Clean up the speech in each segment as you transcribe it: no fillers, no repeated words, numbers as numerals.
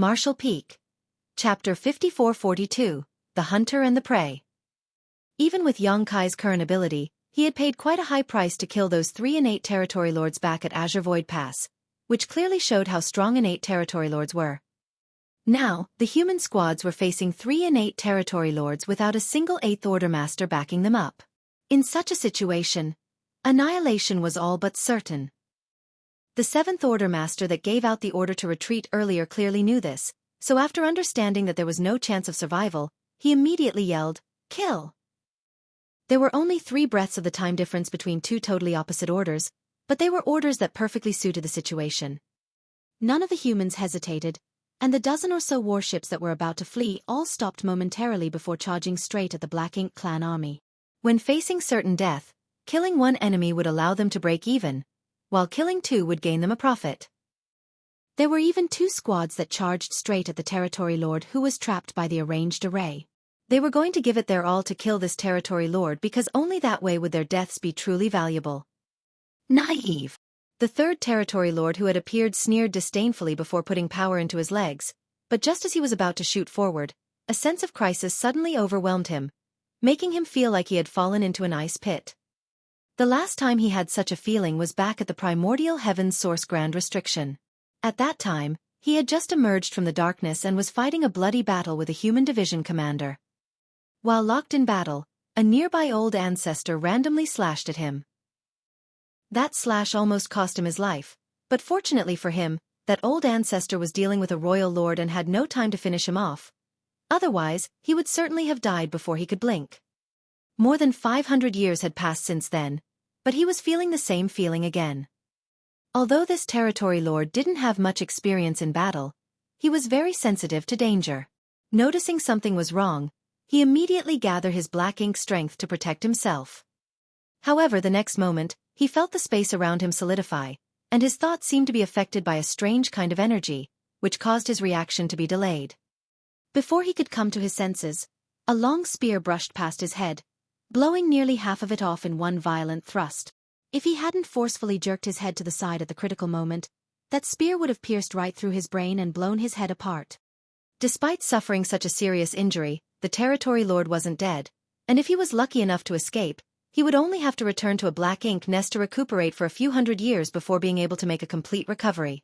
Martial Peak. Chapter 5442, The Hunter and the Prey. Even with Xueqi's current ability, he had paid quite a high price to kill those 3 innate territory lords back at Azure Void Pass, which clearly showed how strong innate territory lords were. Now, the human squads were facing 3 innate territory lords without a single 8th Order Master backing them up. In such a situation, annihilation was all but certain. The 7th Order Master that gave out the order to retreat earlier clearly knew this, so after understanding that there was no chance of survival, he immediately yelled, "Kill!" There were only 3 breaths of the time difference between 2 totally opposite orders, but they were orders that perfectly suited the situation. None of the humans hesitated, and the dozen or so warships that were about to flee all stopped momentarily before charging straight at the Black Ink clan army. When facing certain death, killing one enemy would allow them to break even, while killing 2 would gain them a profit. There were even 2 squads that charged straight at the territory lord who was trapped by the arranged array. They were going to give it their all to kill this territory lord because only that way would their deaths be truly valuable. Naive. The 3rd territory lord who had appeared sneered disdainfully before putting power into his legs, but just as he was about to shoot forward, a sense of crisis suddenly overwhelmed him, making him feel like he had fallen into an ice pit. The last time he had such a feeling was back at the primordial heaven's source Grand Restriction. At that time, he had just emerged from the darkness and was fighting a bloody battle with a human division commander. While locked in battle, a nearby old ancestor randomly slashed at him. That slash almost cost him his life, but fortunately for him, that old ancestor was dealing with a royal lord and had no time to finish him off. Otherwise, he would certainly have died before he could blink. More than 500 years had passed since then, but he was feeling the same feeling again. Although this territory lord didn't have much experience in battle, he was very sensitive to danger. Noticing something was wrong, he immediately gathered his black ink strength to protect himself. However, the next moment, he felt the space around him solidify, and his thoughts seemed to be affected by a strange kind of energy, which caused his reaction to be delayed. Before he could come to his senses, a long spear brushed past his head, blowing nearly half of it off in one violent thrust. If he hadn't forcefully jerked his head to the side at the critical moment, that spear would have pierced right through his brain and blown his head apart. Despite suffering such a serious injury, the territory lord wasn't dead, and if he was lucky enough to escape, he would only have to return to a black ink nest to recuperate for a few hundred years before being able to make a complete recovery.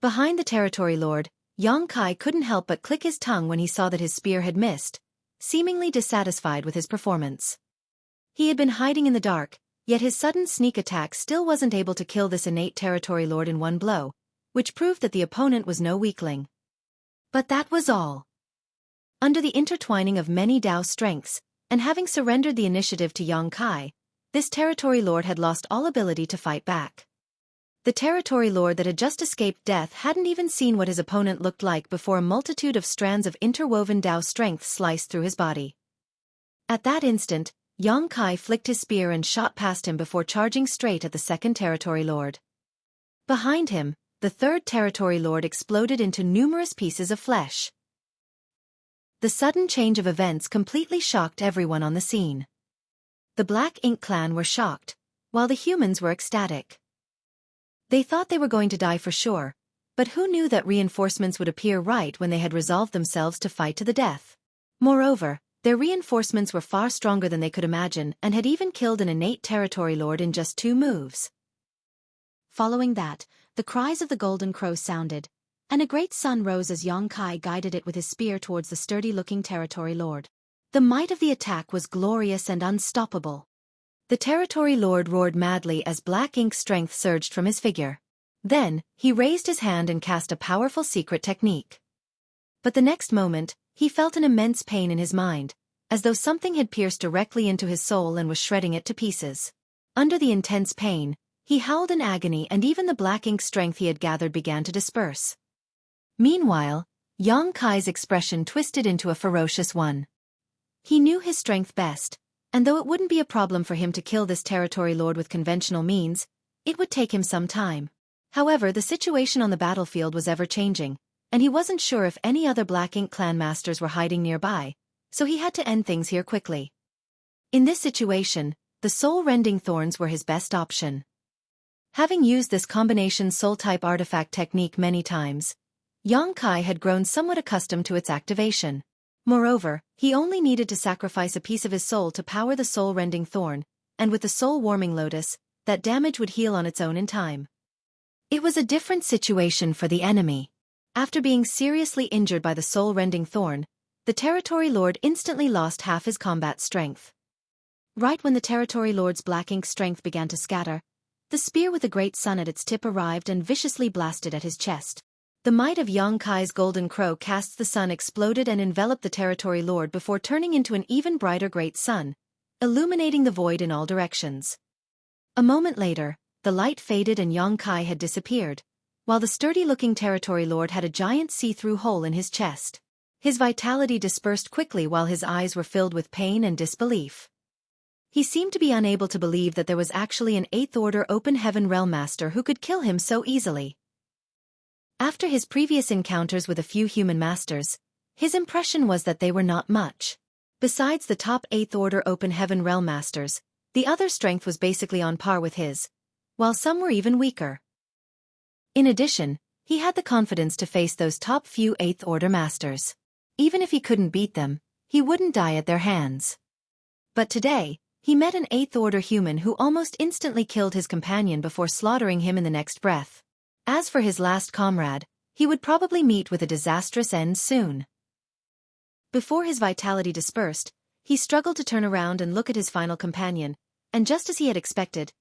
Behind the territory lord, Xueqi couldn't help but click his tongue when he saw that his spear had missed, seemingly dissatisfied with his performance. He had been hiding in the dark, yet his sudden sneak attack still wasn't able to kill this innate territory lord in one blow, which proved that the opponent was no weakling. But that was all. Under the intertwining of many Dao strengths, and having surrendered the initiative to Xueqi, this territory lord had lost all ability to fight back. The territory lord that had just escaped death hadn't even seen what his opponent looked like before a multitude of strands of interwoven Dao strength sliced through his body. At that instant, Xueqi flicked his spear and shot past him before charging straight at the 2nd territory lord. Behind him, the 3rd territory lord exploded into numerous pieces of flesh. The sudden change of events completely shocked everyone on the scene. The Black Ink clan were shocked, while the humans were ecstatic. They thought they were going to die for sure, but who knew that reinforcements would appear right when they had resolved themselves to fight to the death. Moreover, their reinforcements were far stronger than they could imagine and had even killed an innate territory lord in just 2 moves. Following that, the cries of the golden crow sounded, and a great sun rose as Xueqi guided it with his spear towards the sturdy-looking territory lord. The might of the attack was glorious and unstoppable. The territory lord roared madly as black ink strength surged from his figure. Then, he raised his hand and cast a powerful secret technique. But the next moment, he felt an immense pain in his mind, as though something had pierced directly into his soul and was shredding it to pieces. Under the intense pain, he howled in agony and even the black ink strength he had gathered began to disperse. Meanwhile, Xueqi's expression twisted into a ferocious one. He knew his strength best, and though it wouldn't be a problem for him to kill this territory lord with conventional means, it would take him some time. However, the situation on the battlefield was ever-changing, and he wasn't sure if any other Black Ink clan masters were hiding nearby, so he had to end things here quickly. In this situation, the soul-rending thorns were his best option. Having used this combination soul-type artifact technique many times, Yang Kai had grown somewhat accustomed to its activation. Moreover, he only needed to sacrifice a piece of his soul to power the soul-rending thorn, and with the soul-warming lotus, that damage would heal on its own in time. It was a different situation for the enemy. After being seriously injured by the soul-rending thorn, the Territory Lord instantly lost half his combat strength. Right when the Territory Lord's black ink strength began to scatter, the spear with the great sun at its tip arrived and viciously blasted at his chest. The might of Yang Kai's golden crow casts the sun exploded and enveloped the Territory Lord before turning into an even brighter great sun, illuminating the void in all directions. A moment later, the light faded and Yang Kai had disappeared, while the sturdy-looking Territory Lord had a giant see-through hole in his chest. His vitality dispersed quickly while his eyes were filled with pain and disbelief. He seemed to be unable to believe that there was actually an 8th Order Open Heaven Realm Master who could kill him so easily. After his previous encounters with a few human masters, his impression was that they were not much. Besides the top 8th Order Open Heaven Realm Masters, the other strength was basically on par with his, while some were even weaker. In addition, he had the confidence to face those top few 8th Order Masters. Even if he couldn't beat them, he wouldn't die at their hands. But today, he met an 8th Order human who almost instantly killed his companion before slaughtering him in the next breath. As for his last comrade, he would probably meet with a disastrous end soon. Before his vitality dispersed, he struggled to turn around and look at his final companion, and just as he had expected,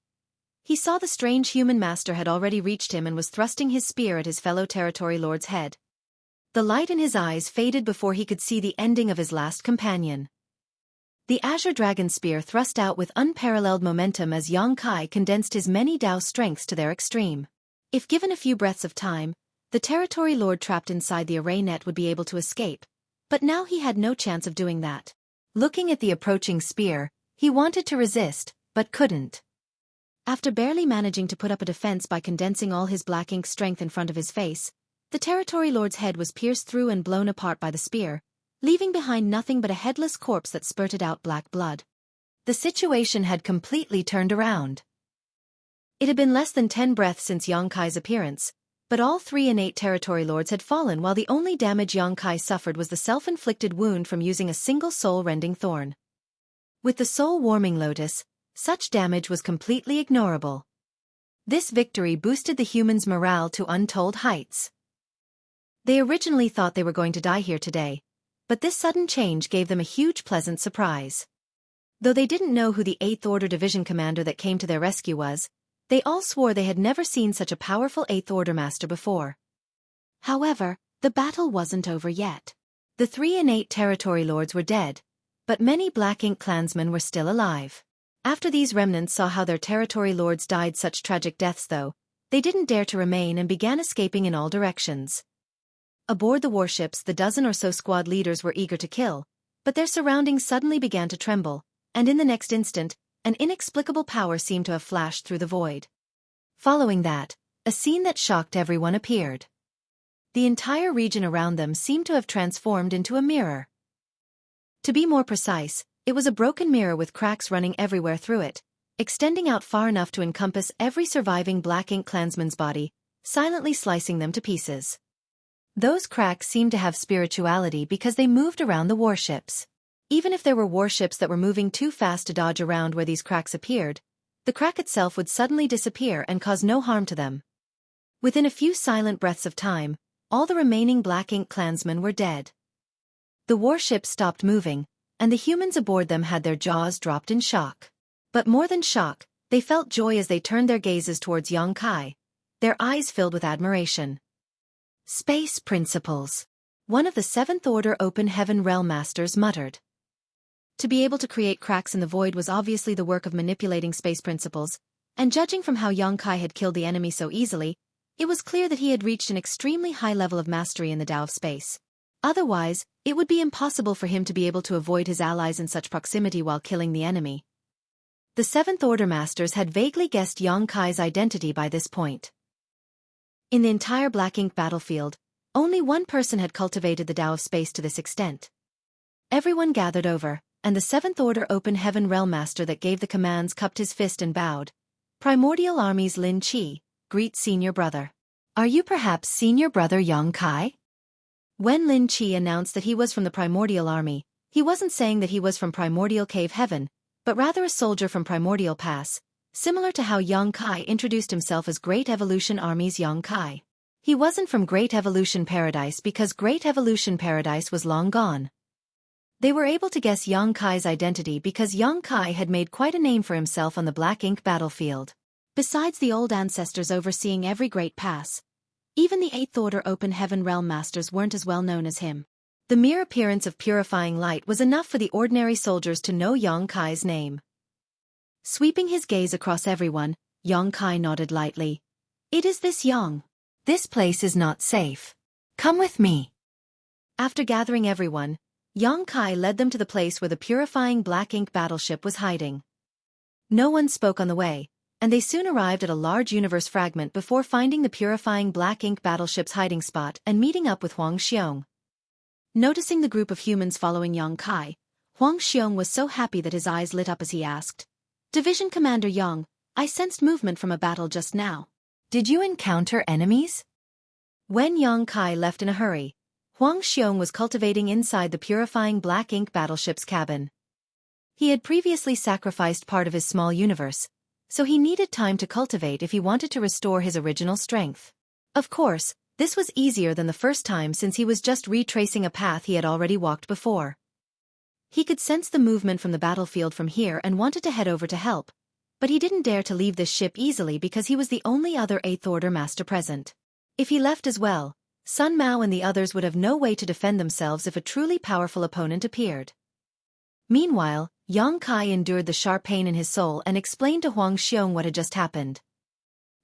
he saw the strange human master had already reached him and was thrusting his spear at his fellow Territory Lord's head. The light in his eyes faded before he could see the ending of his last companion. The Azure Dragon Spear thrust out with unparalleled momentum as Yang Kai condensed his many Dao strengths to their extreme. If given a few breaths of time, the Territory Lord trapped inside the array net would be able to escape, but now he had no chance of doing that. Looking at the approaching spear, he wanted to resist, but couldn't. After barely managing to put up a defense by condensing all his black ink strength in front of his face, the Territory Lord's head was pierced through and blown apart by the spear, leaving behind nothing but a headless corpse that spurted out black blood. The situation had completely turned around. It had been less than 10 breaths since Yang Kai's appearance, but all 3 innate Territory Lords had fallen while the only damage Yang Kai suffered was the self-inflicted wound from using a single soul-rending thorn. With the soul-warming lotus, such damage was completely ignorable. This victory boosted the humans' morale to untold heights. They originally thought they were going to die here today, but this sudden change gave them a huge pleasant surprise. Though they didn't know who the 8th Order Division commander that came to their rescue was, they all swore they had never seen such a powerful 8th Order master before. However, the battle wasn't over yet. The 3 innate Territory Lords were dead, but many Black Ink clansmen were still alive. After these remnants saw how their Territory Lords died such tragic deaths though, they didn't dare to remain and began escaping in all directions. Aboard the warships the dozen or so squad leaders were eager to kill, but their surroundings suddenly began to tremble, and in the next instant, an inexplicable power seemed to have flashed through the void. Following that, a scene that shocked everyone appeared. The entire region around them seemed to have transformed into a mirror. To be more precise, it was a broken mirror with cracks running everywhere through it, extending out far enough to encompass every surviving Black Ink clansman's body, silently slicing them to pieces. Those cracks seemed to have spirituality because they moved around the warships. Even if there were warships that were moving too fast to dodge around where these cracks appeared, the crack itself would suddenly disappear and cause no harm to them. Within a few silent breaths of time, all the remaining Black Ink clansmen were dead. The warships stopped moving, and the humans aboard them had their jaws dropped in shock. But more than shock, they felt joy as they turned their gazes towards Yang Kai, their eyes filled with admiration. Space principles. One of the 7th Order Open Heaven Realm Masters muttered. To be able to create cracks in the void was obviously the work of manipulating space principles, and judging from how Yang Kai had killed the enemy so easily, it was clear that he had reached an extremely high level of mastery in the Tao of space. Otherwise, it would be impossible for him to be able to avoid his allies in such proximity while killing the enemy. The 7th Order Masters had vaguely guessed Yang Kai's identity by this point. In the entire Black Ink battlefield, only one person had cultivated the Tao of space to this extent. Everyone gathered over, and the 7th Order Open Heaven Realm Master that gave the commands cupped his fist and bowed. Primordial Army's Lin Chi, greet senior brother. Are you perhaps senior brother Yang Kai? When Lin Qi announced that he was from the Primordial Army, he wasn't saying that he was from Primordial Cave Heaven, but rather a soldier from Primordial Pass, similar to how Yang Kai introduced himself as Great Evolution Army's Yang Kai. He wasn't from Great Evolution Paradise because Great Evolution Paradise was long gone. They were able to guess Yang Kai's identity because Yang Kai had made quite a name for himself on the Black Ink battlefield. Besides the old ancestors overseeing every great pass, even the 8th Order Open Heaven Realm Masters weren't as well known as him. The mere appearance of purifying light was enough for the ordinary soldiers to know Yang Kai's name. Sweeping his gaze across everyone, Yang Kai nodded lightly. It is this Yang. This place is not safe. Come with me. After gathering everyone, Yang Kai led them to the place where the purifying Black Ink battleship was hiding. No one spoke on the way, and they soon arrived at a large universe fragment before finding the purifying Black Ink battleship's hiding spot and meeting up with Huang Xiong. Noticing the group of humans following Yang Kai, Huang Xiong was so happy that his eyes lit up as he asked, Division Commander Yang, I sensed movement from a battle just now. Did you encounter enemies? When Yang Kai left in a hurry, Huang Xiong was cultivating inside the purifying Black Ink battleship's cabin. He had previously sacrificed part of his small universe, so he needed time to cultivate if he wanted to restore his original strength. Of course, this was easier than the first time since he was just retracing a path he had already walked before. He could sense the movement from the battlefield from here and wanted to head over to help, but he didn't dare to leave this ship easily because he was the only other 8th Order Master present. If he left as well, Sun Mao and the others would have no way to defend themselves if a truly powerful opponent appeared. Meanwhile, Yang Kai endured the sharp pain in his soul and explained to Huang Xiong what had just happened.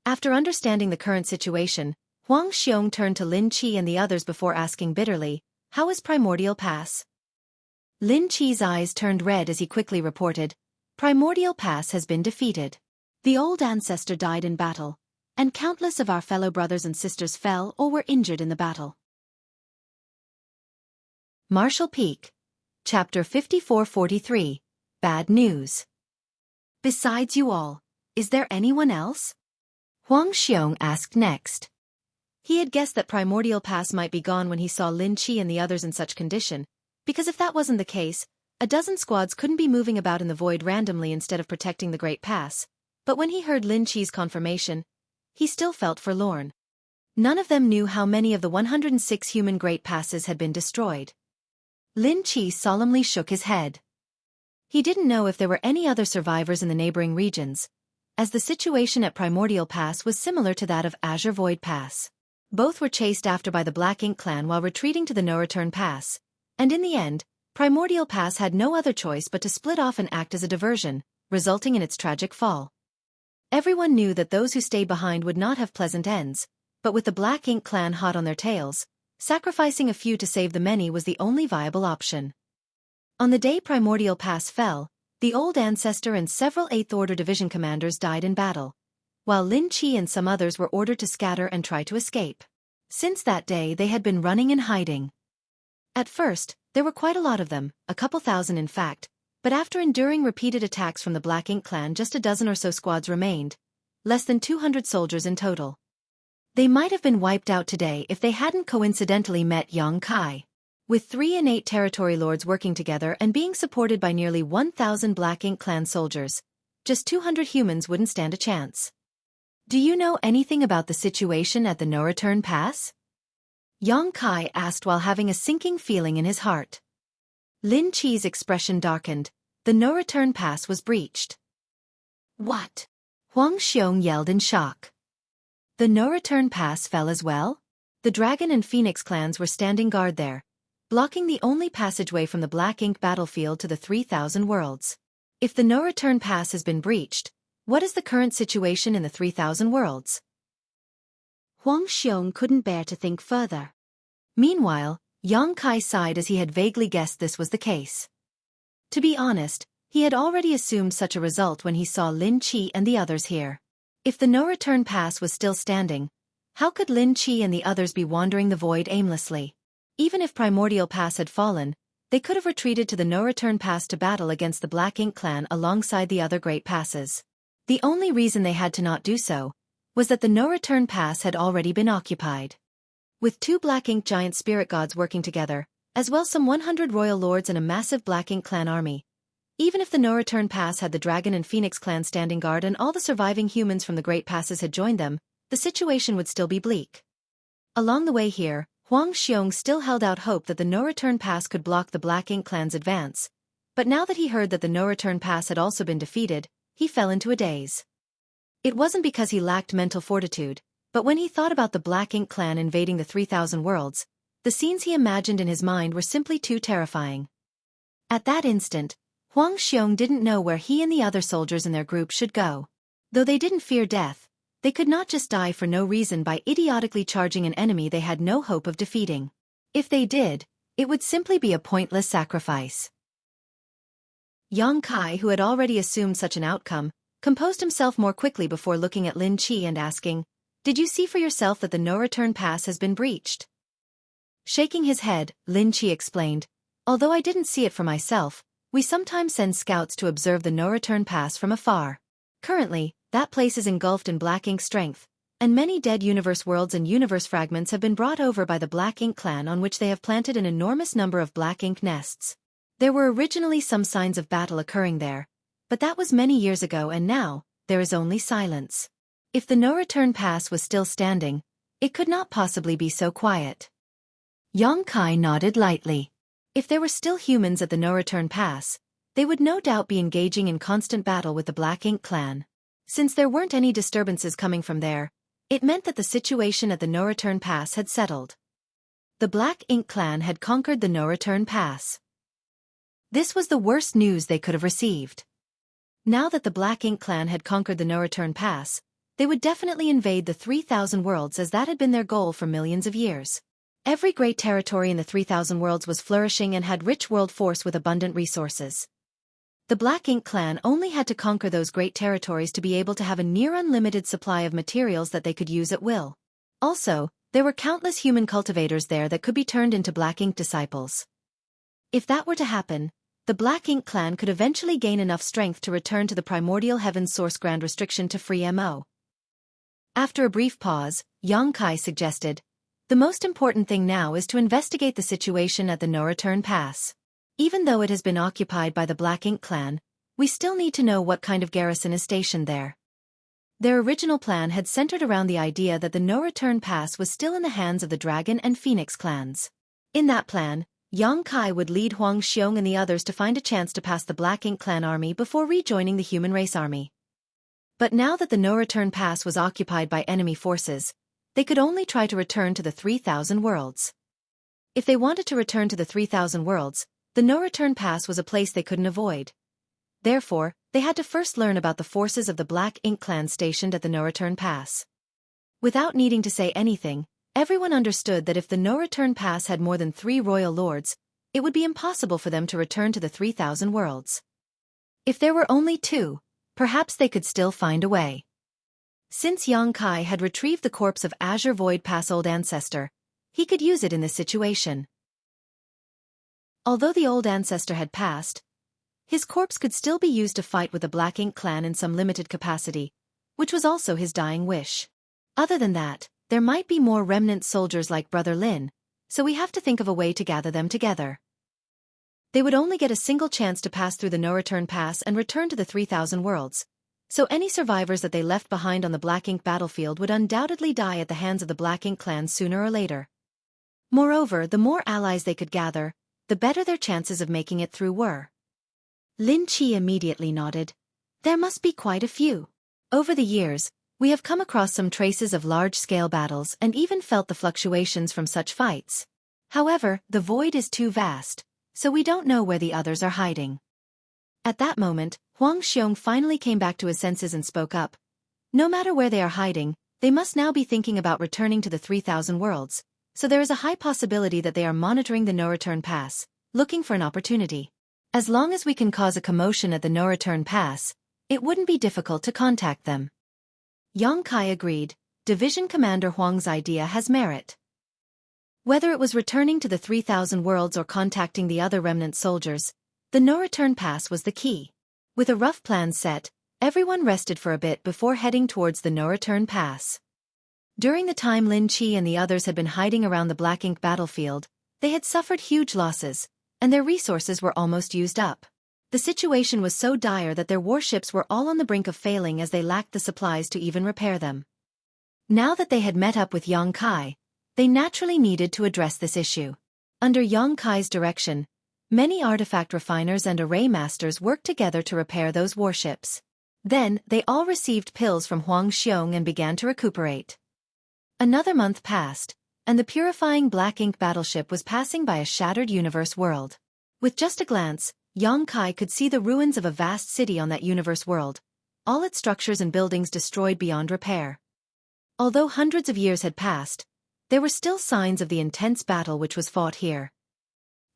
After understanding the current situation, Huang Xiong turned to Lin Qi and the others before asking bitterly, How is Primordial Pass? Lin Qi's eyes turned red as he quickly reported, Primordial Pass has been defeated. The old ancestor died in battle, and countless of our fellow brothers and sisters fell or were injured in the battle. Marshall Peak. Chapter 5443. Bad News. Besides you all, is there anyone else? Huang Xiong asked next. He had guessed that Primordial Pass might be gone when he saw Lin Qi and the others in such condition, because if that wasn't the case, a dozen squads couldn't be moving about in the void randomly instead of protecting the Great Pass. But when he heard Lin Qi's confirmation, he still felt forlorn. None of them knew how many of the 106 human Great Passes had been destroyed. Lin Qi solemnly shook his head. He didn't know if there were any other survivors in the neighboring regions, as the situation at Primordial Pass was similar to that of Azure Void Pass. Both were chased after by the Black Ink clan while retreating to the No Return Pass, and in the end, Primordial Pass had no other choice but to split off and act as a diversion, resulting in its tragic fall. Everyone knew that those who stayed behind would not have pleasant ends, but with the Black Ink clan hot on their tails, sacrificing a few to save the many was the only viable option. On the day Primordial Pass fell, the old ancestor and several 8th Order Division commanders died in battle, while Lin Qi and some others were ordered to scatter and try to escape. Since that day they had been running and hiding. At first, there were quite a lot of them, a couple thousand in fact, but after enduring repeated attacks from the Black Ink clan just a dozen or so squads remained, less than 200 soldiers in total. They might have been wiped out today if they hadn't coincidentally met Yang Kai. With 3 innate territory lords working together and being supported by nearly 1,000 Black Ink clan soldiers, just 200 humans wouldn't stand a chance. Do you know anything about the situation at the No Return Pass? Yang Kai asked while having a sinking feeling in his heart. Lin Qi's expression darkened. The No Return Pass was breached. What? Huang Xiong yelled in shock. The No Return Pass fell as well? The Dragon and Phoenix clans were standing guard there, blocking the only passageway from the Black Ink battlefield to the 3,000 worlds. If the No Return Pass has been breached, what is the current situation in the 3,000 worlds? Huang Xiong couldn't bear to think further. Meanwhile, Yang Kai sighed as he had vaguely guessed this was the case. To be honest, he had already assumed such a result when he saw Lin Qi and the others here. If the No Return Pass was still standing, how could Lin Qi and the others be wandering the void aimlessly? Even if Primordial Pass had fallen, they could have retreated to the No Return Pass to battle against the Black Ink clan alongside the other Great Passes. The only reason they had to not do so was that the no-return pass had already been occupied. With 2 black ink giant spirit gods working together, as well some 100 royal lords and a massive black ink clan army. Even if the no-return pass had the dragon and phoenix clan standing guard and all the surviving humans from the great passes had joined them, the situation would still be bleak. Along the way here, Huang Xiong still held out hope that the no-return pass could block the black ink clan's advance. But now that he heard that the no-return pass had also been defeated, he fell into a daze. It wasn't because he lacked mental fortitude, but when he thought about the black ink clan invading the 3,000 worlds, the scenes he imagined in his mind were simply too terrifying. At that instant, Huang Xiong didn't know where he and the other soldiers in their group should go. Though they didn't fear death, they could not just die for no reason by idiotically charging an enemy they had no hope of defeating. If they did, it would simply be a pointless sacrifice. Yang Kai, who had already assumed such an outcome, composed himself more quickly before looking at Lin Qi and asking, "Did you see for yourself that the no-return pass has been breached?" Shaking his head, Lin Qi explained, "Although I didn't see it for myself, we sometimes send scouts to observe the no-return pass from afar. Currently, that place is engulfed in black ink strength, and many dead universe worlds and universe fragments have been brought over by the black ink clan on which they have planted an enormous number of black ink nests. There were originally some signs of battle occurring there, but that was many years ago and now, there is only silence. If the no-return pass was still standing, it could not possibly be so quiet." Yang Kai nodded lightly. If there were still humans at the no-return pass, they would no doubt be engaging in constant battle with the black ink clan. Since there weren't any disturbances coming from there, it meant that the situation at the no-return pass had settled. The black ink clan had conquered the no-return pass. This was the worst news they could have received. Now that the black ink clan had conquered the no-return pass, they would definitely invade the 3,000 worlds as that had been their goal for millions of years. Every great territory in the 3,000 worlds was flourishing and had rich world force with abundant resources. The black ink clan only had to conquer those great territories to be able to have a near unlimited supply of materials that they could use at will. Also, there were countless human cultivators there that could be turned into black ink disciples. If that were to happen, the black ink clan could eventually gain enough strength to return to the primordial heaven's source grand restriction to free MO. After a brief pause, Yang Kai suggested, "The most important thing now is to investigate the situation at the no-return pass. Even though it has been occupied by the black ink clan, we still need to know what kind of garrison is stationed there." Their original plan had centered around the idea that the no-return pass was still in the hands of the dragon and phoenix clans. In that plan, Yang Kai would lead Huang Xiong and the others to find a chance to pass the black ink clan army before rejoining the human race army. But now that the no-return pass was occupied by enemy forces, they could only try to return to the 3,000 worlds. If they wanted to return to the 3,000 worlds, the no-return pass was a place they couldn't avoid. Therefore, they had to first learn about the forces of the black ink clan stationed at the no-return pass. Without needing to say anything, everyone understood that if the no-return pass had more than 3 royal lords, it would be impossible for them to return to the 3,000 worlds. If there were only 2, perhaps they could still find a way. Since Yang Kai had retrieved the corpse of Azure Void Pass Old Ancestor, he could use it in this situation. Although the old ancestor had passed, his corpse could still be used to fight with the Black Ink clan in some limited capacity, which was also his dying wish. Other than that, there might be more remnant soldiers like Brother Lin, so we have to think of a way to gather them together. They would only get a single chance to pass through the no-return pass and return to the 3,000 worlds, so any survivors that they left behind on the Black Ink battlefield would undoubtedly die at the hands of the Black Ink clan sooner or later. Moreover, the more allies they could gather, the better their chances of making it through were. Lin Qi immediately nodded. There must be quite a few. Over the years, we have come across some traces of large-scale battles and even felt the fluctuations from such fights. However, the void is too vast, so we don't know where the others are hiding. At that moment, Huang Xiong finally came back to his senses and spoke up. No matter where they are hiding, they must now be thinking about returning to the 3,000 worlds, so there is a high possibility that they are monitoring the no-return pass, looking for an opportunity. As long as we can cause a commotion at the no-return pass, it wouldn't be difficult to contact them. Yang Kai agreed. Division Commander Huang's idea has merit. Whether it was returning to the 3,000 worlds or contacting the other remnant soldiers, the no-return pass was the key. With a rough plan set, Everyone rested for a bit before heading towards the no-return pass. During the time Lin Qi and the others had been hiding around the Black Ink battlefield, they had suffered huge losses, and their resources were almost used up. The situation was so dire that their warships were all on the brink of failing as they lacked the supplies to even repair them. Now that they had met up with Yang Kai, they naturally needed to address this issue. Under Yang Kai's direction, many artifact refiners and array masters worked together to repair those warships. Then, they all received pills from Huang Xiong and began to recuperate. Another month passed, and the purifying Black Ink battleship was passing by a shattered universe world. With just a glance, Yang Kai could see the ruins of a vast city on that universe world, all its structures and buildings destroyed beyond repair. Although hundreds of years had passed, there were still signs of the intense battle which was fought here.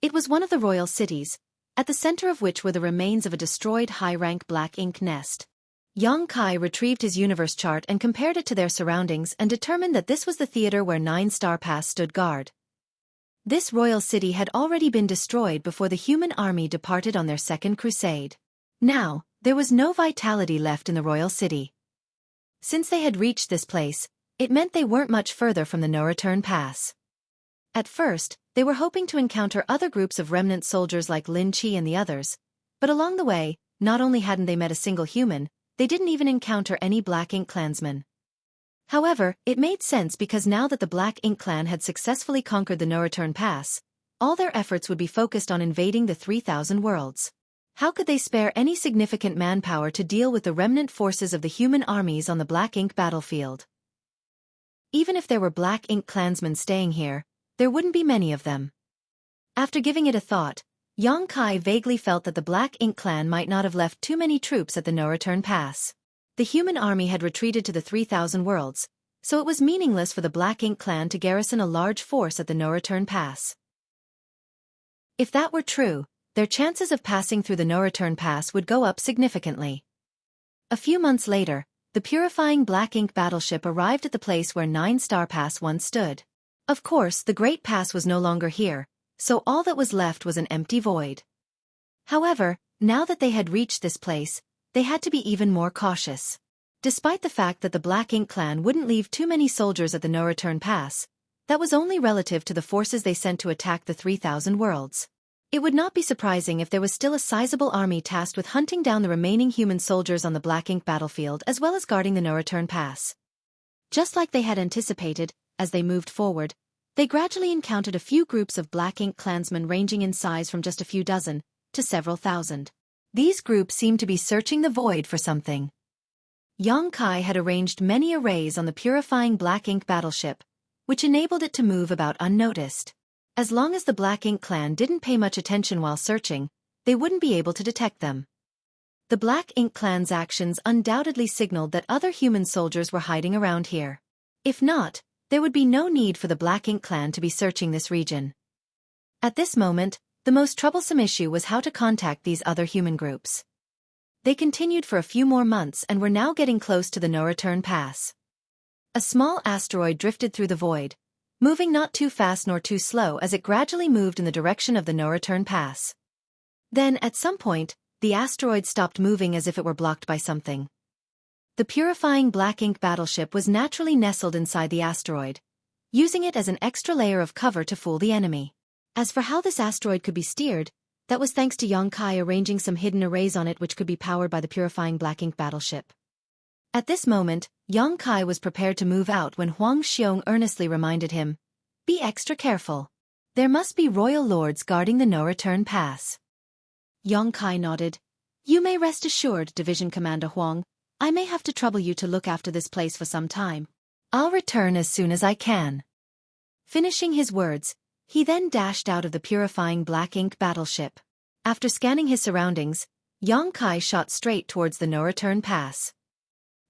It was one of the royal cities, at the center of which were the remains of a destroyed high-rank Black Ink nest. Yang Kai retrieved his universe chart and compared it to their surroundings and determined that this was the theater where 9-Star Pass stood guard. This royal city had already been destroyed before the human army departed on their second crusade. Now, there was no vitality left in the royal city. Since they had reached this place, it meant they weren't much further from the no-return pass. At first, they were hoping to encounter other groups of remnant soldiers like Lin Qi and the others, but along the way, not only hadn't they met a single human, they didn't even encounter any Black Ink clansmen. However, it made sense because now that the Black Ink clan had successfully conquered the no-return pass, all their efforts would be focused on invading the 3,000 worlds. How could they spare any significant manpower to deal with the remnant forces of the human armies on the Black Ink battlefield? Even if there were Black Ink clansmen staying here, there wouldn't be many of them. After giving it a thought, Yang Kai vaguely felt that the Black Ink clan might not have left too many troops at the no-return pass. The human army had retreated to the 3,000 worlds, so it was meaningless for the Black Ink clan to garrison a large force at the no-return pass. If that were true, their chances of passing through the no-return pass would go up significantly. A few months later, the purifying Black Ink battleship arrived at the place where 9-Star Pass once stood. Of course, the Great Pass was no longer here, so all that was left was an empty void. However, now that they had reached this place, they had to be even more cautious. Despite the fact that the Black Ink clan wouldn't leave too many soldiers at the no-return pass, that was only relative to the forces they sent to attack the 3,000 worlds. It would not be surprising if there was still a sizable army tasked with hunting down the remaining human soldiers on the Black Ink battlefield as well as guarding the no-return pass. Just like they had anticipated, as they moved forward, they gradually encountered a few groups of Black Ink clansmen ranging in size from just a few dozen to several thousand. These groups seemed to be searching the void for something. Yang Kai had arranged many arrays on the purifying Black Ink battleship, which enabled it to move about unnoticed. As long as the Black Ink clan didn't pay much attention while searching, they wouldn't be able to detect them. The Black Ink clan's actions undoubtedly signaled that other human soldiers were hiding around here. If not, there would be no need for the Black Ink clan to be searching this region. At this moment, the most troublesome issue was how to contact these other human groups. They continued for a few more months and were now getting close to the no-return pass. A small asteroid drifted through the void, moving not too fast nor too slow as it gradually moved in the direction of the no-return pass. Then, at some point, the asteroid stopped moving as if it were blocked by something. The purifying Black Ink battleship was naturally nestled inside the asteroid, using it as an extra layer of cover to fool the enemy. As for how this asteroid could be steered, that was thanks to Yang Kai arranging some hidden arrays on it which could be powered by the purifying Black Ink battleship. At this moment, Yang Kai was prepared to move out when Huang Xiong earnestly reminded him, "Be extra careful. There must be royal lords guarding the no-return pass." Yang Kai nodded. "You may rest assured, Division Commander Huang, I may have to trouble you to look after this place for some time. I'll return as soon as I can." Finishing his words, he then dashed out of the purifying Black Ink battleship. After scanning his surroundings, Yang Kai shot straight towards the no-return pass.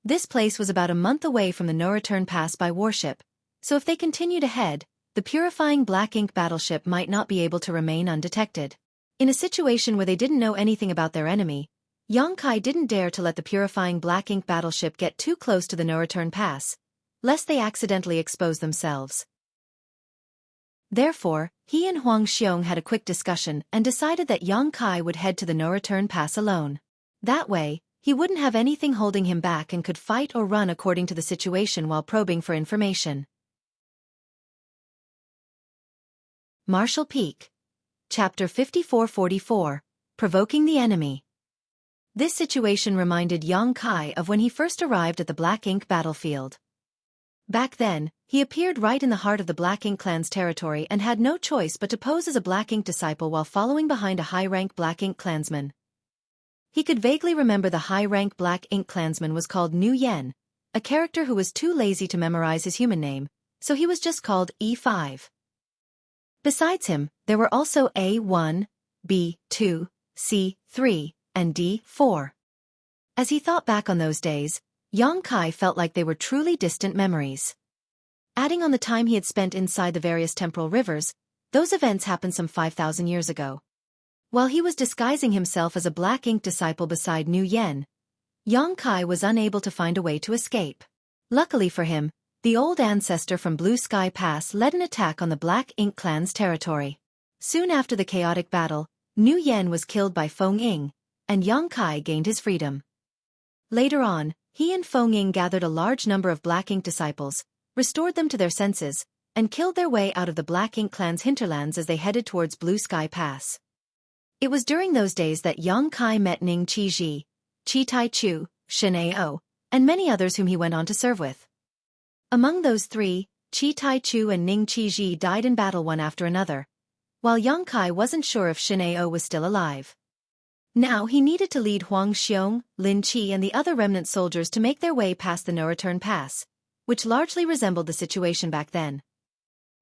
This place was about a month away from the no-return pass by warship, so if they continued ahead, the purifying Black Ink battleship might not be able to remain undetected. In a situation where they didn't know anything about their enemy, Yang Kai didn't dare to let the purifying Black Ink battleship get too close to the no-return pass, lest they accidentally expose themselves. Therefore, he and Huang Xiong had a quick discussion and decided that Yang Kai would head to the no-return pass alone. That way, he wouldn't have anything holding him back and could fight or run according to the situation while probing for information. Marshall Peak. Chapter 5444, Provoking the Enemy. This situation reminded Yang Kai of when he first arrived at the Black Ink battlefield. Back then, he appeared right in the heart of the Black Ink clan's territory and had no choice but to pose as a Black Ink disciple while following behind a high-rank Black Ink clansman. He could vaguely remember the high-rank Black Ink clansman was called Nu Yen, a character who was too lazy to memorize his human name, so he was just called E5. Besides him, there were also A1, B2, C3, and D4. As he thought back on those days, Yang Kai felt like they were truly distant memories. Adding on the time he had spent inside the various temporal rivers, those events happened some 5,000 years ago. While he was disguising himself as a Black Ink disciple beside Nu Yen, Yang Kai was unable to find a way to escape. Luckily for him, the old ancestor from Blue Sky Pass led an attack on the Black Ink clan's territory. Soon after the chaotic battle, Nu Yen was killed by Feng Ying, and Yang Kai gained his freedom. Later on, he and Feng Ying gathered a large number of Black Ink disciples, restored them to their senses, and killed their way out of the Black Ink clan's hinterlands as they headed towards Blue Sky Pass. It was during those days that Yang Kai met Ning Qizhi, Qi Tai Chu, Shen Ao, and many others whom he went on to serve with. Among those three, Qi Tai Chu and Ning Qizhi died in battle one after another, while Yang Kai wasn't sure if Shen Ao was still alive. Now he needed to lead Huang Xiong, Lin Qi and the other remnant soldiers to make their way past the no-return pass, which largely resembled the situation back then.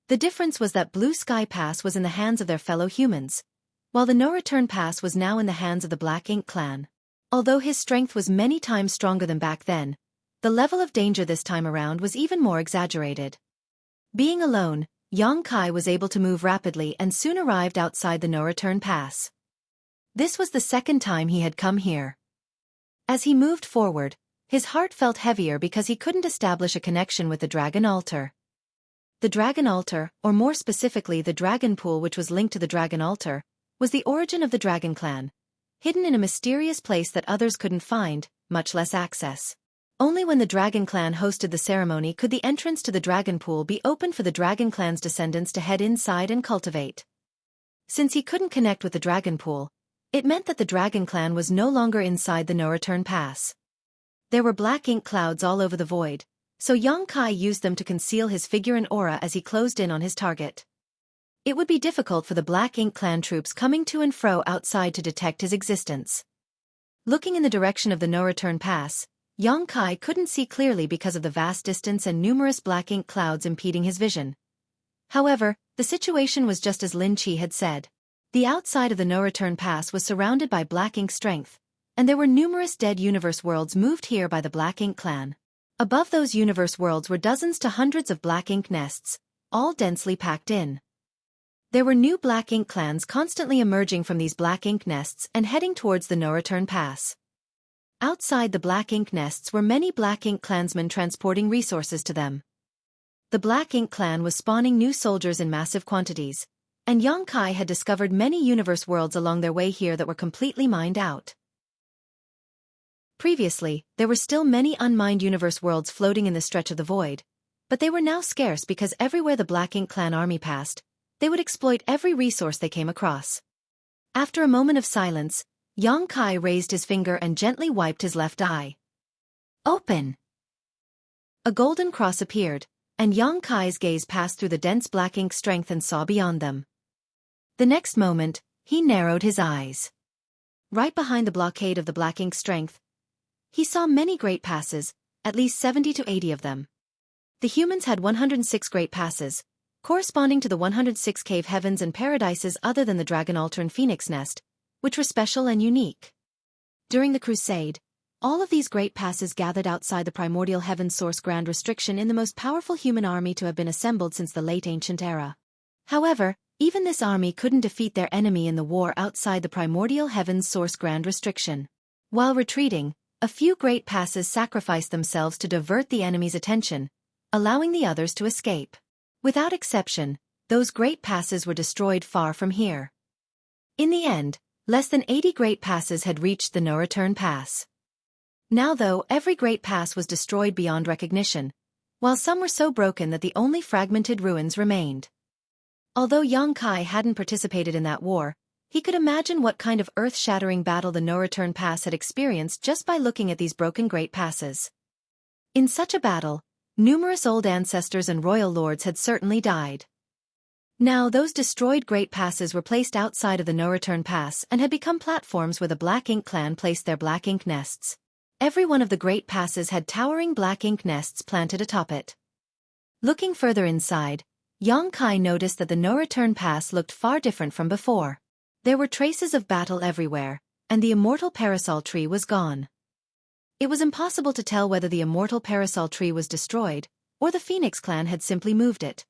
The difference was that Blue Sky Pass was in the hands of their fellow humans, while the no-return pass was now in the hands of the Black Ink clan. Although his strength was many times stronger than back then, the level of danger this time around was even more exaggerated. Being alone, Yang Kai was able to move rapidly and soon arrived outside the no-return pass. This was the second time he had come here. As he moved forward, his heart felt heavier because he couldn't establish a connection with the Dragon Altar. The Dragon Altar, or more specifically the Dragon Pool which was linked to the Dragon Altar, was the origin of the Dragon Clan, hidden in a mysterious place that others couldn't find, much less access. Only when the Dragon Clan hosted the ceremony could the entrance to the Dragon Pool be opened for the Dragon Clan's descendants to head inside and cultivate. Since he couldn't connect with the Dragon Pool, it meant that the Dragon Clan was no longer inside the no-return pass. There were Black Ink clouds all over the void, so Yang Kai used them to conceal his figure and aura as he closed in on his target. It would be difficult for the Black Ink clan troops coming to and fro outside to detect his existence. Looking in the direction of the no-return pass, Yang Kai couldn't see clearly because of the vast distance and numerous Black Ink clouds impeding his vision. However, the situation was just as Lin Qi had said. The outside of the no-return pass was surrounded by Black Ink strength, and there were numerous dead universe worlds moved here by the Black Ink clan. Above those universe worlds were dozens to hundreds of Black Ink nests, all densely packed in. There were new Black Ink clans constantly emerging from these Black Ink nests and heading towards the no-return pass. Outside the Black Ink nests were many Black Ink clansmen transporting resources to them. The Black Ink clan was spawning new soldiers in massive quantities, and Yang Kai had discovered many universe worlds along their way here that were completely mined out. Previously, there were still many unmined universe worlds floating in the stretch of the void, but they were now scarce because everywhere the Black Ink clan army passed, they would exploit every resource they came across. After a moment of silence, Yang Kai raised his finger and gently wiped his left eye. Open! A golden cross appeared, and Yang Kai's gaze passed through the dense Black Ink strength and saw beyond them. The next moment, he narrowed his eyes. Right behind the blockade of the Black Ink strength, he saw many great passes, at least 70 to 80 of them. The humans had 106 great passes, corresponding to the 106 cave heavens and paradises other than the Dragon Altar and Phoenix Nest, which were special and unique. During the Crusade, all of these great passes gathered outside the primordial heaven source grand restriction in the most powerful human army to have been assembled since the late ancient era. However, even this army couldn't defeat their enemy in the war outside the primordial heaven's source grand restriction. While retreating, a few great passes sacrificed themselves to divert the enemy's attention, allowing the others to escape. Without exception, those great passes were destroyed far from here. In the end, less than 80 great passes had reached the no-return pass. Now though, every great pass was destroyed beyond recognition, while some were so broken that the only fragmented ruins remained. Although Xueqi hadn't participated in that war, he could imagine what kind of earth-shattering battle the no-return pass had experienced just by looking at these broken great passes. In such a battle, numerous old ancestors and royal lords had certainly died. Now those destroyed great passes were placed outside of the no-return pass and had become platforms where the Black Ink clan placed their black ink nests. Every one of the great passes had towering black ink nests planted atop it. Looking further inside, Xueqi noticed that the no-return pass looked far different from before. There were traces of battle everywhere, and the immortal parasol tree was gone. It was impossible to tell whether the immortal parasol tree was destroyed, or the Phoenix clan had simply moved it.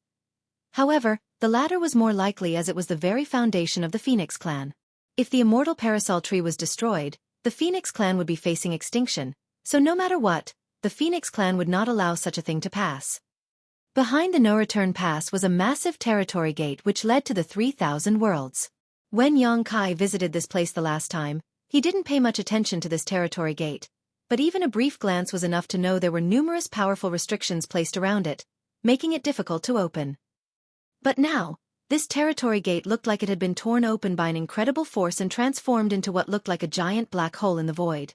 However, the latter was more likely as it was the very foundation of the Phoenix clan. If the immortal parasol tree was destroyed, the Phoenix clan would be facing extinction, so no matter what, the Phoenix clan would not allow such a thing to pass. Behind the no-return pass was a massive territory gate which led to the 3,000 worlds. When Xueqi visited this place the last time, he didn't pay much attention to this territory gate, but even a brief glance was enough to know there were numerous powerful restrictions placed around it, making it difficult to open. But now, this territory gate looked like it had been torn open by an incredible force and transformed into what looked like a giant black hole in the void.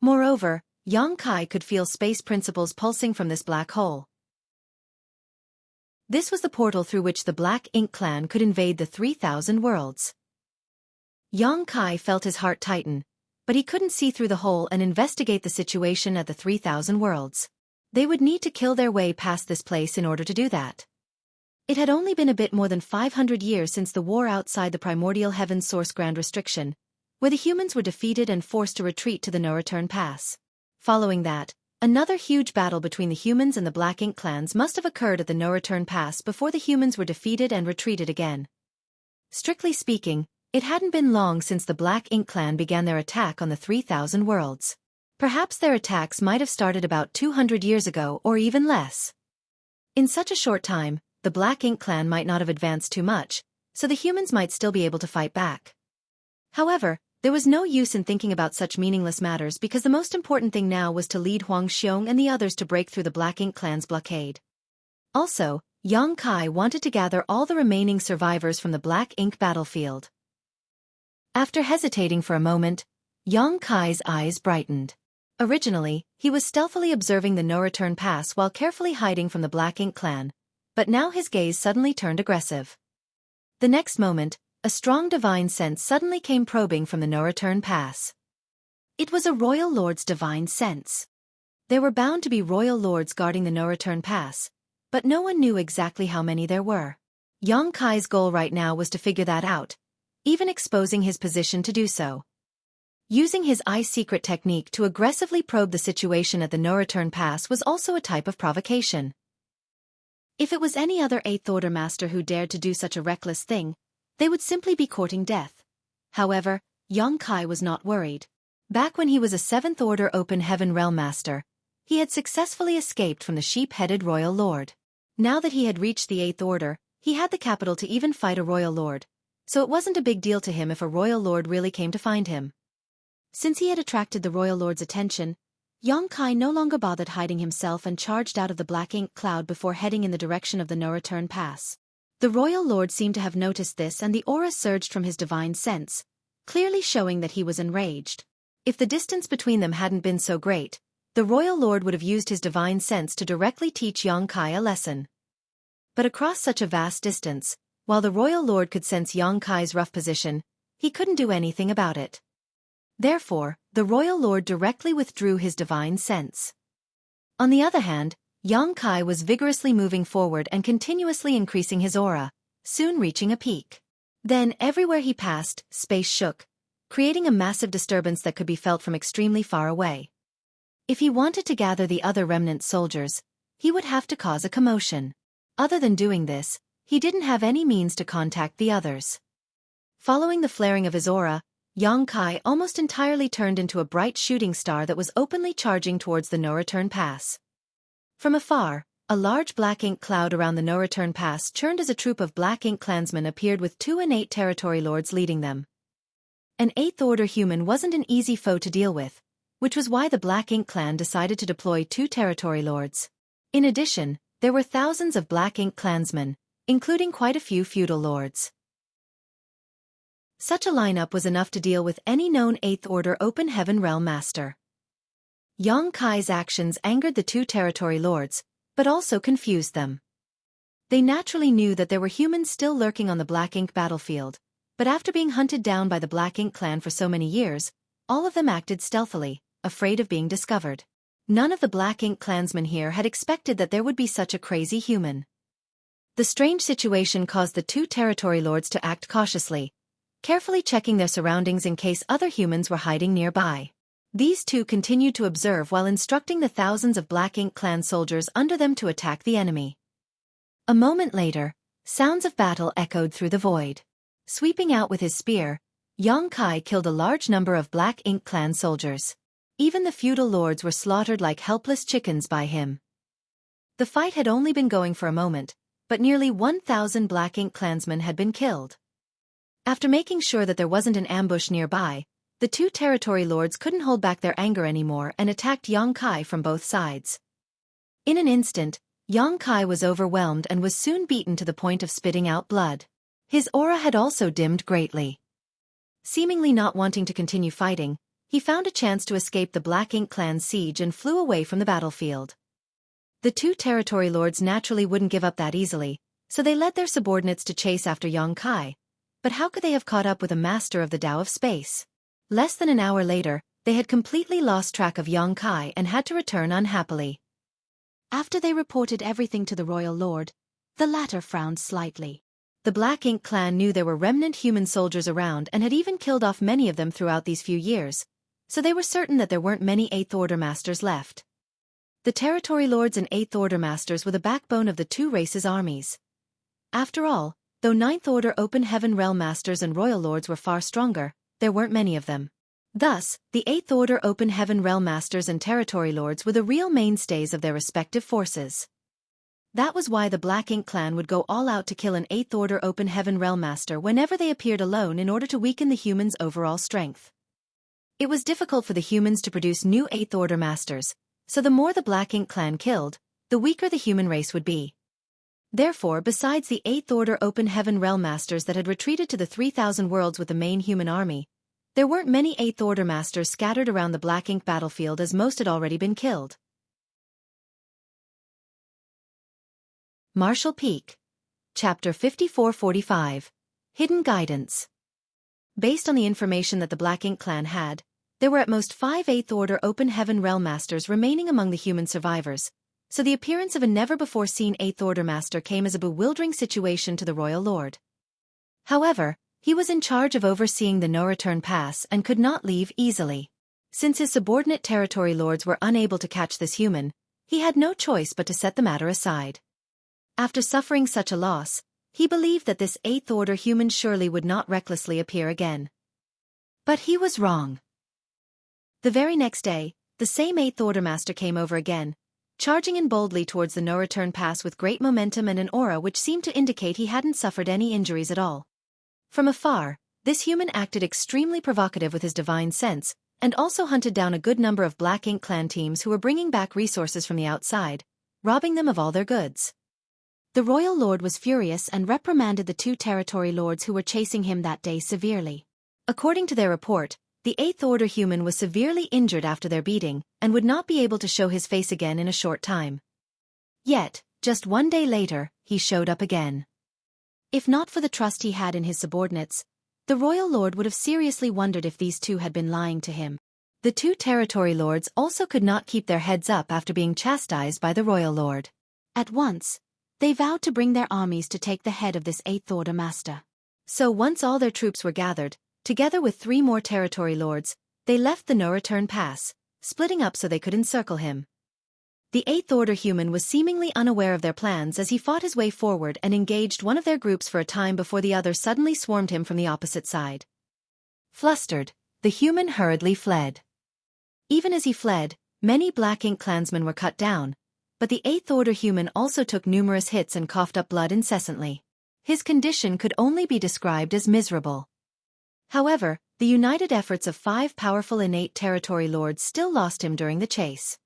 Moreover, Xueqi could feel space principles pulsing from this black hole. This was the portal through which the Black Ink clan could invade the 3,000 worlds. Xueqi felt his heart tighten, but he couldn't see through the hole and investigate the situation at the 3,000 worlds. They would need to kill their way past this place in order to do that. It had only been a bit more than 500 years since the war outside the primordial heaven's source Grand Restriction, where the humans were defeated and forced to retreat to the no-return pass. Following that, another huge battle between the humans and the Black Ink clans must have occurred at the no-return pass before the humans were defeated and retreated again. Strictly speaking, it hadn't been long since the Black Ink clan began their attack on the 3,000 worlds. Perhaps their attacks might have started about 200 years ago or even less. In such a short time, the Black Ink clan might not have advanced too much, so the humans might still be able to fight back. However, there was no use in thinking about such meaningless matters because the most important thing now was to lead Huang Xiong and the others to break through the Black Ink clan's blockade. Also, Xueqi wanted to gather all the remaining survivors from the Black Ink battlefield. After hesitating for a moment, Xueqi's eyes brightened. Originally, he was stealthily observing the no-return pass while carefully hiding from the Black Ink clan, but now his gaze suddenly turned aggressive. The next moment, a strong divine sense suddenly came probing from the no-return pass. It was a royal lord's divine sense. There were bound to be royal lords guarding the no-return pass, but no one knew exactly how many there were. Xueqi's goal right now was to figure that out, even exposing his position to do so. Using his eye secret technique to aggressively probe the situation at the no-return pass was also a type of provocation. If it was any other 8th Order master who dared to do such a reckless thing, they would simply be courting death. However, Xueqi was not worried. Back when he was a 7th Order Open Heaven Realm Master, he had successfully escaped from the sheep-headed Royal Lord. Now that he had reached the 8th Order, he had the capital to even fight a Royal Lord, so it wasn't a big deal to him if a Royal Lord really came to find him. Since he had attracted the Royal Lord's attention, Xueqi no longer bothered hiding himself and charged out of the Black Ink cloud before heading in the direction of the no-return pass. The Royal Lord seemed to have noticed this and the aura surged from his divine sense, clearly showing that he was enraged. If the distance between them hadn't been so great, the Royal Lord would have used his divine sense to directly teach Xueqi a lesson. But across such a vast distance, while the Royal Lord could sense Xueqi's rough position, he couldn't do anything about it. Therefore, the Royal Lord directly withdrew his divine sense. On the other hand, Xueqi was vigorously moving forward and continuously increasing his aura, soon reaching a peak. Then, everywhere he passed, space shook, creating a massive disturbance that could be felt from extremely far away. If he wanted to gather the other remnant soldiers, he would have to cause a commotion. Other than doing this, he didn't have any means to contact the others. Following the flaring of his aura, Xueqi almost entirely turned into a bright shooting star that was openly charging towards the no-return pass. From afar, a large Black Ink cloud around the no-return pass churned as a troop of Black Ink clansmen appeared with 2 innate territory lords leading them. An 8th Order human wasn't an easy foe to deal with, which was why the Black Ink clan decided to deploy 2 territory lords. In addition, there were thousands of Black Ink clansmen, including quite a few feudal lords. Such a lineup was enough to deal with any known 8th Order Open Heaven Realm Master. Yang Kai's actions angered the 2 territory lords, but also confused them. They naturally knew that there were humans still lurking on the Black Ink battlefield, but after being hunted down by the Black Ink clan for so many years, all of them acted stealthily, afraid of being discovered. None of the Black Ink clansmen here had expected that there would be such a crazy human. The strange situation caused the 2 territory lords to act cautiously, carefully checking their surroundings in case other humans were hiding nearby. These 2 continued to observe while instructing the thousands of Black Ink clan soldiers under them to attack the enemy. A moment later, sounds of battle echoed through the void. Sweeping out with his spear, Yang Kai killed a large number of Black Ink clan soldiers. Even the feudal lords were slaughtered like helpless chickens by him. The fight had only been going for a moment, but nearly 1,000 Black Ink clansmen had been killed. After making sure that there wasn't an ambush nearby, the 2 territory lords couldn't hold back their anger anymore and attacked Yang Kai from both sides. In an instant, Yang Kai was overwhelmed and was soon beaten to the point of spitting out blood. His aura had also dimmed greatly. Seemingly not wanting to continue fighting, he found a chance to escape the Black Ink clan's siege and flew away from the battlefield. The 2 territory lords naturally wouldn't give up that easily, so they led their subordinates to chase after Yang Kai. But how could they have caught up with a master of the Tao of Space? Less than an hour later, they had completely lost track of Yang Kai and had to return unhappily. After they reported everything to the royal lord, the latter frowned slightly. The Black Ink clan knew there were remnant human soldiers around and had even killed off many of them throughout these few years, so they were certain that there weren't many 8th Order masters left. The territory lords and 8th Order masters were the backbone of the 2 races' armies. After all, though 9th Order Open Heaven Realm masters and royal lords were far stronger, there weren't many of them. Thus, the 8th Order Open Heaven Realm masters and territory lords were the real mainstays of their respective forces. That was why the Black Ink clan would go all out to kill an 8th Order Open Heaven Realm master whenever they appeared alone in order to weaken the humans' overall strength. It was difficult for the humans to produce new 8th Order masters, so the more the Black Ink clan killed, the weaker the human race would be. Therefore, besides the 8th Order Open Heaven Realm masters that had retreated to the 3,000 worlds with the main human army, there weren't many 8th Order masters scattered around the Black Ink battlefield as most had already been killed. Martial Peak. Chapter 5445. Hidden Guidance. Based on the information that the Black Ink clan had, there were at most 5 8th Order Open Heaven Realm masters remaining among the human survivors, so the appearance of a never-before-seen 8th Order master came as a bewildering situation to the royal lord. However, he was in charge of overseeing the no-return pass and could not leave easily. Since his subordinate territory lords were unable to catch this human, he had no choice but to set the matter aside. After suffering such a loss, he believed that this 8th Order human surely would not recklessly appear again. But he was wrong. The very next day, the same 8th Order master came over again, charging in boldly towards the no-return pass with great momentum and an aura which seemed to indicate he hadn't suffered any injuries at all. From afar, this human acted extremely provocative with his divine sense, and also hunted down a good number of Black Ink clan teams who were bringing back resources from the outside, robbing them of all their goods. The royal lord was furious and reprimanded the 2 territory lords who were chasing him that day severely. According to their report, the 8th Order human was severely injured after their beating, and would not be able to show his face again in a short time. Yet, just one day later, he showed up again. If not for the trust he had in his subordinates, the royal lord would have seriously wondered if these 2 had been lying to him. The 2 territory lords also could not keep their heads up after being chastised by the royal lord. At once, they vowed to bring their armies to take the head of this 8th Order master. So once all their troops were gathered, together with 3 more territory lords, they left the no-return pass, splitting up so they could encircle him. The 8th Order human was seemingly unaware of their plans as he fought his way forward and engaged one of their groups for a time before the other suddenly swarmed him from the opposite side. Flustered, the human hurriedly fled. Even as he fled, many Black Ink clansmen were cut down, but the 8th Order human also took numerous hits and coughed up blood incessantly. His condition could only be described as miserable. However, the united efforts of 5 powerful innate territory lords still lost him during the chase.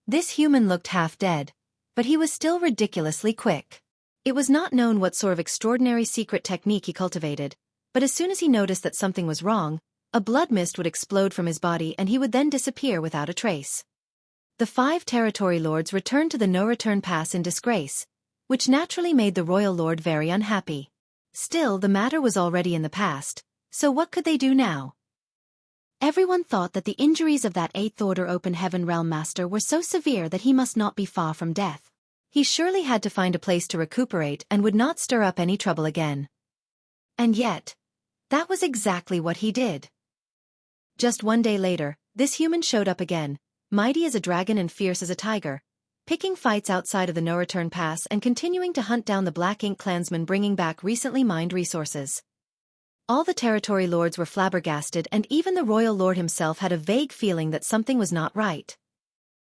This human looked half dead, but he was still ridiculously quick. It was not known what sort of extraordinary secret technique he cultivated, but as soon as he noticed that something was wrong, a blood mist would explode from his body and he would then disappear without a trace. The 5 territory lords returned to the no-return pass in disgrace, which naturally made the royal lord very unhappy. Still, the matter was already in the past, so what could they do now? Everyone thought that the injuries of that 8th Order Open Heaven Realm Master were so severe that he must not be far from death. He surely had to find a place to recuperate and would not stir up any trouble again. And yet, that was exactly what he did. Just one day later, this human showed up again, mighty as a dragon and fierce as a tiger, picking fights outside of the no-return pass and continuing to hunt down the Black Ink clansmen bringing back recently mined resources. All the territory lords were flabbergasted and even the royal lord himself had a vague feeling that something was not right.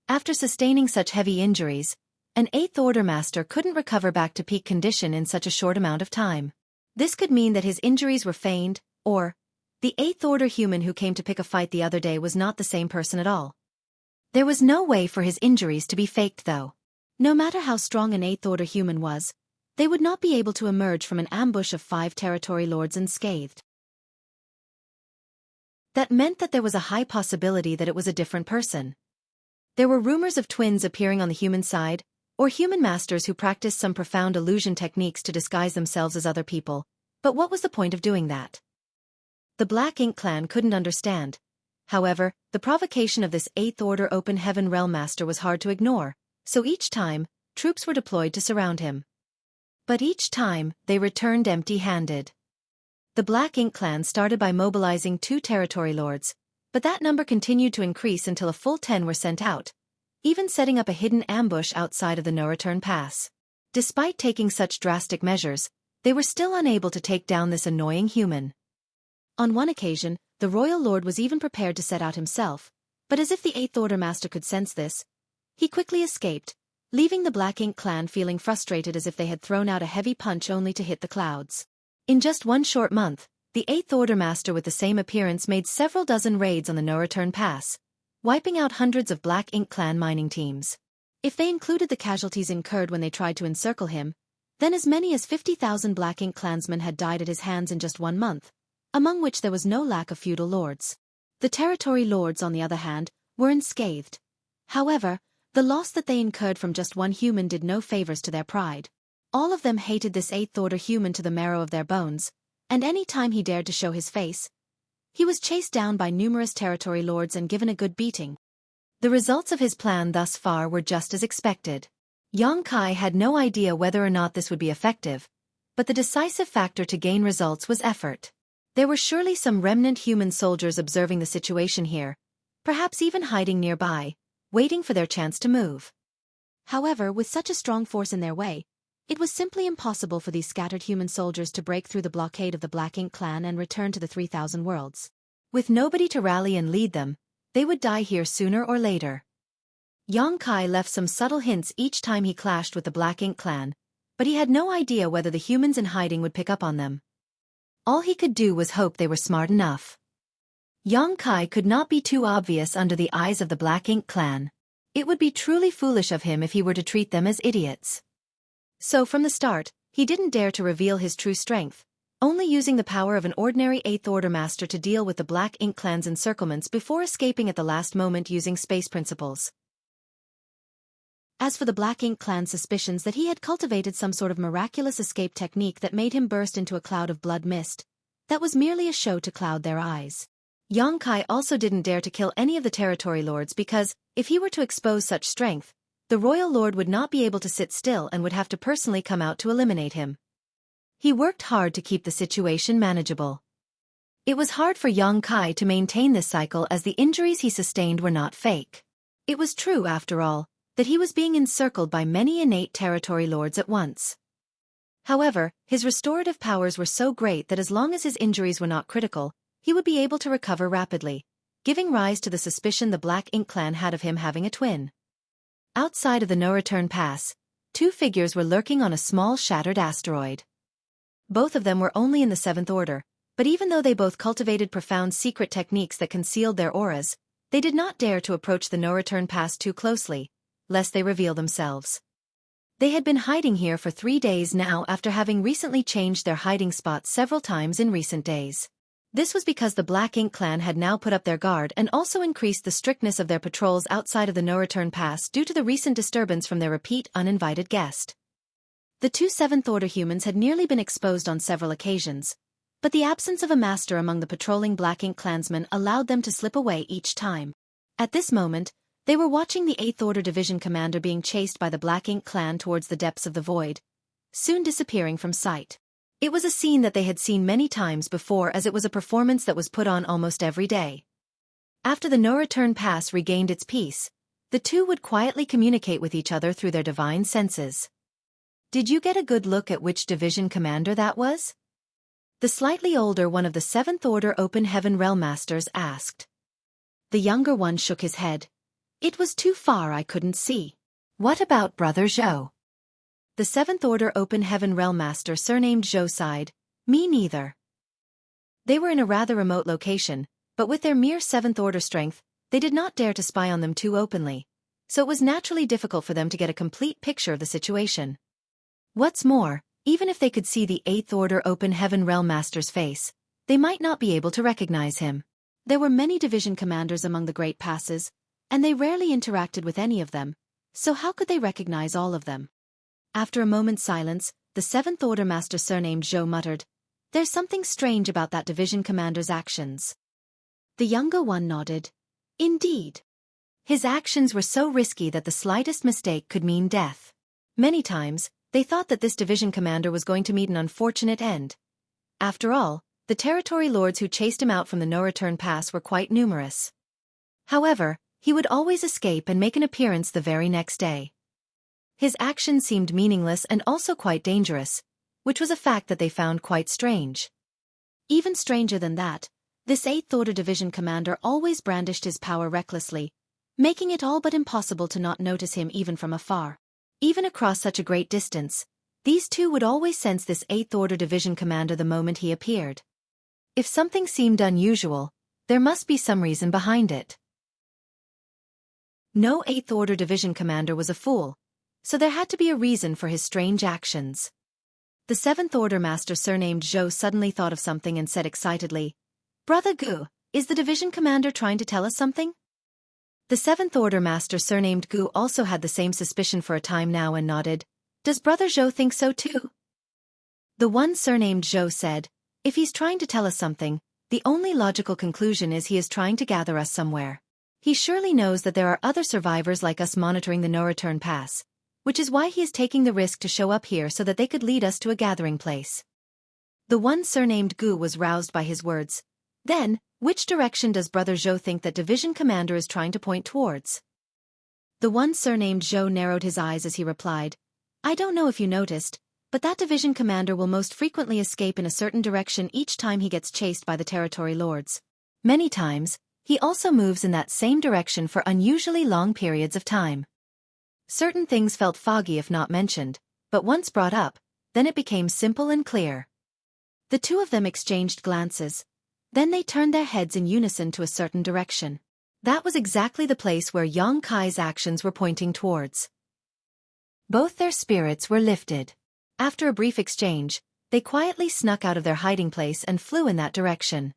After sustaining such heavy injuries, an 8th Order Master couldn't recover back to peak condition in such a short amount of time. This could mean that his injuries were feigned, or the 8th Order human who came to pick a fight the other day was not the same person at all. There was no way for his injuries to be faked though. No matter how strong an 8th Order human was, they would not be able to emerge from an ambush of 5 territory lords unscathed. That meant that there was a high possibility that it was a different person. There were rumors of twins appearing on the human side, or human masters who practiced some profound illusion techniques to disguise themselves as other people, but what was the point of doing that? The Black Ink clan couldn't understand. However, the provocation of this 8th Order Open Heaven Realm Master was hard to ignore, so each time, troops were deployed to surround him. But each time, they returned empty-handed. The Black Ink clan started by mobilizing 2 territory lords, but that number continued to increase until a full 10 were sent out, even setting up a hidden ambush outside of the no-return pass. Despite taking such drastic measures, they were still unable to take down this annoying human. On one occasion, the royal lord was even prepared to set out himself, but as if the 8th Order Master could sense this, he quickly escaped, leaving the Black Ink clan feeling frustrated as if they had thrown out a heavy punch only to hit the clouds. In just one short month, the 8th Order Master with the same appearance made several dozen raids on the no-return pass, wiping out hundreds of Black Ink clan mining teams. If they included the casualties incurred when they tried to encircle him, then as many as 50,000 Black Ink clansmen had died at his hands in just 1 month, among which there was no lack of feudal lords. The territory lords, on the other hand, were unscathed. However, the loss that they incurred from just one human did no favors to their pride. All of them hated this 8th Order human to the marrow of their bones, and any time he dared to show his face, he was chased down by numerous territory lords and given a good beating. The results of his plan thus far were just as expected. Xueqi had no idea whether or not this would be effective, but the decisive factor to gain results was effort. There were surely some remnant human soldiers observing the situation here, perhaps even hiding nearby, waiting for their chance to move. However, with such a strong force in their way, it was simply impossible for these scattered human soldiers to break through the blockade of the Black Ink clan and return to the 3,000 worlds. With nobody to rally and lead them, they would die here sooner or later. Xueqi left some subtle hints each time he clashed with the Black Ink clan, but he had no idea whether the humans in hiding would pick up on them. All he could do was hope they were smart enough. Xueqi could not be too obvious under the eyes of the Black Ink clan. It would be truly foolish of him if he were to treat them as idiots. So from the start, he didn't dare to reveal his true strength, only using the power of an ordinary 8th Order Master to deal with the Black Ink clan's encirclements before escaping at the last moment using space principles. As for the Black Ink clan's suspicions that he had cultivated some sort of miraculous escape technique that made him burst into a cloud of blood mist, that was merely a show to cloud their eyes. Xueqi also didn't dare to kill any of the territory lords because, if he were to expose such strength, the royal lord would not be able to sit still and would have to personally come out to eliminate him. He worked hard to keep the situation manageable. It was hard for Xueqi to maintain this cycle as the injuries he sustained were not fake. It was true, after all, that he was being encircled by many innate territory lords at once. However, his restorative powers were so great that as long as his injuries were not critical, he would be able to recover rapidly, giving rise to the suspicion the Black Ink clan had of him having a twin. Outside of the no-return pass, 2 figures were lurking on a small shattered asteroid. Both of them were only in the 7th Order, But even though they both cultivated profound secret techniques that concealed their auras, they did not dare to approach the no-return pass too closely, lest they reveal themselves. They had been hiding here for 3 days now after having recently changed their hiding spots several times in recent days. This was because the Black Ink clan had now put up their guard and also increased the strictness of their patrols outside of the no-return pass due to the recent disturbance from their repeat uninvited guest. The two seventh-order humans had nearly been exposed on several occasions, but the absence of a master among the patrolling Black Ink clansmen allowed them to slip away each time. At this moment, they were watching the 8th Order Division commander being chased by the Black Ink clan towards the depths of the void, soon disappearing from sight. It was a scene that they had seen many times before, as it was a performance that was put on almost every day. After the no-return pass regained its peace, the two would quietly communicate with each other through their divine senses. "Did you get a good look at which division commander that was?" The slightly older one of the 7th Order Open Heaven Realm Masters asked. The younger one shook his head. "It was too far, I couldn't see." "What about Brother Zhou?" The 7th Order Open Heaven Realm Master surnamed Zhou sighed. "Me neither." They were in a rather remote location, but with their mere 7th Order strength, they did not dare to spy on them too openly, so it was naturally difficult for them to get a complete picture of the situation. What's more, even if they could see the 8th Order Open Heaven Realm Master's face, they might not be able to recognize him. There were many division commanders among the Great Passes, and they rarely interacted with any of them, so how could they recognize all of them? After a moment's silence, the 7th Order Master surnamed Zhou muttered, "There's something strange about that division commander's actions." The younger one nodded. "Indeed. His actions were so risky that the slightest mistake could mean death. Many times, they thought that this division commander was going to meet an unfortunate end. After all, the territory lords who chased him out from the no-return pass were quite numerous. However, he would always escape and make an appearance the very next day. His actions seemed meaningless and also quite dangerous, which was a fact that they found quite strange. Even stranger than that, this 8th Order Division commander always brandished his power recklessly, making it all but impossible to not notice him even from afar. Even across such a great distance, these two would always sense this 8th Order Division commander the moment he appeared. If something seemed unusual, there must be some reason behind it. No 8th Order Division commander was a fool, so there had to be a reason for his strange actions. The 7th Order Master surnamed Zhou suddenly thought of something and said excitedly, "Brother Gu, is the division commander trying to tell us something?" The 7th Order Master surnamed Gu also had the same suspicion for a time now and nodded. "Does Brother Zhou think so too?" The one surnamed Zhou said, "If he's trying to tell us something, the only logical conclusion is he is trying to gather us somewhere. He surely knows that there are other survivors like us monitoring the no-return pass, which is why he is taking the risk to show up here so that they could lead us to a gathering place." The one surnamed Gu was roused by his words. "Then, which direction does Brother Zhou think that division commander is trying to point towards?" The one surnamed Zhou narrowed his eyes as he replied, "I don't know if you noticed, but that division commander will most frequently escape in a certain direction each time he gets chased by the territory lords. Many times, he also moves in that same direction for unusually long periods of time. Certain things felt foggy if not mentioned, but once brought up, then it became simple and clear." The two of them exchanged glances. Then they turned their heads in unison to a certain direction. That was exactly the place where Yang Kai's actions were pointing towards. Both their spirits were lifted. After a brief exchange, they quietly snuck out of their hiding place and flew in that direction.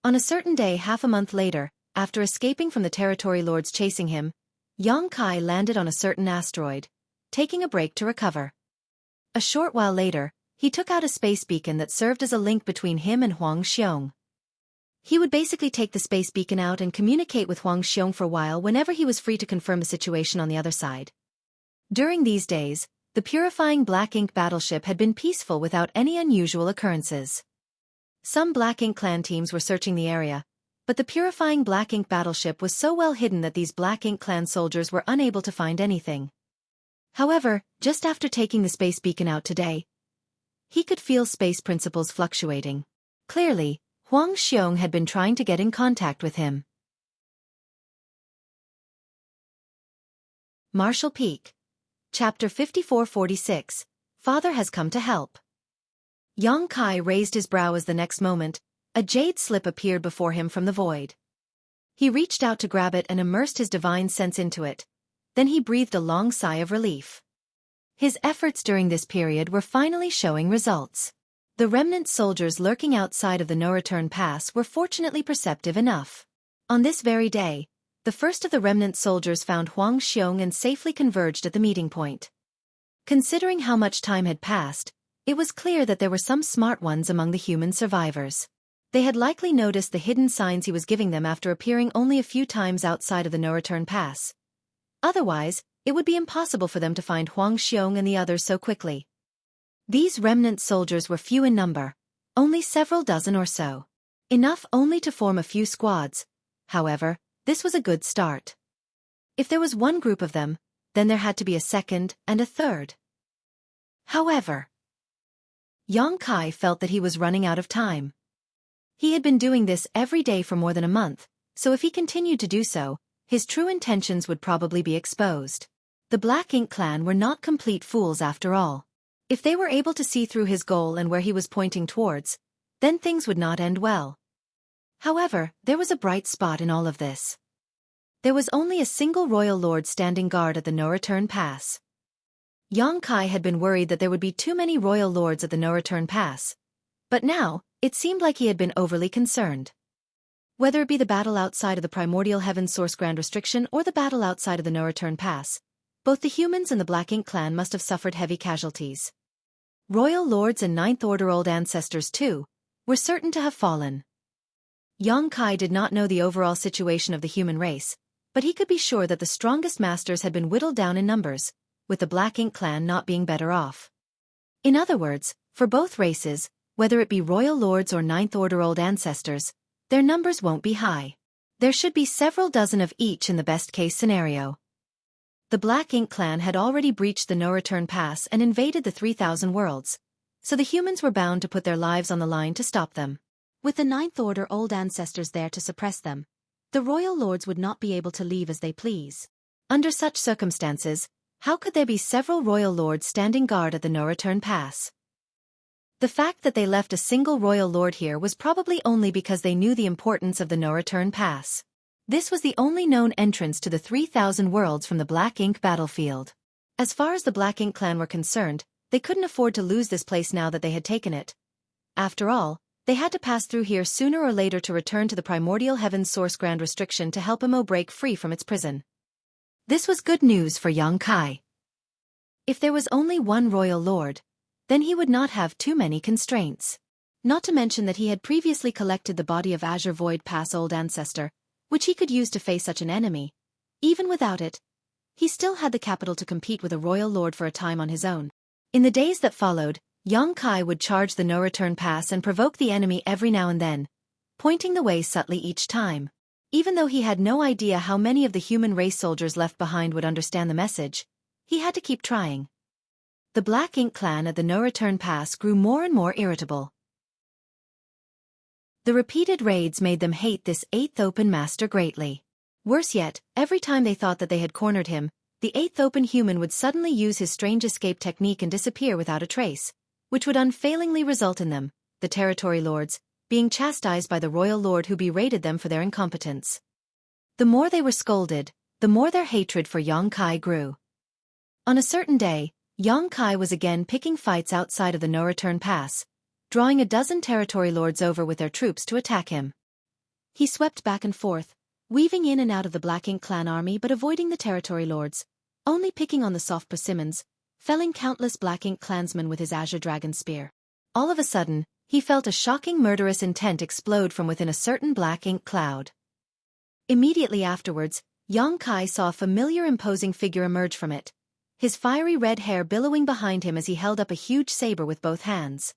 On a certain day half a month later, after escaping from the territory lords chasing him, Yang Kai landed on a certain asteroid, taking a break to recover. A short while later, he took out a space beacon that served as a link between him and Huang Xiong. He would basically take the space beacon out and communicate with Huang Xiong for a while whenever he was free to confirm the situation on the other side. During these days, the purifying Black Ink battleship had been peaceful without any unusual occurrences. Some Black Ink clan teams were searching the area, but the purifying Black Ink battleship was so well hidden that these Black Ink clan soldiers were unable to find anything. However, just after taking the space beacon out today, he could feel space principles fluctuating. Clearly, Huang Xiong had been trying to get in contact with him. Marshall Peak. Chapter 5446. Father has come to help. Yang Kai raised his brow as the next moment, a jade slip appeared before him from the void. He reached out to grab it and immersed his divine sense into it. Then he breathed a long sigh of relief. His efforts during this period were finally showing results. The remnant soldiers lurking outside of the no-return pass were fortunately perceptive enough. On this very day, the first of the remnant soldiers found Huang Xiong and safely converged at the meeting point. Considering how much time had passed, it was clear that there were some smart ones among the human survivors. They had likely noticed the hidden signs he was giving them after appearing only a few times outside of the no-return pass. Otherwise, it would be impossible for them to find Huang Xiong and the others so quickly. These remnant soldiers were few in number, only several dozen or so. Enough only to form a few squads. However, this was a good start. If there was one group of them, then there had to be a second and a third. However, Yang Kai felt that he was running out of time. He had been doing this every day for more than a month, so if he continued to do so, his true intentions would probably be exposed. The Black Ink clan were not complete fools after all. If they were able to see through his goal and where he was pointing towards, then things would not end well. However, there was a bright spot in all of this. There was only a single royal lord standing guard at the no-return pass. Yang Kai had been worried that there would be too many royal lords at the no-return pass. But now, it seemed like he had been overly concerned. Whether it be the battle outside of the Primordial Heaven Source Grand Restriction or the battle outside of the no-return pass, both the humans and the Black Ink clan must have suffered heavy casualties. Royal lords and Ninth Order old ancestors, too, were certain to have fallen. Yang Kai did not know the overall situation of the human race, but he could be sure that the strongest masters had been whittled down in numbers, with the Black Ink clan not being better off. In other words, for both races, whether it be royal lords or Ninth Order old ancestors, their numbers won't be high. There should be several dozen of each in the best-case scenario. The Black Ink clan had already breached the no-return pass and invaded the 3,000 worlds, so the humans were bound to put their lives on the line to stop them. With the Ninth Order old ancestors there to suppress them, the royal lords would not be able to leave as they please. Under such circumstances, how could there be several royal lords standing guard at the no-return pass? The fact that they left a single royal lord here was probably only because they knew the importance of the no-return pass. This was the only known entrance to the 3,000 worlds from the Black Ink battlefield. As far as the Black Ink clan were concerned, they couldn't afford to lose this place now that they had taken it. After all, they had to pass through here sooner or later to return to the Primordial Heaven Source Grand Restriction to help Imo break free from its prison. This was good news for Yang Kai. If there was only one royal lord, then he would not have too many constraints. Not to mention that he had previously collected the body of Azure Void Pass old ancestor, which he could use to face such an enemy. Even without it, he still had the capital to compete with a royal lord for a time on his own. In the days that followed, Yang Kai would charge the no-return pass and provoke the enemy every now and then, pointing the way subtly each time. Even though he had no idea how many of the human race soldiers left behind would understand the message, he had to keep trying. The Black Ink clan at the no-return pass grew more and more irritable. The repeated raids made them hate this 8th Open Master greatly. Worse yet, every time they thought that they had cornered him, the 8th Open human would suddenly use his strange escape technique and disappear without a trace, which would unfailingly result in them, the territory lords, being chastised by the royal lord who berated them for their incompetence. The more they were scolded, the more their hatred for Yang Kai grew. On a certain day, Yang Kai was again picking fights outside of the no-return pass, drawing a dozen territory lords over with their troops to attack him. He swept back and forth, weaving in and out of the Black Ink clan army but avoiding the territory lords, only picking on the soft persimmons, felling countless Black Ink clansmen with his azure dragon spear. All of a sudden, he felt a shocking murderous intent explode from within a certain Black Ink cloud. Immediately afterwards, Yang Kai saw a familiar imposing figure emerge from it, his fiery red hair billowing behind him as he held up a huge saber with both hands.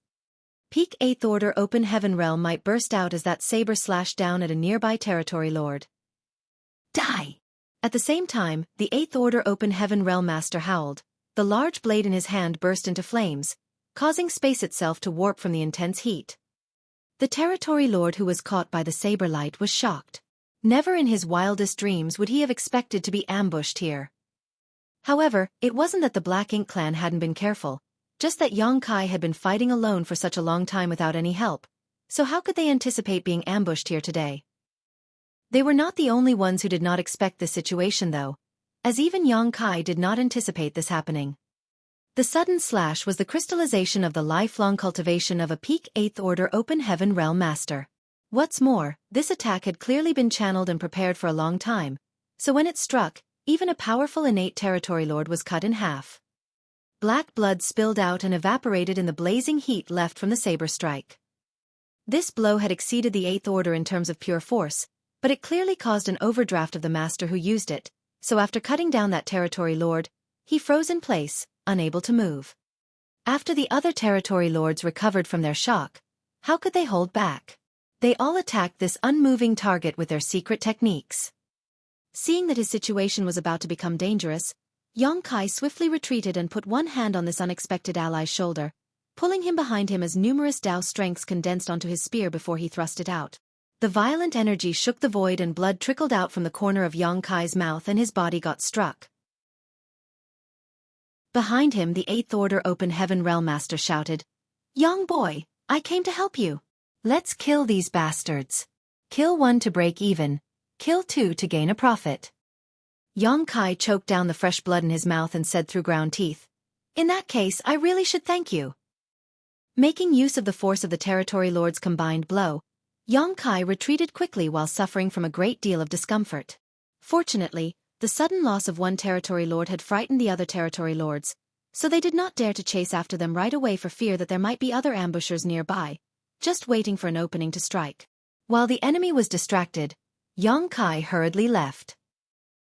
Peak 8th Order Open Heaven Realm might burst out as that saber slashed down at a nearby territory lord. Die! At the same time, the 8th Order Open Heaven Realm Master howled. The large blade in his hand burst into flames, causing space itself to warp from the intense heat. The territory lord who was caught by the saber light was shocked. Never in his wildest dreams would he have expected to be ambushed here. However, it wasn't that the Black Ink clan hadn't been careful. just that Yang Kai had been fighting alone for such a long time without any help, so how could they anticipate being ambushed here today? They were not the only ones who did not expect this situation though, as even Yang Kai did not anticipate this happening. The sudden slash was the crystallization of the lifelong cultivation of a peak 8th Order Open Heaven Realm Master. What's more, this attack had clearly been channeled and prepared for a long time, so when it struck, even a powerful innate territory lord was cut in half. Black blood spilled out and evaporated in the blazing heat left from the saber strike. This blow had exceeded the 8th Order in terms of pure force, but it clearly caused an overdraft of the master who used it, so after cutting down that territory lord, he froze in place, unable to move. After the other territory lords recovered from their shock, how could they hold back? They all attacked this unmoving target with their secret techniques. Seeing that his situation was about to become dangerous, Yang Kai swiftly retreated and put one hand on this unexpected ally's shoulder, pulling him behind him as numerous Dao strengths condensed onto his spear before he thrust it out. The violent energy shook the void and blood trickled out from the corner of Yang Kai's mouth and his body got struck. Behind him the 8th Order Open Heaven Realm Master shouted, "Young boy, I came to help you. Let's kill these bastards. Kill one to break even, kill two to gain a profit." Yang Kai choked down the fresh blood in his mouth and said through ground teeth, "In that case I really should thank you." Making use of the force of the territory lord's combined blow, Yang Kai retreated quickly while suffering from a great deal of discomfort. Fortunately, the sudden loss of one territory lord had frightened the other territory lords, so they did not dare to chase after them right away for fear that there might be other ambushers nearby, just waiting for an opening to strike. While the enemy was distracted, Yang Kai hurriedly left.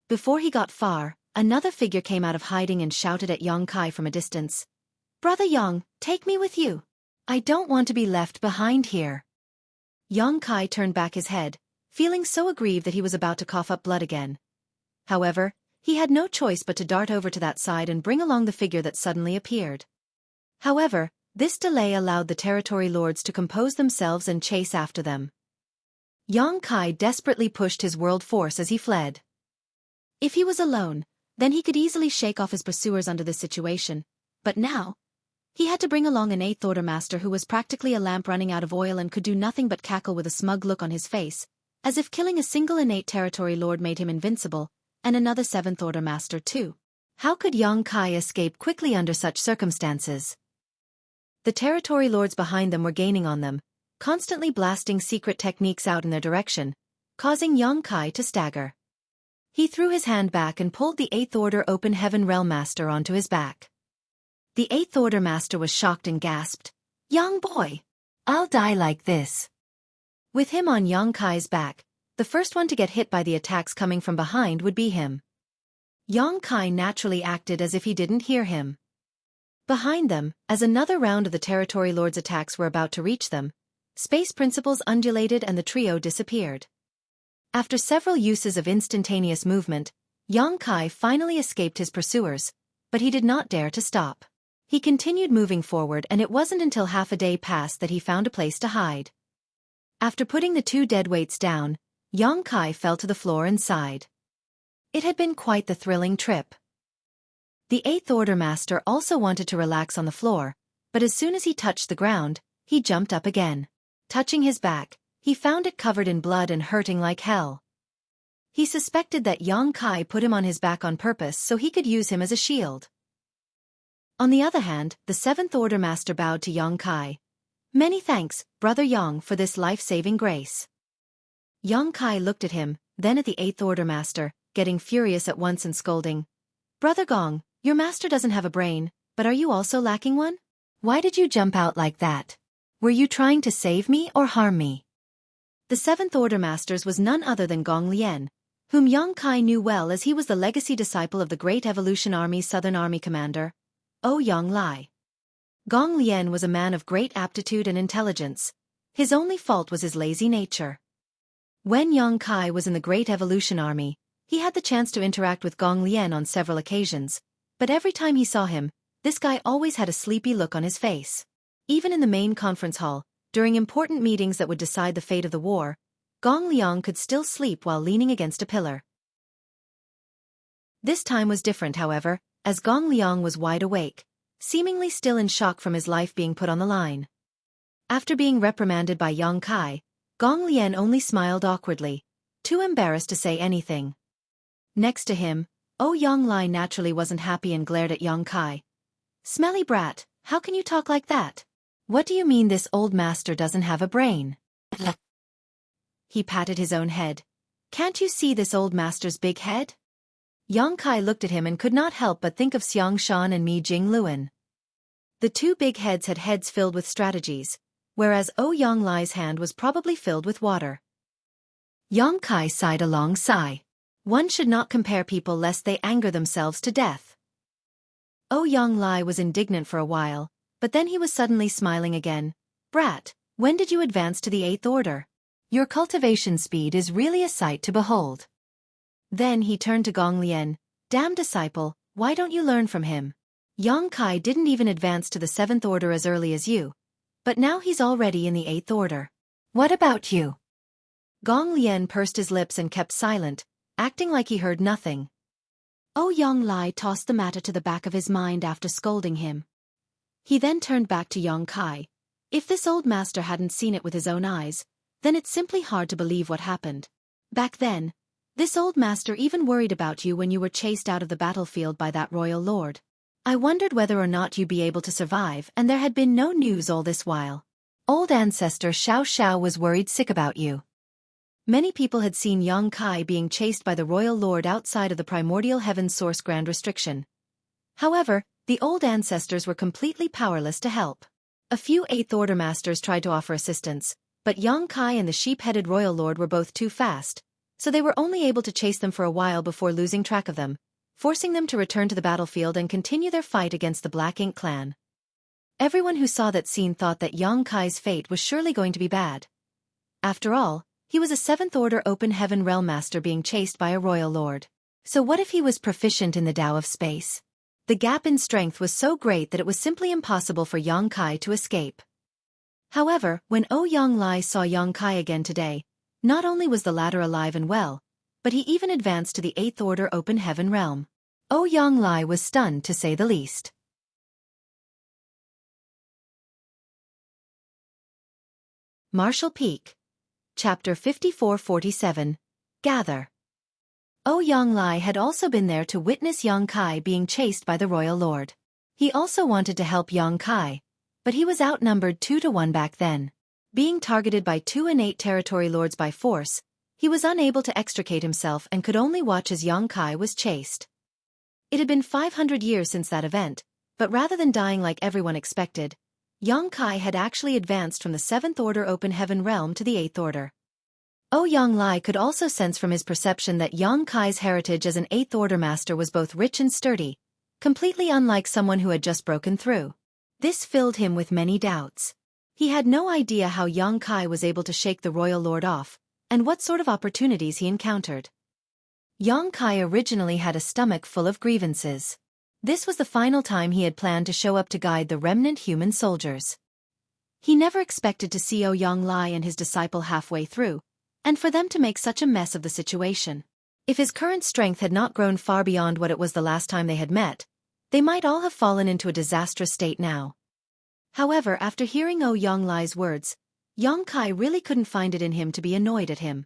Before he got far, another figure came out of hiding and shouted at Yang Kai from a distance, "Brother Yang, take me with you. I don't want to be left behind here." Yang Kai turned back his head, feeling so aggrieved that he was about to cough up blood again. However, he had no choice but to dart over to that side and bring along the figure that suddenly appeared. However, this delay allowed the territory lords to compose themselves and chase after them. Yang Kai desperately pushed his world force as he fled. If he was alone, then he could easily shake off his pursuers under this situation, but now, he had to bring along an 8th Order Master who was practically a lamp running out of oil and could do nothing but cackle with a smug look on his face, as if killing a single innate territory lord made him invincible, and another 7th Order Master too. How could Yang Kai escape quickly under such circumstances? The territory lords behind them were gaining on them, constantly blasting secret techniques out in their direction, causing Yang Kai to stagger. He threw his hand back and pulled the 8th Order Open Heaven Realm Master onto his back. The 8th Order Master was shocked and gasped, "Young boy, I'll die like this." With him on Yang Kai's back, the first one to get hit by the attacks coming from behind would be him. Yang Kai naturally acted as if he didn't hear him. Behind them, as another round of the territory lords' attacks were about to reach them, space principles undulated and the trio disappeared. After several uses of instantaneous movement, Yang Kai finally escaped his pursuers, but he did not dare to stop. He continued moving forward and it wasn't until half a day passed that he found a place to hide. After putting the two deadweights down, Yang Kai fell to the floor and sighed. It had been quite the thrilling trip. The 8th Order Master also wanted to relax on the floor, but as soon as he touched the ground, he jumped up again. Touching his back, he found it covered in blood and hurting like hell. He suspected that Yang Kai put him on his back on purpose so he could use him as a shield. On the other hand, the 7th Order Master bowed to Yang Kai. "Many thanks, Brother Yang, for this life-saving grace." Yang Kai looked at him, then at the 8th Order Master, getting furious at once and scolding, "Brother Gong, your master doesn't have a brain, but are you also lacking one? Why did you jump out like that? Were you trying to save me or harm me?" The 7th Order Masters was none other than Gong Lien, whom Yang Kai knew well as he was the legacy disciple of the Great Evolution Army's Southern Army commander, Yang Lai. Gong Lien was a man of great aptitude and intelligence. His only fault was his lazy nature. When Yang Kai was in the Great Evolution Army, he had the chance to interact with Gong Lien on several occasions, but every time he saw him, this guy always had a sleepy look on his face. Even in the main conference hall, during important meetings that would decide the fate of the war, Gong Liang could still sleep while leaning against a pillar. This time was different, however, as Gong Liang was wide awake, seemingly still in shock from his life being put on the line. After being reprimanded by Yang Kai, Gong Lian only smiled awkwardly, too embarrassed to say anything. Next to him, Yang Lai naturally wasn't happy and glared at Yang Kai. "Smelly brat, how can you talk like that? What do you mean this old master doesn't have a brain?" He patted his own head. "Can't you see this old master's big head?" Yang Kai looked at him and could not help but think of Xiang Shan and Mi Jing Luan. The two big heads had heads filled with strategies, whereas Yang Lai's hand was probably filled with water. Yang Kai sighed a long sigh. One should not compare people lest they anger themselves to death. Yang Lai was indignant for a while, but then he was suddenly smiling again. "Brat, when did you advance to the 8th order? Your cultivation speed is really a sight to behold." Then he turned to Gong Lian. "Damn disciple, why don't you learn from him? Yang Kai didn't even advance to the 7th order as early as you, but now he's already in the 8th order. What about you?" Gong Lian pursed his lips and kept silent, acting like he heard nothing. Yang Lai tossed the matter to the back of his mind after scolding him. He then turned back to Yang Kai. If this old master hadn't seen it with his own eyes, then it's simply hard to believe what happened. Back then, this old master even worried about you when you were chased out of the battlefield by that royal lord. I wondered whether or not you'd be able to survive, and there had been no news all this while. Old ancestor Xiao Xiao was worried sick about you. Many people had seen Yang Kai being chased by the royal lord outside of the primordial heaven source grand restriction. However, the old ancestors were completely powerless to help. A few 8th order masters tried to offer assistance, but Yang Kai and the sheep-headed royal lord were both too fast, so they were only able to chase them for a while before losing track of them, forcing them to return to the battlefield and continue their fight against the Black Ink clan. Everyone who saw that scene thought that Yang Kai's fate was surely going to be bad. After all, he was a 7th order open heaven realm master being chased by a royal lord. So what if he was proficient in the Tao of space? The gap in strength was so great that it was simply impossible for Yang Kai to escape. However, when Yang Lai saw Yang Kai again today, not only was the latter alive and well, but he even advanced to the 8th order open heaven realm. Yang Lai was stunned to say the least. Martial Peak. Chapter 5447. Gather. Yang Lai had also been there to witness Yang Kai being chased by the royal lord. He also wanted to help Yang Kai, but he was outnumbered 2-1 back then. Being targeted by 2 innate territory lords by force, he was unable to extricate himself and could only watch as Yang Kai was chased. It had been 500 years since that event, but rather than dying like everyone expected, Yang Kai had actually advanced from the 7th order open heaven realm to the 8th order. Yang Lai could also sense from his perception that Yang Kai's heritage as an 8th order master was both rich and sturdy, completely unlike someone who had just broken through. This filled him with many doubts. He had no idea how Yang Kai was able to shake the royal lord off, and what sort of opportunities he encountered. Yang Kai originally had a stomach full of grievances. This was the final time he had planned to show up to guide the remnant human soldiers. He never expected to see Yang Lai and his disciple halfway through, and for them to make such a mess of the situation. If his current strength had not grown far beyond what it was the last time they had met, they might all have fallen into a disastrous state now. However, after hearing Yang Lai's words, Yang Kai really couldn't find it in him to be annoyed at him.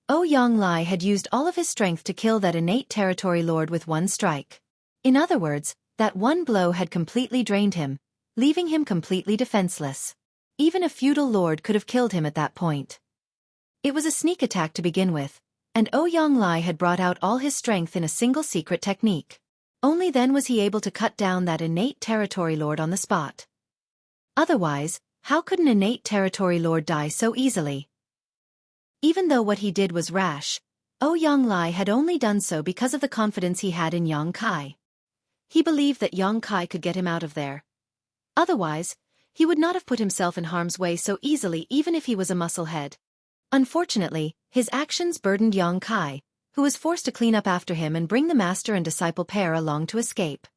Yang Lai had used all of his strength to kill that innate territory lord with one strike. In other words, that one blow had completely drained him, leaving him completely defenseless. Even a feudal lord could have killed him at that point. It was a sneak attack to begin with, and Yang Lai had brought out all his strength in a single secret technique. Only then was he able to cut down that innate territory lord on the spot. Otherwise, how could an innate territory lord die so easily? Even though what he did was rash, Yang Lai had only done so because of the confidence he had in Yang Kai. He believed that Yang Kai could get him out of there. Otherwise, he would not have put himself in harm's way so easily even if he was a musclehead. Unfortunately, his actions burdened Yang Kai, who was forced to clean up after him and bring the master and disciple pair along to escape.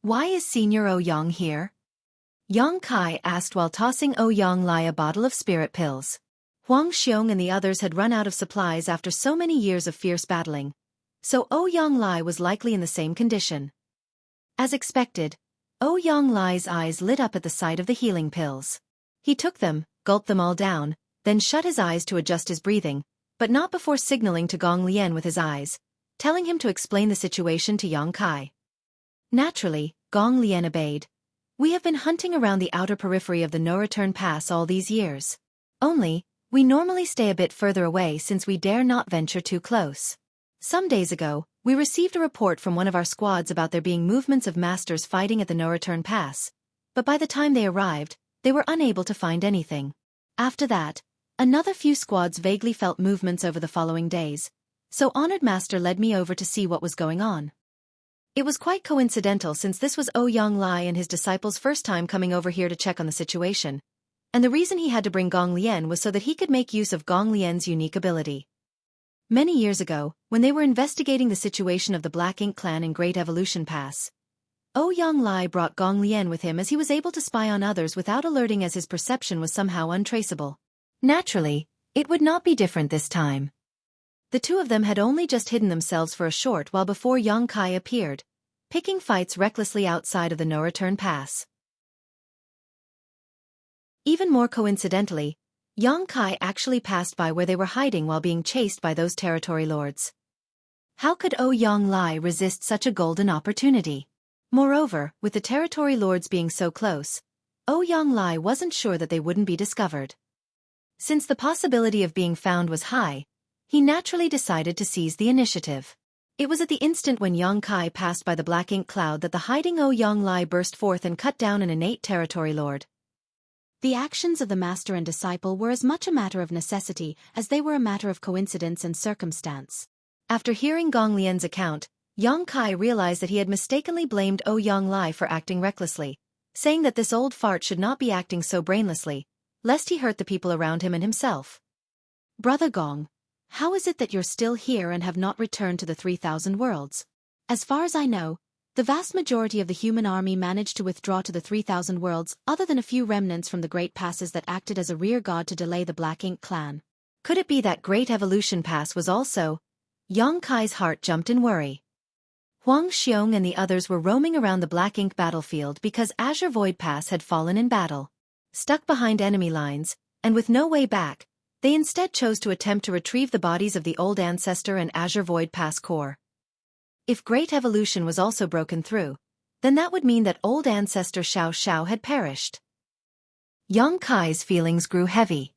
"Why is Senior Yang here?" Yang Kai asked while tossing Yang Lai a bottle of spirit pills. Huang Xiong and the others had run out of supplies after so many years of fierce battling, so Yang Lai was likely in the same condition. As expected, Ouyang Lai's eyes lit up at the sight of the healing pills. He took them, gulped them all down, then shut his eyes to adjust his breathing, but not before signaling to Gong Lian with his eyes, telling him to explain the situation to Yang Kai. Naturally, Gong Lian obeyed. We have been hunting around the outer periphery of the no-return pass all these years. Only, we normally stay a bit further away since we dare not venture too close. Some days ago, we received a report from one of our squads about there being movements of masters fighting at the no-return pass, but by the time they arrived, they were unable to find anything. After that, another few squads vaguely felt movements over the following days, so Honored Master led me over to see what was going on. It was quite coincidental since this was Ouyang Lai and his disciples' first time coming over here to check on the situation, and the reason he had to bring Gong Lian was so that he could make use of Gong Lian's unique ability. Many years ago, when they were investigating the situation of the Black Ink clan in Great Evolution Pass, Ouyang Lai brought Gong Lian with him as he was able to spy on others without alerting as his perception was somehow untraceable. Naturally, it would not be different this time. The two of them had only just hidden themselves for a short while before Yang Kai appeared, picking fights recklessly outside of the no-return pass. Even more coincidentally, Yang Kai actually passed by where they were hiding while being chased by those territory lords. How could Ouyang Lai resist such a golden opportunity? Moreover, with the territory lords being so close, Ouyang Lai wasn't sure that they wouldn't be discovered. Since the possibility of being found was high, he naturally decided to seize the initiative. It was at the instant when Yang Kai passed by the black ink cloud that the hiding Ouyang Lai burst forth and cut down an innate territory lord. The actions of the master and disciple were as much a matter of necessity as they were a matter of coincidence and circumstance. After hearing Gong Lian's account, Yang Kai realized that he had mistakenly blamed Ouyang Lai for acting recklessly, saying that this old fart should not be acting so brainlessly, lest he hurt the people around him and himself. Brother Gong, how is it that you're still here and have not returned to the 3,000 worlds? As far as I know, the vast majority of the human army managed to withdraw to the 3,000 worlds other than a few remnants from the Great Passes that acted as a rear guard to delay the Black Ink clan. Could it be that Great Evolution Pass was also? Yang Kai's heart jumped in worry. Huang Xiong and the others were roaming around the Black Ink battlefield because Azure Void Pass had fallen in battle. Stuck behind enemy lines, and with no way back, they instead chose to attempt to retrieve the bodies of the Old Ancestor and Azure Void Pass core. If Great Evolution was also broken through, then that would mean that Old Ancestor Xiao Xiao had perished. Yang Kai's feelings grew heavy.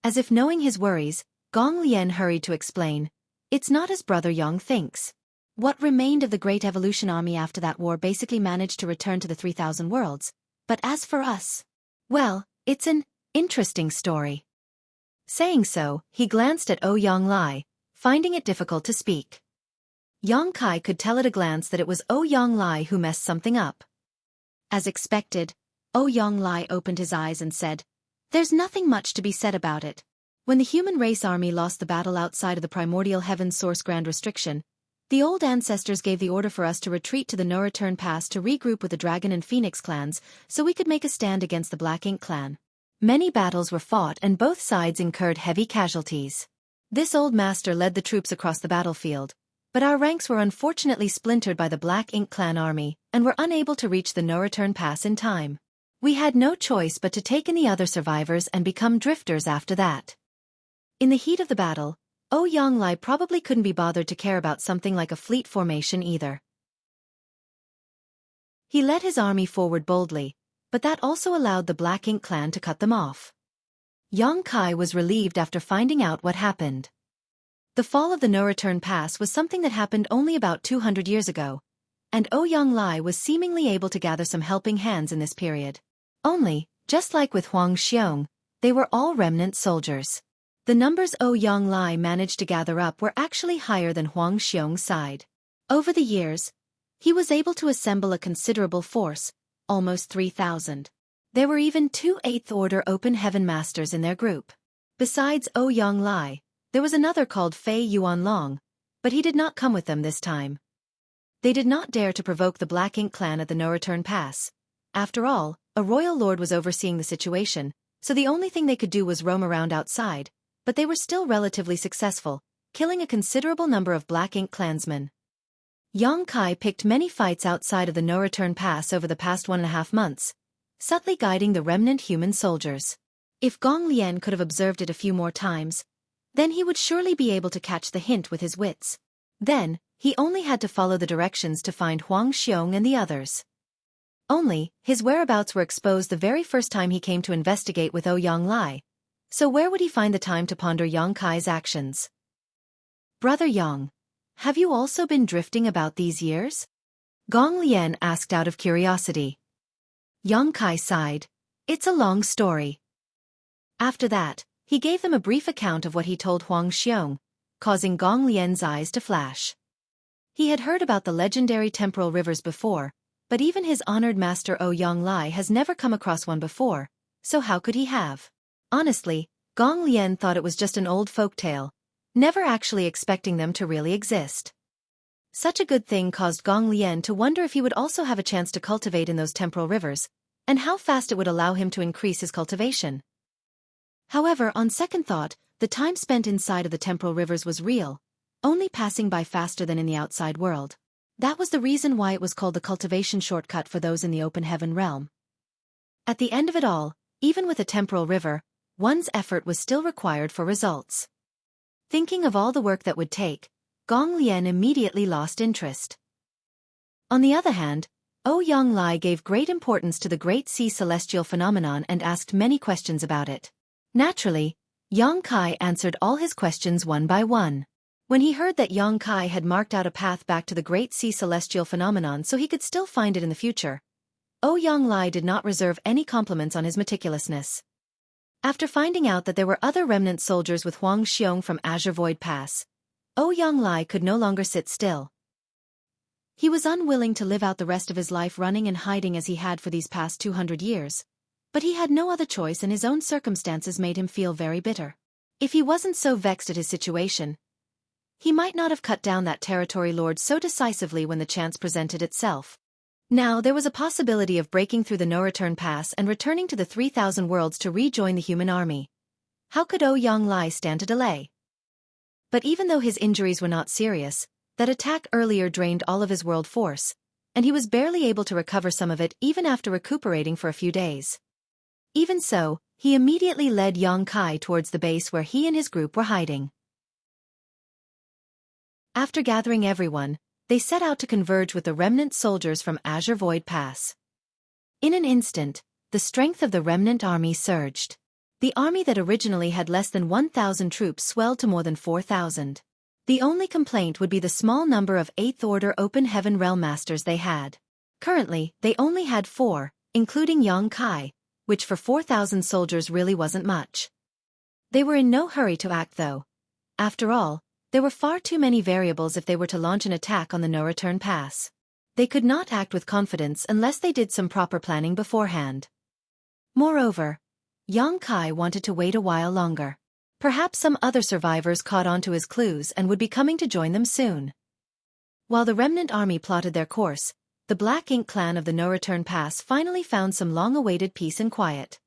As if knowing his worries, Gong Lian hurried to explain, "It's not as Brother Yang thinks. What remained of the Great Evolution army after that war basically managed to return to the 3,000 worlds, but as for us, well, it's an interesting story." Saying so, he glanced at Ouyang Lai, finding it difficult to speak. Yang Kai could tell at a glance that it was Ouyang Lai who messed something up. As expected, Ouyang Lai opened his eyes and said, "There's nothing much to be said about it. When the human race army lost the battle outside of the primordial heaven source grand restriction, the old ancestors gave the order for us to retreat to the no-return pass to regroup with the Dragon and Phoenix clans so we could make a stand against the Black Ink clan. Many battles were fought and both sides incurred heavy casualties. This old master led the troops across the battlefield, but our ranks were unfortunately splintered by the Black Ink clan army and were unable to reach the no-return pass in time. We had no choice but to take in the other survivors and become drifters after that." In the heat of the battle, Ouyang Lai probably couldn't be bothered to care about something like a fleet formation either. He led his army forward boldly, but that also allowed the Black Ink clan to cut them off. Yang Kai was relieved after finding out what happened. The fall of the no-return pass was something that happened only about 200 years ago, and Ouyang Lai was seemingly able to gather some helping hands in this period. Only, just like with Huang Xiong, they were all remnant soldiers. The numbers Ouyang Lai managed to gather up were actually higher than Huang Xiong's side. Over the years, he was able to assemble a considerable force, almost 3,000. There were even 2 8th Order Open Heaven Masters in their group. Besides Ouyang Lai, there was another called Fei Yuanlong, but he did not come with them this time. They did not dare to provoke the Black Ink clan at the no-return pass. After all, a royal lord was overseeing the situation, so the only thing they could do was roam around outside, but they were still relatively successful, killing a considerable number of Black Ink clansmen. Yang Kai picked many fights outside of the no-return pass over the past 1.5 months, subtly guiding the remnant human soldiers. If Gong Lian could have observed it a few more times, then he would surely be able to catch the hint with his wits. Then, he only had to follow the directions to find Huang Xiong and the others. Only, his whereabouts were exposed the very first time he came to investigate with Ouyang Lai. So where would he find the time to ponder Yang Kai's actions? Brother Yang, have you also been drifting about these years? Gong Lian asked out of curiosity. Yang Kai sighed. It's a long story. After that, he gave them a brief account of what he told Huang Xiong, causing Gong Lian's eyes to flash. He had heard about the legendary temporal rivers before, but even his honored master Ouyang Lai has never come across one before, so how could he have? Honestly, Gong Lian thought it was just an old folk tale, never actually expecting them to really exist. Such a good thing caused Gong Lian to wonder if he would also have a chance to cultivate in those temporal rivers, and how fast it would allow him to increase his cultivation. However, on second thought, the time spent inside of the temporal rivers was real, only passing by faster than in the outside world. That was the reason why it was called the cultivation shortcut for those in the open heaven realm. At the end of it all, even with a temporal river, one's effort was still required for results. Thinking of all the work that would take, Gong Lian immediately lost interest. On the other hand, Ouyang Lai gave great importance to the Great Sea celestial phenomenon and asked many questions about it. Naturally, Yang Kai answered all his questions one by one. When he heard that Yang Kai had marked out a path back to the Great Sea celestial phenomenon so he could still find it in the future, Ouyang Lai did not reserve any compliments on his meticulousness. After finding out that there were other remnant soldiers with Huang Xiong from Azure Void Pass, Ouyang Lai could no longer sit still. He was unwilling to live out the rest of his life running and hiding as he had for these past 200 years, but he had no other choice and his own circumstances made him feel very bitter. If he wasn't so vexed at his situation, he might not have cut down that territory lord so decisively when the chance presented itself. Now there was a possibility of breaking through the no-return pass and returning to the 3,000 worlds to rejoin the human army. How could Ouyang Lai stand to delay? But even though his injuries were not serious, that attack earlier drained all of his world force, and he was barely able to recover some of it even after recuperating for a few days. Even so, he immediately led Yang Kai towards the base where he and his group were hiding. After gathering everyone, they set out to converge with the remnant soldiers from Azure Void Pass. In an instant, the strength of the remnant army surged. The army that originally had less than 1,000 troops swelled to more than 4,000. The only complaint would be the small number of 8th Order Open Heaven Realm Masters they had. Currently, they only had 4, including Yang Kai, which for 4,000 soldiers really wasn't much. They were in no hurry to act though. After all, there were far too many variables if they were to launch an attack on the no-return pass. They could not act with confidence unless they did some proper planning beforehand. Moreover, Yang Kai wanted to wait a while longer. Perhaps some other survivors caught on to his clues and would be coming to join them soon. While the remnant army plotted their course, the Black Ink clan of the no-return pass finally found some long-awaited peace and quiet.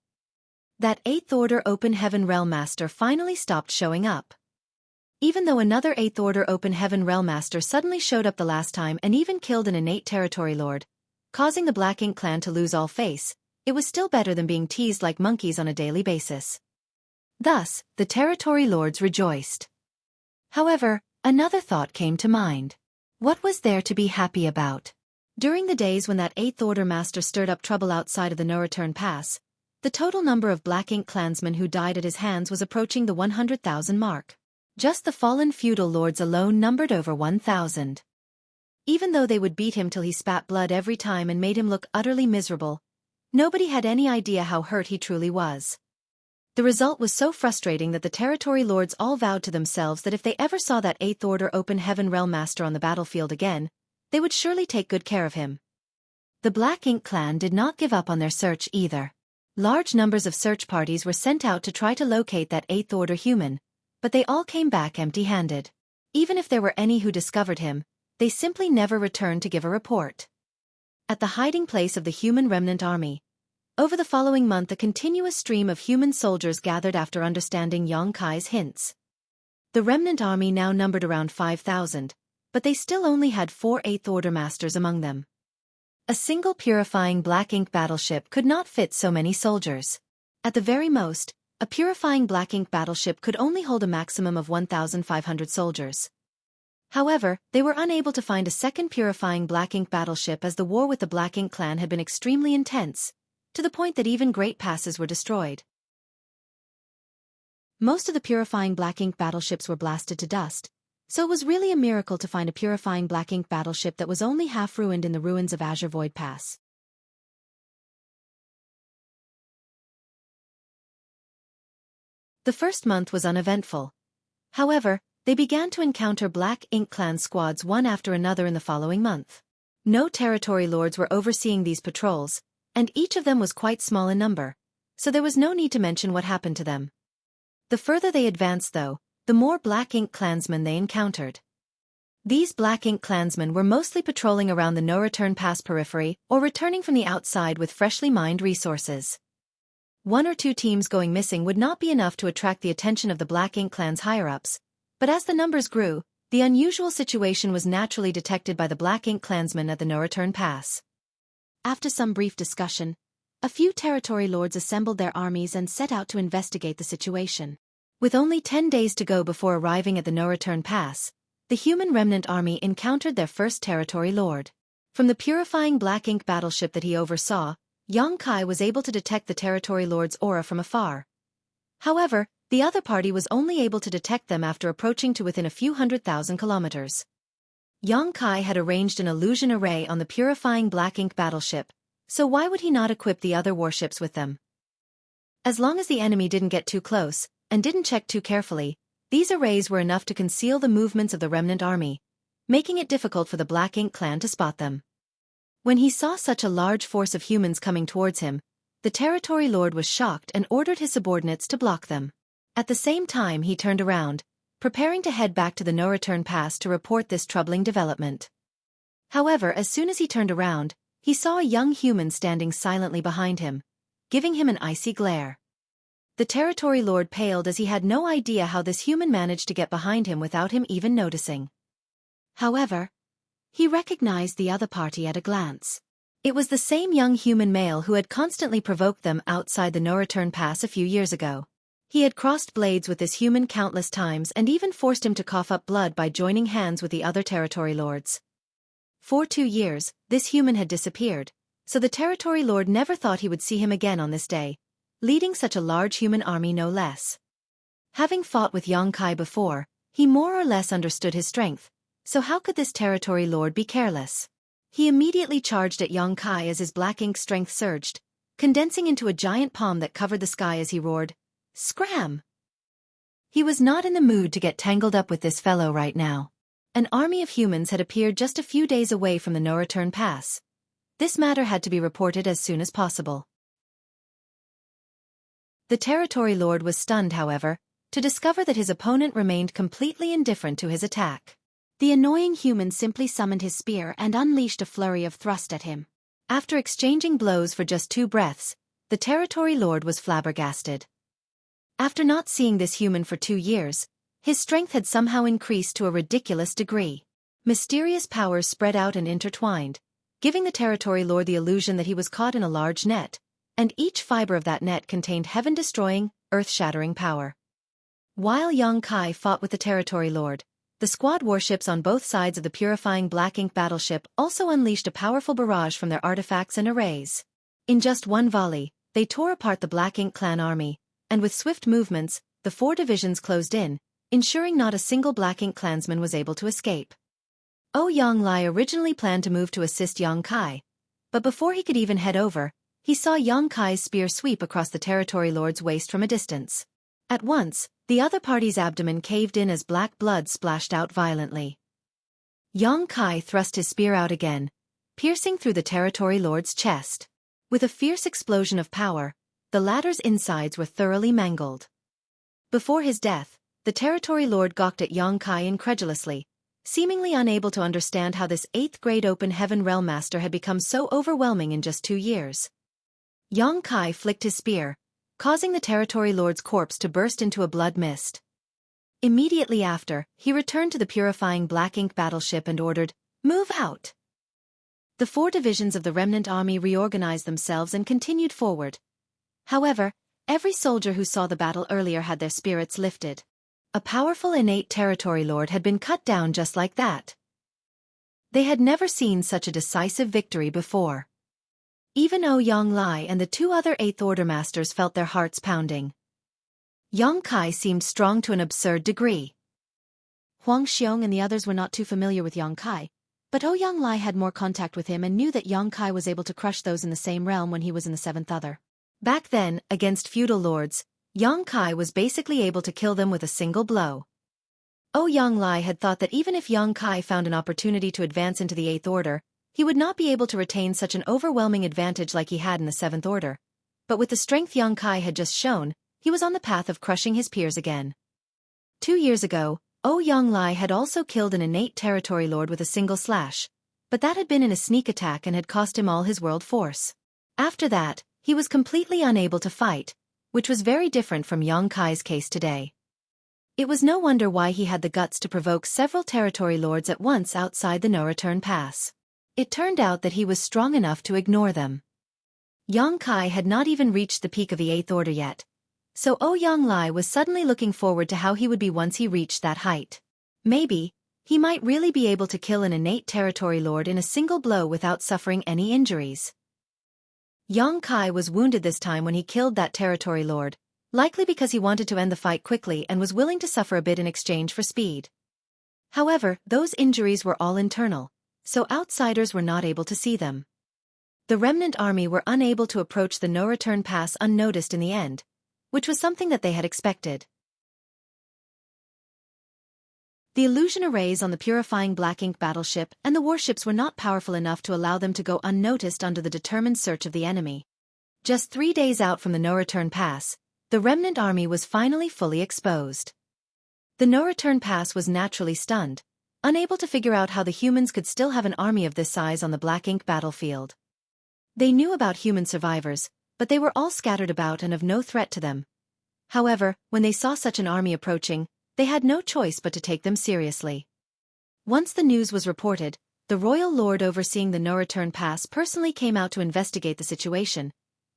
That 8th Order Open Heaven Realm Master finally stopped showing up. Even though another 8th Order Open Heaven Realm Master suddenly showed up the last time and even killed an innate territory lord, causing the Black Ink clan to lose all face, it was still better than being teased like monkeys on a daily basis. Thus, the territory lords rejoiced. However, another thought came to mind. What was there to be happy about? During the days when that 8th Order Master stirred up trouble outside of the no-return pass, the total number of Black Ink clansmen who died at his hands was approaching the 100,000 mark. Just the fallen feudal lords alone numbered over 1,000. Even though they would beat him till he spat blood every time and made him look utterly miserable, nobody had any idea how hurt he truly was. The result was so frustrating that the territory lords all vowed to themselves that if they ever saw that 8th Order Open Heaven Realm Master on the battlefield again, they would surely take good care of him. The Black Ink clan did not give up on their search either. Large numbers of search parties were sent out to try to locate that 8th Order human, but they all came back empty-handed. Even if there were any who discovered him, they simply never returned to give a report. At the hiding place of the human remnant army, over the following month a continuous stream of human soldiers gathered after understanding Yang Kai's hints. The remnant army now numbered around 5,000, but they still only had 4 Eighth Order masters among them. A single purifying black ink battleship could not fit so many soldiers. At the very most, a purifying black ink battleship could only hold a maximum of 1,500 soldiers. However, they were unable to find a second purifying black ink battleship as the war with the Black Ink clan had been extremely intense, to the point that even great passes were destroyed. Most of the purifying black ink battleships were blasted to dust, so it was really a miracle to find a purifying black ink battleship that was only half ruined in the ruins of Azure Void Pass. The first month was uneventful. However, they began to encounter Black Ink clan squads one after another in the following month. No territory lords were overseeing these patrols, and each of them was quite small in number, so there was no need to mention what happened to them. The further they advanced though, the more Black Ink clansmen they encountered. These Black Ink clansmen were mostly patrolling around the no-return pass periphery or returning from the outside with freshly mined resources. 1 or 2 teams going missing would not be enough to attract the attention of the Black Ink clan's higher-ups, but as the numbers grew, the unusual situation was naturally detected by the Black Ink clansmen at the no-return pass. After some brief discussion, a few territory lords assembled their armies and set out to investigate the situation. With only 10 days to go before arriving at the no-return pass, the human remnant army encountered their first territory lord. From the purifying Black Ink battleship that he oversaw, Xueqi was able to detect the territory lord's aura from afar. However, the other party was only able to detect them after approaching to within a few 100,000 kilometers. Xueqi had arranged an illusion array on the purifying Black Ink battleship, so why would he not equip the other warships with them? As long as the enemy didn't get too close, and didn't check too carefully, these arrays were enough to conceal the movements of the remnant army, making it difficult for the Black Ink clan to spot them. When he saw such a large force of humans coming towards him, the territory lord was shocked and ordered his subordinates to block them. At the same time he turned around, preparing to head back to the no-return pass to report this troubling development. However, as soon as he turned around, he saw a young human standing silently behind him, giving him an icy glare. The territory lord paled as he had no idea how this human managed to get behind him without him even noticing. However, he recognized the other party at a glance. It was the same young human male who had constantly provoked them outside the no-return pass a few years ago. He had crossed blades with this human countless times and even forced him to cough up blood by joining hands with the other territory lords. For 2 years, this human had disappeared, so the territory lord never thought he would see him again on this day, leading such a large human army no less. Having fought with Xueqi before, he more or less understood his strength, so how could this territory lord be careless? He immediately charged at Xueqi as his Black Ink strength surged, condensing into a giant palm that covered the sky as he roared, "Scram!" He was not in the mood to get tangled up with this fellow right now. An army of humans had appeared just a few days away from the no-return pass. This matter had to be reported as soon as possible. The territory lord was stunned, however, to discover that his opponent remained completely indifferent to his attack. The annoying human simply summoned his spear and unleashed a flurry of thrust at him. After exchanging blows for just 2 breaths, the territory lord was flabbergasted. After not seeing this human for 2 years, his strength had somehow increased to a ridiculous degree. Mysterious powers spread out and intertwined, giving the territory lord the illusion that he was caught in a large net, and each fiber of that net contained heaven-destroying, earth-shattering power. While Xueqi fought with the territory lord, the squad warships on both sides of the purifying Black Ink battleship also unleashed a powerful barrage from their artifacts and arrays. In just one volley, they tore apart the Black Ink clan army, and with swift movements, the 4 divisions closed in, ensuring not a single Black Ink clansman was able to escape. Xueqi originally planned to move to assist Xueqi, but before he could even head over, he saw Xueqi's spear sweep across the territory lord's waist from a distance. At once, the other party's abdomen caved in as black blood splashed out violently. Xueqi thrust his spear out again, piercing through the territory lord's chest. With a fierce explosion of power, the latter's insides were thoroughly mangled. Before his death, the territory lord gawked at Xueqi incredulously, seemingly unable to understand how this 8th-grade open heaven realm master had become so overwhelming in just 2 years. Xueqi flicked his spear, causing the territory lord's corpse to burst into a blood mist. Immediately after, he returned to the purifying black ink battleship and ordered, "Move out!" The 4 divisions of the remnant army reorganized themselves and continued forward. However, every soldier who saw the battle earlier had their spirits lifted. A powerful innate territory lord had been cut down just like that. They had never seen such a decisive victory before. Even Ouyang and the 2 other 8th Order masters felt their hearts pounding. Yang Kai seemed strong to an absurd degree. Huang Xiong and the others were not too familiar with Yang Kai, but Ouyang had more contact with him and knew that Yang Kai was able to crush those in the same realm when he was in the 7th Other. Back then, against feudal lords, Yang Kai was basically able to kill them with a single blow. Ouyang had thought that even if Yang Kai found an opportunity to advance into the 8th Order, he would not be able to retain such an overwhelming advantage like he had in the 7th Order. But with the strength Yang Kai had just shown, he was on the path of crushing his peers again. 2 years ago, Ouyang had also killed an innate territory lord with a single slash, but that had been in a sneak attack and had cost him all his world force. After that, he was completely unable to fight, which was very different from Yang Kai's case today. It was no wonder why he had the guts to provoke several territory lords at once outside the no-return pass. It turned out that he was strong enough to ignore them. Yang Kai had not even reached the peak of the 8th Order yet, so Ouyang was suddenly looking forward to how he would be once he reached that height. Maybe, he might really be able to kill an innate territory lord in a single blow without suffering any injuries. Yang Kai was wounded this time when he killed that territory lord, likely because he wanted to end the fight quickly and was willing to suffer a bit in exchange for speed. However, those injuries were all internal, so outsiders were not able to see them. The remnant army were unable to approach the no-return pass unnoticed in the end, which was something that they had expected. The illusion arrays on the purifying black ink battleship and the warships were not powerful enough to allow them to go unnoticed under the determined search of the enemy. Just 3 days out from the no-return pass, the remnant army was finally fully exposed. The no-return pass was naturally stunned, unable to figure out how the humans could still have an army of this size on the black ink battlefield. They knew about human survivors, but they were all scattered about and of no threat to them. However, when they saw such an army approaching, they had no choice but to take them seriously. Once the news was reported, the royal lord overseeing the no-return pass personally came out to investigate the situation,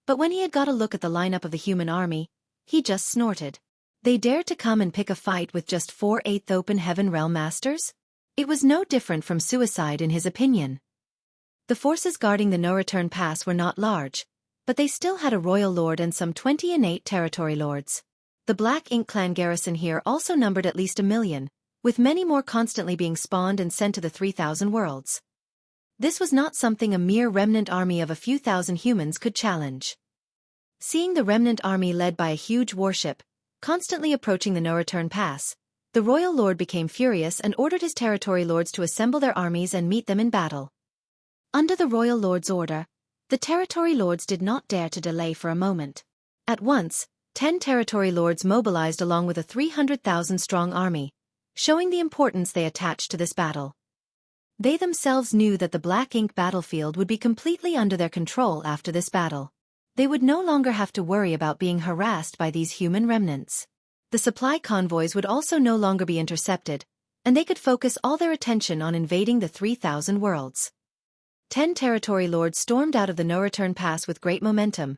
but when he had got a look at the lineup of the human army, he just snorted. They dared to come and pick a fight with just 4 8th Open Heaven Realm Masters? It was no different from suicide in his opinion. The forces guarding the no-return pass were not large, but they still had a royal lord and some 20 innate territory lords. The Black Ink clan garrison here also numbered at least 1 million, with many more constantly being spawned and sent to the 3,000 worlds. This was not something a mere remnant army of a few thousand humans could challenge. Seeing the remnant army led by a huge warship, constantly approaching the no-return pass, the royal lord became furious and ordered his territory lords to assemble their armies and meet them in battle. Under the royal lord's order, the territory lords did not dare to delay for a moment. At once, 10 territory lords mobilized along with a 300,000-strong army, showing the importance they attached to this battle. They themselves knew that the Black Ink battlefield would be completely under their control after this battle. They would no longer have to worry about being harassed by these human remnants. The supply convoys would also no longer be intercepted, and they could focus all their attention on invading the 3,000 worlds. 10 territory lords stormed out of the no-return pass with great momentum,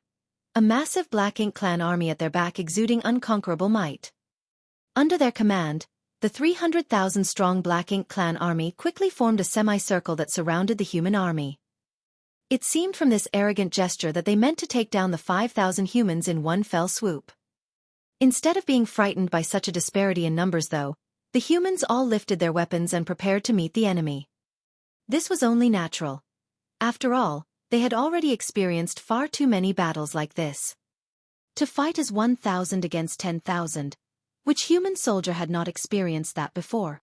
a massive Black Ink clan army at their back exuding unconquerable might. Under their command, the 300,000-strong Black Ink clan army quickly formed a semicircle that surrounded the human army. It seemed from this arrogant gesture that they meant to take down the 5,000 humans in one fell swoop. Instead of being frightened by such a disparity in numbers though, the humans all lifted their weapons and prepared to meet the enemy. This was only natural. After all, they had already experienced far too many battles like this. To fight as 1,000 against 10,000, which human soldier had not experienced that before?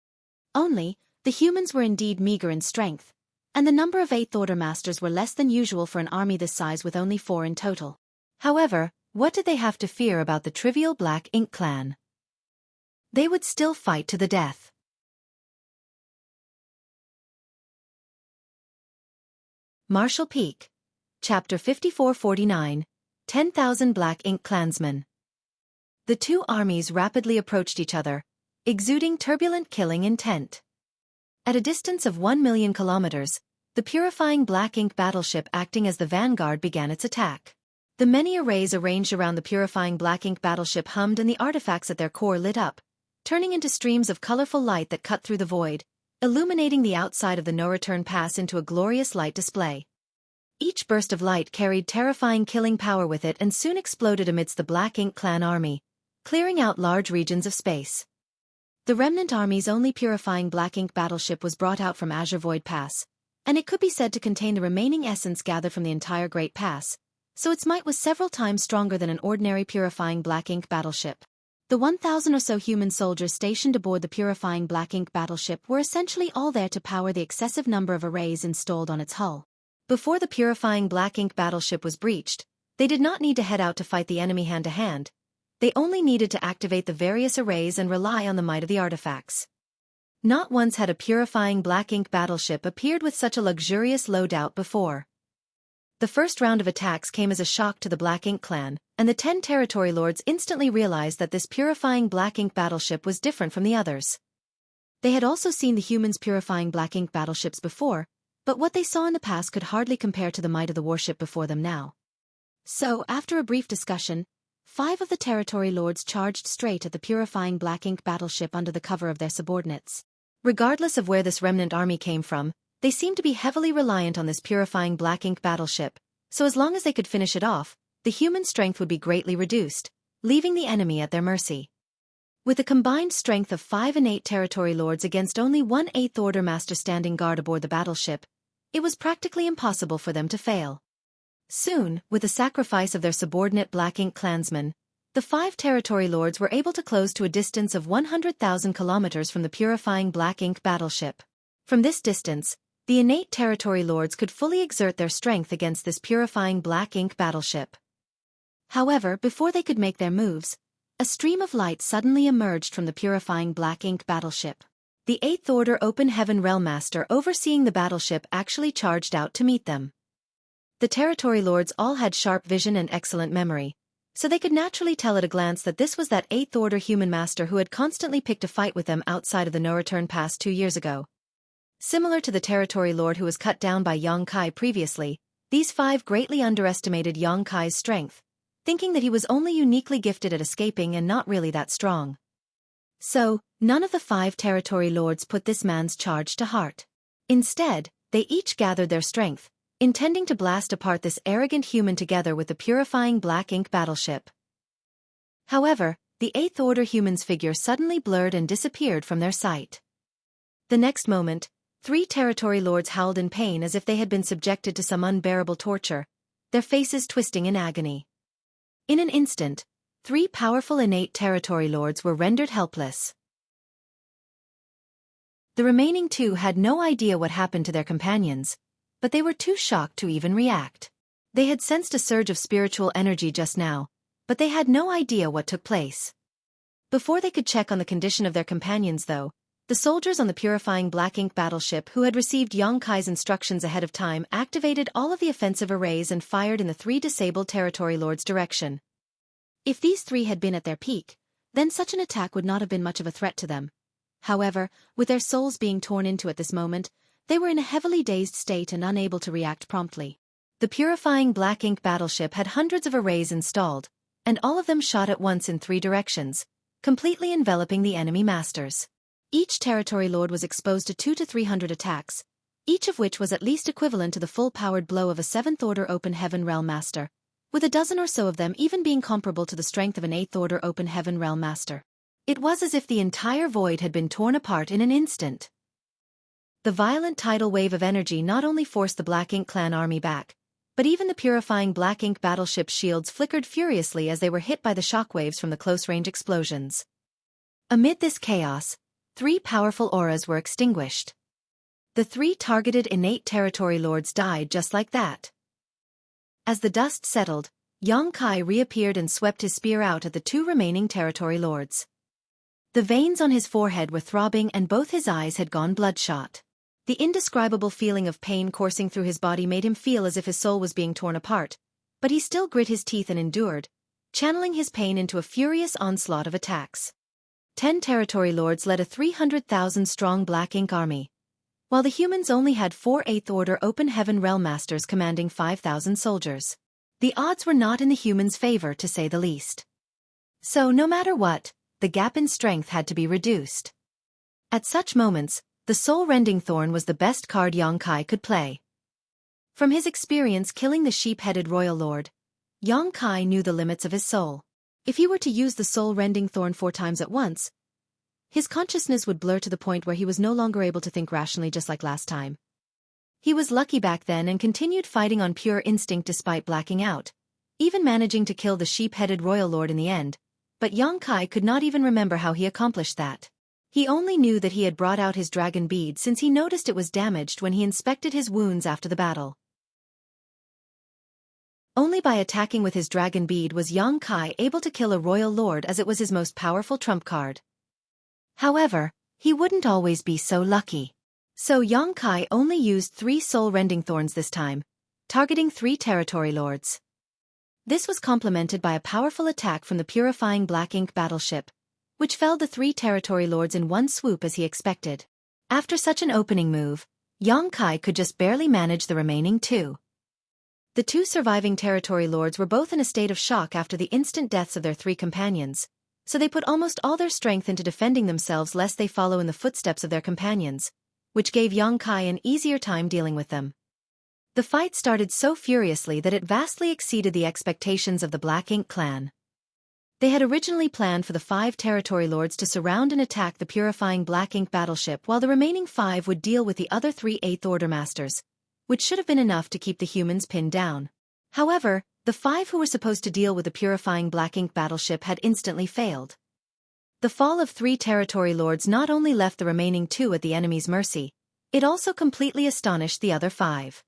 Only, the humans were indeed meager in strength, and the number of 8th Order Masters were less than usual for an army this size with only 4 in total. However, what did they have to fear about the trivial Black Ink clan? They would still fight to the death. Marshall Peak. Chapter 5449, 10,000 Black Ink Clansmen. The two armies rapidly approached each other, exuding turbulent killing intent. At a distance of 1 million kilometers, the purifying black ink battleship acting as the vanguard began its attack. The many arrays arranged around the purifying black ink battleship hummed and the artifacts at their core lit up, turning into streams of colorful light that cut through the void, illuminating the outside of the no-return pass into a glorious light display. Each burst of light carried terrifying killing power with it and soon exploded amidst the Black Ink clan army, clearing out large regions of space. The remnant army's only purifying black ink battleship was brought out from Azure Void Pass, and it could be said to contain the remaining essence gathered from the entire Great Pass, so its might was several times stronger than an ordinary purifying black ink battleship. The 1,000 or so human soldiers stationed aboard the purifying black ink battleship were essentially all there to power the excessive number of arrays installed on its hull. Before the purifying black ink battleship was breached, they did not need to head out to fight the enemy hand-to-hand. They only needed to activate the various arrays and rely on the might of the artifacts. Not once had a purifying black ink battleship appeared with such a luxurious loadout before. The first round of attacks came as a shock to the Black Ink clan, and the 10 territory lords instantly realized that this purifying black ink battleship was different from the others. They had also seen the humans' purifying black ink battleships before, but what they saw in the past could hardly compare to the might of the warship before them now. So, after a brief discussion, 5 of the territory lords charged straight at the purifying black ink battleship under the cover of their subordinates. Regardless of where this remnant army came from, they seemed to be heavily reliant on this purifying black ink battleship, so as long as they could finish it off, the human strength would be greatly reduced, leaving the enemy at their mercy. With a combined strength of 5 innate territory lords against only 1 8th Order master standing guard aboard the battleship, it was practically impossible for them to fail. Soon, with the sacrifice of their subordinate Black Ink clansmen, the 5 territory lords were able to close to a distance of 100,000 kilometers from the purifying black ink battleship. From this distance, the innate territory lords could fully exert their strength against this purifying black ink battleship. However, before they could make their moves, a stream of light suddenly emerged from the purifying black ink battleship. The 8th Order Open Heaven Realmmaster overseeing the battleship actually charged out to meet them. The territory lords all had sharp vision and excellent memory, so they could naturally tell at a glance that this was that 8th Order human master who had constantly picked a fight with them outside of the no-return pass 2 years ago. Similar to the territory lord who was cut down by Yang Kai previously, these 5 greatly underestimated Yang Kai's strength, thinking that he was only uniquely gifted at escaping and not really that strong. So, none of the 5 territory lords put this man's charge to heart. Instead, they each gathered their strength, intending to blast apart this arrogant human together with the purifying black ink battleship. However, the 8th Order human's figure suddenly blurred and disappeared from their sight. The next moment, 3 territory lords howled in pain as if they had been subjected to some unbearable torture, their faces twisting in agony. In an instant, 3 powerful innate territory lords were rendered helpless. The remaining 2 had no idea what happened to their companions, but they were too shocked to even react. They had sensed a surge of spiritual energy just now, but they had no idea what took place. Before they could check on the condition of their companions though, the soldiers on the purifying black ink battleship who had received Yang Kai's instructions ahead of time activated all of the offensive arrays and fired in the 3 disabled territory lords' direction. If these 3 had been at their peak, then such an attack would not have been much of a threat to them. However, with their souls being torn into at this moment, they were in a heavily dazed state and unable to react promptly. The purifying black ink battleship had hundreds of arrays installed, and all of them shot at once in 3 directions, completely enveloping the enemy masters. Each territory lord was exposed to 200 to 300 attacks, each of which was at least equivalent to the full-powered blow of a 7th Order Open Heaven Realm Master, with a dozen or so of them even being comparable to the strength of an 8th Order Open Heaven Realm Master. It was as if the entire void had been torn apart in an instant. The violent tidal wave of energy not only forced the Black Ink clan army back, but even the purifying Black Ink battleship's shields flickered furiously as they were hit by the shockwaves from the close-range explosions. Amid this chaos, 3 powerful auras were extinguished. The 3 targeted innate territory lords died just like that. As the dust settled, Yang Kai reappeared and swept his spear out at the 2 remaining territory lords. The veins on his forehead were throbbing and both his eyes had gone bloodshot. The indescribable feeling of pain coursing through his body made him feel as if his soul was being torn apart, but he still grit his teeth and endured, channeling his pain into a furious onslaught of attacks. 10 territory lords led a 300,000-strong Black Ink army, while the humans only had 4 8th Order Open Heaven Realm Masters commanding 5,000 soldiers. The odds were not in the humans' favor, to say the least. So no matter what, the gap in strength had to be reduced. At such moments, the soul-rending thorn was the best card Xueqi could play. From his experience killing the sheep-headed royal lord, Xueqi knew the limits of his soul. If he were to use the soul-rending thorn 4 times at once, his consciousness would blur to the point where he was no longer able to think rationally just like last time. He was lucky back then and continued fighting on pure instinct despite blacking out, even managing to kill the sheep-headed royal lord in the end, but Xueqi could not even remember how he accomplished that. He only knew that he had brought out his dragon bead since he noticed it was damaged when he inspected his wounds after the battle. Only by attacking with his dragon bead was Xueqi able to kill a royal lord, as it was his most powerful trump card. However, he wouldn't always be so lucky. So Xueqi only used 3 soul-rending thorns this time, targeting 3 territory lords. This was complemented by a powerful attack from the purifying Black Ink battleship, which felled the 3 territory lords in one swoop as he expected. After such an opening move, Xueqi could just barely manage the remaining 2. The 2 surviving territory lords were both in a state of shock after the instant deaths of their 3 companions, so they put almost all their strength into defending themselves lest they follow in the footsteps of their companions, which gave Xueqi an easier time dealing with them. The fight started so furiously that it vastly exceeded the expectations of the Black Ink clan. They had originally planned for the 5 territory lords to surround and attack the purifying Black Ink battleship while the remaining 5 would deal with the other 3 8th Order Masters, which should have been enough to keep the humans pinned down. However, the 5 who were supposed to deal with the purifying Black Ink battleship had instantly failed. The fall of 3 territory lords not only left the remaining 2 at the enemy's mercy, it also completely astonished the other 5.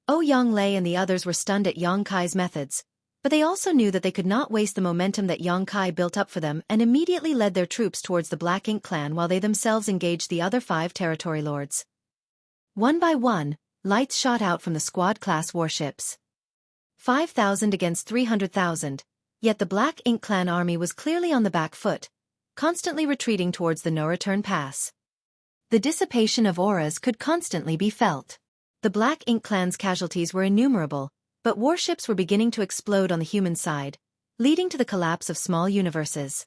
Yonglei and the others were stunned at Xueqi's methods, but they also knew that they could not waste the momentum that Xueqi built up for them and immediately led their troops towards the Black Ink clan while they themselves engaged the other 5 territory lords. One by one, lights shot out from the squad-class warships. 5,000 against 300,000, yet the Black Ink clan army was clearly on the back foot, constantly retreating towards the no-return pass. The dissipation of auras could constantly be felt. The Black Ink clan's casualties were innumerable, but warships were beginning to explode on the human side, leading to the collapse of small universes.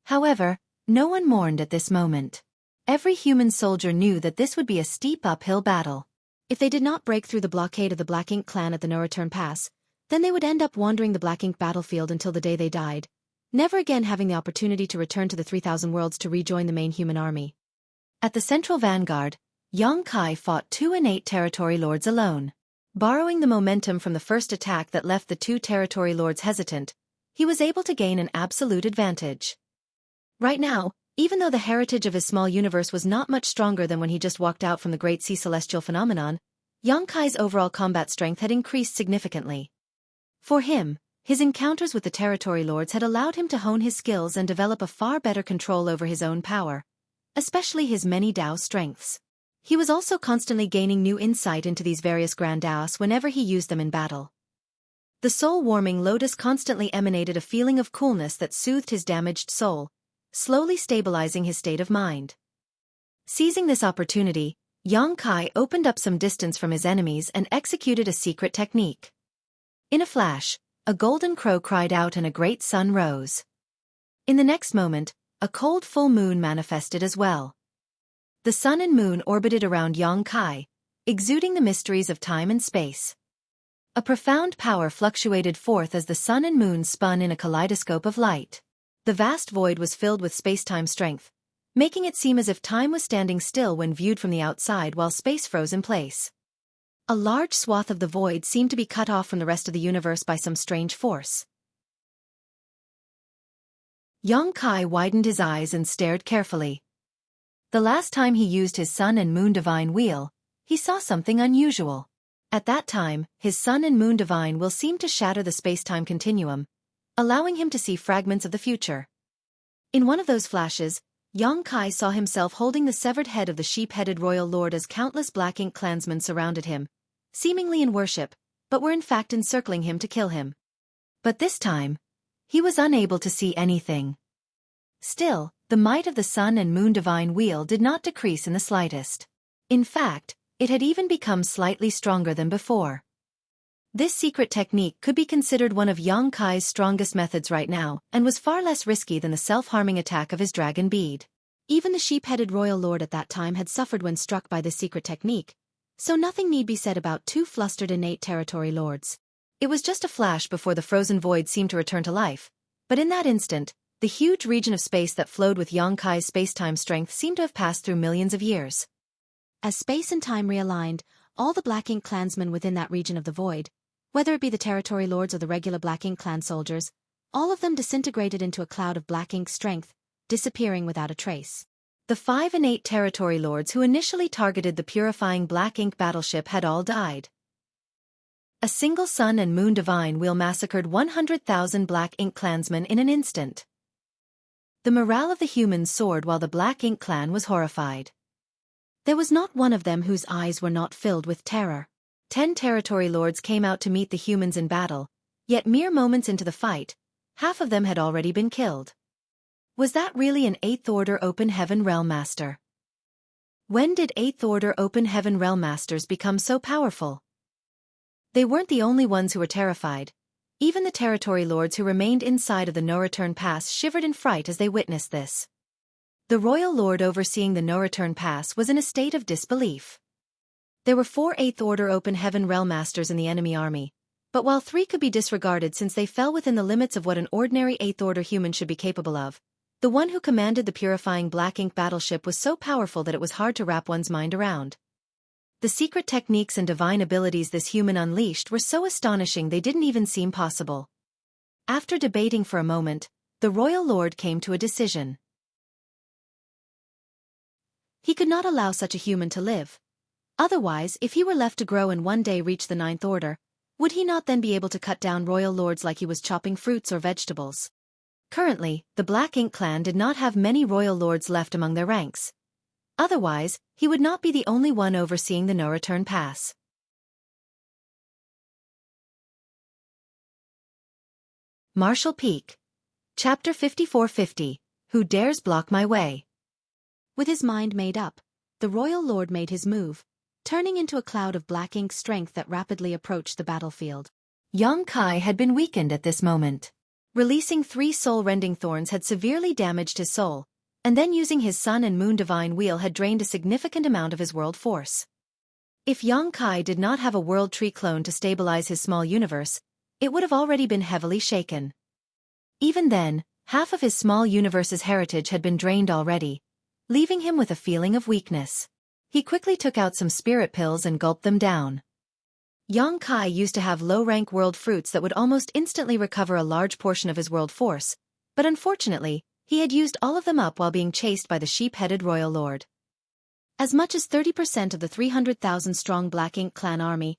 However, no one mourned at this moment. Every human soldier knew that this would be a steep uphill battle. If they did not break through the blockade of the Black Ink clan at the no-return pass, then they would end up wandering the Black Ink battlefield until the day they died, never again having the opportunity to return to the 3,000 worlds to rejoin the main human army. At the central vanguard, Xueqi fought 2 and 8 territory lords alone. Borrowing the momentum from the first attack that left the 2 territory lords hesitant, he was able to gain an absolute advantage. Right now, even though the heritage of his small universe was not much stronger than when he just walked out from the Great Sea Celestial phenomenon, Xueqi's overall combat strength had increased significantly. For him, his encounters with the territory lords had allowed him to hone his skills and develop a far better control over his own power, especially his many Dao strengths. He was also constantly gaining new insight into these various grand Daos whenever he used them in battle. The soul-warming lotus constantly emanated a feeling of coolness that soothed his damaged soul, slowly stabilizing his state of mind. Seizing this opportunity, Xueqi opened up some distance from his enemies and executed a secret technique. In a flash, a golden crow cried out and a great sun rose. In the next moment, a cold full moon manifested as well. The sun and moon orbited around Xueqi, exuding the mysteries of time and space. A profound power fluctuated forth as the sun and moon spun in a kaleidoscope of light. The vast void was filled with space-time strength, making it seem as if time was standing still when viewed from the outside while space froze in place. A large swath of the void seemed to be cut off from the rest of the universe by some strange force. Xueqi widened his eyes and stared carefully. The last time he used his sun and moon divine wheel, he saw something unusual. At that time, his sun and moon divine will seemed to shatter the space-time continuum, allowing him to see fragments of the future. In one of those flashes, Xueqi saw himself holding the severed head of the sheep-headed royal lord as countless Black Ink clansmen surrounded him, seemingly in worship, but were in fact encircling him to kill him. But this time, he was unable to see anything. Still, the might of the sun and moon divine wheel did not decrease in the slightest. In fact, it had even become slightly stronger than before. This secret technique could be considered one of Yang Kai's strongest methods right now, and was far less risky than the self-harming attack of his dragon bead. Even the sheep-headed royal lord at that time had suffered when struck by this secret technique, so nothing need be said about two flustered innate territory lords. It was just a flash before the frozen void seemed to return to life, but in that instant, the huge region of space that flowed with Yang Kai's space-time strength seemed to have passed through millions of years. As space and time realigned, all the Black Ink clansmen within that region of the void, whether it be the territory lords or the regular Black Ink clan soldiers, all of them disintegrated into a cloud of Black Ink strength, disappearing without a trace. The 5 innate territory lords who initially targeted the purifying Black Ink battleship had all died. A single sun and moon divine wheel massacred 100,000 Black Ink clansmen in an instant. The morale of the humans soared while the Black Ink clan was horrified. There was not one of them whose eyes were not filled with terror. 10 territory lords came out to meet the humans in battle, yet mere moments into the fight, half of them had already been killed. Was that really an 8th Order Open Heaven Realm Master? When did 8th Order Open Heaven Realm Masters become so powerful? They weren't the only ones who were terrified. Even the territory lords who remained inside of the no-return pass shivered in fright as they witnessed this. The royal lord overseeing the no-return pass was in a state of disbelief. There were 4 8th Order Open Heaven Realm Masters in the enemy army, but while 3 could be disregarded since they fell within the limits of what an ordinary 8th Order human should be capable of, the one who commanded the purifying Black Ink battleship was so powerful that it was hard to wrap one's mind around. The secret techniques and divine abilities this human unleashed were so astonishing they didn't even seem possible. After debating for a moment, the royal lord came to a decision. He could not allow such a human to live. Otherwise, if he were left to grow and one day reach the 9th Order, would he not then be able to cut down royal lords like he was chopping fruits or vegetables? Currently, the Black Ink clan did not have many royal lords left among their ranks. Otherwise, he would not be the only one overseeing the no-return pass. Marshall Peak. Chapter 5450. Who dares block my way? With his mind made up, the royal lord made his move, turning into a cloud of Black Ink strength that rapidly approached the battlefield. Yang Kai had been weakened at this moment. Releasing 3 soul-rending thorns had severely damaged his soul, and then using his sun and moon divine wheel had drained a significant amount of his world force. If Yang Kai did not have a world tree clone to stabilize his small universe, it would have already been heavily shaken. Even then, half of his small universe's heritage had been drained already, leaving him with a feeling of weakness. He quickly took out some spirit pills and gulped them down. Yang Kai used to have low-rank world fruits that would almost instantly recover a large portion of his world force, but unfortunately, he had used all of them up while being chased by the sheep-headed royal lord. As much as 30% of the 300,000-strong Black Ink clan army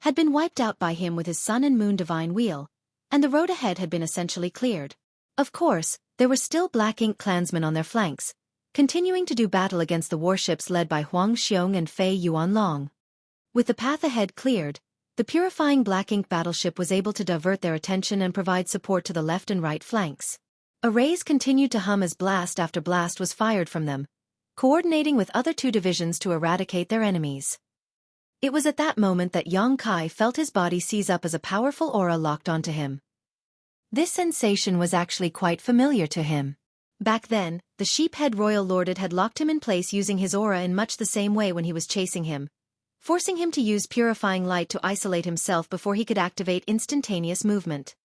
had been wiped out by him with his sun and moon divine wheel, and the road ahead had been essentially cleared. Of course, there were still Black Ink clansmen on their flanks, continuing to do battle against the warships led by Huang Xiong and Fei Yuanlong. With the path ahead cleared, the purifying Black Ink battleship was able to divert their attention and provide support to the left and right flanks. Arrays continued to hum as blast after blast was fired from them, coordinating with other 2 divisions to eradicate their enemies. It was at that moment that Yang Kai felt his body seize up as a powerful aura locked onto him. This sensation was actually quite familiar to him. Back then, the sheephead royal lord had locked him in place using his aura in much the same way when he was chasing him, forcing him to use purifying light to isolate himself before he could activate instantaneous movement.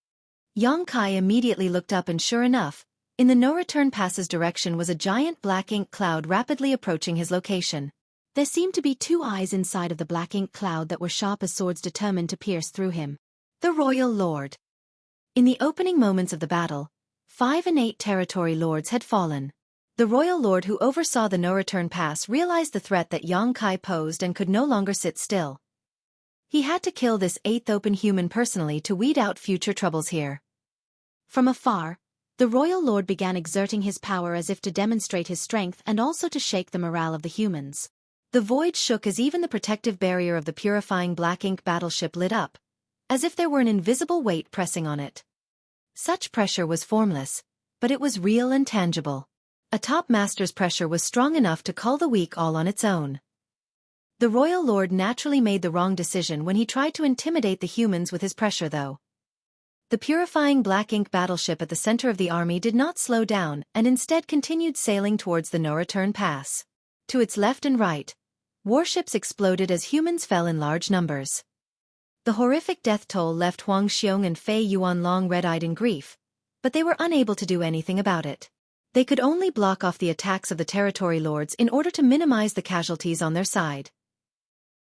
Yang Kai immediately looked up and sure enough, in the no-return pass's direction was a giant Black Ink cloud rapidly approaching his location. There seemed to be 2 eyes inside of the Black Ink cloud that were sharp as swords determined to pierce through him. The royal lord. In the opening moments of the battle, 5 innate territory lords had fallen. The royal lord who oversaw the no-return pass realized the threat that Yang Kai posed and could no longer sit still. He had to kill this 8th open human personally to weed out future troubles here. From afar, the royal lord began exerting his power as if to demonstrate his strength and also to shake the morale of the humans. The void shook as even the protective barrier of the purifying Black Ink battleship lit up, as if there were an invisible weight pressing on it. Such pressure was formless, but it was real and tangible. A top master's pressure was strong enough to cull the weak all on its own. The royal lord naturally made the wrong decision when he tried to intimidate the humans with his pressure though. The purifying black ink battleship at the center of the army did not slow down and instead continued sailing towards the no-return pass. To its left and right, warships exploded as humans fell in large numbers. The horrific death toll left Huang Xiong and Fei Yuanlong red-eyed in grief, but they were unable to do anything about it. They could only block off the attacks of the territory lords in order to minimize the casualties on their side.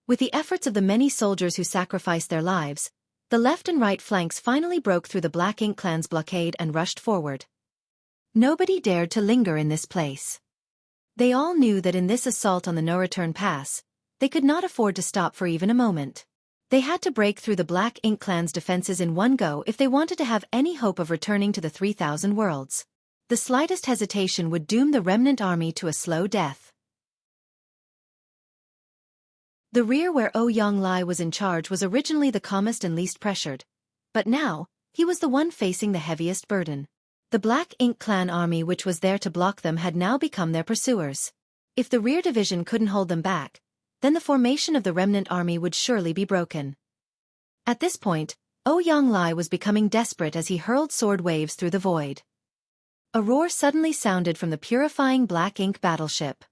With the efforts of the many soldiers who sacrificed their lives, the left and right flanks finally broke through the Black Ink clan's blockade and rushed forward. Nobody dared to linger in this place. They all knew that in this assault on the no-return pass, they could not afford to stop for even a moment. They had to break through the Black Ink clan's defenses in one go if they wanted to have any hope of returning to the 3,000 worlds. The slightest hesitation would doom the remnant army to a slow death. The rear where Ouyang Lai was in charge was originally the calmest and least pressured, but now, he was the one facing the heaviest burden. The Black Ink clan army which was there to block them had now become their pursuers. If the rear division couldn't hold them back, then the formation of the remnant army would surely be broken. At this point, Ouyang Lai was becoming desperate as he hurled sword waves through the void. A roar suddenly sounded from the purifying Black Ink battleship.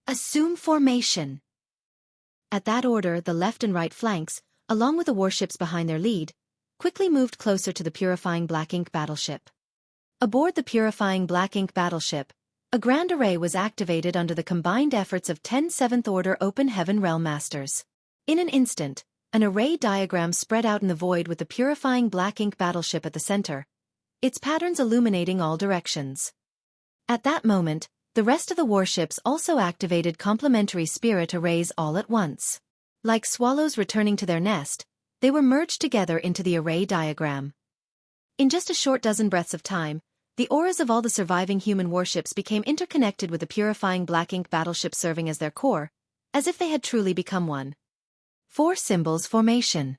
Assume formation. At that order, the left and right flanks, along with the warships behind their lead, quickly moved closer to the purifying Black Ink battleship. Aboard the purifying Black Ink battleship, a grand array was activated under the combined efforts of 10 Seventh Order Open Heaven Realm Masters. In an instant, an array diagram spread out in the void with the purifying Black Ink battleship at the center, its patterns illuminating all directions. At that moment, the rest of the warships also activated complementary spirit arrays all at once. Like swallows returning to their nest, they were merged together into the array diagram. In just a short dozen breaths of time, the auras of all the surviving human warships became interconnected with the purifying Black Ink battleship serving as their core, as if they had truly become one. 4 Symbols Formation.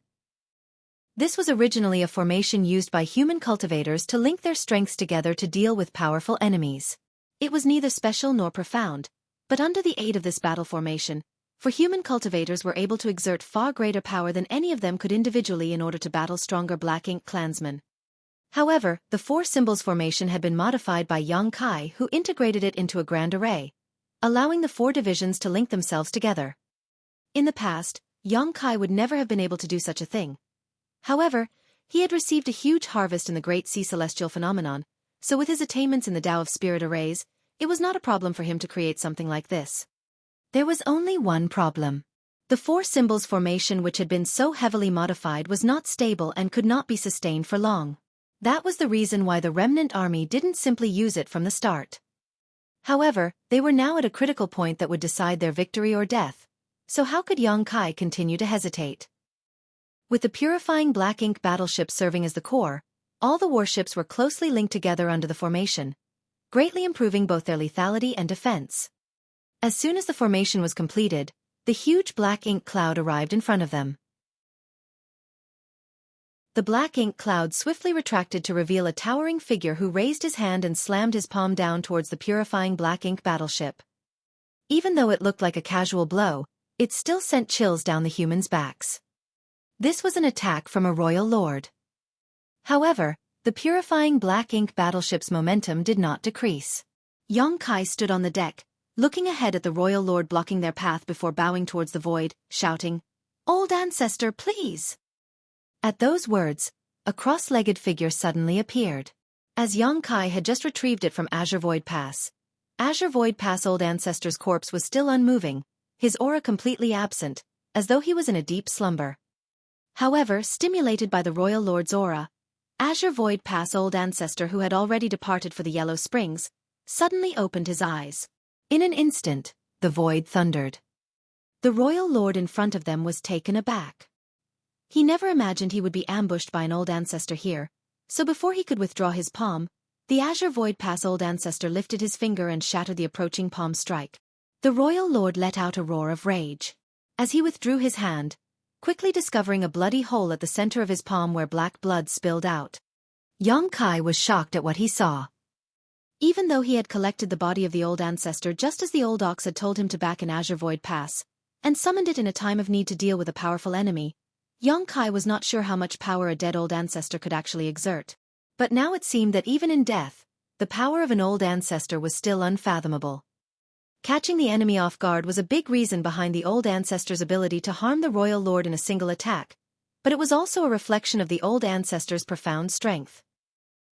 This was originally a formation used by human cultivators to link their strengths together to deal with powerful enemies. It was neither special nor profound, but under the aid of this battle formation, for human cultivators were able to exert far greater power than any of them could individually in order to battle stronger Black Ink clansmen. However, the 4 Symbols formation had been modified by Yang Kai, who integrated it into a grand array, allowing the 4 divisions to link themselves together. In the past, Yang Kai would never have been able to do such a thing. However, he had received a huge harvest in the Great Sea Celestial Phenomenon, so with his attainments in the Tao of Spirit arrays, it was not a problem for him to create something like this. There was only one problem. The 4 Symbols formation which had been so heavily modified was not stable and could not be sustained for long. That was the reason why the remnant army didn't simply use it from the start. However, they were now at a critical point that would decide their victory or death, so how could Yang Kai continue to hesitate? With the purifying Black Ink battleship serving as the core, all the warships were closely linked together under the formation, greatly improving both their lethality and defense. As soon as the formation was completed, the huge Black Ink cloud arrived in front of them. The Black Ink cloud swiftly retracted to reveal a towering figure who raised his hand and slammed his palm down towards the purifying Black Ink battleship. Even though it looked like a casual blow, it still sent chills down the humans' backs. This was an attack from a royal lord. However, the purifying Black Ink battleship's momentum did not decrease. Yang Kai stood on the deck, looking ahead at the royal lord blocking their path before bowing towards the void, shouting, "Old ancestor, please!" At those words, a cross-legged figure suddenly appeared. As Yang Kai had just retrieved it from Azure Void Pass, Old ancestor's corpse was still unmoving, his aura completely absent, as though he was in a deep slumber. However, stimulated by the royal lord's aura, Azure Void Pass Old Ancestor, who had already departed for the Yellow Springs, suddenly opened his eyes. In an instant, the void thundered. The royal lord in front of them was taken aback. He never imagined he would be ambushed by an old ancestor here, so before he could withdraw his palm, the Azure Void Pass Old Ancestor lifted his finger and shattered the approaching palm strike. The royal lord let out a roar of rage. As he withdrew his hand, quickly discovering a bloody hole at the center of his palm where black blood spilled out. Yang Kai was shocked at what he saw. Even though he had collected the body of the old ancestor just as the old ox had told him to back in Azure Void Pass, and summoned it in a time of need to deal with a powerful enemy, Xueqi was not sure how much power a dead old ancestor could actually exert. But now it seemed that even in death, the power of an old ancestor was still unfathomable. Catching the enemy off guard was a big reason behind the old ancestor's ability to harm the royal lord in a single attack, but it was also a reflection of the old ancestor's profound strength.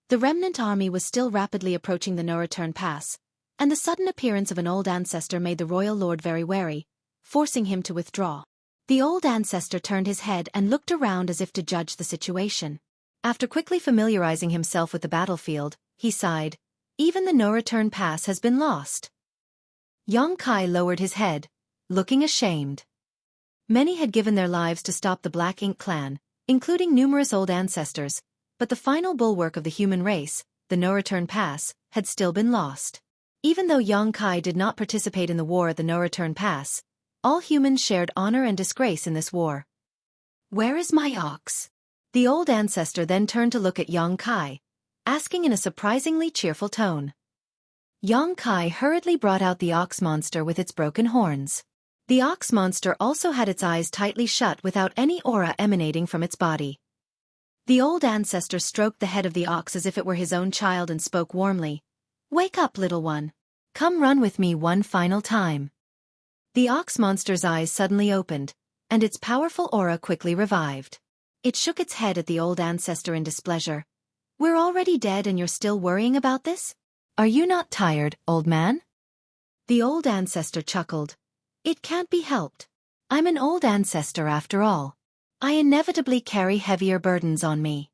The remnant army was still rapidly approaching the no-return pass, and the sudden appearance of an old ancestor made the royal lord very wary, forcing him to withdraw. The old ancestor turned his head and looked around as if to judge the situation. After quickly familiarizing himself with the battlefield, he sighed, "Even the no-return pass has been lost." Xueqi lowered his head, looking ashamed. Many had given their lives to stop the Black Ink clan, including numerous old ancestors, but the final bulwark of the human race, the no-return pass, had still been lost. Even though Xueqi did not participate in the war at the no-return pass, all humans shared honor and disgrace in this war. "Where is my ox?" The old ancestor then turned to look at Xueqi, asking in a surprisingly cheerful tone. Xueqi hurriedly brought out the ox monster with its broken horns. The ox monster also had its eyes tightly shut without any aura emanating from its body. The old ancestor stroked the head of the ox as if it were his own child and spoke warmly, "Wake up, little one. Come run with me one final time." The ox monster's eyes suddenly opened, and its powerful aura quickly revived. It shook its head at the old ancestor in displeasure. "We're already dead and you're still worrying about this? Are you not tired, old man?" The old ancestor chuckled. "It can't be helped. I'm an old ancestor after all. I inevitably carry heavier burdens on me."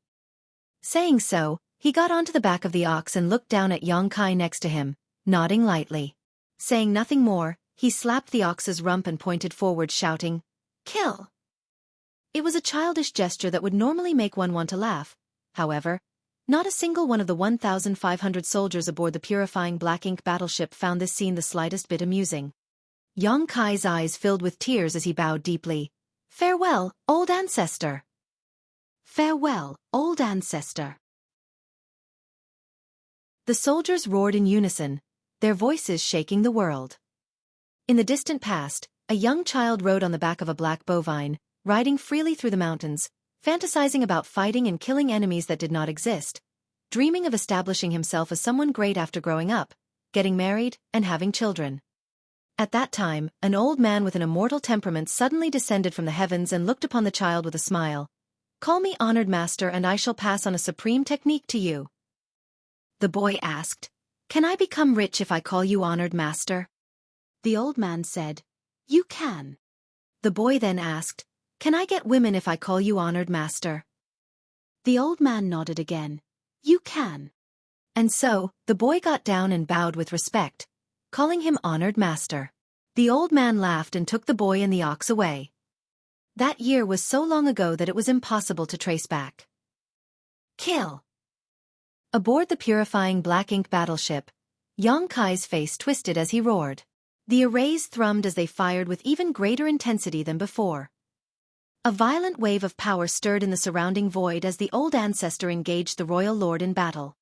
Saying so, he got onto the back of the ox and looked down at Xueqi next to him, nodding lightly. Saying nothing more, he slapped the ox's rump and pointed forward, shouting, "Kill!" It was a childish gesture that would normally make one want to laugh. However, not a single one of the 1,500 soldiers aboard the purifying Black Ink battleship found this scene the slightest bit amusing. Xueqi's eyes filled with tears as he bowed deeply. "Farewell, old ancestor." "Farewell, old ancestor." The soldiers roared in unison, their voices shaking the world. In the distant past, a young child rode on the back of a black bovine, riding freely through the mountains, fantasizing about fighting and killing enemies that did not exist, dreaming of establishing himself as someone great after growing up, getting married, and having children. At that time, an old man with an immortal temperament suddenly descended from the heavens and looked upon the child with a smile. "Call me honored master and I shall pass on a supreme technique to you." The boy asked, "Can I become rich if I call you honored master?" The old man said, "You can." The boy then asked, "Can I get women if I call you honored master?" The old man nodded again. "You can." And so, the boy got down and bowed with respect, calling him honored master. The old man laughed and took the boy and the ox away. That year was so long ago that it was impossible to trace back. Kill! Aboard the purifying Black Ink battleship, Xueqi's face twisted as he roared. The arrays thrummed as they fired with even greater intensity than before. A violent wave of power stirred in the surrounding void as the old ancestor engaged the royal lord in battle.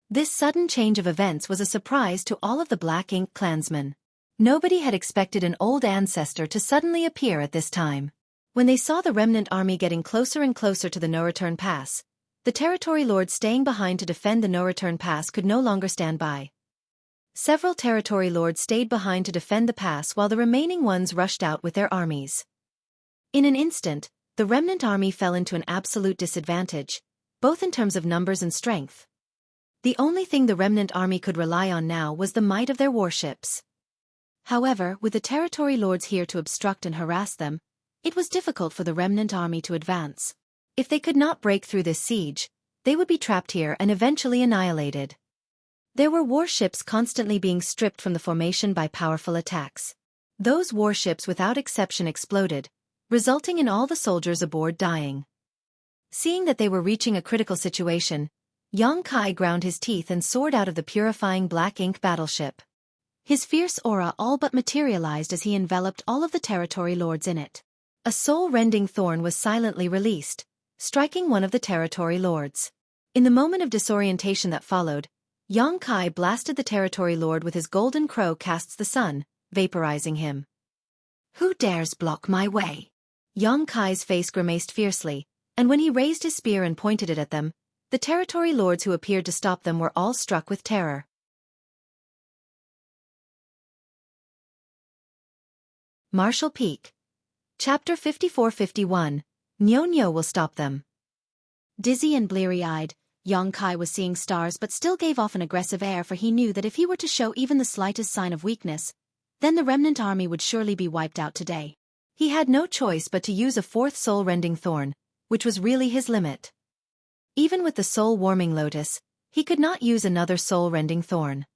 This sudden change of events was a surprise to all of the Black Ink clansmen. Nobody had expected an old ancestor to suddenly appear at this time. When they saw the remnant army getting closer and closer to the no-return pass, the territory lords staying behind to defend the no-return pass could no longer stand by. Several territory lords stayed behind to defend the pass while the remaining ones rushed out with their armies. In an instant, the remnant army fell into an absolute disadvantage, both in terms of numbers and strength. The only thing the remnant army could rely on now was the might of their warships. However, with the territory lords here to obstruct and harass them, it was difficult for the remnant army to advance. If they could not break through this siege, they would be trapped here and eventually annihilated. There were warships constantly being stripped from the formation by powerful attacks. Those warships without exception exploded, resulting in all the soldiers aboard dying. Seeing that they were reaching a critical situation, Xueqi ground his teeth and soared out of the purifying Black Ink battleship. His fierce aura all but materialized as he enveloped all of the territory lords in it. A soul-rending thorn was silently released, striking one of the territory lords. In the moment of disorientation that followed, Yong-kai blasted the territory lord with his golden crow casts the sun, vaporizing him. Who dares block my way? Yong-kai's face grimaced fiercely, and when he raised his spear and pointed it at them, the territory lords who appeared to stop them were all struck with terror. Martial Peak. Chapter 54-51, Nyo-Nyo will stop them. Dizzy and bleary-eyed, Yong-kai was seeing stars but still gave off an aggressive air, for he knew that if he were to show even the slightest sign of weakness, then the remnant army would surely be wiped out today. He had no choice but to use a fourth soul-rending thorn, which was really his limit. Even with the soul-warming lotus, he could not use another soul-rending thorn.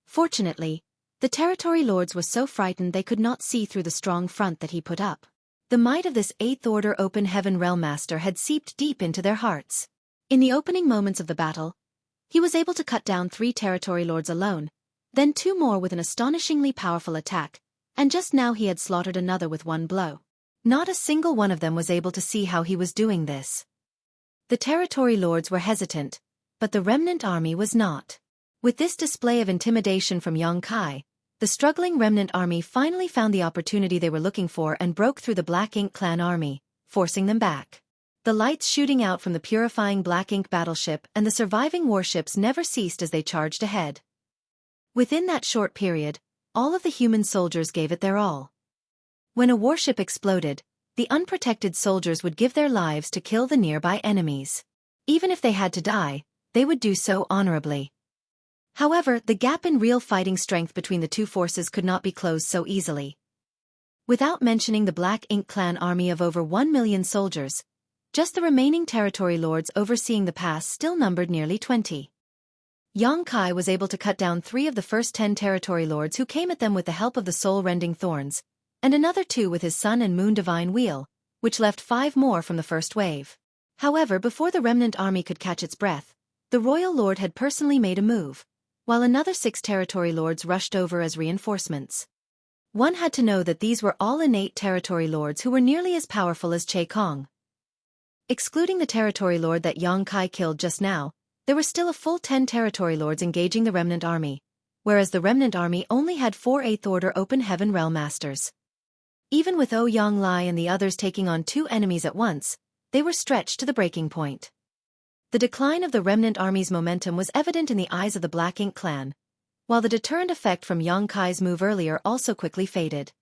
Fortunately, the territory lords were so frightened they could not see through the strong front that he put up. The might of this Eighth Order Open Heaven Realm Master had seeped deep into their hearts. In the opening moments of the battle, he was able to cut down 3 territory lords alone, then 2 more with an astonishingly powerful attack, and just now he had slaughtered another with 1 blow. Not a single one of them was able to see how he was doing this. The territory lords were hesitant, but the remnant army was not. With this display of intimidation from Yong-kai, the struggling remnant army finally found the opportunity they were looking for and broke through the Black Ink clan army, forcing them back. The lights shooting out from the purifying Black Ink battleship and the surviving warships never ceased as they charged ahead. Within that short period, all of the human soldiers gave it their all. When a warship exploded, the unprotected soldiers would give their lives to kill the nearby enemies. Even if they had to die, they would do so honorably. However, the gap in real fighting strength between the two forces could not be closed so easily. Without mentioning the Black Ink clan army of over 1 million soldiers, just the remaining territory lords overseeing the pass still numbered nearly 20. Yong-kai was able to cut down 3 of the first 10 territory lords who came at them with the help of the soul-rending thorns, and another 2 with his sun and moon divine wheel, which left 5 more from the first wave. However, before the remnant army could catch its breath, the royal lord had personally made a move, while another 6 territory lords rushed over as reinforcements. One had to know that these were all innate territory lords who were nearly as powerful as Xueqi. Excluding the territory lord that Yong-kai killed just now, there were still a full 10 territory lords engaging the remnant army, whereas the remnant army only had 4 Eighth Order Open Heaven Realm Masters. Even with Ouyang-Lai and the others taking on 2 enemies at once, they were stretched to the breaking point. The decline of the remnant army's momentum was evident in the eyes of the Black Ink clan, while the deterrent effect from Yong-kai's move earlier also quickly faded.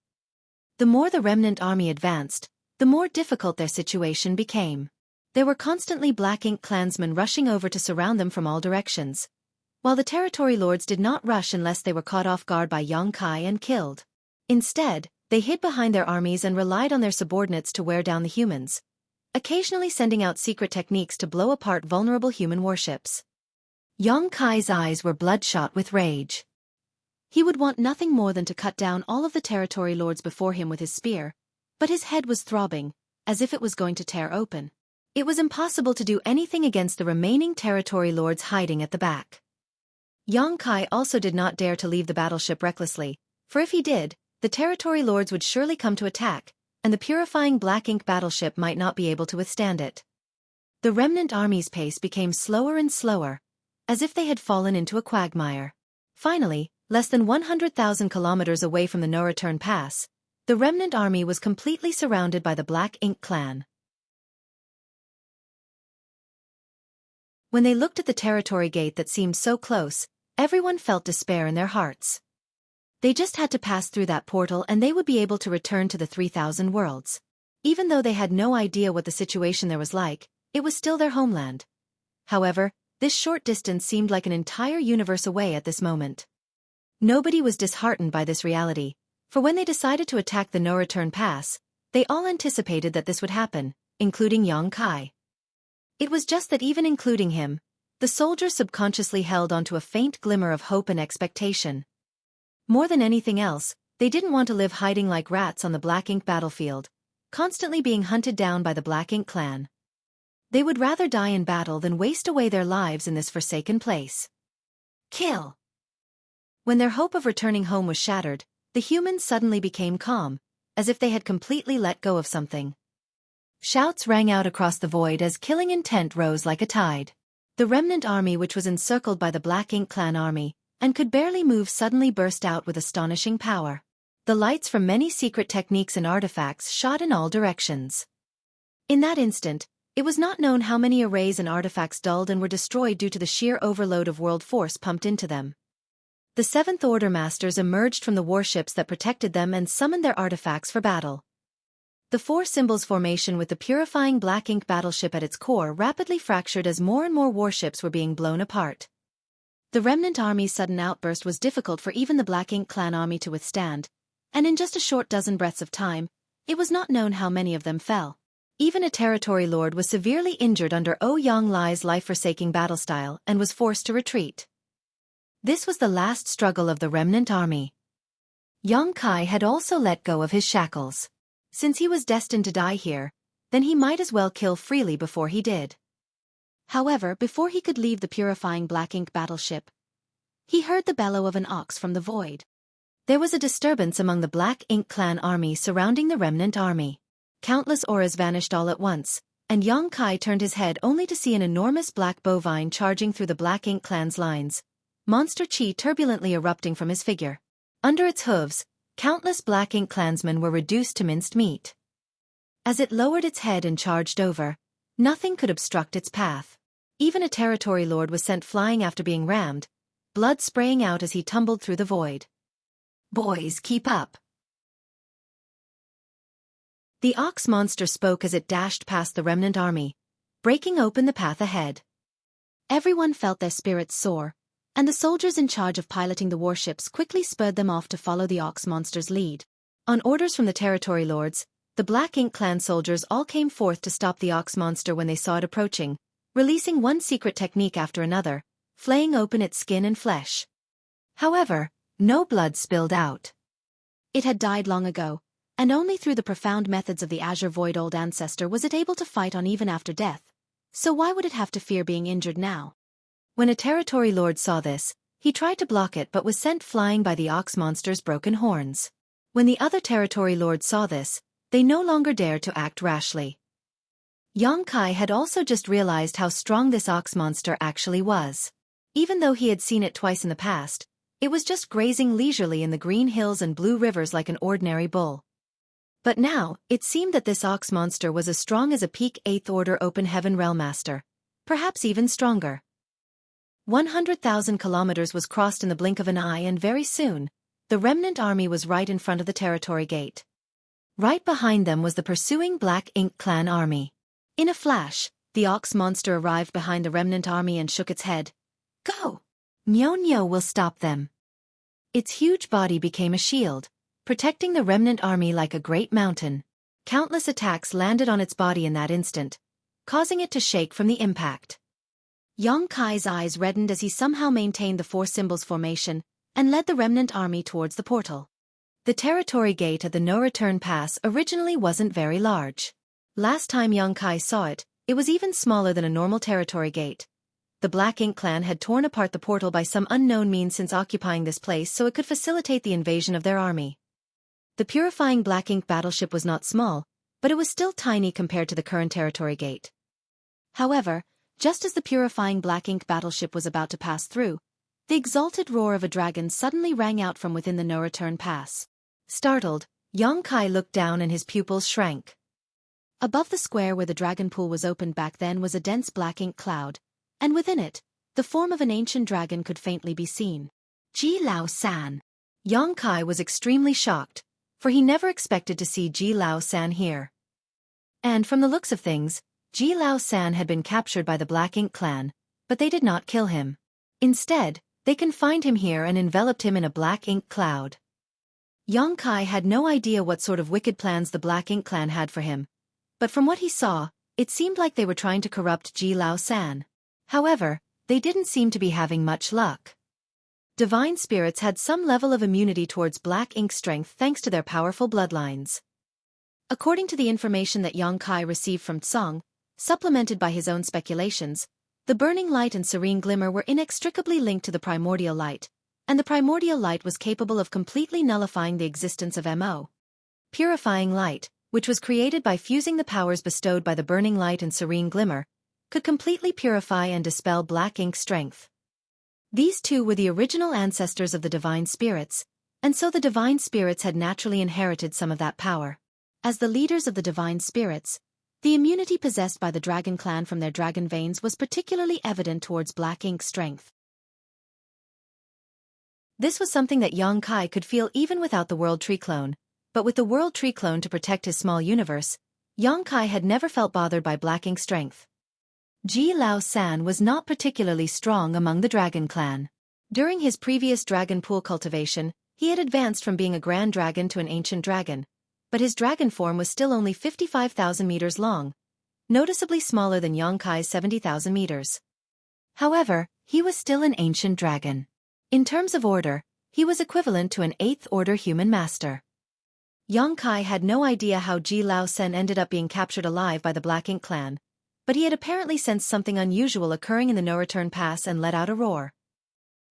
The more the remnant army advanced, the more difficult their situation became. There were constantly Black Ink clansmen rushing over to surround them from all directions, while the territory lords did not rush unless they were caught off guard by Yong-kai and killed. Instead, they hid behind their armies and relied on their subordinates to wear down the humans, occasionally sending out secret techniques to blow apart vulnerable human warships. Yong-kai's eyes were bloodshot with rage. He would want nothing more than to cut down all of the territory lords before him with his spear, but his head was throbbing, as if it was going to tear open. It was impossible to do anything against the remaining territory lords hiding at the back. Yong-kai also did not dare to leave the battleship recklessly, for if he did, the territory lords would surely come to attack, and the purifying Black Ink battleship might not be able to withstand it. The remnant army's pace became slower and slower, as if they had fallen into a quagmire. Finally, less than 100,000 kilometers away from the no-return pass, the remnant army was completely surrounded by the Black Ink clan. When they looked at the territory gate that seemed so close, everyone felt despair in their hearts. They just had to pass through that portal and they would be able to return to the 3,000 worlds. Even though they had no idea what the situation there was like, it was still their homeland. However, this short distance seemed like an entire universe away at this moment. Nobody was disheartened by this reality, for when they decided to attack the no-return pass, they all anticipated that this would happen, including Yong-kai. It was just that even including him, the soldiers subconsciously held onto a faint glimmer of hope and expectation. More than anything else, they didn't want to live hiding like rats on the Black Ink battlefield, constantly being hunted down by the Black Ink clan. They would rather die in battle than waste away their lives in this forsaken place. Kill! When their hope of returning home was shattered, the humans suddenly became calm, as if they had completely let go of something. Shouts rang out across the void as killing intent rose like a tide. The remnant army, which was encircled by the Black Ink Clan army, and could barely move, suddenly burst out with astonishing power. The lights from many secret techniques and artifacts shot in all directions. In that instant, it was not known how many arrays and artifacts dulled and were destroyed due to the sheer overload of world force pumped into them. The Seventh Order Masters emerged from the warships that protected them and summoned their artifacts for battle. The Four Symbols formation, with the purifying Black Ink battleship at its core, rapidly fractured as more and more warships were being blown apart. The remnant army's sudden outburst was difficult for even the Black Ink Clan army to withstand, and in just a short dozen breaths of time, it was not known how many of them fell. Even a territory lord was severely injured under Ouyang Lai's life-forsaking battle style and was forced to retreat. This was the last struggle of the remnant army. Yang Kai had also let go of his shackles. Since he was destined to die here, then he might as well kill freely before he did. However, before he could leave the purifying Black Ink battleship, he heard the bellow of an ox from the void. There was a disturbance among the Black Ink Clan army surrounding the remnant army. Countless auras vanished all at once, and Yang Kai turned his head only to see an enormous black bovine charging through the Black Ink Clan's lines, monster chi turbulently erupting from his figure. Under its hooves, countless Black Ink clansmen were reduced to minced meat. As it lowered its head and charged over, nothing could obstruct its path. Even a territory lord was sent flying after being rammed, blood spraying out as he tumbled through the void. "Boys, keep up." The ox monster spoke as it dashed past the remnant army, breaking open the path ahead. Everyone felt their spirits soar, and the soldiers in charge of piloting the warships quickly spurred them off to follow the ox monster's lead. On orders from the territory lords, the Black Ink Clan soldiers all came forth to stop the ox monster when they saw it approaching, releasing one secret technique after another, flaying open its skin and flesh. However, no blood spilled out. It had died long ago, and only through the profound methods of the Azure Void Old Ancestor was it able to fight on even after death, so why would it have to fear being injured now? When a territory lord saw this, he tried to block it but was sent flying by the ox monster's broken horns. When the other territory lords saw this, they no longer dared to act rashly. Yang Kai had also just realized how strong this ox monster actually was. Even though he had seen it twice in the past, it was just grazing leisurely in the green hills and blue rivers like an ordinary bull. But now, it seemed that this ox monster was as strong as a peak 8th Order Open Heaven Realm Master, perhaps even stronger. 100,000 kilometers was crossed in the blink of an eye, and very soon, the remnant army was right in front of the territory gate. Right behind them was the pursuing Black Ink Clan army. In a flash, the ox monster arrived behind the remnant army and shook its head. "Go! Myeonyo will stop them." Its huge body became a shield, protecting the remnant army like a great mountain. Countless attacks landed on its body in that instant, causing it to shake from the impact. Yang Kai's eyes reddened as he somehow maintained the Four Symbols formation and led the remnant army towards the portal. The territory gate at the no-return pass originally wasn't very large. Last time Yang Kai saw it, it was even smaller than a normal territory gate. The Black Ink Clan had torn apart the portal by some unknown means since occupying this place so it could facilitate the invasion of their army. The purifying Black Ink battleship was not small, but it was still tiny compared to the current territory gate. However, just as the purifying Black Ink battleship was about to pass through, the exalted roar of a dragon suddenly rang out from within the no-return pass. Startled, Yang Kai looked down and his pupils shrank. Above the square where the dragon pool was opened back then was a dense black ink cloud, and within it, the form of an ancient dragon could faintly be seen. Ji Lao-san. Yang Kai was extremely shocked, for he never expected to see Ji Lao-san here. And from the looks of things, Ji Lao-san had been captured by the Black Ink Clan, but they did not kill him. Instead, they confined him here and enveloped him in a black ink cloud. Yang Kai had no idea what sort of wicked plans the Black Ink Clan had for him, but from what he saw, it seemed like they were trying to corrupt Ji Lao-san. However, they didn't seem to be having much luck. Divine spirits had some level of immunity towards black ink strength thanks to their powerful bloodlines. According to the information that Yang Kai received from Tsong, supplemented by his own speculations, the burning light and serene glimmer were inextricably linked to the primordial light, and the primordial light was capable of completely nullifying the existence of Mo. Purifying light, which was created by fusing the powers bestowed by the burning light and serene glimmer, could completely purify and dispel black ink strength. These two were the original ancestors of the divine spirits, and so the divine spirits had naturally inherited some of that power. As the leaders of the divine spirits, the immunity possessed by the dragon clan from their dragon veins was particularly evident towards black ink strength. This was something that Xueqi could feel even without the World Tree Clone, but with the World Tree Clone to protect his small universe, Xueqi had never felt bothered by black ink strength. Ji Lao San was not particularly strong among the dragon clan. During his previous dragon pool cultivation, he had advanced from being a grand dragon to an ancient dragon, but his dragon form was still only 55,000 meters long, noticeably smaller than Xueqi's 70,000 meters. However, he was still an ancient dragon. In terms of order, he was equivalent to an 8th order human master. Xueqi had no idea how Ji Lao Sen ended up being captured alive by the Black Ink clan, but he had apparently sensed something unusual occurring in the no-return pass and let out a roar.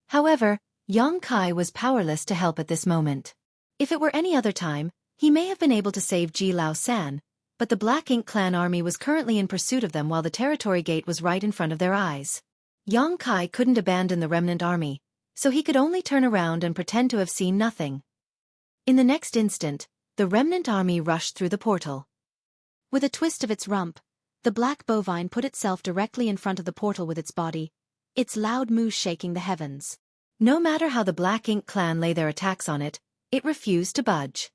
However, Xueqi was powerless to help at this moment. If it were any other time, he may have been able to save Ji Lao San, but the Black Ink clan army was currently in pursuit of them while the territory gate was right in front of their eyes. Xueqi couldn't abandon the remnant army, so he could only turn around and pretend to have seen nothing. In the next instant, the remnant army rushed through the portal. With a twist of its rump, the black bovine put itself directly in front of the portal with its body, its loud moo shaking the heavens. No matter how the Black Ink clan lay their attacks on it, it refused to budge.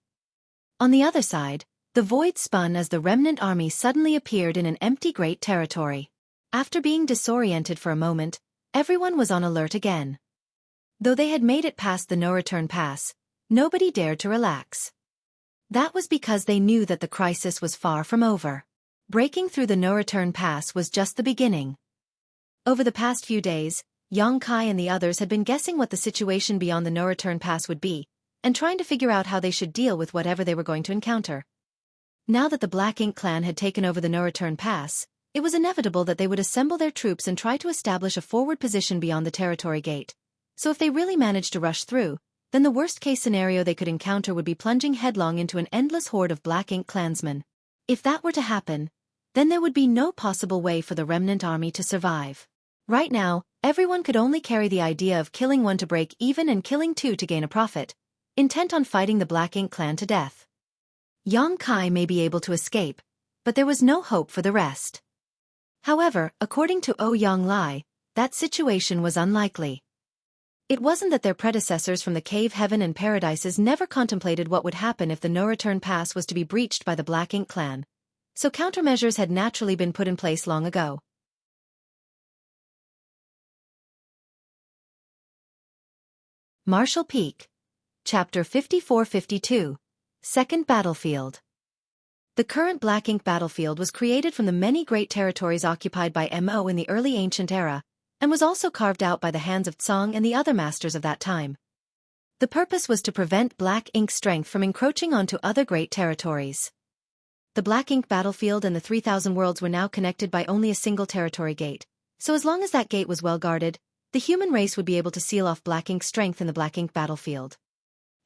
On the other side, the void spun as the remnant army suddenly appeared in an empty great territory. After being disoriented for a moment, everyone was on alert again. Though they had made it past the no-return pass, nobody dared to relax. That was because they knew that the crisis was far from over. Breaking through the no-return pass was just the beginning. Over the past few days, Xueqi and the others had been guessing what the situation beyond the no-return pass would be, and trying to figure out how they should deal with whatever they were going to encounter. Now that the Black Ink clan had taken over the no-return pass, it was inevitable that they would assemble their troops and try to establish a forward position beyond the territory gate. So if they really managed to rush through, then the worst-case scenario they could encounter would be plunging headlong into an endless horde of Black Ink clansmen. If that were to happen, then there would be no possible way for the remnant army to survive. Right now, everyone could only carry the idea of killing one to break even and killing two to gain a profit, intent on fighting the Black Ink clan to death. Xueqi may be able to escape, but there was no hope for the rest. However, according to Xueqi, that situation was unlikely. It wasn't that their predecessors from the Cave Heaven and Paradises never contemplated what would happen if the no-return pass was to be breached by the Black Ink clan, so countermeasures had naturally been put in place long ago. Marshall Peak. Chapter 5452. Second Battlefield. The current Black Ink battlefield was created from the many great territories occupied by Mo in the early ancient era, and was also carved out by the hands of Tsang and the other masters of that time. The purpose was to prevent Black Ink strength from encroaching onto other great territories. The Black Ink battlefield and the 3,000 worlds were now connected by only a single territory gate, so as long as that gate was well guarded, the human race would be able to seal off Black Ink strength in the Black Ink battlefield.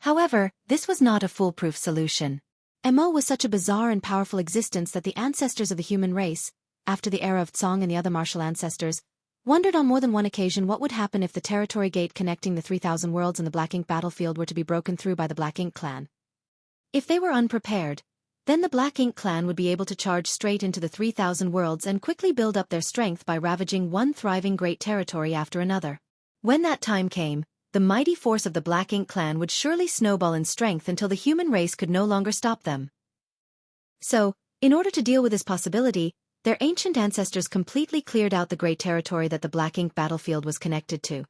However, this was not a foolproof solution. Mo was such a bizarre and powerful existence that the ancestors of the human race, after the era of Tsang and the other martial ancestors, wondered on more than one occasion what would happen if the territory gate connecting the 3,000 worlds and the Black Ink battlefield were to be broken through by the Black Ink clan. If they were unprepared, then the Black Ink clan would be able to charge straight into the 3,000 worlds and quickly build up their strength by ravaging one thriving great territory after another. When that time came, the mighty force of the Black Ink clan would surely snowball in strength until the human race could no longer stop them. So, in order to deal with this possibility, their ancient ancestors completely cleared out the great territory that the Black Ink battlefield was connected to.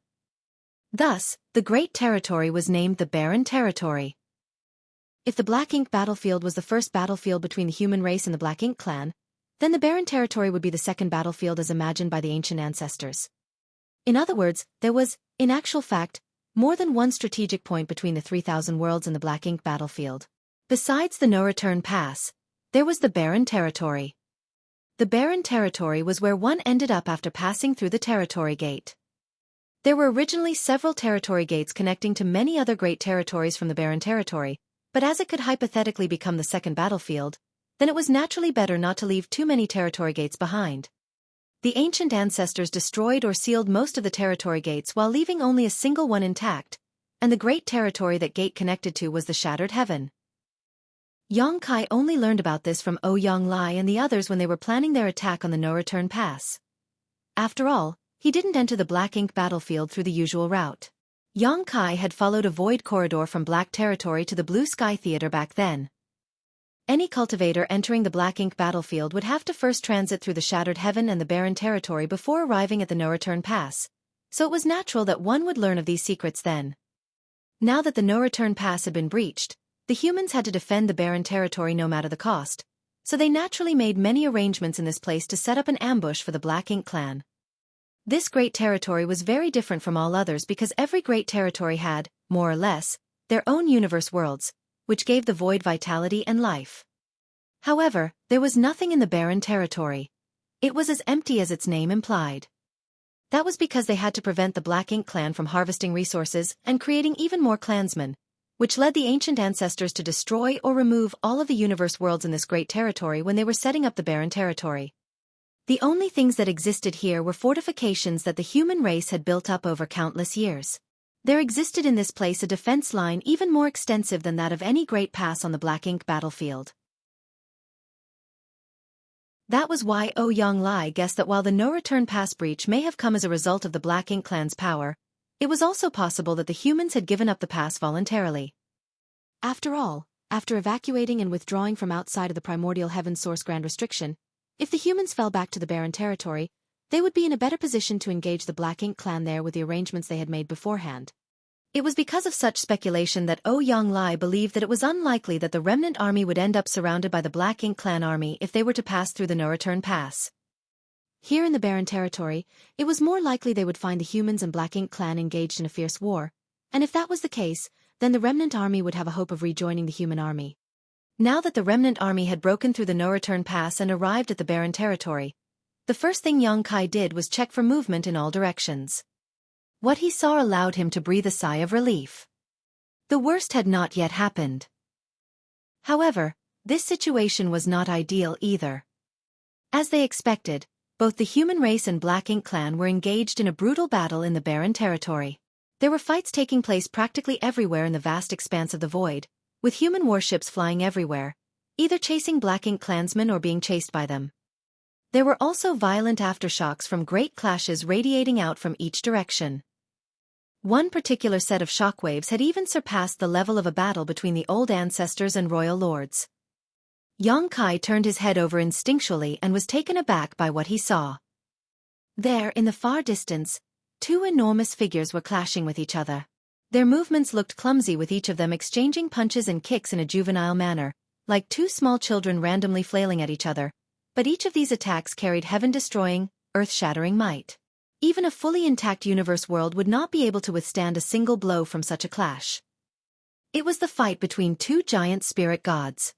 Thus, the great territory was named the Barren Territory. If the Black Ink battlefield was the first battlefield between the human race and the Black Ink clan, then the Barren Territory would be the second battlefield as imagined by the ancient ancestors. In other words, there was, in actual fact, more than one strategic point between the 3,000 worlds and the Black Ink battlefield. Besides the no-return pass, there was the Barren Territory. The Barren Territory was where one ended up after passing through the territory gate. There were originally several territory gates connecting to many other great territories from the Barren Territory, but as it could hypothetically become the second battlefield, then it was naturally better not to leave too many territory gates behind. The ancient ancestors destroyed or sealed most of the territory gates while leaving only a single one intact, and the great territory that gate connected to was the Shattered Heaven. Yongkai only learned about this from Ouyang-Lai and the others when they were planning their attack on the no-return pass. After all, he didn't enter the Black Ink battlefield through the usual route. Yongkai had followed a void corridor from Black Territory to the Blue Sky Theater back then. Any cultivator entering the Black Ink battlefield would have to first transit through the Shattered Heaven and the Barren Territory before arriving at the no-return pass, so it was natural that one would learn of these secrets then. Now that the no-return pass had been breached, the humans had to defend the Barren Territory no matter the cost, so they naturally made many arrangements in this place to set up an ambush for the Black Ink clan. This great territory was very different from all others because every great territory had, more or less, their own universe worlds, which gave the void vitality and life. However, there was nothing in the Barren Territory. It was as empty as its name implied. That was because they had to prevent the Black Ink clan from harvesting resources and creating even more clansmen, which led the ancient ancestors to destroy or remove all of the universe worlds in this great territory when they were setting up the Barren Territory. The only things that existed here were fortifications that the human race had built up over countless years. There existed in this place a defense line even more extensive than that of any great pass on the Black Ink battlefield. That was why Ouyang-Lai guessed that while the no-return pass breach may have come as a result of the Black Ink clan's power, it was also possible that the humans had given up the pass voluntarily. After all, after evacuating and withdrawing from outside of the primordial heaven source grand restriction, if the humans fell back to the Barren Territory, they would be in a better position to engage the Black Ink clan there with the arrangements they had made beforehand. It was because of such speculation that Ouyang-Lai believed that it was unlikely that the remnant army would end up surrounded by the Black Ink clan army if they were to pass through the no-return pass. Here in the Barren Territory, it was more likely they would find the humans and Black Ink clan engaged in a fierce war, and if that was the case, then the remnant army would have a hope of rejoining the human army. Now that the remnant army had broken through the no-return pass and arrived at the Barren Territory, the first thing Yongkai did was check for movement in all directions. What he saw allowed him to breathe a sigh of relief. The worst had not yet happened. However, this situation was not ideal either. As they expected, both the human race and Black Ink clan were engaged in a brutal battle in the Barren Territory. There were fights taking place practically everywhere in the vast expanse of the void, with human warships flying everywhere, either chasing Black Ink clansmen or being chased by them. There were also violent aftershocks from great clashes radiating out from each direction. One particular set of shockwaves had even surpassed the level of a battle between the old ancestors and royal lords. Yongkai turned his head over instinctually and was taken aback by what he saw. There, in the far distance, two enormous figures were clashing with each other. Their movements looked clumsy, with each of them exchanging punches and kicks in a juvenile manner, like two small children randomly flailing at each other, but each of these attacks carried heaven-destroying, earth-shattering might. Even a fully intact universe world would not be able to withstand a single blow from such a clash. It was the fight between two giant spirit gods.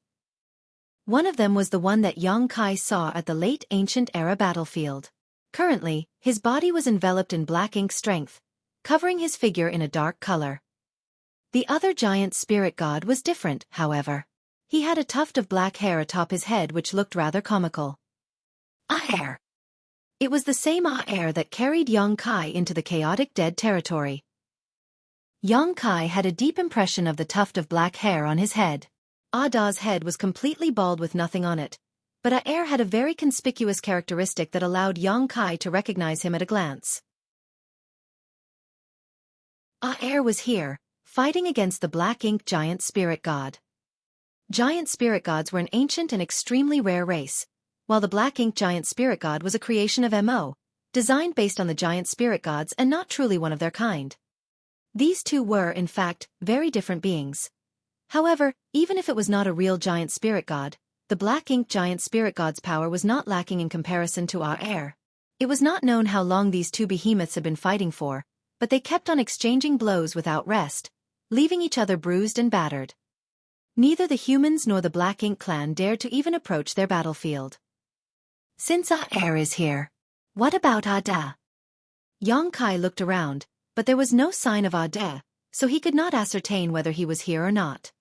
One of them was the one that Yongkai saw at the late ancient era battlefield. Currently, his body was enveloped in Black Ink strength, covering his figure in a dark color. The other giant spirit god was different, however. He had a tuft of black hair atop his head which looked rather comical. Hair. It was the same air that carried Yongkai into the chaotic dead territory. Yongkai had a deep impression of the tuft of black hair on his head. Ada's head was completely bald with nothing on it, but Air had a very conspicuous characteristic that allowed Yongkai to recognize him at a glance. Air was here, fighting against the Black Ink giant spirit god. Giant spirit gods were an ancient and extremely rare race, while the Black Ink giant spirit god was a creation of Mo, designed based on the giant spirit gods and not truly one of their kind. These two were, in fact, very different beings. However, even if it was not a real giant spirit god, the Black Ink giant spirit god's power was not lacking in comparison to Air. It was not known how long these two behemoths had been fighting for, but they kept on exchanging blows without rest, leaving each other bruised and battered. Neither the humans nor the Black Ink clan dared to even approach their battlefield. Since Air is here, what about Ada? Yongkai looked around, but there was no sign of Ada, so he could not ascertain whether he was here or not.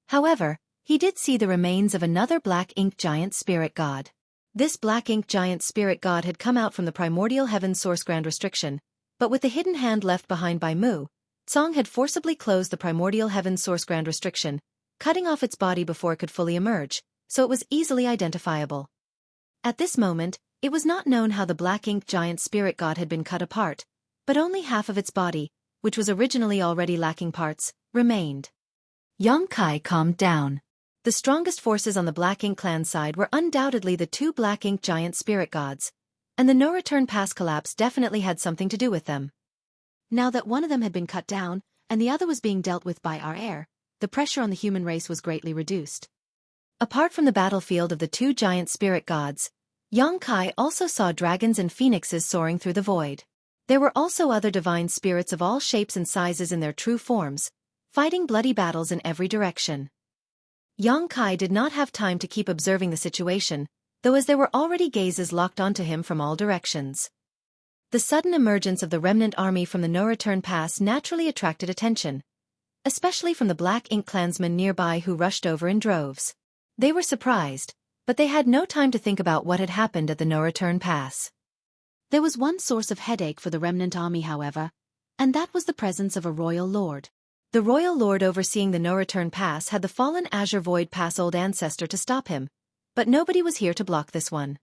However, he did see the remains of another Black Ink giant spirit god. This black ink giant spirit god had come out from the primordial heaven's source grand restriction, but with the hidden hand left behind by Mu, Tsong had forcibly closed the primordial heaven's source grand restriction, cutting off its body before it could fully emerge, so it was easily identifiable. At this moment, it was not known how the black ink giant spirit god had been cut apart, but only half of its body, which was originally already lacking parts, remained. Yang Kai calmed down. The strongest forces on the Black Ink clan side were undoubtedly the two Black Ink giant spirit gods, and the no-return pass collapse definitely had something to do with them. Now that one of them had been cut down, and the other was being dealt with by our heir, the pressure on the human race was greatly reduced. Apart from the battlefield of the two giant spirit gods, Yang Kai also saw dragons and phoenixes soaring through the void. There were also other divine spirits of all shapes and sizes in their true forms, fighting bloody battles in every direction. Yang Kai did not have time to keep observing the situation, though as there were already gazes locked onto him from all directions. The sudden emergence of the remnant army from the no-return pass naturally attracted attention, especially from the Black Ink clansmen nearby who rushed over in droves. They were surprised, but they had no time to think about what had happened at the no-return pass. There was one source of headache for the remnant army, however, and that was the presence of a royal lord. The royal lord overseeing the no-return pass had the fallen Azure Void Pass old ancestor to stop him, but nobody was here to block this one.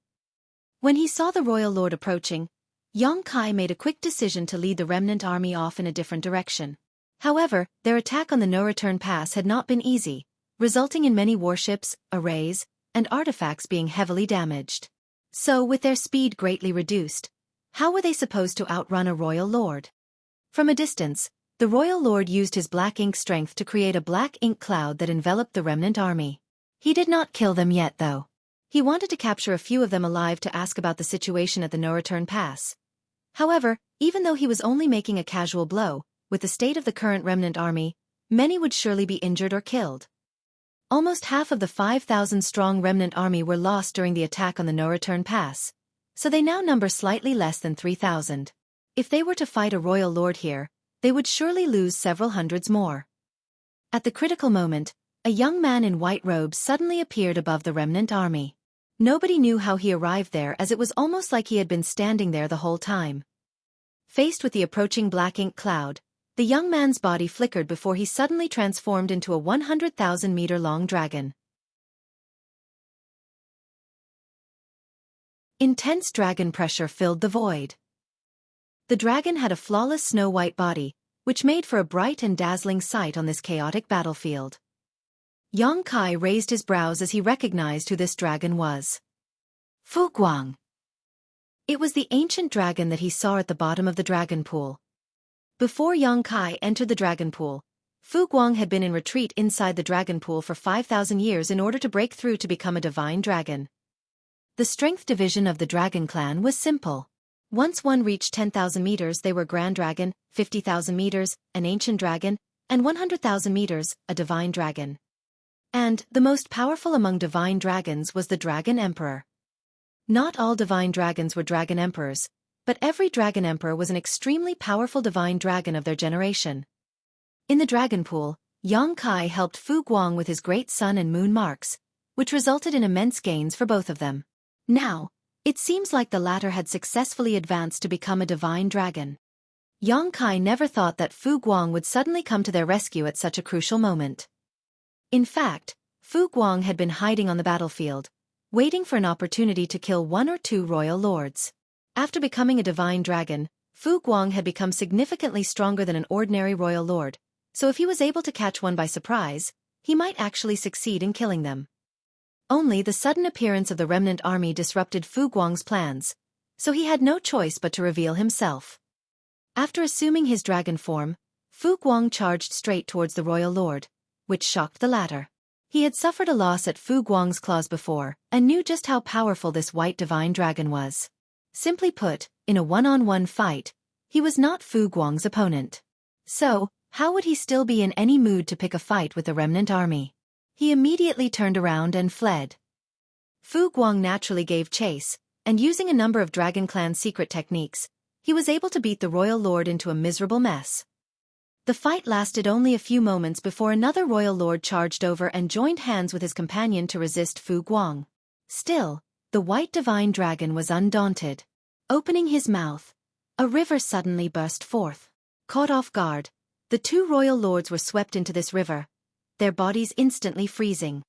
When he saw the royal lord approaching, Yang Kai made a quick decision to lead the remnant army off in a different direction. However, their attack on the no-return pass had not been easy, resulting in many warships, arrays, and artifacts being heavily damaged. So, with their speed greatly reduced, how were they supposed to outrun a royal lord? From a distance, the royal lord used his black ink strength to create a black ink cloud that enveloped the remnant army. He did not kill them yet, though. He wanted to capture a few of them alive to ask about the situation at the no-return pass. However, even though he was only making a casual blow, with the state of the current remnant army, many would surely be injured or killed. Almost half of the 5,000-strong remnant army were lost during the attack on the no-return pass, so they now number slightly less than 3,000. If they were to fight a royal lord here, they would surely lose several hundreds more. At the critical moment, a young man in white robes suddenly appeared above the remnant army. Nobody knew how he arrived there, as it was almost like he had been standing there the whole time. Faced with the approaching black ink cloud, the young man's body flickered before he suddenly transformed into a 100,000-meter-long dragon. Intense dragon pressure filled the void. The dragon had a flawless snow-white body, which made for a bright and dazzling sight on this chaotic battlefield. Yang Kai raised his brows as he recognized who this dragon was. Fu Guang. It was the ancient dragon that he saw at the bottom of the dragon pool. Before Yang Kai entered the dragon pool, Fu Guang had been in retreat inside the dragon pool for 5,000 years in order to break through to become a divine dragon. The strength division of the dragon clan was simple. Once one reached 10,000 meters, they were Grand Dragon, 50,000 meters, an Ancient Dragon, and 100,000 meters, a Divine Dragon. And, the most powerful among Divine Dragons was the Dragon Emperor. Not all Divine Dragons were Dragon Emperors, but every Dragon Emperor was an extremely powerful Divine Dragon of their generation. In the Dragon Pool, Yang Kai helped Fu Guang with his great sun and moon marks, which resulted in immense gains for both of them. Now, it seems like the latter had successfully advanced to become a divine dragon. Yang Kai never thought that Fu Guang would suddenly come to their rescue at such a crucial moment. In fact, Fu Guang had been hiding on the battlefield, waiting for an opportunity to kill one or two royal lords. After becoming a divine dragon, Fu Guang had become significantly stronger than an ordinary royal lord, so if he was able to catch one by surprise, he might actually succeed in killing them. Only the sudden appearance of the remnant army disrupted Fu Guang's plans, so he had no choice but to reveal himself. After assuming his dragon form, Fu Guang charged straight towards the royal lord, which shocked the latter. He had suffered a loss at Fu Guang's claws before, and knew just how powerful this white divine dragon was. Simply put, in a one-on-one fight, he was not Fu Guang's opponent. So, how would he still be in any mood to pick a fight with the remnant army? He immediately turned around and fled. Fu Guang naturally gave chase, and using a number of Dragon Clan secret techniques, he was able to beat the royal lord into a miserable mess. The fight lasted only a few moments before another royal lord charged over and joined hands with his companion to resist Fu Guang. Still, The white divine dragon was undaunted. Opening his mouth, a river suddenly burst forth. Caught off guard, the two royal lords were swept into this river, their bodies instantly freezing.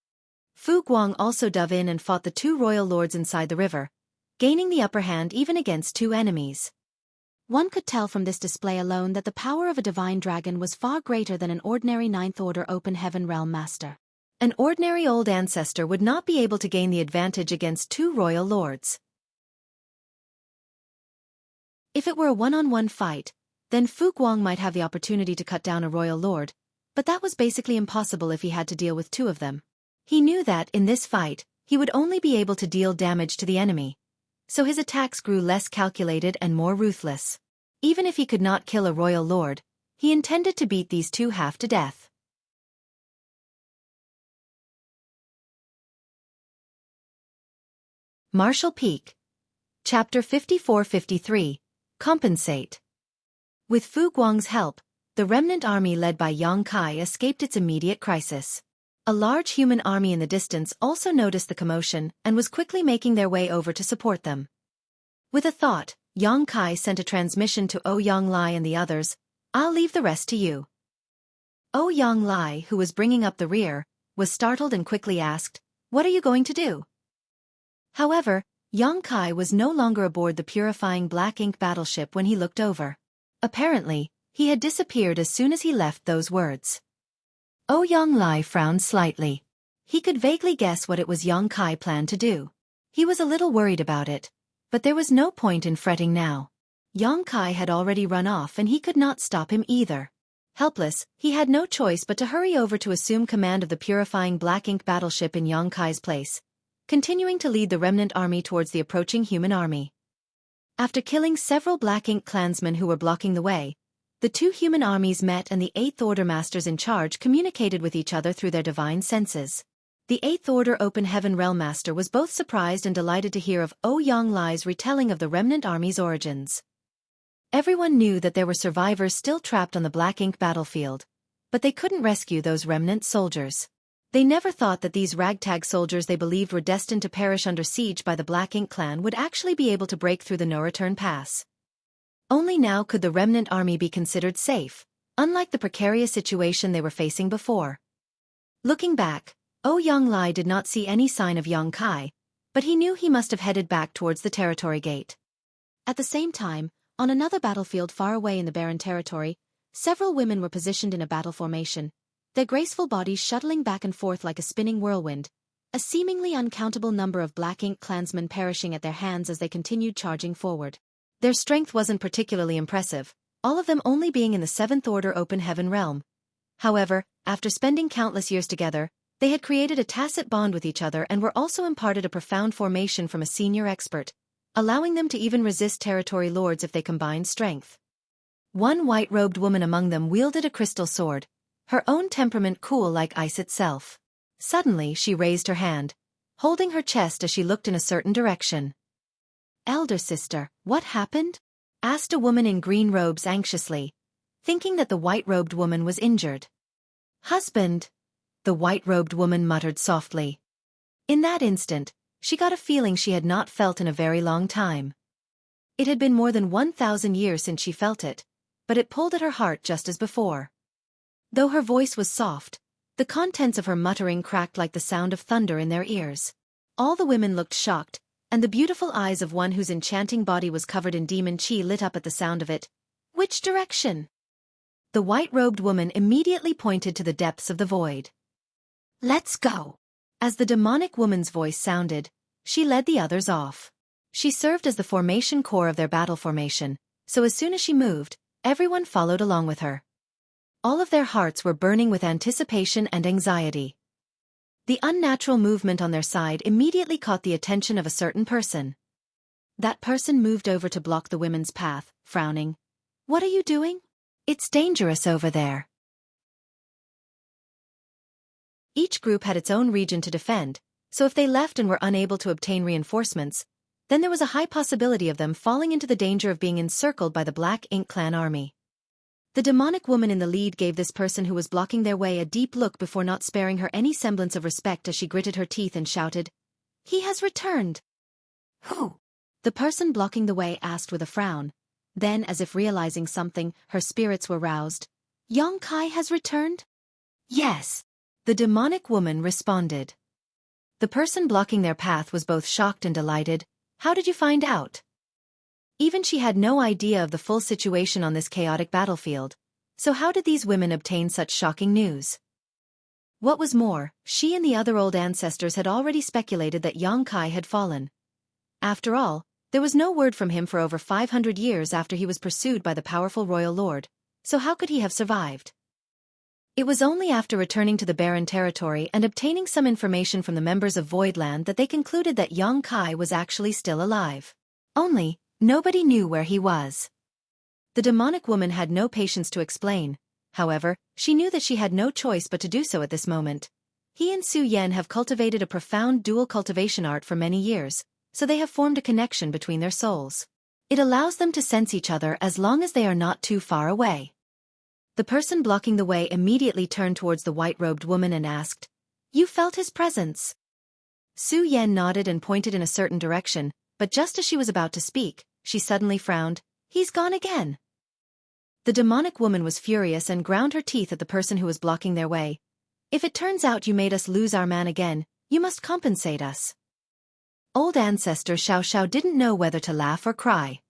Fu Guang also dove in and fought the two royal lords inside the river, gaining the upper hand even against two enemies. One could tell from this display alone that the power of a divine dragon was far greater than an ordinary Ninth Order Open Heaven Realm Master. An ordinary old ancestor would not be able to gain the advantage against two royal lords. If it were a one-on-one fight, then Fu Guang might have the opportunity to cut down a royal lord, but that was basically impossible if he had to deal with two of them. He knew that, in this fight, he would only be able to deal damage to the enemy, so his attacks grew less calculated and more ruthless. Even if he could not kill a royal lord, he intended to beat these two half to death. Martial Peak. Chapter 54-53. Compensate. With Fu Guang's help, the remnant army led by Yang Kai escaped its immediate crisis. A large human army in the distance also noticed the commotion and was quickly making their way over to support them. With a thought, Yang Kai sent a transmission to Ouyang Lai and the others, "I'll leave the rest to you." Ouyang Lai, who was bringing up the rear, was startled and quickly asked, "What are you going to do?" However, Yang Kai was no longer aboard the purifying black ink battleship when he looked over. Apparently, he had disappeared as soon as he left those words. Ouyang Lai frowned slightly. He could vaguely guess what it was Yang Kai planned to do. He was a little worried about it, but there was no point in fretting now. Yang Kai had already run off and he could not stop him either. Helpless, he had no choice but to hurry over to assume command of the purifying black ink battleship in Yang Kai's place, continuing to lead the remnant army towards the approaching human army. After killing several black ink clansmen who were blocking the way, the two human armies met and the Eighth Order masters in charge communicated with each other through their divine senses. The Eighth Order Open Heaven Realm Master was both surprised and delighted to hear of Ouyang Lai's retelling of the remnant army's origins. Everyone knew that there were survivors still trapped on the black ink battlefield, but they couldn't rescue those remnant soldiers. They never thought that these ragtag soldiers they believed were destined to perish under siege by the Black Ink clan would actually be able to break through the no-return pass. Only now could the remnant army be considered safe, unlike the precarious situation they were facing before. Looking back, Ouyang Lai did not see any sign of Yang Kai, but he knew he must have headed back towards the territory gate. At the same time, on another battlefield far away in the barren territory, several women were positioned in a battle formation, their graceful bodies shuttling back and forth like a spinning whirlwind, a seemingly uncountable number of Black Ink clansmen perishing at their hands as they continued charging forward. Their strength wasn't particularly impressive, all of them only being in the Seventh Order Open Heaven realm. However, after spending countless years together, they had created a tacit bond with each other and were also imparted a profound formation from a senior expert, allowing them to even resist territory lords if they combined strength. One white-robed woman among them wielded a crystal sword, her own temperament cool like ice itself. Suddenly she raised her hand, holding her chest as she looked in a certain direction. "Elder sister, what happened?" asked a woman in green robes anxiously, thinking that the white-robed woman was injured. "Husband," the white-robed woman muttered softly. In that instant, she got a feeling she had not felt in a very long time. It had been more than 1,000 years since she felt it, but it pulled at her heart just as before. Though her voice was soft, the contents of her muttering cracked like the sound of thunder in their ears. All the women looked shocked, and the beautiful eyes of one whose enchanting body was covered in demon chi lit up at the sound of it. "Which direction?" The white-robed woman immediately pointed to the depths of the void. "Let's go." As the demonic woman's voice sounded, she led the others off. She served as the formation core of their battle formation, so as soon as she moved, everyone followed along with her. All of their hearts were burning with anticipation and anxiety. The unnatural movement on their side immediately caught the attention of a certain person. That person moved over to block the women's path, frowning. "What are you doing? It's dangerous over there." Each group had its own region to defend, so if they left and were unable to obtain reinforcements, then there was a high possibility of them falling into the danger of being encircled by the Black Ink clan army. The demonic woman in the lead gave this person who was blocking their way a deep look before not sparing her any semblance of respect as she gritted her teeth and shouted, "He has returned!" Who? The person blocking the way asked with a frown. Then, as if realizing something, her spirits were roused. Yongkai has returned? Yes. The demonic woman responded. The person blocking their path was both shocked and delighted. How did you find out? Even she had no idea of the full situation on this chaotic battlefield. So how did these women obtain such shocking news? What was more, she and the other old ancestors had already speculated that Yongkai had fallen. After all, there was no word from him for over 500 years after he was pursued by the powerful royal lord, so how could he have survived? It was only after returning to the barren territory and obtaining some information from the members of Voidland that they concluded that Yongkai was actually still alive. Only, nobody knew where he was. The demonic woman had no patience to explain. However, she knew that she had no choice but to do so at this moment. He and Su Yen have cultivated a profound dual cultivation art for many years, so they have formed a connection between their souls. It allows them to sense each other as long as they are not too far away. The person blocking the way immediately turned towards the white-robed woman and asked, "You felt his presence?" Su Yen nodded and pointed in a certain direction, but just as she was about to speak, she suddenly frowned. "He's gone again." The demonic woman was furious and ground her teeth at the person who was blocking their way. "If it turns out you made us lose our man again, you must compensate us." Old ancestor Xiao didn't know whether to laugh or cry.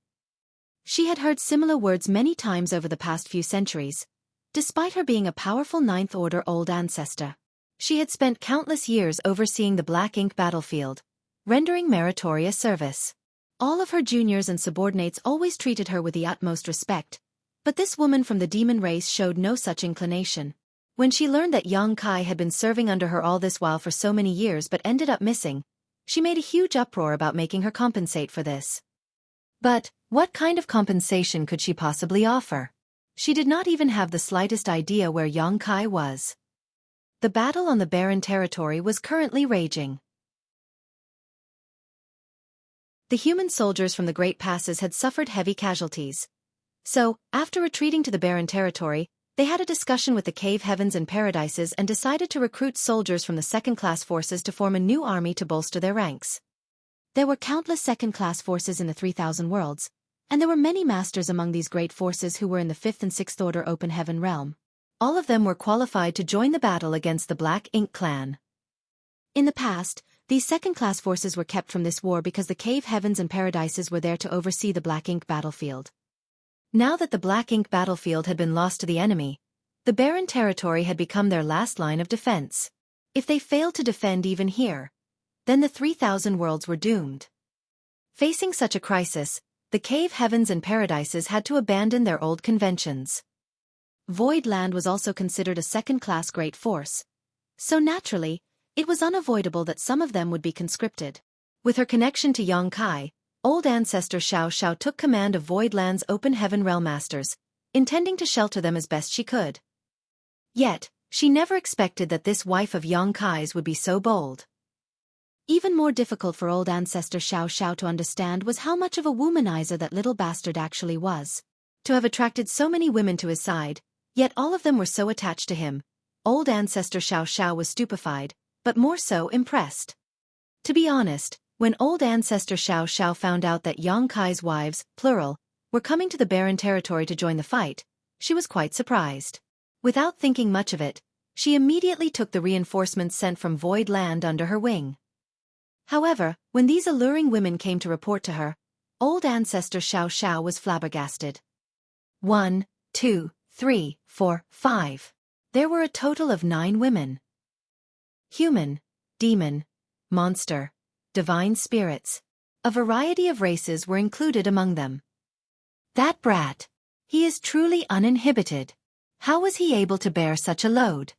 She had heard similar words many times over the past few centuries. Despite her being a powerful Ninth Order old ancestor, she had spent countless years overseeing the Black Ink battlefield, rendering meritorious service. All of her juniors and subordinates always treated her with the utmost respect, but this woman from the demon race showed no such inclination. When she learned that Yongkai had been serving under her all this while for so many years but ended up missing, she made a huge uproar about making her compensate for this. But, what kind of compensation could she possibly offer? She did not even have the slightest idea where Yongkai was. The battle on the barren territory was currently raging. The human soldiers from the Great Passes had suffered heavy casualties. So, after retreating to the barren territory, they had a discussion with the cave heavens and paradises and decided to recruit soldiers from the second-class forces to form a new army to bolster their ranks. There were countless second-class forces in the 3,000 worlds, and there were many masters among these great forces who were in the 5th and 6th Order Open Heaven realm. All of them were qualified to join the battle against the Black Ink clan. In the past, these second-class forces were kept from this war because the cave heavens and paradises were there to oversee the Black Ink battlefield. Now that the Black Ink battlefield had been lost to the enemy, the barren territory had become their last line of defense. If they failed to defend even here, then the 3,000 worlds were doomed. Facing such a crisis, the cave heavens and paradises had to abandon their old conventions. Voidland was also considered a second-class great force, so naturally, it was unavoidable that some of them would be conscripted. With her connection to Yongkai, old ancestor Xiao took command of Voidland's open heaven realm masters, intending to shelter them as best she could. Yet, she never expected that this wife of Yongkai's would be so bold. Even more difficult for old ancestor Xiao to understand was how much of a womanizer that little bastard actually was. To have attracted so many women to his side, yet all of them were so attached to him, old ancestor Xiao was stupefied, but more so impressed. To be honest, when old ancestor Xiao found out that Yongkai's wives, plural, were coming to the barren territory to join the fight, she was quite surprised. Without thinking much of it, she immediately took the reinforcements sent from Void Land under her wing. However, when these alluring women came to report to her, old ancestor Xiao was flabbergasted. 1, 2, 3, 4, 5. There were a total of 9 women. Human, demon, monster, divine spirits. A variety of races were included among them. That brat! He is truly uninhibited. How was he able to bear such a load?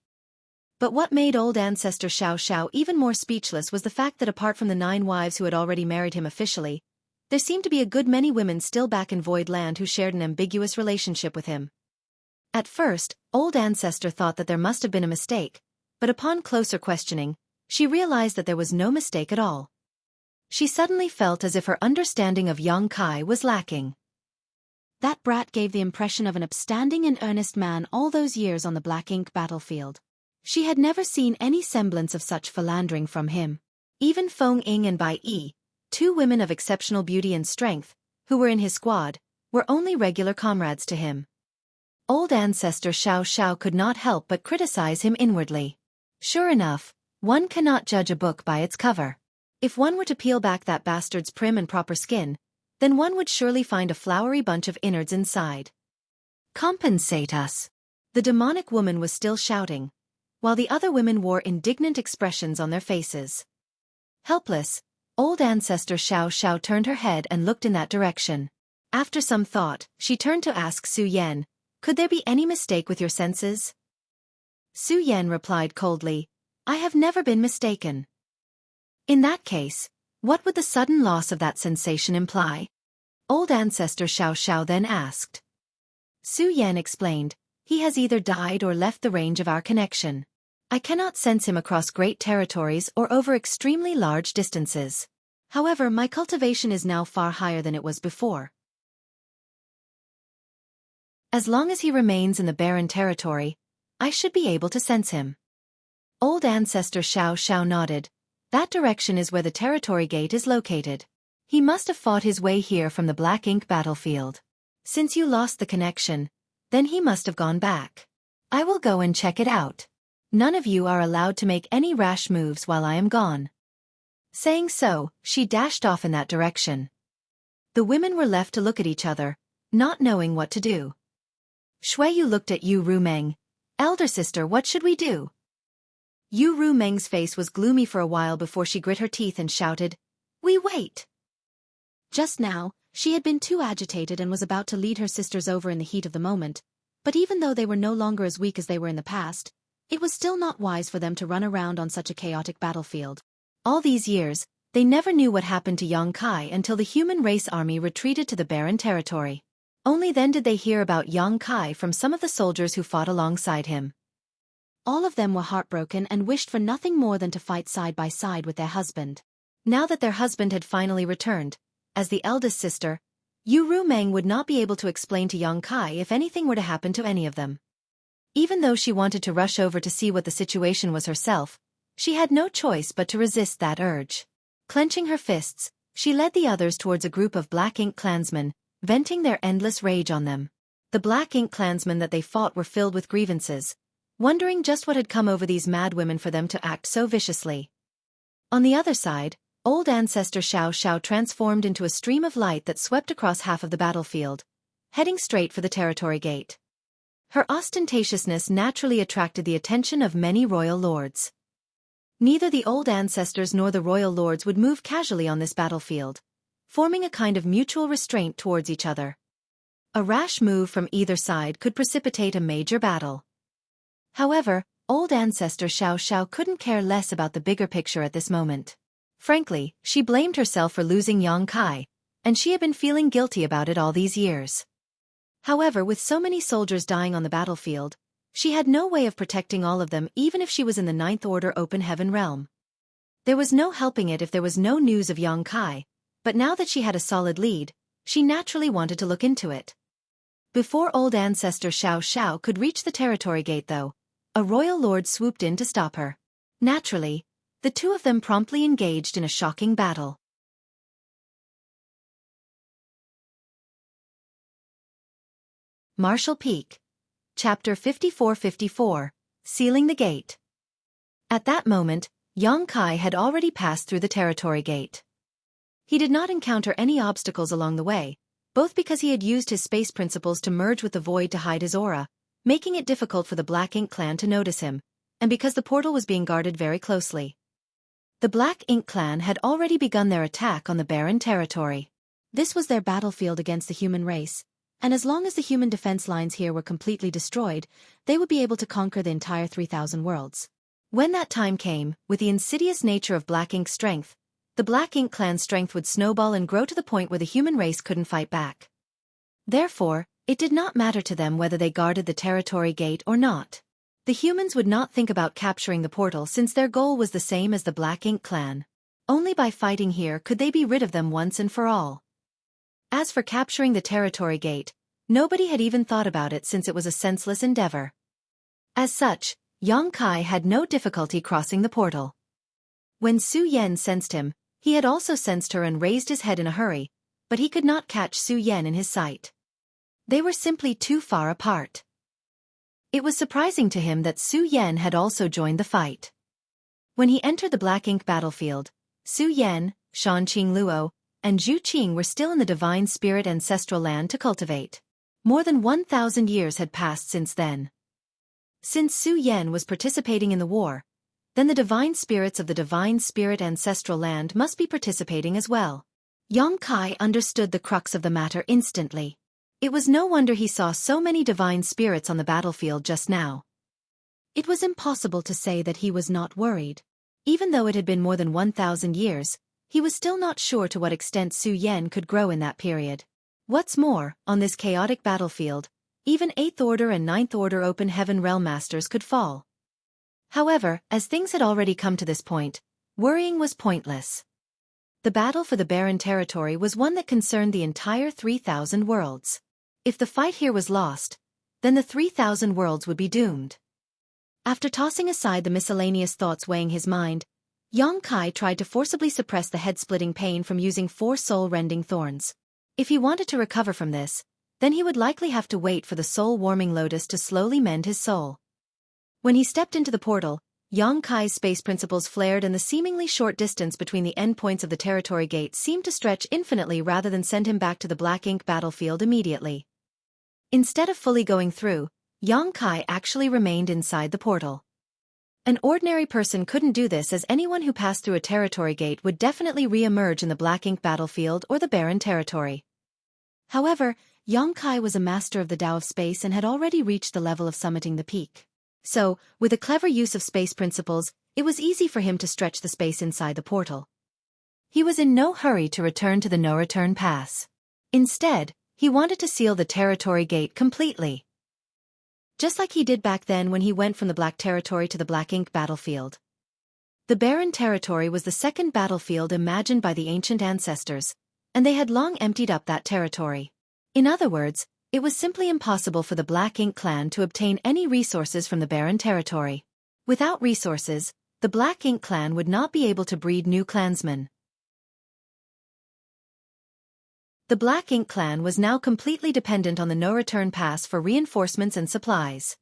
But what made old ancestor Xiao even more speechless was the fact that apart from the 9 wives who had already married him officially, there seemed to be a good many women still back in Void Land who shared an ambiguous relationship with him. At first, old ancestor thought that there must have been a mistake, but upon closer questioning, she realized that there was no mistake at all. She suddenly felt as if her understanding of Yongkai was lacking. That brat gave the impression of an upstanding and earnest man all those years on the Black Ink battlefield. She had never seen any semblance of such philandering from him. Even Feng Ying and Bai Yi, two women of exceptional beauty and strength, who were in his squad, were only regular comrades to him. Old ancestor Xiao Xiao could not help but criticize him inwardly. Sure enough, one cannot judge a book by its cover. If one were to peel back that bastard's prim and proper skin, then one would surely find a flowery bunch of innards inside. Compensate us! The demonic woman was still shouting, while the other women wore indignant expressions on their faces. Helpless, old ancestor Xiao Xiao turned her head and looked in that direction. After some thought, she turned to ask Su Yan, "Could there be any mistake with your senses?" Su Yan replied coldly, "I have never been mistaken." In that case, what would the sudden loss of that sensation imply? Old ancestor Xiao Xiao then asked. Su Yan explained, "He has either died or left the range of our connection. I cannot sense him across great territories or over extremely large distances. However, my cultivation is now far higher than it was before. As long as he remains in the barren territory, I should be able to sense him." Old ancestor Xiao Xiao nodded. "That direction is where the territory gate is located. He must have fought his way here from the black ink battlefield. Since you lost the connection, then he must have gone back. I will go and check it out. None of you are allowed to make any rash moves while I am gone." Saying so, she dashed off in that direction. The women were left to look at each other, not knowing what to do. Xueqi looked at Yu Rumeng. "Elder sister, what should we do?" Yu Rumeng's face was gloomy for a while before she grit her teeth and shouted, "We wait." Just now, she had been too agitated and was about to lead her sisters over in the heat of the moment, but even though they were no longer as weak as they were in the past, it was still not wise for them to run around on such a chaotic battlefield. All these years, they never knew what happened to Yang Kai until the human race army retreated to the barren territory. Only then did they hear about Yang Kai from some of the soldiers who fought alongside him. All of them were heartbroken and wished for nothing more than to fight side by side with their husband. Now that their husband had finally returned, as the eldest sister, Yu Rumeng would not be able to explain to Yang Kai if anything were to happen to any of them. Even though she wanted to rush over to see what the situation was herself, she had no choice but to resist that urge. Clenching her fists, she led the others towards a group of Black Ink clansmen, venting their endless rage on them. The Black Ink clansmen that they fought were filled with grievances, wondering just what had come over these mad women for them to act so viciously. On the other side, old ancestor Xiao Xiao transformed into a stream of light that swept across half of the battlefield, heading straight for the territory gate. Her ostentatiousness naturally attracted the attention of many royal lords. Neither the old ancestors nor the royal lords would move casually on this battlefield, forming a kind of mutual restraint towards each other. A rash move from either side could precipitate a major battle. However, old ancestor Xiao Xiao couldn't care less about the bigger picture at this moment. Frankly, she blamed herself for losing Yang Kai, and she had been feeling guilty about it all these years. However, with so many soldiers dying on the battlefield, she had no way of protecting all of them even if she was in the Ninth Order Open Heaven realm. There was no helping it if there was no news of Yang Kai, but now that she had a solid lead, she naturally wanted to look into it. Before old ancestor Xiao Xiao could reach the territory gate though, a royal lord swooped in to stop her. Naturally, the two of them promptly engaged in a shocking battle. Martial Peak. Chapter 54-54, Sealing the Gate. At that moment, Yang Kai had already passed through the territory gate. He did not encounter any obstacles along the way, both because he had used his space principles to merge with the void to hide his aura, making it difficult for the Black Ink clan to notice him, and because the portal was being guarded very closely. The Black Ink clan had already begun their attack on the barren territory. This was their battlefield against the human race, and as long as the human defense lines here were completely destroyed, they would be able to conquer the entire 3,000 worlds. When that time came, with the insidious nature of Black Ink's strength, the Black Ink clan's strength would snowball and grow to the point where the human race couldn't fight back. Therefore, it did not matter to them whether they guarded the territory gate or not. The humans would not think about capturing the portal since their goal was the same as the Black Ink clan. Only by fighting here could they be rid of them once and for all. As for capturing the territory gate, nobody had even thought about it since it was a senseless endeavor. As such, Yang Kai had no difficulty crossing the portal. When Su Yan sensed him, He had also sensed her and raised his head in a hurry, but he could not catch Su Yan in his sight. They were simply too far apart. It was surprising to him that Su Yan had also joined the fight. When he entered the black ink battlefield, Su Yan, Shan Qing Luo, and Zhu Qing were still in the divine spirit ancestral land to cultivate. More than 1,000 years had passed since then. Since Su Yan was participating in the war, then the divine spirits of the divine spirit ancestral land must be participating as well. Yang Kai understood the crux of the matter instantly. It was no wonder he saw so many divine spirits on the battlefield just now. It was impossible to say that he was not worried. Even though it had been more than 1,000 years, he was still not sure to what extent Su Yan could grow in that period. What's more, on this chaotic battlefield, even 8th Order and 9th Order Open Heaven Realm Masters could fall. However, as things had already come to this point, worrying was pointless. The battle for the barren territory was one that concerned the entire 3,000 worlds. If the fight here was lost, then the 3,000 worlds would be doomed. After tossing aside the miscellaneous thoughts weighing his mind, Yang Kai tried to forcibly suppress the head-splitting pain from using 4 soul-rending thorns. If he wanted to recover from this, then he would likely have to wait for the soul-warming lotus to slowly mend his soul. When he stepped into the portal, Yang Kai's space principles flared and the seemingly short distance between the endpoints of the territory gate seemed to stretch infinitely rather than send him back to the black ink battlefield immediately. Instead of fully going through, Yang Kai actually remained inside the portal. An ordinary person couldn't do this, as anyone who passed through a territory gate would definitely re-emerge in the black ink battlefield or the barren territory. However, Yang Kai was a master of the Tao of space and had already reached the level of summiting the peak. So, with a clever use of space principles, it was easy for him to stretch the space inside the portal. He was in no hurry to return to the no-return pass. Instead, he wanted to seal the territory gate completely. Just like he did back then when he went from the black territory to the black ink battlefield. The barren territory was the second battlefield imagined by the ancient ancestors, and they had long emptied up that territory. In other words, it was simply impossible for the Black Ink clan to obtain any resources from the barren territory. Without resources, the Black Ink clan would not be able to breed new clansmen. The Black Ink clan was now completely dependent on the no-return pass for reinforcements and supplies.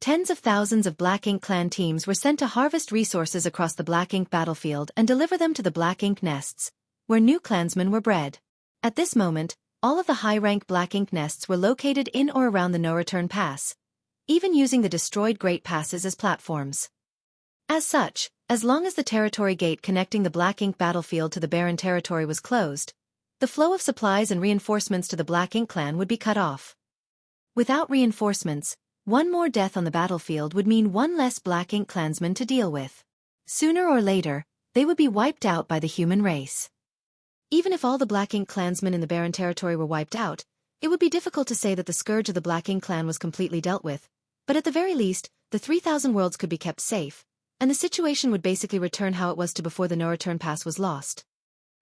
Tens of thousands of Black Ink clan teams were sent to harvest resources across the Black Ink battlefield and deliver them to the Black Ink nests, where new clansmen were bred. At this moment, all of the high-rank Black Ink nests were located in or around the no-return pass, even using the destroyed Great Passes as platforms. As such, as long as the territory gate connecting the Black Ink battlefield to the barren territory was closed, the flow of supplies and reinforcements to the Black Ink clan would be cut off. Without reinforcements, one more death on the battlefield would mean one less Black Ink clansman to deal with. Sooner or later, they would be wiped out by the human race. Even if all the Black Ink clansmen in the barren territory were wiped out, it would be difficult to say that the scourge of the Black Ink clan was completely dealt with, but at the very least, the 3,000 worlds could be kept safe, and the situation would basically return how it was to before the no-return pass was lost.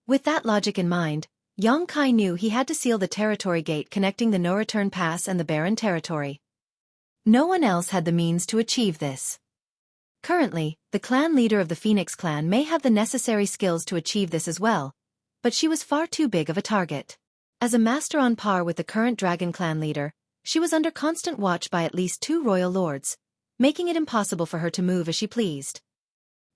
With that logic in mind, Yang Kai knew he had to seal the territory gate connecting the no-return pass and the barren territory. No one else had the means to achieve this. Currently, the clan leader of the Phoenix clan may have the necessary skills to achieve this as well, but she was far too big of a target. As a master on par with the current Dragon clan leader, she was under constant watch by at least 2 royal lords, making it impossible for her to move as she pleased.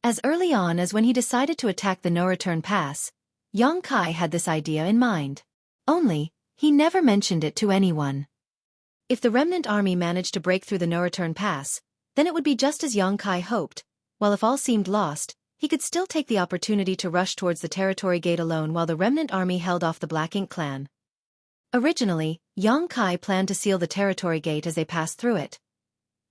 As early on as when he decided to attack the no-return pass, Yang Kai had this idea in mind. Only, he never mentioned it to anyone. If the remnant army managed to break through the no-return pass, then it would be just as Yang Kai hoped, while if all seemed lost, he could still take the opportunity to rush towards the territory gate alone while the remnant army held off the Black Ink clan. Originally, Yang Kai planned to seal the territory gate as they passed through it.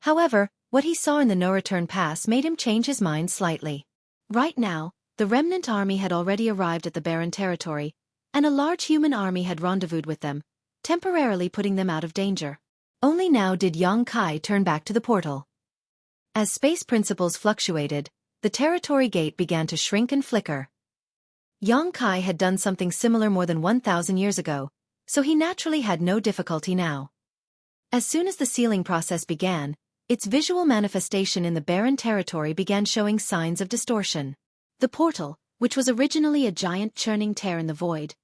However, what he saw in the no-return pass made him change his mind slightly. Right now, the remnant army had already arrived at the barren territory, and a large human army had rendezvoused with them, temporarily putting them out of danger. Only now did Yang Kai turn back to the portal. As space principles fluctuated, the territory gate began to shrink and flicker. Yang Kai had done something similar more than 1,000 years ago, so he naturally had no difficulty now. As soon as the sealing process began, its visual manifestation in the barren territory began showing signs of distortion. The portal, which was originally a giant churning tear in the void,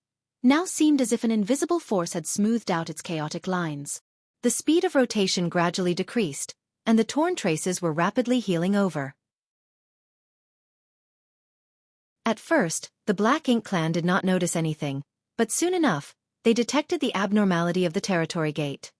now seemed as if an invisible force had smoothed out its chaotic lines. The speed of rotation gradually decreased, and the torn traces were rapidly healing over. At first, the Black Ink clan did not notice anything, but soon enough, they detected the abnormality of the territory gate.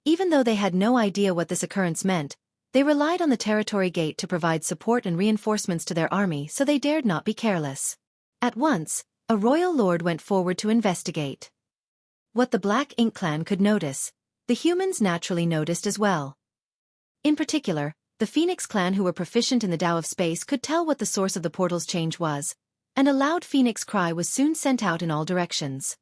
Even though they had no idea what this occurrence meant, they relied on the territory gate to provide support and reinforcements to their army, so they dared not be careless. At once, a royal lord went forward to investigate. What the Black Ink clan could notice, the humans naturally noticed as well. In particular, the Phoenix clan, who were proficient in the Tao of Space, could tell what the source of the portal's change was, and a loud phoenix cry was soon sent out in all directions.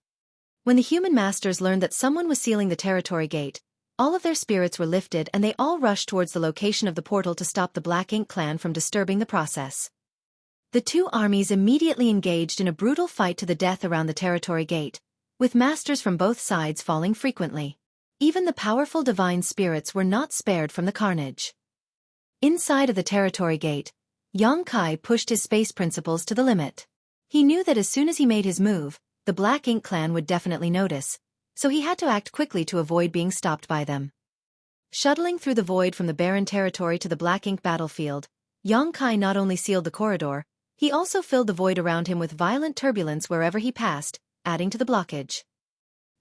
When the human masters learned that someone was sealing the territory gate, all of their spirits were lifted and they all rushed towards the location of the portal to stop the Black Ink clan from disturbing the process. The two armies immediately engaged in a brutal fight to the death around the territory gate, with masters from both sides falling frequently. Even the powerful divine spirits were not spared from the carnage. Inside of the territory gate, Xueqi pushed his space principles to the limit. He knew that as soon as he made his move, the Black Ink clan would definitely notice, so he had to act quickly to avoid being stopped by them. Shuttling through the void from the barren territory to the Black Ink battlefield, Xueqi not only sealed the corridor, he also filled the void around him with violent turbulence wherever he passed, adding to the blockage.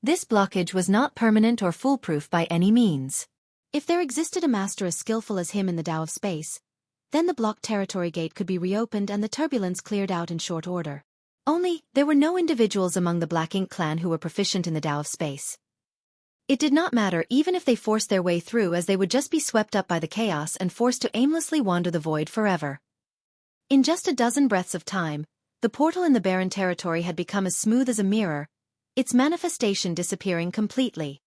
This blockage was not permanent or foolproof by any means. If there existed a master as skillful as him in the Tao of Space, then the blocked territory gate could be reopened and the turbulence cleared out in short order. Only, there were no individuals among the Black Ink clan who were proficient in the Tao of Space. It did not matter even if they forced their way through, as they would just be swept up by the chaos and forced to aimlessly wander the void forever. In just a dozen breaths of time, the portal in the barren territory had become as smooth as a mirror, its manifestation disappearing completely.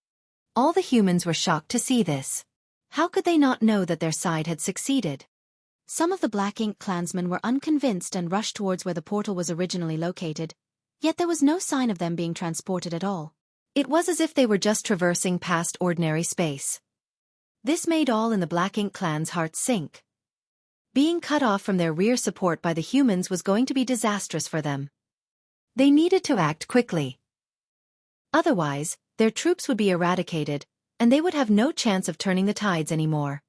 All the humans were shocked to see this. How could they not know that their side had succeeded? Some of the Black Ink clansmen were unconvinced and rushed towards where the portal was originally located, yet there was no sign of them being transported at all. It was as if they were just traversing past ordinary space. This made all in the Black Ink clan's hearts sink. Being cut off from their rear support by the humans was going to be disastrous for them. They needed to act quickly. Otherwise, their troops would be eradicated, and they would have no chance of turning the tides anymore.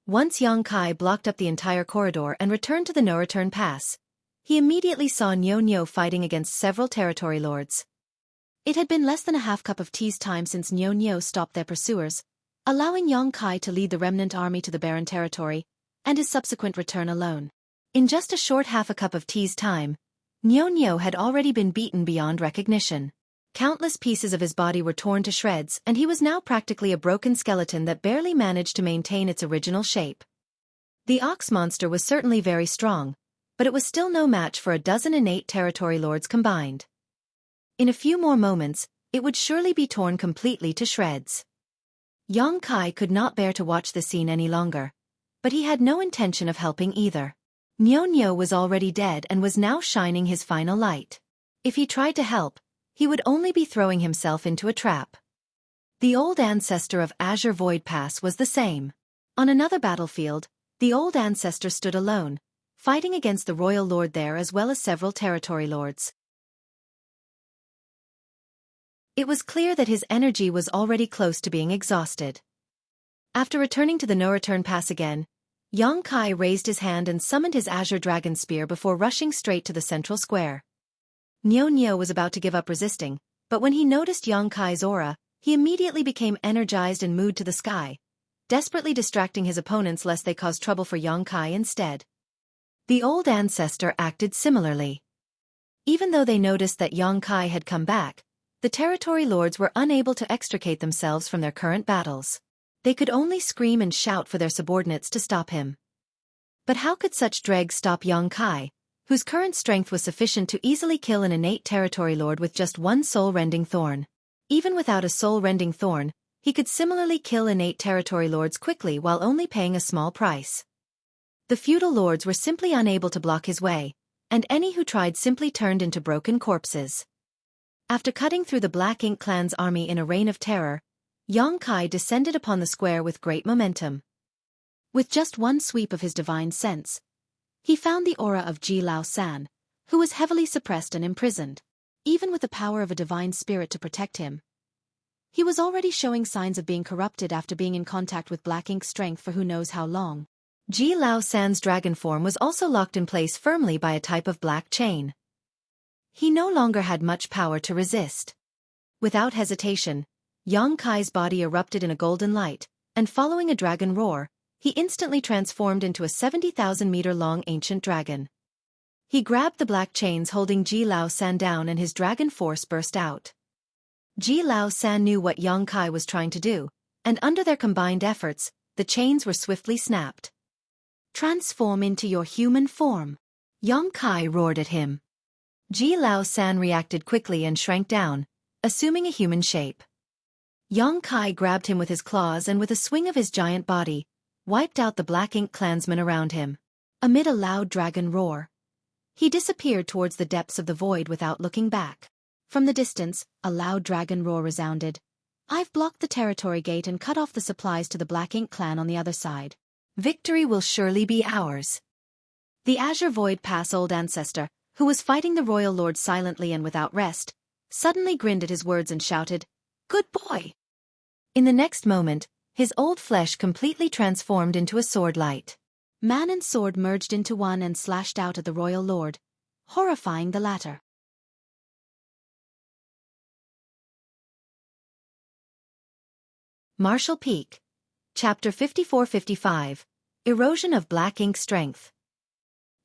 Once Xueqi blocked up the entire corridor and returned to the no-return pass, he immediately saw Xueqi fighting against several territory lords. It had been less than a half cup of tea's time since Xueqi stopped their pursuers, allowing Xueqi to lead the remnant army to the barren territory, and his subsequent return alone. In just a short half a cup of tea's time, Xueqi had already been beaten beyond recognition. Countless pieces of his body were torn to shreds, and he was now practically a broken skeleton that barely managed to maintain its original shape. The ox monster was certainly very strong, but it was still no match for a dozen innate territory lords combined. In a few more moments, it would surely be torn completely to shreds. Xueqi could not bear to watch the scene any longer, but he had no intention of helping either. Xueqi was already dead and was now shining his final light. If he tried to help, he would only be throwing himself into a trap. The old ancestor of Azure Void Pass was the same. On another battlefield, the old ancestor stood alone, fighting against the royal lord there as well as several territory lords. It was clear that his energy was already close to being exhausted. After returning to the no-return pass again, Xueqi raised his hand and summoned his Azure Dragon Spear before rushing straight to the central square. Xueqi was about to give up resisting, but when he noticed Xueqi's aura, he immediately became energized and moved to the sky, desperately distracting his opponents lest they cause trouble for Xueqi instead. The old ancestor acted similarly. Even though they noticed that Xueqi had come back, the territory lords were unable to extricate themselves from their current battles. They could only scream and shout for their subordinates to stop him. But how could such dregs stop Xueqi, whose current strength was sufficient to easily kill an innate territory lord with just one soul-rending thorn? Even without a soul-rending thorn, he could similarly kill innate territory lords quickly while only paying a small price. The feudal lords were simply unable to block his way, and any who tried simply turned into broken corpses. After cutting through the Black Ink clan's army in a reign of terror, Xueqi descended upon the square with great momentum. With just one sweep of his divine sense, he found the aura of Ji Lao San, who was heavily suppressed and imprisoned. Even with the power of a divine spirit to protect him, he was already showing signs of being corrupted after being in contact with black ink strength for who knows how long. Ji Lao San's dragon form was also locked in place firmly by a type of black chain. He no longer had much power to resist. Without hesitation, Yang Kai's body erupted in a golden light, and following a dragon roar, he instantly transformed into a 70,000-meter-long ancient dragon. He grabbed the black chains holding Ji Lao San down and his dragon force burst out. Ji Lao San knew what Yang Kai was trying to do, and under their combined efforts, the chains were swiftly snapped. "Transform into your human form," Yang Kai roared at him. Ji Lao San reacted quickly and shrank down, assuming a human shape. Yang Kai grabbed him with his claws and with a swing of his giant body, wiped out the black ink clansmen around him. Amid a loud dragon roar, he disappeared towards the depths of the void without looking back. From the distance, a loud dragon roar resounded. "I've blocked the territory gate and cut off the supplies to the Black Ink clan on the other side. Victory will surely be ours." The Azure Void Pass Old Ancestor, who was fighting the Royal Lord silently and without rest, suddenly grinned at his words and shouted, "Good boy!" In the next moment, his old flesh completely transformed into a sword light. Man and sword merged into one and slashed out at the Royal Lord, horrifying the latter. Martial Peak. Chapter 54-55. Erosion of Black Ink Strength.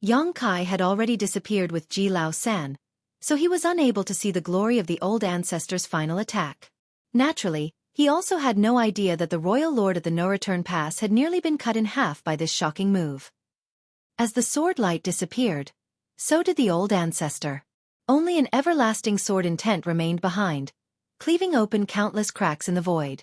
Yang Kai had already disappeared with Ji Lao San, so he was unable to see the glory of the old ancestor's final attack. Naturally, he also had no idea that the Royal Lord at the No-Return Pass had nearly been cut in half by this shocking move. As the sword light disappeared, so did the old ancestor. Only an everlasting sword intent remained behind, cleaving open countless cracks in the void.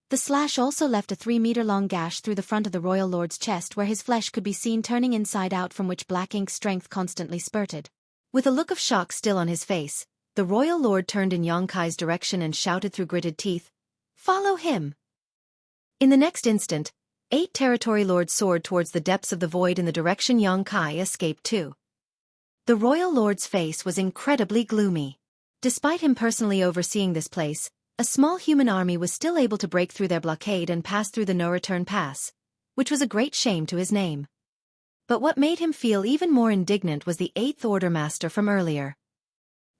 The slash also left a 3-meter-long gash through the front of the Royal Lord's chest where his flesh could be seen turning inside out, from which black ink strength constantly spurted. With a look of shock still on his face, the Royal Lord turned in Yang Kai's direction and shouted through gritted teeth, "Follow him!" In the next instant, 8 territory lords soared towards the depths of the void in the direction Yang Kai escaped to. The Royal Lord's face was incredibly gloomy. Despite him personally overseeing this place, a small human army was still able to break through their blockade and pass through the No-Return Pass, which was a great shame to his name. But what made him feel even more indignant was the 8th Order Master from earlier.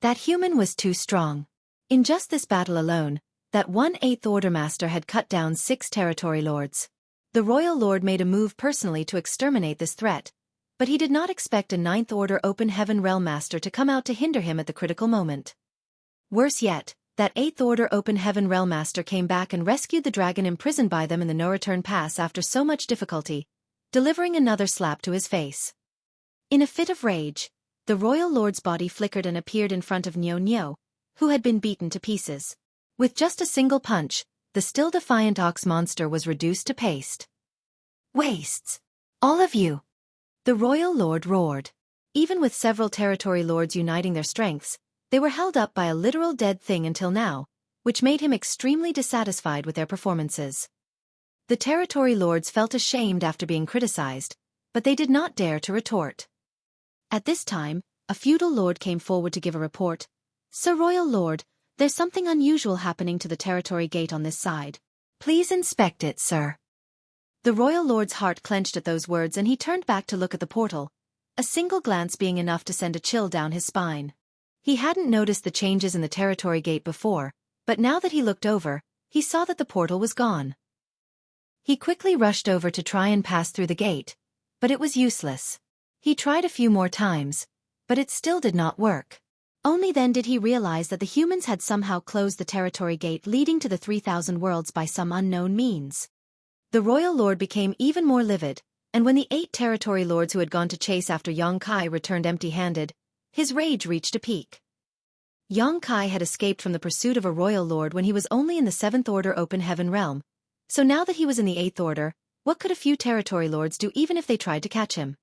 That human was too strong. In just this battle alone, that one 8th Order Master had cut down 6 territory lords. The Royal Lord made a move personally to exterminate this threat, but he did not expect a 9th Order Open Heaven Realm Master to come out to hinder him at the critical moment. Worse yet, that 8th Order Open Heaven Realm Master came back and rescued the dragon imprisoned by them in the No-Return Pass after so much difficulty, delivering another slap to his face. In a fit of rage, the Royal Lord's body flickered and appeared in front of Nyo Nyo, who had been beaten to pieces. With just a single punch, the still defiant ox monster was reduced to paste. "Wastes! All of you!" the Royal Lord roared. Even with several territory lords uniting their strengths, they were held up by a literal dead thing until now, which made him extremely dissatisfied with their performances. The territory lords felt ashamed after being criticized, but they did not dare to retort. At this time, a feudal lord came forward to give a report. "Sir Royal Lord, there's something unusual happening to the territory gate on this side. Please inspect it, sir." The Royal Lord's heart clenched at those words and he turned back to look at the portal, a single glance being enough to send a chill down his spine. He hadn't noticed the changes in the territory gate before, but now that he looked over, he saw that the portal was gone. He quickly rushed over to try and pass through the gate, but it was useless. He tried a few more times, but it still did not work. Only then did he realize that the humans had somehow closed the territory gate leading to the 3,000 worlds by some unknown means. The Royal Lord became even more livid, and when the 8 territory lords who had gone to chase after Yang Kai returned empty-handed, his rage reached a peak. Yang Kai had escaped from the pursuit of a Royal Lord when he was only in the 7th Order Open Heaven Realm, so now that he was in the 8th Order, what could a few territory lords do even if they tried to catch him?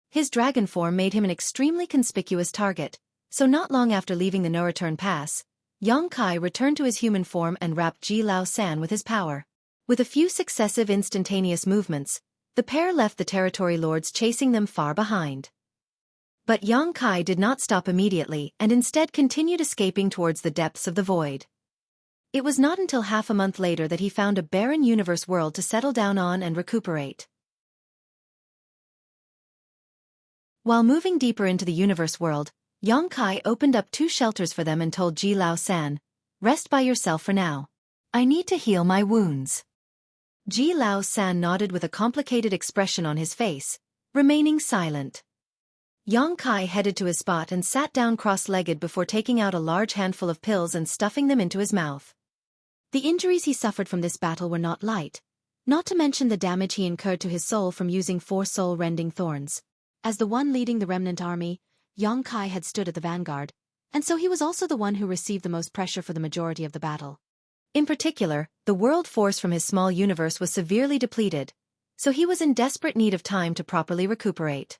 His dragon form made him an extremely conspicuous target, so not long after leaving the No-Return Pass, Yang Kai returned to his human form and wrapped Ji Lao San with his power. With a few successive instantaneous movements, the pair left the territory lords chasing them far behind. But Yang Kai did not stop immediately and instead continued escaping towards the depths of the void. It was not until half a month later that he found a barren universe world to settle down on and recuperate. While moving deeper into the universe world, Yang Kai opened up 2 shelters for them and told Ji Lao San, "Rest by yourself for now. I need to heal my wounds." Ji Lao San nodded with a complicated expression on his face, remaining silent. Yang Kai headed to his spot and sat down cross-legged before taking out a large handful of pills and stuffing them into his mouth. The injuries he suffered from this battle were not light, not to mention the damage he incurred to his soul from using 4 soul-rending thorns. As the one leading the remnant army, Yang Kai had stood at the vanguard, and so he was also the one who received the most pressure for the majority of the battle. In particular, the world force from his small universe was severely depleted, so he was in desperate need of time to properly recuperate.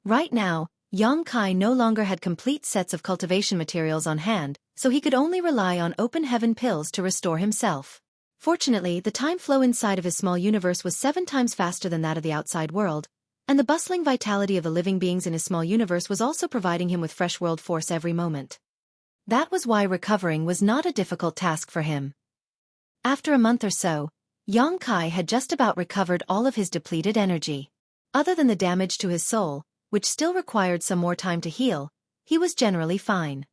Right now, Yang Kai no longer had complete sets of cultivation materials on hand, so he could only rely on open heaven pills to restore himself. Fortunately, the time flow inside of his small universe was 7 times faster than that of the outside world, and the bustling vitality of the living beings in his small universe was also providing him with fresh world force every moment. That was why recovering was not a difficult task for him. After a month or so, Yang Kai had just about recovered all of his depleted energy. Other than the damage to his soul, which still required some more time to heal, he was generally fine.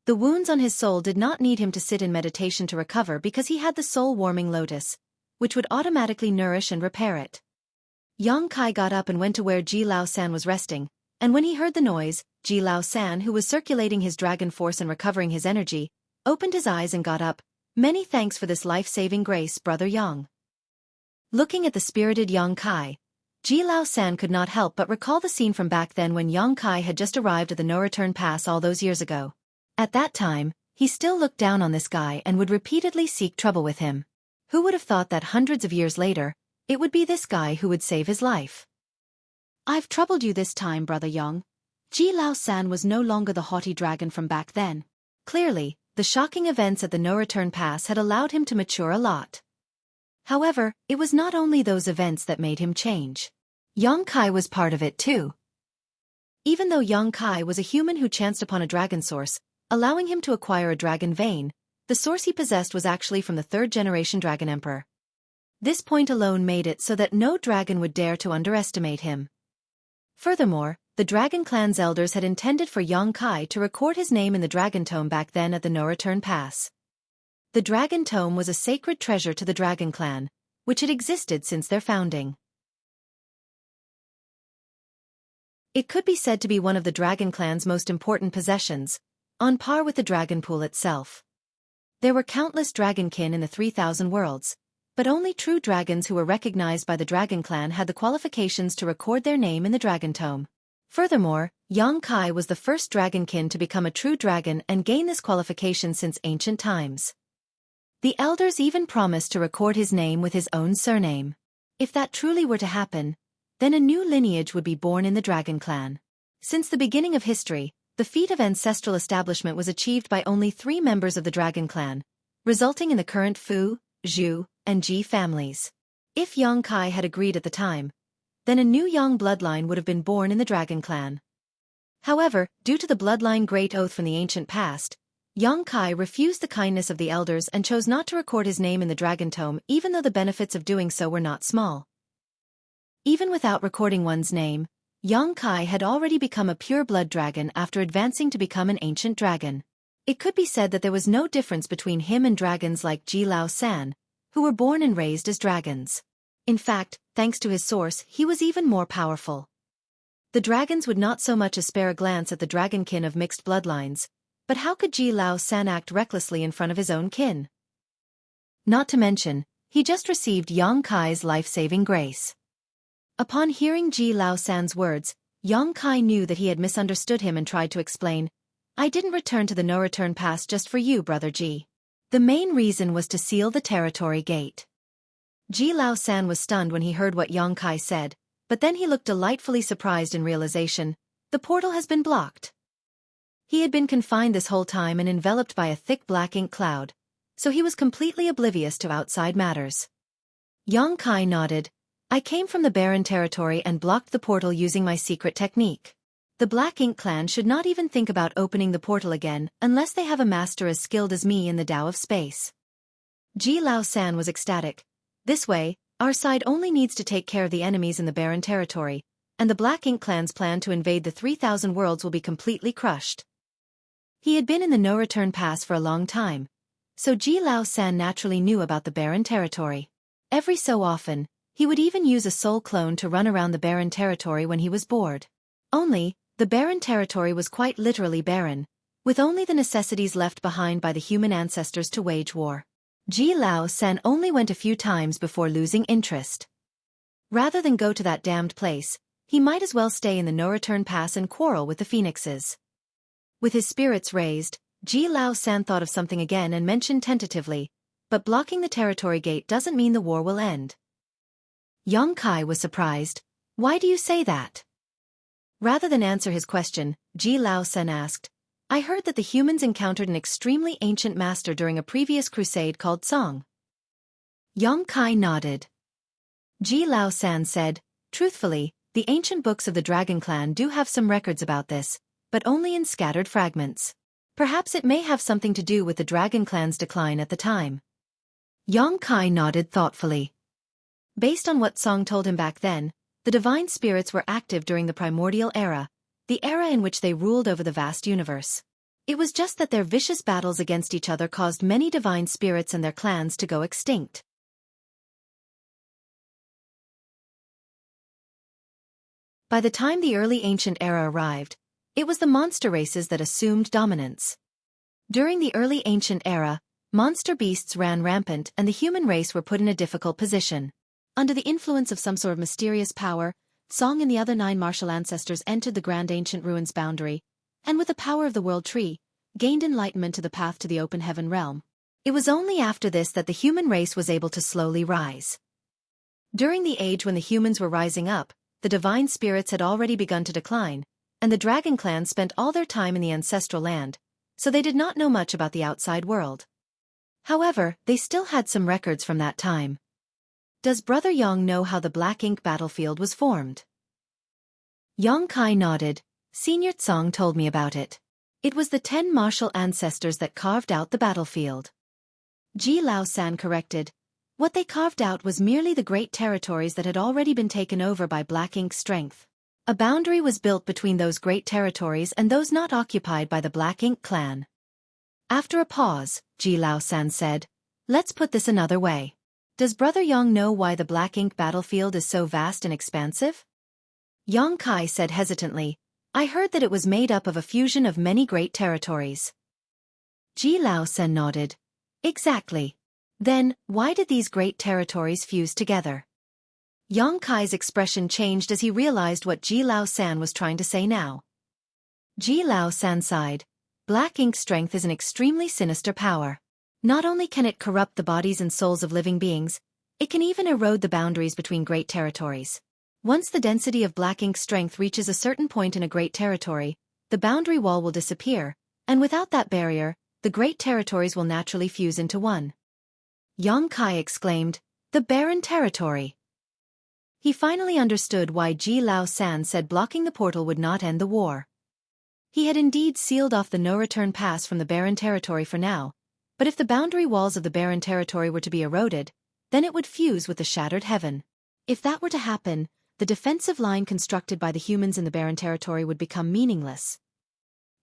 The wounds on his soul did not need him to sit in meditation to recover because he had the soul-warming lotus, which would automatically nourish and repair it. Yang Kai got up and went to where Ji Lao San was resting, and when he heard the noise, Ji Lao San, who was circulating his dragon force and recovering his energy, opened his eyes and got up. "Many thanks for this life-saving grace, Brother Yang." Looking at the spirited Yang Kai, Ji Lao San could not help but recall the scene from back then when Yang Kai had just arrived at the no-return pass all those years ago. At that time, he still looked down on this guy and would repeatedly seek trouble with him. Who would have thought that hundreds of years later, it would be this guy who would save his life? "I've troubled you this time, Brother Yang." Ji Lao San was no longer the haughty dragon from back then. Clearly, the shocking events at the no-return pass had allowed him to mature a lot. However, it was not only those events that made him change. Yang Kai was part of it too. Even though Yang Kai was a human who chanced upon a dragon source, allowing him to acquire a dragon vein, the source he possessed was actually from the 3rd-generation Dragon Emperor. This point alone made it so that no dragon would dare to underestimate him. Furthermore, the Dragon Clan's elders had intended for Yang Kai to record his name in the Dragon Tome back then at the no-return pass. The Dragon Tome was a sacred treasure to the Dragon Clan, which had existed since their founding. It could be said to be one of the Dragon Clan's most important possessions, on par with the Dragon Pool itself. There were countless dragonkin in the 3,000 worlds, but only true dragons who were recognized by the Dragon Clan had the qualifications to record their name in the Dragon Tome. Furthermore, Yang Kai was the first dragonkin to become a true dragon and gain this qualification since ancient times. The elders even promised to record his name with his own surname. If that truly were to happen, then a new lineage would be born in the Dragon Clan. Since the beginning of history, the feat of ancestral establishment was achieved by only 3 members of the Dragon Clan, resulting in the current Fu, Zhu, and Ji families. If Yang Kai had agreed at the time, then a new Yang bloodline would have been born in the Dragon Clan. However, due to the bloodline great oath from the ancient past, Yang Kai refused the kindness of the elders and chose not to record his name in the Dragon Tome even though the benefits of doing so were not small. Even without recording one's name, Yang Kai had already become a pure-blood dragon after advancing to become an ancient dragon. It could be said that there was no difference between him and dragons like Ji Lao San, who were born and raised as dragons. In fact, thanks to his source, he was even more powerful. The dragons would not so much as spare a glance at the dragonkin of mixed bloodlines, but how could Ji Lao San act recklessly in front of his own kin? Not to mention, he just received Yang Kai's life-saving grace. Upon hearing Ji Lao San's words, Yang Kai knew that he had misunderstood him and tried to explain, "I didn't return to the no-return pass just for you, Brother Ji. The main reason was to seal the territory gate." Ji Lao San was stunned when he heard what Yang Kai said, but then he looked delightfully surprised in realization, "The portal has been blocked." He had been confined this whole time and enveloped by a thick black ink cloud, so he was completely oblivious to outside matters. Yang Kai nodded. "I came from the barren territory and blocked the portal using my secret technique." The Black Ink clan should not even think about opening the portal again unless they have a master as skilled as me in the Tao of Space. Ji Lao San was ecstatic. This way, our side only needs to take care of the enemies in the barren territory, and the Black Ink clan's plan to invade the 3,000 worlds will be completely crushed. He had been in the no-return pass for a long time, so Ji Lao San naturally knew about the barren territory. Every so often, he would even use a soul clone to run around the barren territory when he was bored. Only, the barren territory was quite literally barren, with only the necessities left behind by the human ancestors to wage war. Ji Lao San only went a few times before losing interest. Rather than go to that damned place, he might as well stay in the no-return pass and quarrel with the phoenixes. With his spirits raised, Ji Lao San thought of something again and mentioned tentatively, but blocking the territory gate doesn't mean the war will end. Yang Kai was surprised. Why do you say that? Rather than answer his question, Ji Lao San asked, I heard that the humans encountered an extremely ancient master during a previous crusade called Song. Yang Kai nodded. Ji Lao San said, truthfully, the ancient books of the Dragon Clan do have some records about this, but only in scattered fragments. Perhaps it may have something to do with the Dragon Clan's decline at the time. Yang Kai nodded thoughtfully. Based on what Song told him back then, the divine spirits were active during the primordial era, the era in which they ruled over the vast universe. It was just that their vicious battles against each other caused many divine spirits and their clans to go extinct. By the time the early ancient era arrived, it was the monster races that assumed dominance. During the early ancient era, monster beasts ran rampant and the human race were put in a difficult position. Under the influence of some sort of mysterious power, Song and the other 9 martial ancestors entered the grand ancient ruins boundary, and with the power of the world tree, gained enlightenment to the path to the open heaven realm. It was only after this that the human race was able to slowly rise. During the age when the humans were rising up, the divine spirits had already begun to decline, and the Dragon Clan spent all their time in the ancestral land, so they did not know much about the outside world. However, they still had some records from that time. Does Brother Yang know how the Black Ink battlefield was formed? Yang Kai nodded. Senior Tsong told me about it. It was the 10 martial ancestors that carved out the battlefield. Ji Lao San corrected. What they carved out was merely the great territories that had already been taken over by Black Ink's strength. A boundary was built between those great territories and those not occupied by the Black Ink clan. After a pause, Ji Lao San said, let's put this another way. Does Brother Yang know why the Black Ink battlefield is so vast and expansive? Yang Kai said hesitantly, I heard that it was made up of a fusion of many great territories. Ji Lao San nodded. Exactly. Then, why did these great territories fuse together? Yang Kai's expression changed as he realized what Ji Lao San was trying to say now. Ji Lao San sighed. Black Ink's strength is an extremely sinister power. Not only can it corrupt the bodies and souls of living beings, it can even erode the boundaries between great territories. Once the density of Black Ink's strength reaches a certain point in a great territory, the boundary wall will disappear, and without that barrier, the great territories will naturally fuse into one. Yang Kai exclaimed, the barren territory. He finally understood why Ji Lao San said blocking the portal would not end the war. He had indeed sealed off the no-return pass from the barren territory for now, but if the boundary walls of the barren territory were to be eroded, then it would fuse with the shattered heaven. If that were to happen, the defensive line constructed by the humans in the barren territory would become meaningless.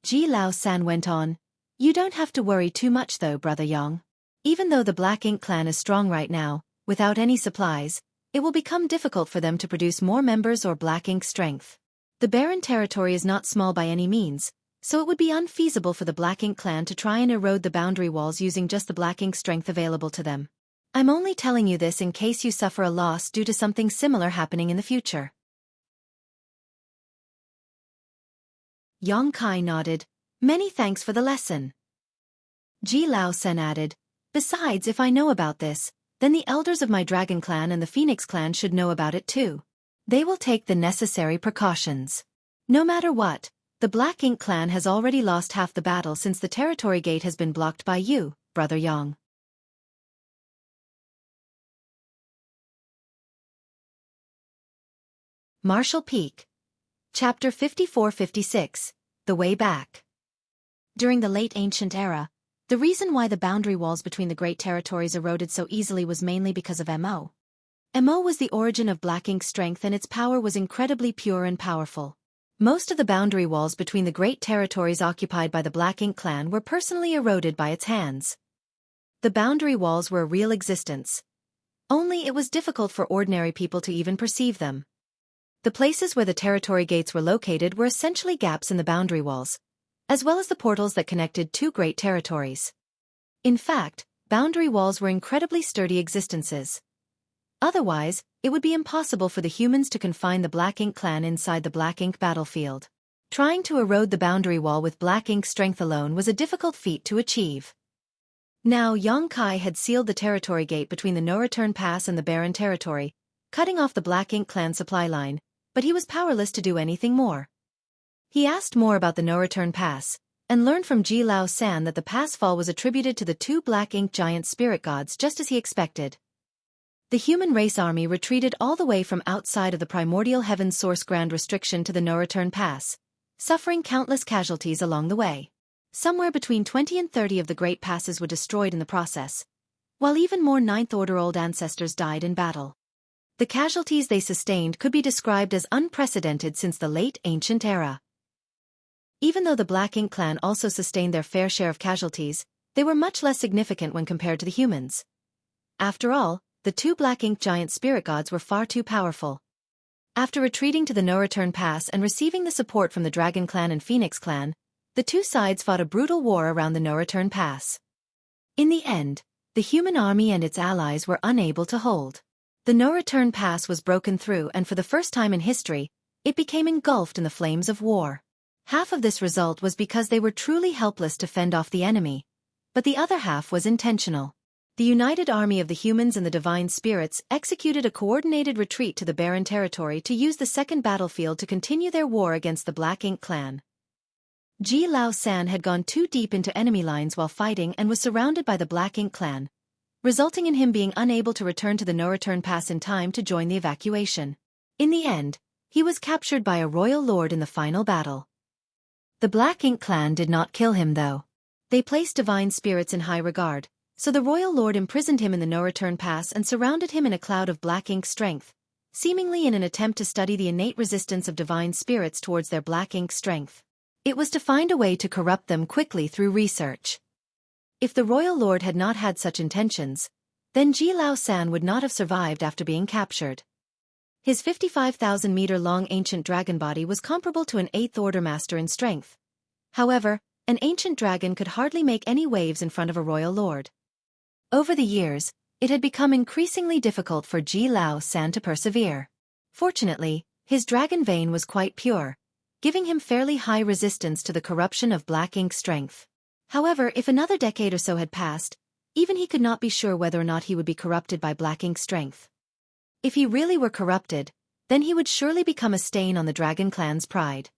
Ji Lao San went on, you don't have to worry too much though, Brother Yang. Even though the Black Ink clan is strong right now, without any supplies, it will become difficult for them to produce more members or Black Ink strength. The barren territory is not small by any means, so it would be unfeasible for the Black Ink clan to try and erode the boundary walls using just the Black Ink strength available to them. I'm only telling you this in case you suffer a loss due to something similar happening in the future. Yang Kai nodded. Many thanks for the lesson. Ji Lao San added, besides, if I know about this, then the elders of my Dragon Clan and the Phoenix Clan should know about it too. They will take the necessary precautions. No matter what, the Black Ink clan has already lost half the battle since the territory gate has been blocked by you, Brother Yang. Marshall Peak. Chapter 54-56, The Way Back. During the late ancient era, the reason why the boundary walls between the great territories eroded so easily was mainly because of Mo. Mo was the origin of Black Ink's strength, and its power was incredibly pure and powerful. Most of the boundary walls between the great territories occupied by the Black Ink clan were personally eroded by its hands. The boundary walls were a real existence. Only it was difficult for ordinary people to even perceive them. The places where the territory gates were located were essentially gaps in the boundary walls, as well as the portals that connected two great territories. In fact, boundary walls were incredibly sturdy existences. Otherwise, it would be impossible for the humans to confine the Black Ink clan inside the Black Ink battlefield. Trying to erode the boundary wall with Black Ink's strength alone was a difficult feat to achieve. Now Xueqi had sealed the territory gate between the No-Return Pass and the Barren Territory, cutting off the Black Ink clan supply line, but he was powerless to do anything more. He asked more about the No-Return Pass, and learned from Ji Lao San that the pass fall was attributed to the two Black Ink giant spirit gods, just as he expected. The human race army retreated all the way from outside of the primordial heaven's source grand restriction to the No-Return Pass, suffering countless casualties along the way. Somewhere between 20 and 30 of the great passes were destroyed in the process, while even more Ninth-Order old ancestors died in battle. The casualties they sustained could be described as unprecedented since the late ancient era. Even though the Black Ink clan also sustained their fair share of casualties, they were much less significant when compared to the humans. After all, the two Black Ink giant spirit gods were far too powerful. After retreating to the No-Return Pass and receiving the support from the Dragon Clan and Phoenix Clan, the two sides fought a brutal war around the No-Return Pass. In the end, the human army and its allies were unable to hold. The No-Return Pass was broken through, and for the first time in history, it became engulfed in the flames of war. Half of this result was because they were truly helpless to fend off the enemy, but the other half was intentional. The united army of the humans and the divine spirits executed a coordinated retreat to the Barren Territory to use the second battlefield to continue their war against the Black Ink clan. Ji Lao San had gone too deep into enemy lines while fighting and was surrounded by the Black Ink clan, resulting in him being unable to return to the No-Return Pass in time to join the evacuation. In the end, he was captured by a royal lord in the final battle. The Black Ink clan did not kill him though. They placed divine spirits in high regard, so the royal lord imprisoned him in the No-Return Pass and surrounded him in a cloud of Black Ink strength, seemingly in an attempt to study the innate resistance of divine spirits towards their Black Ink strength. It was to find a way to corrupt them quickly through research. If the royal lord had not had such intentions, then Ji Lao San would not have survived after being captured. His 55,000-meter-long ancient dragon body was comparable to an 8th Order master in strength. However, an ancient dragon could hardly make any waves in front of a royal lord. Over the years, it had become increasingly difficult for Ji Lao San to persevere. Fortunately, his dragon vein was quite pure, giving him fairly high resistance to the corruption of Black Ink strength. However, if another decade or so had passed, even he could not be sure whether or not he would be corrupted by Black Ink strength. If he really were corrupted, then he would surely become a stain on the Dragon Clan's pride.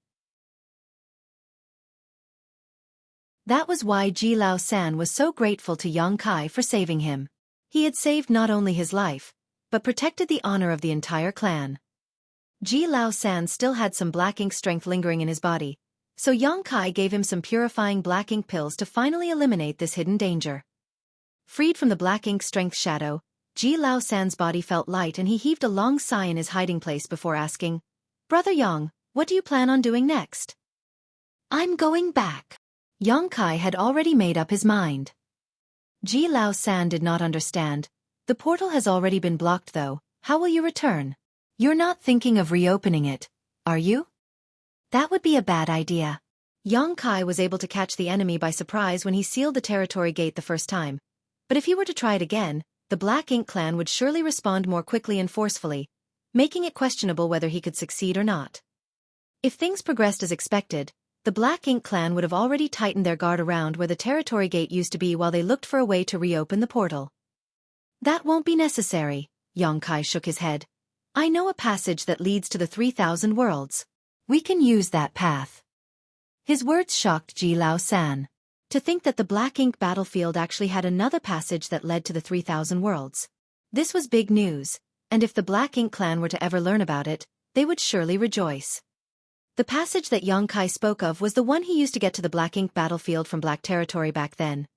That was why Ji Lao San was so grateful to Xueqi for saving him. He had saved not only his life, but protected the honor of the entire clan. Ji Lao San still had some Black Ink strength lingering in his body, so Xueqi gave him some purifying Black Ink pills to finally eliminate this hidden danger. Freed from the Black Ink strength shadow, Ji Lao San's body felt light and he heaved a long sigh in his hiding place before asking, "Brother Yang, what do you plan on doing next?" "I'm going back." Xueqi had already made up his mind. Ji Lao San did not understand. "The portal has already been blocked though, how will you return? You're not thinking of reopening it, are you?" "That would be a bad idea." Xueqi was able to catch the enemy by surprise when he sealed the territory gate the first time, but if he were to try it again, the Black Ink clan would surely respond more quickly and forcefully, making it questionable whether he could succeed or not. If things progressed as expected, the Black Ink clan would have already tightened their guard around where the territory gate used to be while they looked for a way to reopen the portal. "That won't be necessary," Xueqi shook his head. "I know a passage that leads to the 3,000 worlds. We can use that path." His words shocked Ji Lao San. To think that the Black Ink battlefield actually had another passage that led to the 3,000 worlds. This was big news, and if the Black Ink clan were to ever learn about it, they would surely rejoice. The passage that Yang Kai spoke of was the one he used to get to the Black Ink battlefield from Black Territory back then.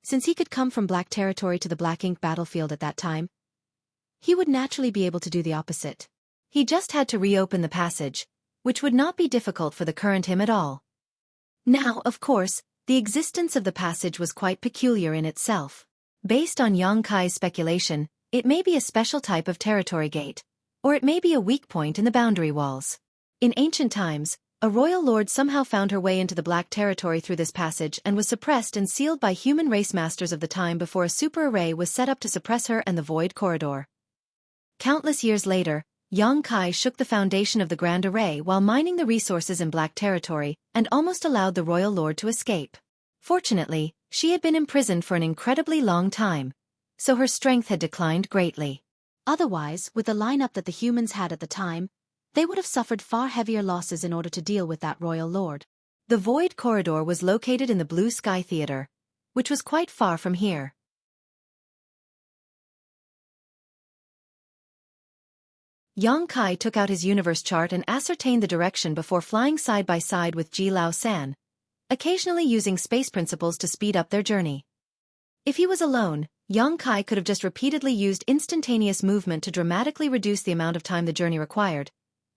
Since he could come from Black Territory to the Black Ink battlefield at that time, he would naturally be able to do the opposite. He just had to reopen the passage, which would not be difficult for the current him at all. Now, of course, the existence of the passage was quite peculiar in itself. Based on Yang Kai's speculation, it may be a special type of territory gate, or it may be a weak point in the boundary walls. In ancient times, a royal lord somehow found her way into the Black Territory through this passage and was suppressed and sealed by human race masters of the time before a super array was set up to suppress her and the Void Corridor. Countless years later, Yang Kai shook the foundation of the Grand Array while mining the resources in Black Territory and almost allowed the royal lord to escape. Fortunately, she had been imprisoned for an incredibly long time, so her strength had declined greatly. Otherwise, with the lineup that the humans had at the time, they would have suffered far heavier losses in order to deal with that royal lord. The Void Corridor was located in the Blue Sky Theater, which was quite far from here. Yang Kai took out his universe chart and ascertained the direction before flying side by side with Ji Lao San, occasionally using space principles to speed up their journey. If he was alone, Yang Kai could have just repeatedly used instantaneous movement to dramatically reduce the amount of time the journey required,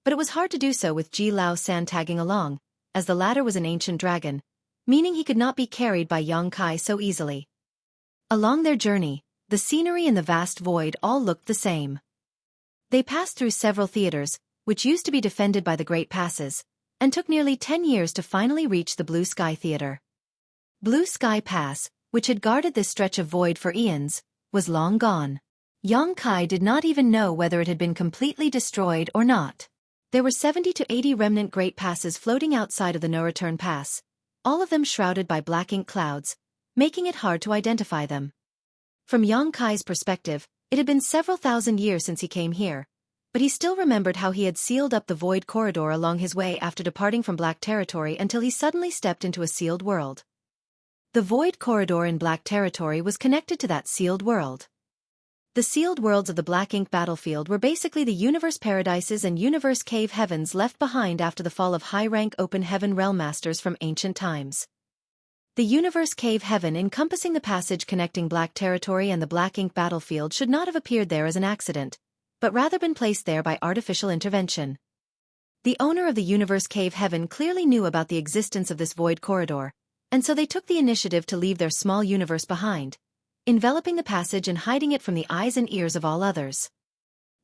but it was hard to do so with Ji Lao San tagging along, as the latter was an ancient dragon, meaning he could not be carried by Yang Kai so easily. Along their journey, the scenery in the vast void all looked the same. They passed through several theaters, which used to be defended by the Great Passes, and took nearly 10 years to finally reach the Blue Sky Theater. Blue Sky Pass, which had guarded this stretch of void for eons, was long gone. Yang Kai did not even know whether it had been completely destroyed or not. There were 70 to 80 remnant Great Passes floating outside of the no-return pass, all of them shrouded by black ink clouds, making it hard to identify them. From Yang Kai's perspective, it had been several thousand years since he came here, but he still remembered how he had sealed up the Void Corridor along his way after departing from Black Territory until he suddenly stepped into a sealed world. The Void Corridor in Black Territory was connected to that sealed world. The sealed worlds of the Black Ink battlefield were basically the universe paradises and universe cave heavens left behind after the fall of high-rank open heaven realm masters from ancient times. The universe cave heaven encompassing the passage connecting Black Territory and the Black Ink battlefield should not have appeared there as an accident, but rather been placed there by artificial intervention. The owner of the universe cave heaven clearly knew about the existence of this void corridor, and so they took the initiative to leave their small universe behind, enveloping the passage and hiding it from the eyes and ears of all others.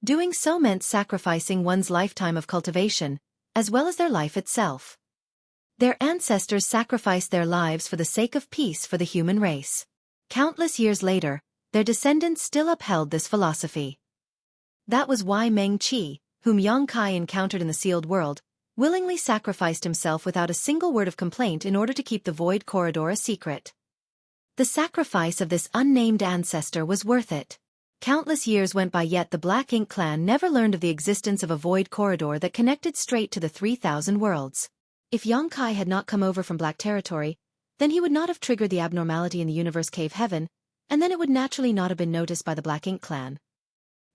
Doing so meant sacrificing one's lifetime of cultivation, as well as their life itself. Their ancestors sacrificed their lives for the sake of peace for the human race. Countless years later, their descendants still upheld this philosophy. That was why Meng Qi, whom Yang Kai encountered in the sealed world, willingly sacrificed himself without a single word of complaint in order to keep the void corridor a secret. The sacrifice of this unnamed ancestor was worth it. Countless years went by, yet the Black Ink clan never learned of the existence of a void corridor that connected straight to the 3,000 worlds. If Yang Kai had not come over from Black Territory, then he would not have triggered the abnormality in the universe cave heaven, and then it would naturally not have been noticed by the Black Ink clan.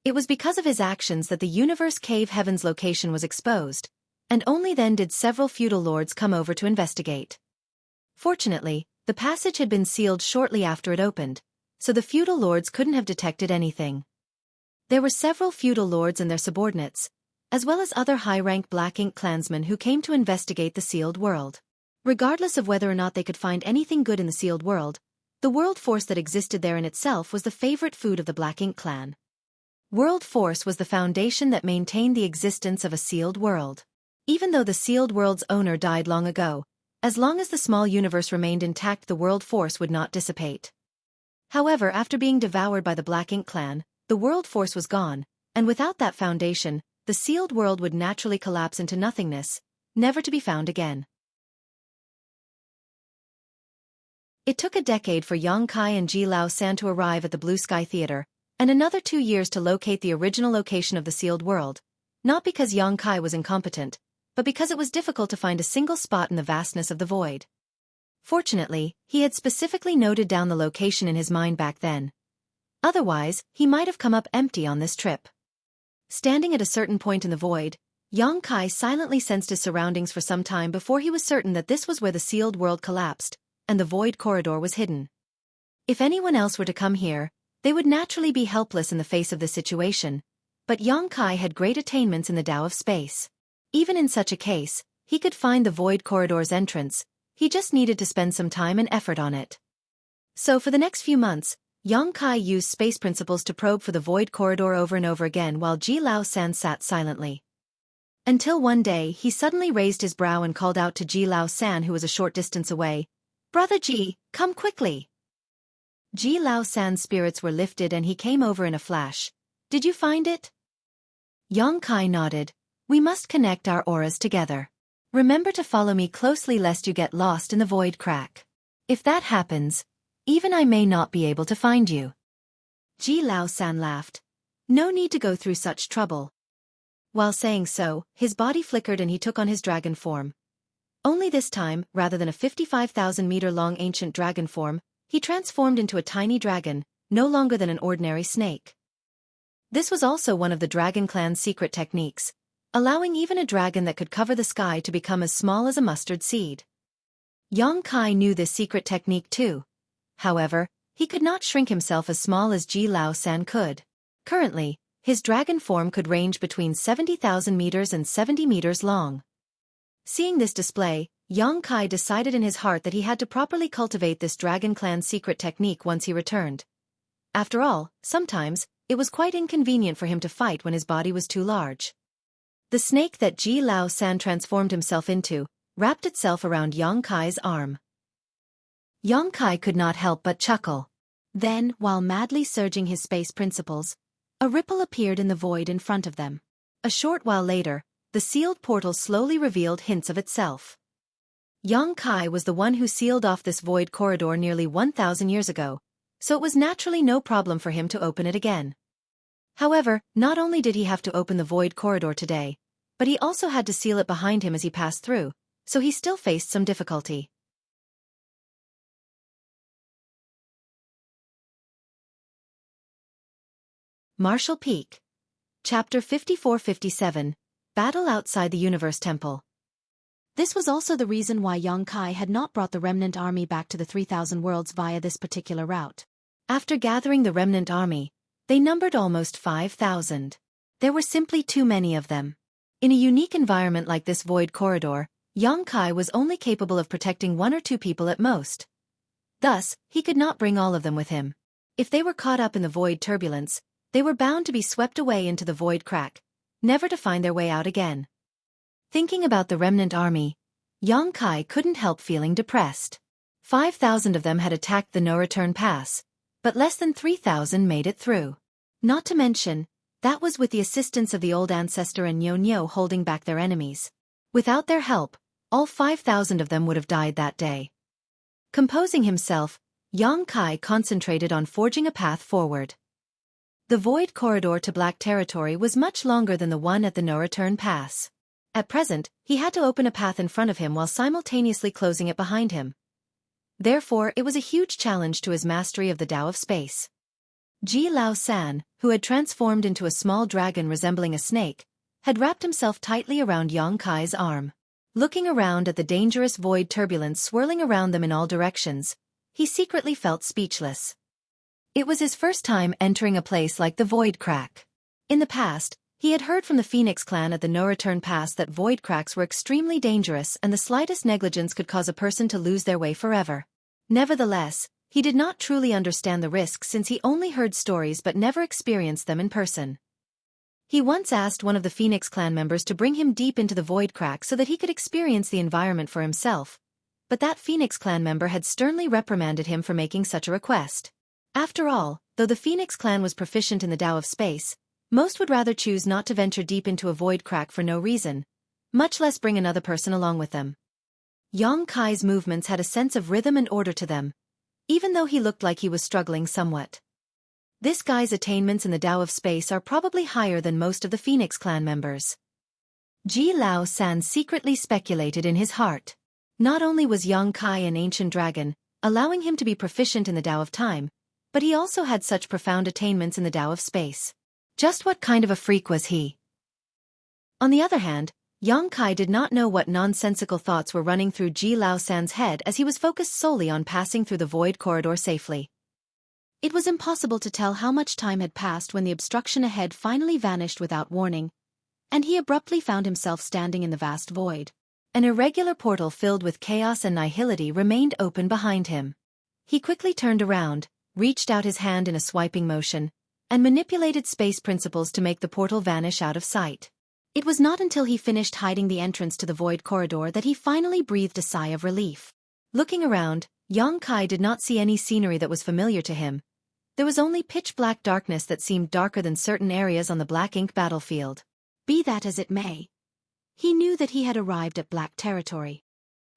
It was because of his actions that the universe cave heaven's location was exposed, and only then did several feudal lords come over to investigate. Fortunately, the passage had been sealed shortly after it opened, so the feudal lords couldn't have detected anything. There were several feudal lords and their subordinates, as well as other high-rank Black Ink clansmen who came to investigate the sealed world. Regardless of whether or not they could find anything good in the sealed world, the world force that existed there in itself was the favorite food of the Black Ink clan. World force was the foundation that maintained the existence of a sealed world. Even though the sealed world's owner died long ago, as long as the small universe remained intact, the world force would not dissipate. However, after being devoured by the Black Ink clan, the world force was gone, and without that foundation, the sealed world would naturally collapse into nothingness, never to be found again. It took a decade for Yang Kai and Ji Lao San to arrive at the Blue Sky Theater, and another 2 years to locate the original location of the sealed world, not because Yang Kai was incompetent, but because it was difficult to find a single spot in the vastness of the void. Fortunately, he had specifically noted down the location in his mind back then. Otherwise, he might have come up empty on this trip. Standing at a certain point in the void, Yang Kai silently sensed his surroundings for some time before he was certain that this was where the sealed world collapsed, and the void corridor was hidden. If anyone else were to come here, they would naturally be helpless in the face of this situation, but Yang Kai had great attainments in the Tao of space. Even in such a case, he could find the void corridor's entrance, he just needed to spend some time and effort on it. So for the next few months, Yang Kai used space principles to probe for the void corridor over and over again while Ji Lao San sat silently. Until one day he suddenly raised his brow and called out to Ji Lao San, who was a short distance away, "Brother Ji, come quickly." Ji Lao San's spirits were lifted and he came over in a flash. "Did you find it?" Yang Kai nodded. "We must connect our auras together. Remember to follow me closely lest you get lost in the void crack. If that happens, even I may not be able to find you." Ji Lao San laughed. "No need to go through such trouble." While saying so, his body flickered and he took on his dragon form. Only this time, rather than a 55,000-meter-long ancient dragon form, he transformed into a tiny dragon, no longer than an ordinary snake. This was also one of the Dragon Clan's secret techniques, allowing even a dragon that could cover the sky to become as small as a mustard seed. Yang Kai knew this secret technique too. However, he could not shrink himself as small as Ji Lao San could. Currently, his dragon form could range between 70,000 meters and 70 meters long. Seeing this display, Yang Kai decided in his heart that he had to properly cultivate this Dragon Clan secret technique once he returned. After all, sometimes, it was quite inconvenient for him to fight when his body was too large. The snake that Ji Lao San transformed himself into wrapped itself around Yang Kai's arm. Yang Kai could not help but chuckle. Then, while madly surging his space principles, a ripple appeared in the void in front of them. A short while later, the sealed portal slowly revealed hints of itself. Yang Kai was the one who sealed off this void corridor nearly 1,000 years ago, so it was naturally no problem for him to open it again. However, not only did he have to open the void corridor today, but he also had to seal it behind him as he passed through, so he still faced some difficulty. Martial Peak. Chapter 54-57, Battle Outside the Universe Temple. This was also the reason why Yang Kai had not brought the remnant army back to the 3,000 worlds via this particular route. After gathering the remnant army, they numbered almost 5,000. There were simply too many of them. In a unique environment like this void corridor, Yang Kai was only capable of protecting 1 or 2 people at most. Thus, he could not bring all of them with him. If they were caught up in the void turbulence, they were bound to be swept away into the void crack, never to find their way out again. Thinking about the remnant army, Yang Kai couldn't help feeling depressed. 5,000 of them had attacked the no-return pass, but less than 3,000 made it through. Not to mention, that was with the assistance of the old ancestor and Nyo holding back their enemies. Without their help, all 5,000 of them would have died that day. Composing himself, Yang Kai concentrated on forging a path forward. The void corridor to Black Territory was much longer than the one at the no-return pass. At present, he had to open a path in front of him while simultaneously closing it behind him. Therefore, it was a huge challenge to his mastery of the Tao of space. Ji Lao San, who had transformed into a small dragon resembling a snake, had wrapped himself tightly around Yang Kai's arm. Looking around at the dangerous void turbulence swirling around them in all directions, he secretly felt speechless. It was his first time entering a place like the void crack. In the past, he had heard from the Phoenix clan at the no-return pass that void cracks were extremely dangerous and the slightest negligence could cause a person to lose their way forever. Nevertheless, he did not truly understand the risks since he only heard stories but never experienced them in person. He once asked one of the Phoenix clan members to bring him deep into the void crack so that he could experience the environment for himself, but that Phoenix clan member had sternly reprimanded him for making such a request. After all, though the Phoenix clan was proficient in the Tao of space, most would rather choose not to venture deep into a void crack for no reason, much less bring another person along with them. Yang Kai's movements had a sense of rhythm and order to them, even though he looked like he was struggling somewhat. This guy's attainments in the Tao of space are probably higher than most of the Phoenix clan members. Ji Lao San secretly speculated in his heart. Not only was Yang Kai an ancient dragon, allowing him to be proficient in the Tao of time, but he also had such profound attainments in the Tao of space. Just what kind of a freak was he? On the other hand, Yang Kai did not know what nonsensical thoughts were running through Ji Lao San's head as he was focused solely on passing through the void corridor safely. It was impossible to tell how much time had passed when the obstruction ahead finally vanished without warning, and he abruptly found himself standing in the vast void. An irregular portal filled with chaos and nihility remained open behind him. He quickly turned around, reached out his hand in a swiping motion, and manipulated space principles to make the portal vanish out of sight. It was not until he finished hiding the entrance to the void corridor that he finally breathed a sigh of relief. Looking around, Yang Kai did not see any scenery that was familiar to him. There was only pitch-black darkness that seemed darker than certain areas on the black ink battlefield. Be that as it may, he knew that he had arrived at black territory.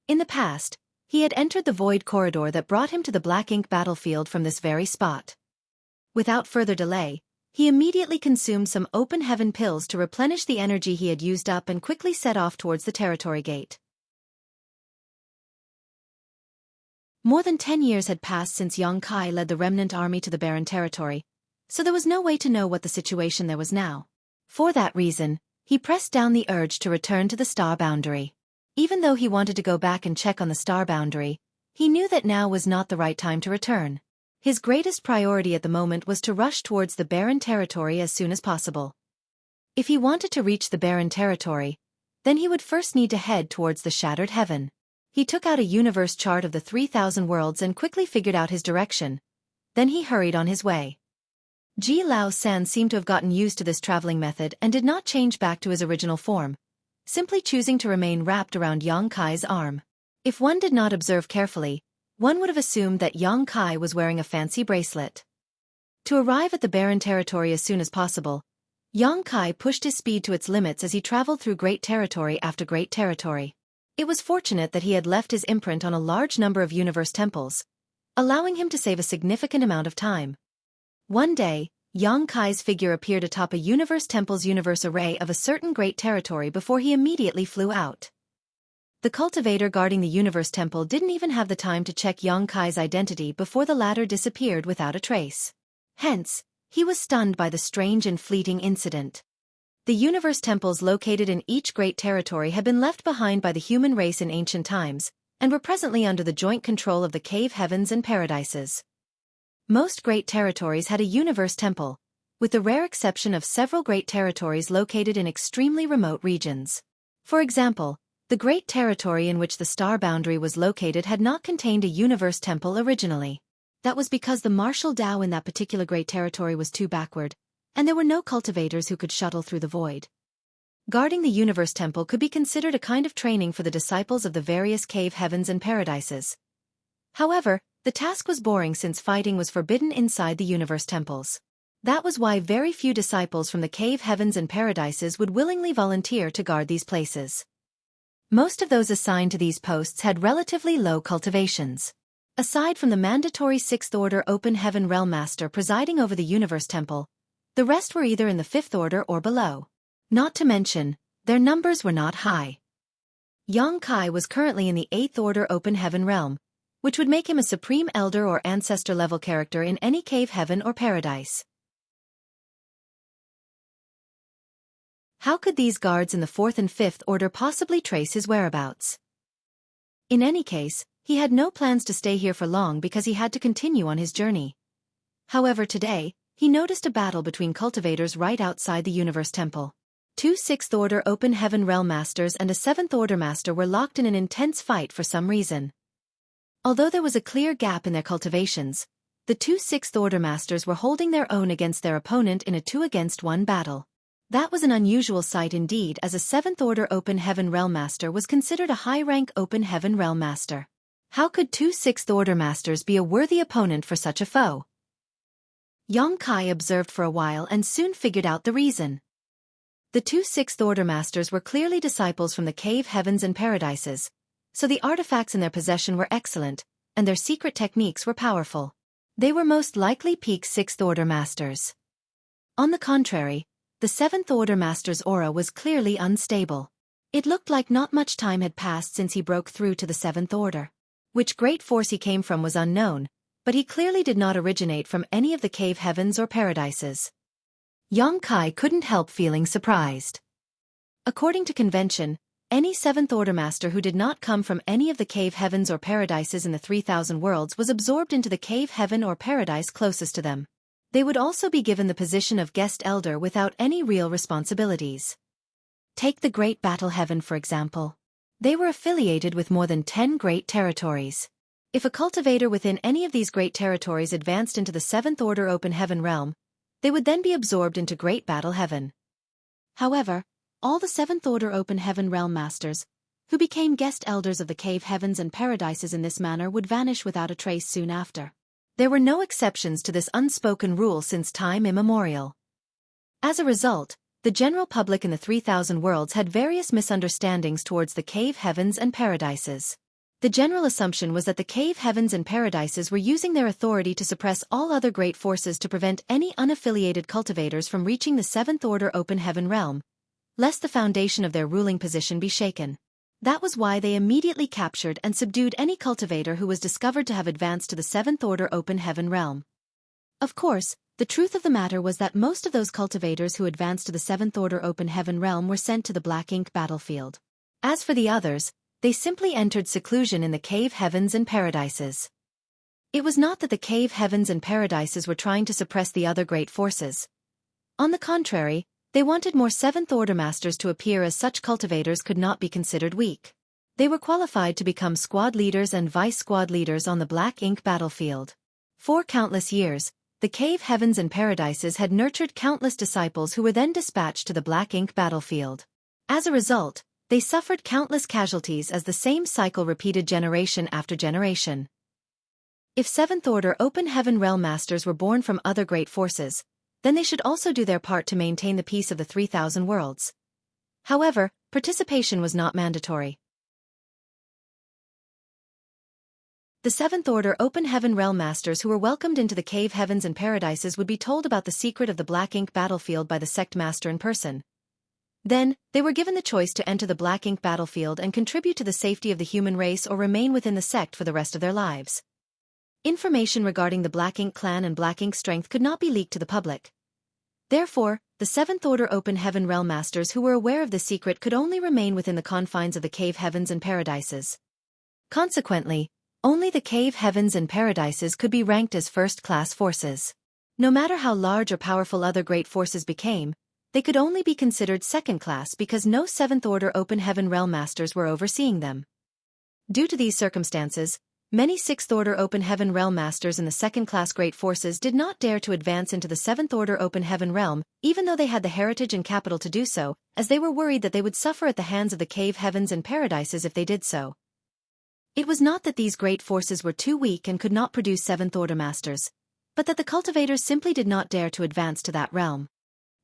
In the past, he had entered the void corridor that brought him to the black ink battlefield from this very spot. Without further delay, he immediately consumed some open heaven pills to replenish the energy he had used up and quickly set off towards the territory gate. More than 10 years had passed since Yang Kai led the remnant army to the barren territory, so there was no way to know what the situation there was now. For that reason, he pressed down the urge to return to the star boundary. Even though he wanted to go back and check on the star boundary, he knew that now was not the right time to return. His greatest priority at the moment was to rush towards the barren territory as soon as possible. If he wanted to reach the barren territory, then he would first need to head towards the shattered heaven. He took out a universe chart of the 3,000 worlds and quickly figured out his direction. Then he hurried on his way. Ji Lao San seemed to have gotten used to this traveling method and did not change back to his original form, simply choosing to remain wrapped around Yang Kai's arm. If one did not observe carefully, one would have assumed that Yang Kai was wearing a fancy bracelet. To arrive at the barren territory as soon as possible, Yang Kai pushed his speed to its limits as he traveled through great territory after great territory. It was fortunate that he had left his imprint on a large number of universe temples, allowing him to save a significant amount of time. One day, Yang Kai's figure appeared atop a universe temple's universe array of a certain great territory before he immediately flew out. The cultivator guarding the universe temple didn't even have the time to check Yang Kai's identity before the latter disappeared without a trace. Hence, he was stunned by the strange and fleeting incident. The universe temples located in each great territory had been left behind by the human race in ancient times, and were presently under the joint control of the cave heavens and paradises. Most great territories had a universe temple, with the rare exception of several great territories located in extremely remote regions. For example, the great territory in which the star boundary was located had not contained a universe temple originally. That was because the martial Tao in that particular great territory was too backward, and there were no cultivators who could shuttle through the void. Guarding the universe temple could be considered a kind of training for the disciples of the various cave heavens and paradises. However, the task was boring since fighting was forbidden inside the universe temples. That was why very few disciples from the cave heavens and paradises would willingly volunteer to guard these places. Most of those assigned to these posts had relatively low cultivations. Aside from the mandatory 6th Order Open Heaven Realm Master presiding over the Universe Temple, the rest were either in the 5th Order or below. Not to mention, their numbers were not high. Yang Kai was currently in the 8th Order Open Heaven Realm, which would make him a Supreme Elder or Ancestor-level character in any cave heaven or paradise. How could these guards in the 4th and 5th Order possibly trace his whereabouts? In any case, he had no plans to stay here for long because he had to continue on his journey. However, today, he noticed a battle between cultivators right outside the Universe Temple. 2 6th Order Open Heaven Realm Masters and a 7th Order Master were locked in an intense fight for some reason. Although there was a clear gap in their cultivations, the 2 6th Order Masters were holding their own against their opponent in a 2-against-1 battle. That was an unusual sight indeed, as a 7th Order Open Heaven Realm Master was considered a high-rank Open Heaven Realm Master. How could 2 6th Order Masters be a worthy opponent for such a foe? Yang Kai observed for a while and soon figured out the reason. The 2 6th Order Masters were clearly disciples from the cave heavens and paradises, so the artifacts in their possession were excellent, and their secret techniques were powerful. They were most likely peak 6th Order Masters. On the contrary, the 7th Order Master's aura was clearly unstable. It looked like not much time had passed since he broke through to the 7th Order. Which great force he came from was unknown, but he clearly did not originate from any of the cave heavens or paradises. Yang Kai couldn't help feeling surprised. According to convention, any seventh order master who did not come from any of the cave heavens or paradises in the 3,000 worlds was absorbed into the cave heaven or paradise closest to them. They would also be given the position of guest elder without any real responsibilities. Take the Great Battle Heaven for example. They were affiliated with more than 10 great territories. If a cultivator within any of these great territories advanced into the 7th Order Open Heaven realm, they would then be absorbed into Great Battle Heaven. However, all the 7th Order Open Heaven realm masters, who became guest elders of the cave heavens and paradises in this manner, would vanish without a trace soon after. There were no exceptions to this unspoken rule since time immemorial. As a result, the general public in the 3,000 worlds had various misunderstandings towards the cave heavens and paradises. The general assumption was that the cave heavens and paradises were using their authority to suppress all other great forces to prevent any unaffiliated cultivators from reaching the 7th Order Open Heaven realm, lest the foundation of their ruling position be shaken. That was why they immediately captured and subdued any cultivator who was discovered to have advanced to the 7th Order Open Heaven realm. Of course, the truth of the matter was that most of those cultivators who advanced to the 7th Order Open Heaven realm were sent to the Black Ink battlefield. As for the others, they simply entered seclusion in the cave heavens and paradises. It was not that the cave heavens and paradises were trying to suppress the other great forces. On the contrary, they wanted more 7th Order masters to appear, as such cultivators could not be considered weak. They were qualified to become squad leaders and vice-squad leaders on the Black Ink battlefield. For countless years, the cave heavens and paradises had nurtured countless disciples who were then dispatched to the Black Ink battlefield. As a result, they suffered countless casualties as the same cycle repeated generation after generation. If 7th Order Open Heaven realm masters were born from other great forces, then they should also do their part to maintain the peace of the 3,000 worlds. However, participation was not mandatory. The 7th Order Open Heaven realm masters who were welcomed into the cave heavens and paradises would be told about the secret of the Black Ink battlefield by the sect master in person. Then, they were given the choice to enter the Black Ink battlefield and contribute to the safety of the human race or remain within the sect for the rest of their lives. Information regarding the Black Ink clan and Black Ink strength could not be leaked to the public. Therefore, the 7th Order Open Heaven realm masters who were aware of this secret could only remain within the confines of the cave heavens and paradises. Consequently, only the cave heavens and paradises could be ranked as first-class forces. No matter how large or powerful other great forces became, they could only be considered second-class because no 7th Order Open Heaven realm masters were overseeing them. Due to these circumstances, many 6th Order Open Heaven realm masters in the second-class great forces did not dare to advance into the 7th Order Open Heaven realm, even though they had the heritage and capital to do so, as they were worried that they would suffer at the hands of the cave heavens and paradises if they did so. It was not that these great forces were too weak and could not produce 7th Order masters, but that the cultivators simply did not dare to advance to that realm.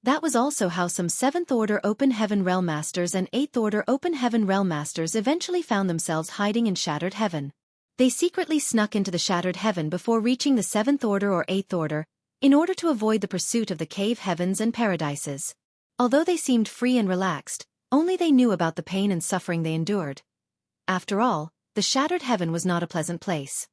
That was also how some 7th Order Open Heaven realm masters and 8th Order Open Heaven realm masters eventually found themselves hiding in Shattered Heaven. They secretly snuck into the Shattered Heaven before reaching the 7th Order or 8th Order, in order to avoid the pursuit of the cave heavens and paradises. Although they seemed free and relaxed, only they knew about the pain and suffering they endured. After all, the Shattered Heaven was not a pleasant place.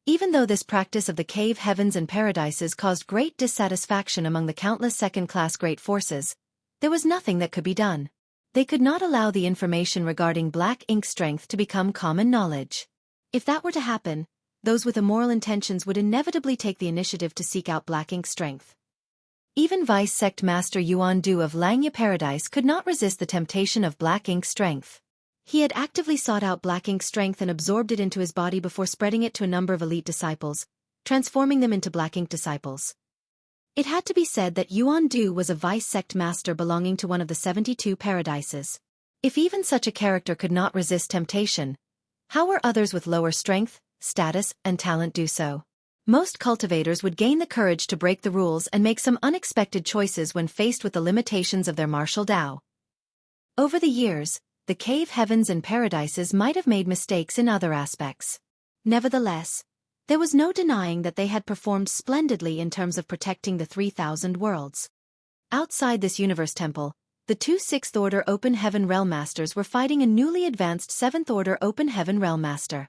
Even though this practice of the cave heavens and paradises caused great dissatisfaction among the countless second-class great forces, there was nothing that could be done. They could not allow the information regarding Black Ink strength to become common knowledge. If that were to happen, those with immoral intentions would inevitably take the initiative to seek out Black Ink strength. Even Vice Sect Master Yuan Du of Langya Paradise could not resist the temptation of Black Ink strength. He had actively sought out Black Ink strength and absorbed it into his body before spreading it to a number of elite disciples, transforming them into Black Ink disciples. It had to be said that Yuan Du was a Vice Sect Master belonging to one of the 72 paradises. If even such a character could not resist temptation, how were others with lower strength, status, and talent do so? Most cultivators would gain the courage to break the rules and make some unexpected choices when faced with the limitations of their martial Tao. Over the years, the cave heavens and paradises might have made mistakes in other aspects. Nevertheless, there was no denying that they had performed splendidly in terms of protecting the 3,000 worlds. Outside this universe temple, the two 6th Order Open Heaven realm masters were fighting a newly advanced 7th Order Open Heaven realm master.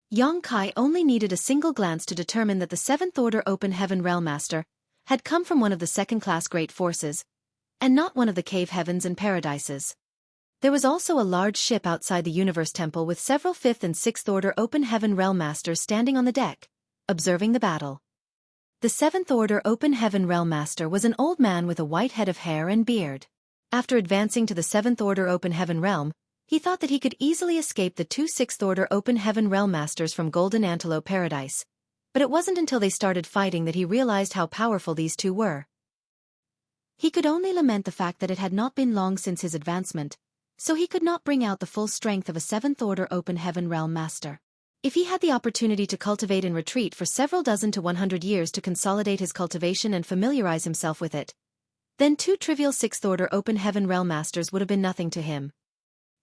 Yang Kai only needed a single glance to determine that the 7th Order Open Heaven realm master, had come from one of the second-class great forces, and not one of the cave heavens and paradises. There was also a large ship outside the Universe Temple with several 5th and 6th Order Open Heaven Realm Masters standing on the deck, observing the battle. The 7th Order Open Heaven Realm Master was an old man with a white head of hair and beard. After advancing to the 7th Order Open Heaven Realm, he thought that he could easily escape the 2 6th Order Open Heaven Realm Masters from Golden Antelope Paradise. But it wasn't until they started fighting that he realized how powerful these two were. He could only lament the fact that it had not been long since his advancement, so he could not bring out the full strength of a 7th Order Open Heaven Realm Master. If he had the opportunity to cultivate in retreat for several dozen to 100 years to consolidate his cultivation and familiarize himself with it, then 2 trivial 6th Order Open Heaven Realm Masters would have been nothing to him.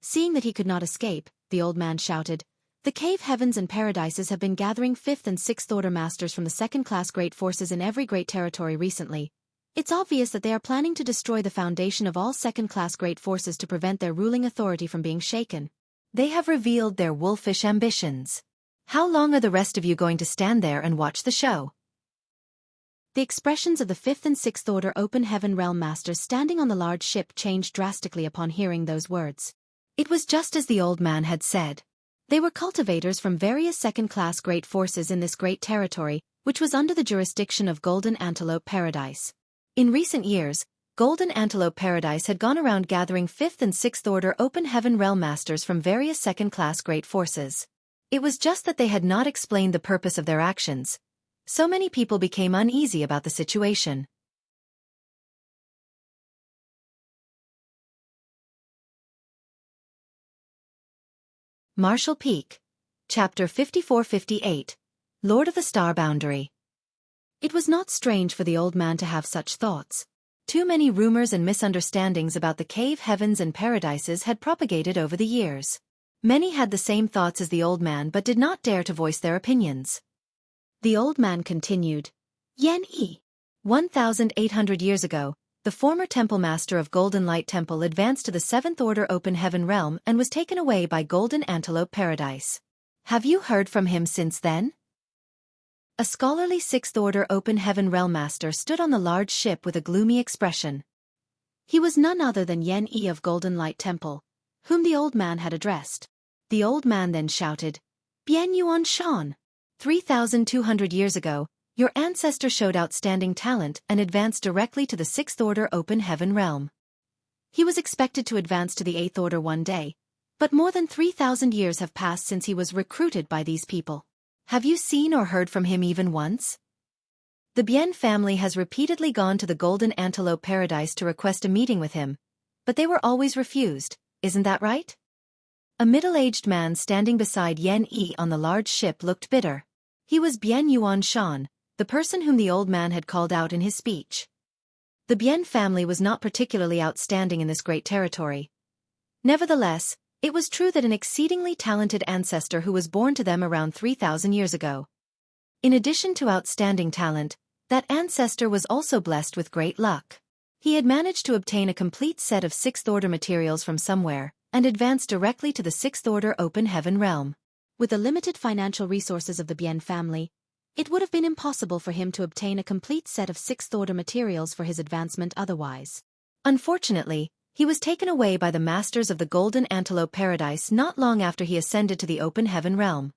Seeing that he could not escape, the old man shouted, "The cave heavens and paradises have been gathering 5th and 6th Order Masters from the second-class great forces in every great territory recently. It's obvious that they are planning to destroy the foundation of all second-class great forces to prevent their ruling authority from being shaken. They have revealed their wolfish ambitions. How long are the rest of you going to stand there and watch the show?" The expressions of the 5th and 6th Order Open Heaven Realm Masters standing on the large ship changed drastically upon hearing those words. It was just as the old man had said. They were cultivators from various second-class great forces in this great territory, which was under the jurisdiction of Golden Antelope Paradise. In recent years, Golden Antelope Paradise had gone around gathering 5th and 6th Order Open Heaven Realm Masters from various second-class great forces. It was just that they had not explained the purpose of their actions. So many people became uneasy about the situation. Marshall Peak. Chapter 54-58. Lord of the Star Boundary. It was not strange for the old man to have such thoughts. Too many rumors and misunderstandings about the cave heavens and paradises had propagated over the years. Many had the same thoughts as the old man but did not dare to voice their opinions. The old man continued. Yen-Yi. 1,800 years ago, the former temple master of Golden Light Temple advanced to the 7th Order Open Heaven Realm and was taken away by Golden Antelope Paradise. Have you heard from him since then? A scholarly 6th Order Open Heaven Realm Master stood on the large ship with a gloomy expression. He was none other than Yen-Yi of Golden Light Temple, whom the old man had addressed. The old man then shouted, Bien Yuan Shan. 3,200 years ago, your ancestor showed outstanding talent and advanced directly to the 6th Order Open Heaven Realm. He was expected to advance to the 8th Order one day, but more than 3,000 years have passed since he was recruited by these people. Have you seen or heard from him even once? The Bien family has repeatedly gone to the Golden Antelope Paradise to request a meeting with him, but they were always refused, isn't that right? A middle-aged man standing beside Yen-Yi on the large ship looked bitter. He was Bien Yuan Shan, the person whom the old man had called out in his speech. The Bien family was not particularly outstanding in this great territory. Nevertheless, it was true that an exceedingly talented ancestor who was born to them around 3,000 years ago. In addition to outstanding talent, that ancestor was also blessed with great luck. He had managed to obtain a complete set of 6th Order materials from somewhere, and advanced directly to the 6th Order Open Heaven Realm. With the limited financial resources of the Bien family, it would have been impossible for him to obtain a complete set of 6th Order materials for his advancement otherwise. Unfortunately, he was taken away by the masters of the Golden Antelope Paradise not long after he ascended to the Open Heaven Realm.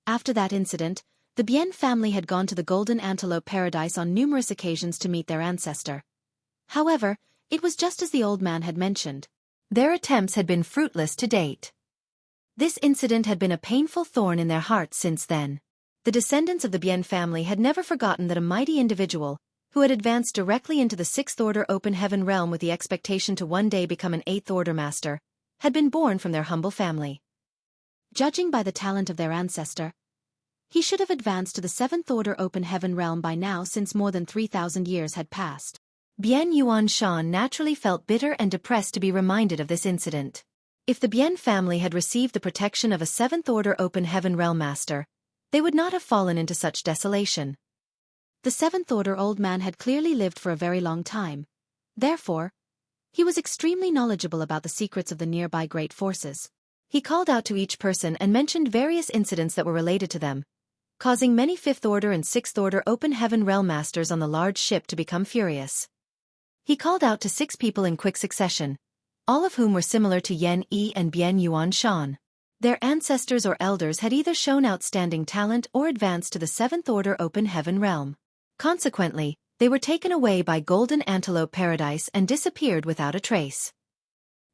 After that incident, the Bien family had gone to the Golden Antelope Paradise on numerous occasions to meet their ancestor. However, it was just as the old man had mentioned. Their attempts had been fruitless to date. This incident had been a painful thorn in their hearts since then. The descendants of the Bien family had never forgotten that a mighty individual, who had advanced directly into the 6th Order Open Heaven Realm with the expectation to one day become an 8th Order Master, had been born from their humble family. Judging by the talent of their ancestor, he should have advanced to the 7th Order Open Heaven Realm by now since more than 3,000 years had passed. Bien Yuan Shan naturally felt bitter and depressed to be reminded of this incident. If the Bien family had received the protection of a 7th Order Open Heaven Realm Master, they would not have fallen into such desolation. The 7th Order old man had clearly lived for a very long time. Therefore, he was extremely knowledgeable about the secrets of the nearby great forces. He called out to each person and mentioned various incidents that were related to them, causing many 5th Order and 6th Order Open Heaven Realm Masters on the large ship to become furious. He called out to 6 people in quick succession, all of whom were similar to Yen Yi and Bian Yuan Shan. Their ancestors or elders had either shown outstanding talent or advanced to the 7th Order Open Heaven Realm. Consequently, they were taken away by Golden Antelope Paradise and disappeared without a trace.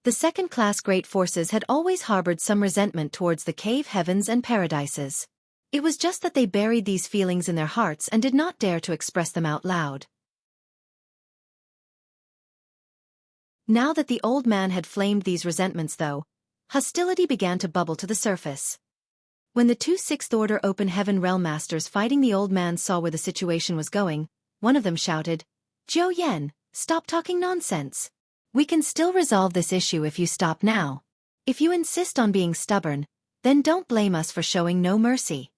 The second-class great forces had always harbored some resentment towards the cave heavens and paradises. It was just that they buried these feelings in their hearts and did not dare to express them out loud. Now that the old man had flamed these resentments though, hostility began to bubble to the surface. When the 2 6th Order Open Heaven Realm Masters fighting the old man saw where the situation was going, one of them shouted, "Zhou Yan, stop talking nonsense. We can still resolve this issue if you stop now. If you insist on being stubborn, then don't blame us for showing no mercy."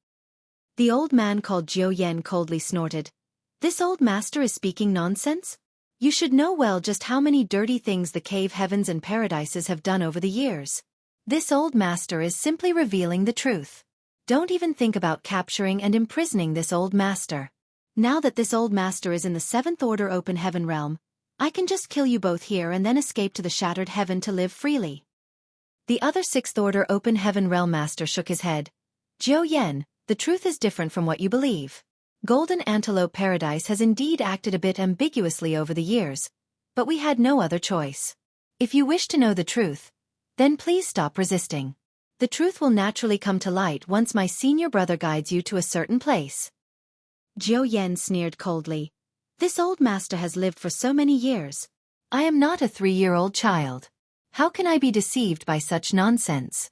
The old man called Zhou Yan coldly snorted, "This old master is speaking nonsense? You should know well just how many dirty things the cave heavens and paradises have done over the years. This old master is simply revealing the truth. Don't even think about capturing and imprisoning this old master. Now that this old master is in the 7th Order Open Heaven Realm, I can just kill you both here and then escape to the Shattered Heaven to live freely." The other 6th Order Open Heaven Realm Master shook his head. "Zhou Yan, the truth is different from what you believe. Golden Antelope Paradise has indeed acted a bit ambiguously over the years, but we had no other choice. If you wish to know the truth, then please stop resisting. The truth will naturally come to light once my senior brother guides you to a certain place." Zhou Yan sneered coldly. "This old master has lived for so many years. I am not a 3-year-old child. How can I be deceived by such nonsense?"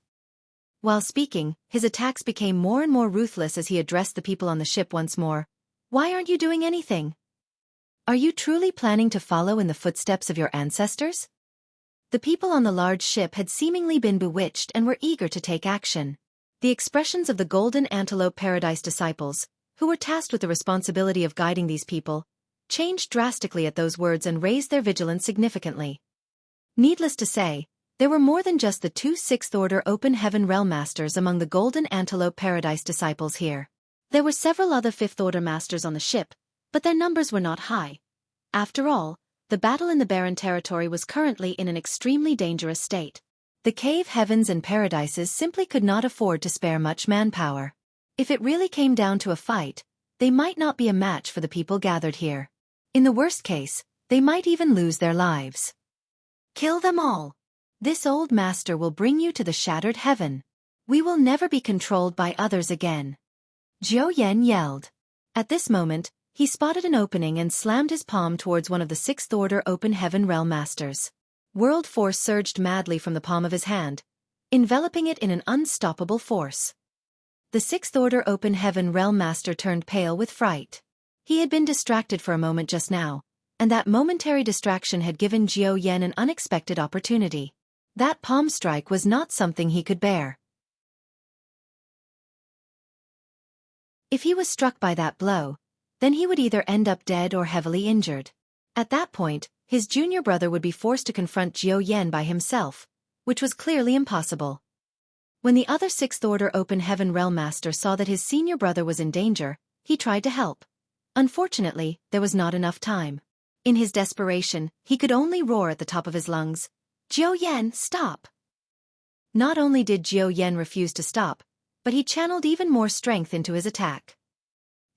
While speaking, his attacks became more and more ruthless as he addressed the people on the ship once more. "Why aren't you doing anything? Are you truly planning to follow in the footsteps of your ancestors?" The people on the large ship had seemingly been bewitched and were eager to take action. The expressions of the Golden Antelope Paradise disciples, who were tasked with the responsibility of guiding these people, changed drastically at those words and raised their vigilance significantly. Needless to say, there were more than just the 2 6th Order Open Heaven Realm Masters among the Golden Antelope Paradise disciples here. There were several other 5th Order Masters on the ship, but their numbers were not high. After all, the battle in the barren territory was currently in an extremely dangerous state. The cave heavens and paradises simply could not afford to spare much manpower. If it really came down to a fight, they might not be a match for the people gathered here. In the worst case, they might even lose their lives. "Kill them all. This old master will bring you to the Shattered Heaven. We will never be controlled by others again," Zhou Yan yelled. At this moment, he spotted an opening and slammed his palm towards one of the 6th Order Open Heaven Realm Masters. World force surged madly from the palm of his hand, enveloping it in an unstoppable force. The 6th Order Open Heaven Realm Master turned pale with fright. He had been distracted for a moment just now, and that momentary distraction had given Zhou Yan an unexpected opportunity. That palm strike was not something he could bear. If he was struck by that blow, then he would either end up dead or heavily injured. At that point, his junior brother would be forced to confront Zhou Yan by himself, which was clearly impossible. When the other 6th Order Open Heaven Realm Master saw that his senior brother was in danger, he tried to help. Unfortunately, there was not enough time. In his desperation, he could only roar at the top of his lungs, "Zhou Yan, stop!" Not only did Zhou Yan refuse to stop, but he channeled even more strength into his attack.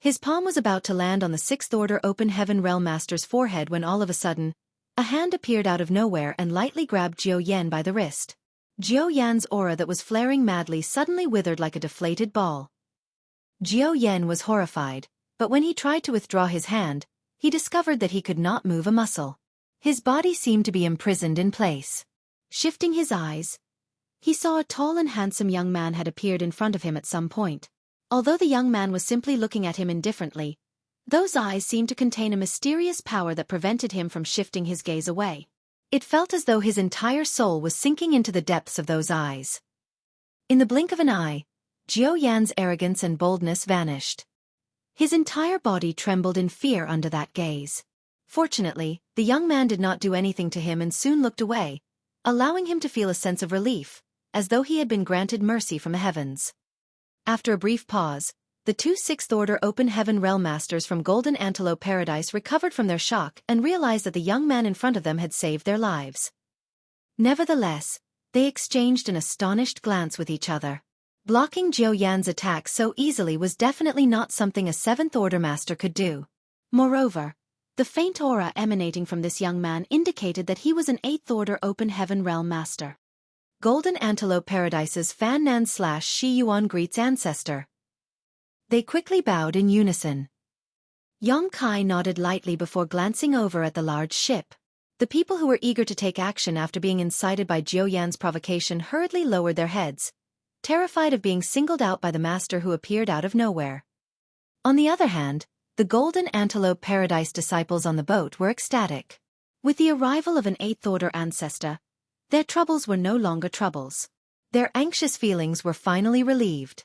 His palm was about to land on the 6th Order Open Heaven Realm Master's forehead when all of a sudden, a hand appeared out of nowhere and lightly grabbed Zhou Yan by the wrist. Zhou Yan's aura that was flaring madly suddenly withered like a deflated ball. Zhou Yan was horrified, but when he tried to withdraw his hand, he discovered that he could not move a muscle. His body seemed to be imprisoned in place. Shifting his eyes, he saw a tall and handsome young man had appeared in front of him at some point. Although the young man was simply looking at him indifferently, those eyes seemed to contain a mysterious power that prevented him from shifting his gaze away. It felt as though his entire soul was sinking into the depths of those eyes. In the blink of an eye, Zhou Yan's arrogance and boldness vanished. His entire body trembled in fear under that gaze. Fortunately, the young man did not do anything to him and soon looked away, allowing him to feel a sense of relief, as though he had been granted mercy from the heavens. After a brief pause, the the two Sixth-Order Open Heaven Realm Masters from Golden Antelope Paradise recovered from their shock and realized that the young man in front of them had saved their lives. Nevertheless, they exchanged an astonished glance with each other. Blocking Jiu Yan's attack so easily was definitely not something a Seventh-Order Master could do. Moreover, the faint aura emanating from this young man indicated that he was an Eighth-Order Open Heaven Realm Master. Golden Antelope Paradise's Fan Nan/Shi Yuan greets ancestor. They quickly bowed in unison. Yong Kai nodded lightly before glancing over at the large ship. The people who were eager to take action after being incited by Jiu Yan's provocation hurriedly lowered their heads, terrified of being singled out by the master who appeared out of nowhere. On the other hand, the Golden Antelope Paradise disciples on the boat were ecstatic. With the arrival of an Eighth-Order ancestor, their troubles were no longer troubles. Their anxious feelings were finally relieved.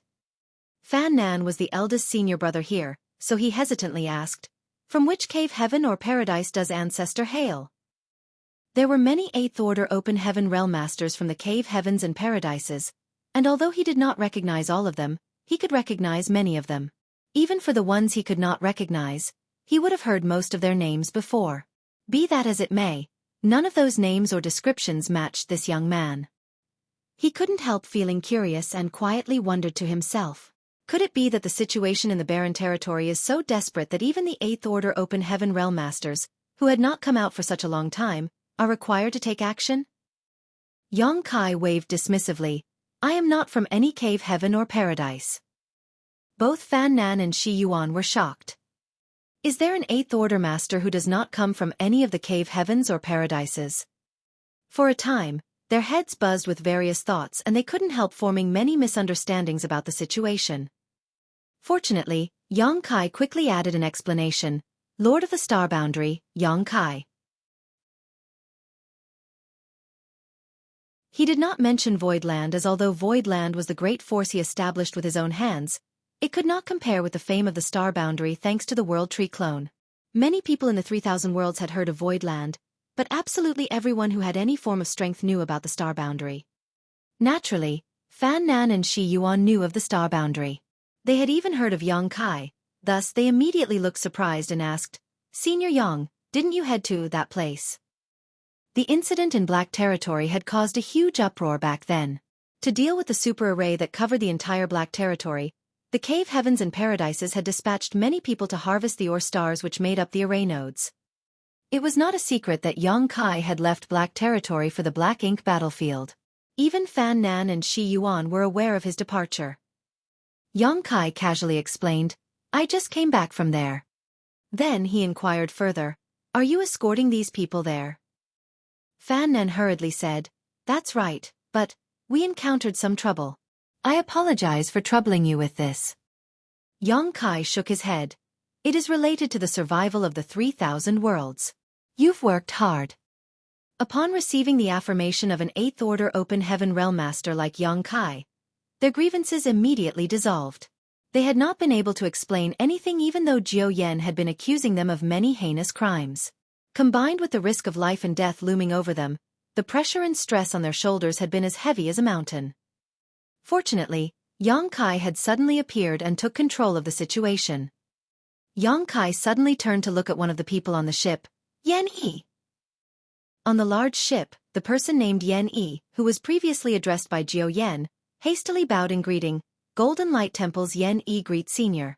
Fan Nan was the eldest senior brother here, so he hesitantly asked, "From which cave heaven or paradise does ancestor hail?" There were many Eighth-Order Open Heaven Realm Masters from the cave heavens and paradises, and although he did not recognize all of them, he could recognize many of them. Even for the ones he could not recognize, he would have heard most of their names before. Be that as it may, none of those names or descriptions matched this young man. He couldn't help feeling curious and quietly wondered to himself. Could it be that the situation in the barren territory is so desperate that even the Eighth-Order Open Heaven Realm Masters, who had not come out for such a long time, are required to take action? Yong Kai waved dismissively. "I am not from any cave heaven or paradise." Both Fan Nan and Shi Yuan were shocked. Is there an Eighth-Order Master who does not come from any of the cave heavens or paradises? For a time, their heads buzzed with various thoughts and they couldn't help forming many misunderstandings about the situation. Fortunately, Yong Kai quickly added an explanation. "Lord of the Star Boundary, Yong Kai." He did not mention Voidland as although Voidland was the great force he established with his own hands, it could not compare with the fame of the Star Boundary thanks to the World Tree clone. Many people in the 3,000 worlds had heard of Voidland, but absolutely everyone who had any form of strength knew about the Star Boundary. Naturally, Fan Nan and Shi Yuan knew of the Star Boundary. They had even heard of Yong Kai, thus they immediately looked surprised and asked, "Senior Yong, didn't you head to that place?" The incident in Black Territory had caused a huge uproar back then. To deal with the super array that covered the entire Black Territory, the cave heavens and paradises had dispatched many people to harvest the ore stars which made up the array nodes. It was not a secret that Yong Kai had left Black Territory for the Black Ink battlefield. Even Fan Nan and Shi Yuan were aware of his departure. Yong Kai casually explained, "I just came back from there." Then he inquired further, "Are you escorting these people there?" Fan Nan hurriedly said, "That's right, but we encountered some trouble. I apologize for troubling you with this." Yong Kai shook his head. "It is related to the survival of the 3,000 worlds. You've worked hard." Upon receiving the affirmation of an Eighth-Order Open Heaven Realm Master like Yong Kai, their grievances immediately dissolved. They had not been able to explain anything even though Jiu Yan had been accusing them of many heinous crimes. Combined with the risk of life and death looming over them, the pressure and stress on their shoulders had been as heavy as a mountain. Fortunately, Yong Kai had suddenly appeared and took control of the situation. Yong Kai suddenly turned to look at one of the people on the ship, Yan Yi. On the large ship, the person named Yan Yi, who was previously addressed by Jiu Yan, hastily bowed in greeting. Golden Light Temple's Yan Yi greet Senior.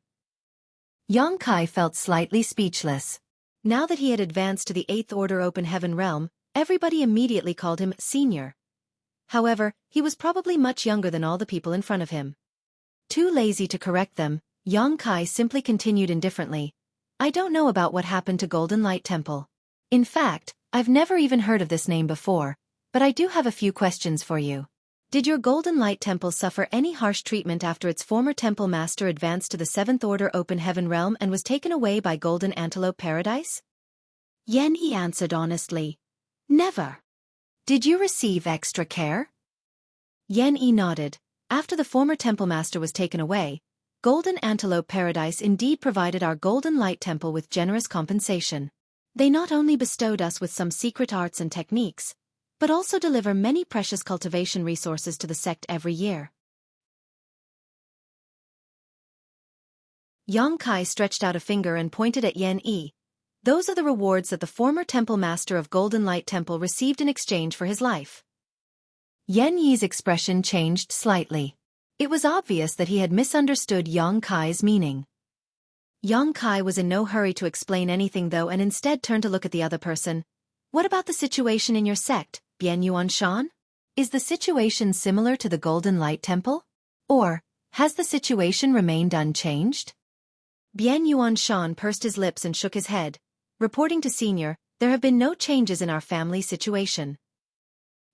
Yong Kai felt slightly speechless. Now that he had advanced to the Eighth Order Open Heaven realm, everybody immediately called him Senior. However, he was probably much younger than all the people in front of him. Too lazy to correct them, Yong Kai simply continued indifferently. "I don't know about what happened to Golden Light Temple. In fact, I've never even heard of this name before, but I do have a few questions for you. Did your Golden Light Temple suffer any harsh treatment after its former temple master advanced to the Seventh Order Open Heaven realm and was taken away by Golden Antelope Paradise?" Yan Yi answered honestly. "Never." "Did you receive extra care?" Yan Yi nodded. After the former temple master was taken away, Golden Antelope Paradise indeed provided our Golden Light Temple with generous compensation. They not only bestowed us with some secret arts and techniques, but also deliver many precious cultivation resources to the sect every year. Yang Kai stretched out a finger and pointed at Yan Yi. Those are the rewards that the former temple master of Golden Light Temple received in exchange for his life. Yan Yi's expression changed slightly. It was obvious that he had misunderstood Yang Kai's meaning. Yang Kai was in no hurry to explain anything though and instead turned to look at the other person. What about the situation in your sect, Bian Yuan Shan? Is the situation similar to the Golden Light Temple? Or, has the situation remained unchanged? Bian Yuan Shan pursed his lips and shook his head. Reporting to Senior, there have been no changes in our family situation.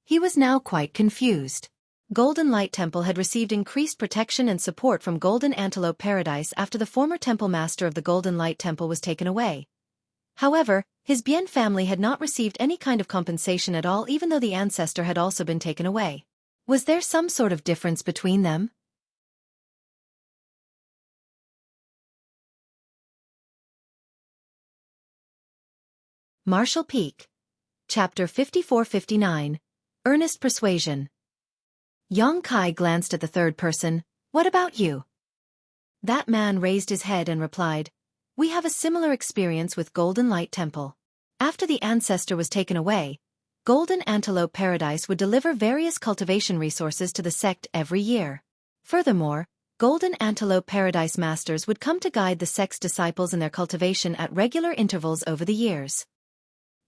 He was now quite confused. Golden Light Temple had received increased protection and support from Golden Antelope Paradise after the former temple master of the Golden Light Temple was taken away. However, his Bien family had not received any kind of compensation at all even though the ancestor had also been taken away. Was there some sort of difference between them? Martial Peak. Chapter 54-59. Earnest Persuasion. Yang Kai glanced at the third person. What about you? That man raised his head and replied, we have a similar experience with Golden Light Temple. After the ancestor was taken away, Golden Antelope Paradise would deliver various cultivation resources to the sect every year. Furthermore, Golden Antelope Paradise masters would come to guide the sect's disciples in their cultivation at regular intervals over the years.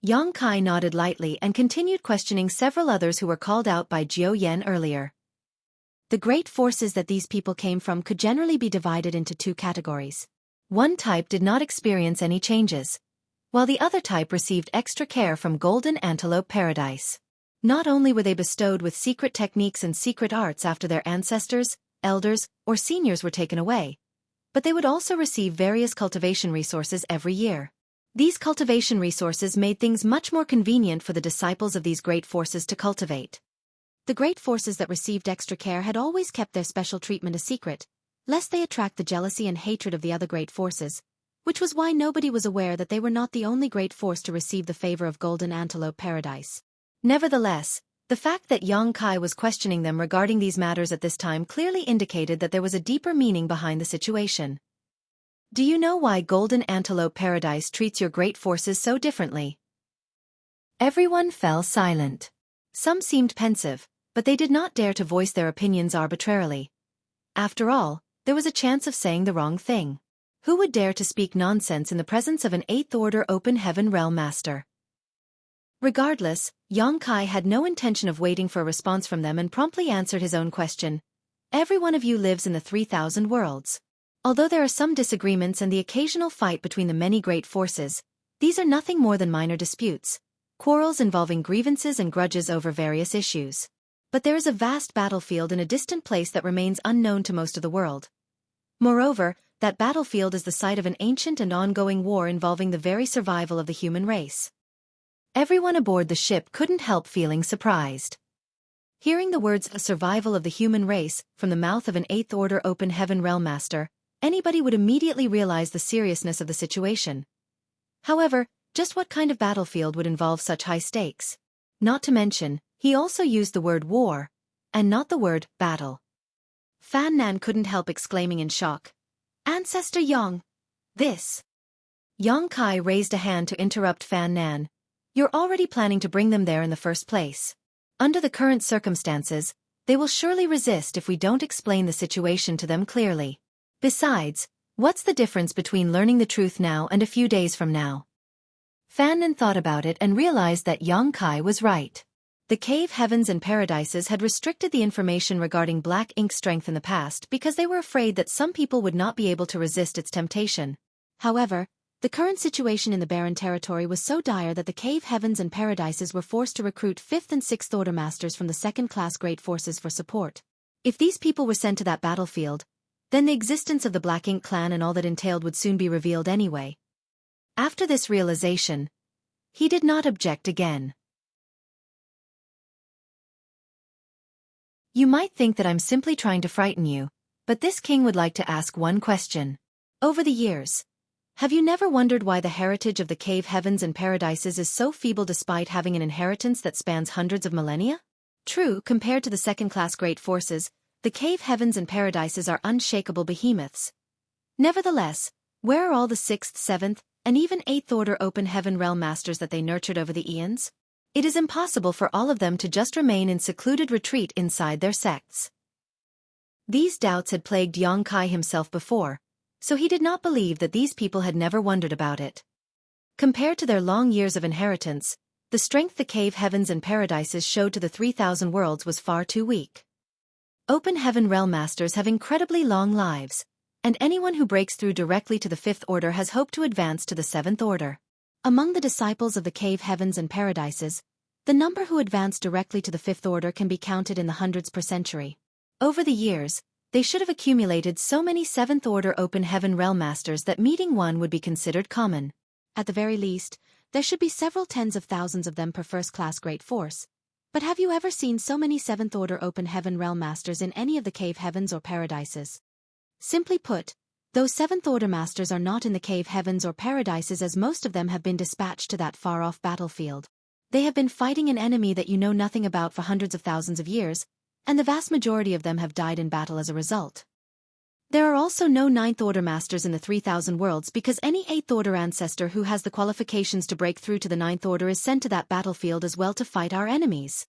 Yang Kai nodded lightly and continued questioning several others who were called out by Jiu Yan earlier. The great forces that these people came from could generally be divided into two categories. One type did not experience any changes, while the other type received extra care from Golden Antelope Paradise. Not only were they bestowed with secret techniques and secret arts after their ancestors, elders, or seniors were taken away, but they would also receive various cultivation resources every year. These cultivation resources made things much more convenient for the disciples of these great forces to cultivate. The great forces that received extra care had always kept their special treatment a secret, lest they attract the jealousy and hatred of the other great forces, which was why nobody was aware that they were not the only great force to receive the favor of Golden Antelope Paradise. Nevertheless, the fact that Yang Kai was questioning them regarding these matters at this time clearly indicated that there was a deeper meaning behind the situation. Do you know why Golden Antelope Paradise treats your great forces so differently? Everyone fell silent. Some seemed pensive, but they did not dare to voice their opinions arbitrarily. After all, there was a chance of saying the wrong thing. Who would dare to speak nonsense in the presence of an Eighth Order Open Heaven Realm Master? Regardless, Yang Kai had no intention of waiting for a response from them and promptly answered his own question. Every one of you lives in the 3,000 worlds. Although there are some disagreements and the occasional fight between the many great forces, these are nothing more than minor disputes, quarrels involving grievances and grudges over various issues. But there is a vast battlefield in a distant place that remains unknown to most of the world. Moreover, that battlefield is the site of an ancient and ongoing war involving the very survival of the human race. Everyone aboard the ship couldn't help feeling surprised. Hearing the words "survival of the human race" from the mouth of an Eighth Order Open Heaven Realm Master, anybody would immediately realize the seriousness of the situation. However, just what kind of battlefield would involve such high stakes? Not to mention, he also used the word war, and not the word battle. Fan Nan couldn't help exclaiming in shock. Ancestor Yang! This! Yang Kai raised a hand to interrupt Fan Nan. You're already planning to bring them there in the first place. Under the current circumstances, they will surely resist if we don't explain the situation to them clearly. Besides, what's the difference between learning the truth now and a few days from now? Fan Nan thought about it and realized that Yang Kai was right. The cave heavens and paradises had restricted the information regarding black ink strength in the past because they were afraid that some people would not be able to resist its temptation. However, the current situation in the barren territory was so dire that the cave heavens and paradises were forced to recruit 5th and 6th order masters from the second-class great forces for support. If these people were sent to that battlefield, then the existence of the Black Ink clan and all that entailed would soon be revealed anyway. After this realization, he did not object again. You might think that I'm simply trying to frighten you, but this king would like to ask one question. Over the years, have you never wondered why the heritage of the cave heavens and paradises is so feeble despite having an inheritance that spans hundreds of millennia? True, compared to the second-class great forces, the cave heavens and paradises are unshakable behemoths. Nevertheless, where are all the 6th, 7th, and even 8th order open heaven realm masters that they nurtured over the eons? It is impossible for all of them to just remain in secluded retreat inside their sects. These doubts had plagued Xueqi himself before, so he did not believe that these people had never wondered about it. Compared to their long years of inheritance, the strength the cave heavens and paradises showed to the 3,000 worlds was far too weak. Open heaven realm masters have incredibly long lives, and anyone who breaks through directly to the 5th order has hope to advance to the 7th order. Among the disciples of the cave heavens and paradises, the number who advance directly to the 5th order can be counted in the hundreds per century. Over the years, they should have accumulated so many 7th order open heaven realm masters that meeting one would be considered common. At the very least, there should be several tens of thousands of them per first-class great force. But have you ever seen so many 7th order open heaven realm masters in any of the cave heavens or paradises? Simply put, those 7th order masters are not in the cave heavens or paradises, as most of them have been dispatched to that far-off battlefield. They have been fighting an enemy that you know nothing about for hundreds of thousands of years, and the vast majority of them have died in battle as a result. There are also no 9th order masters in the 3,000 worlds because any 8th order ancestor who has the qualifications to break through to the 9th order is sent to that battlefield as well to fight our enemies.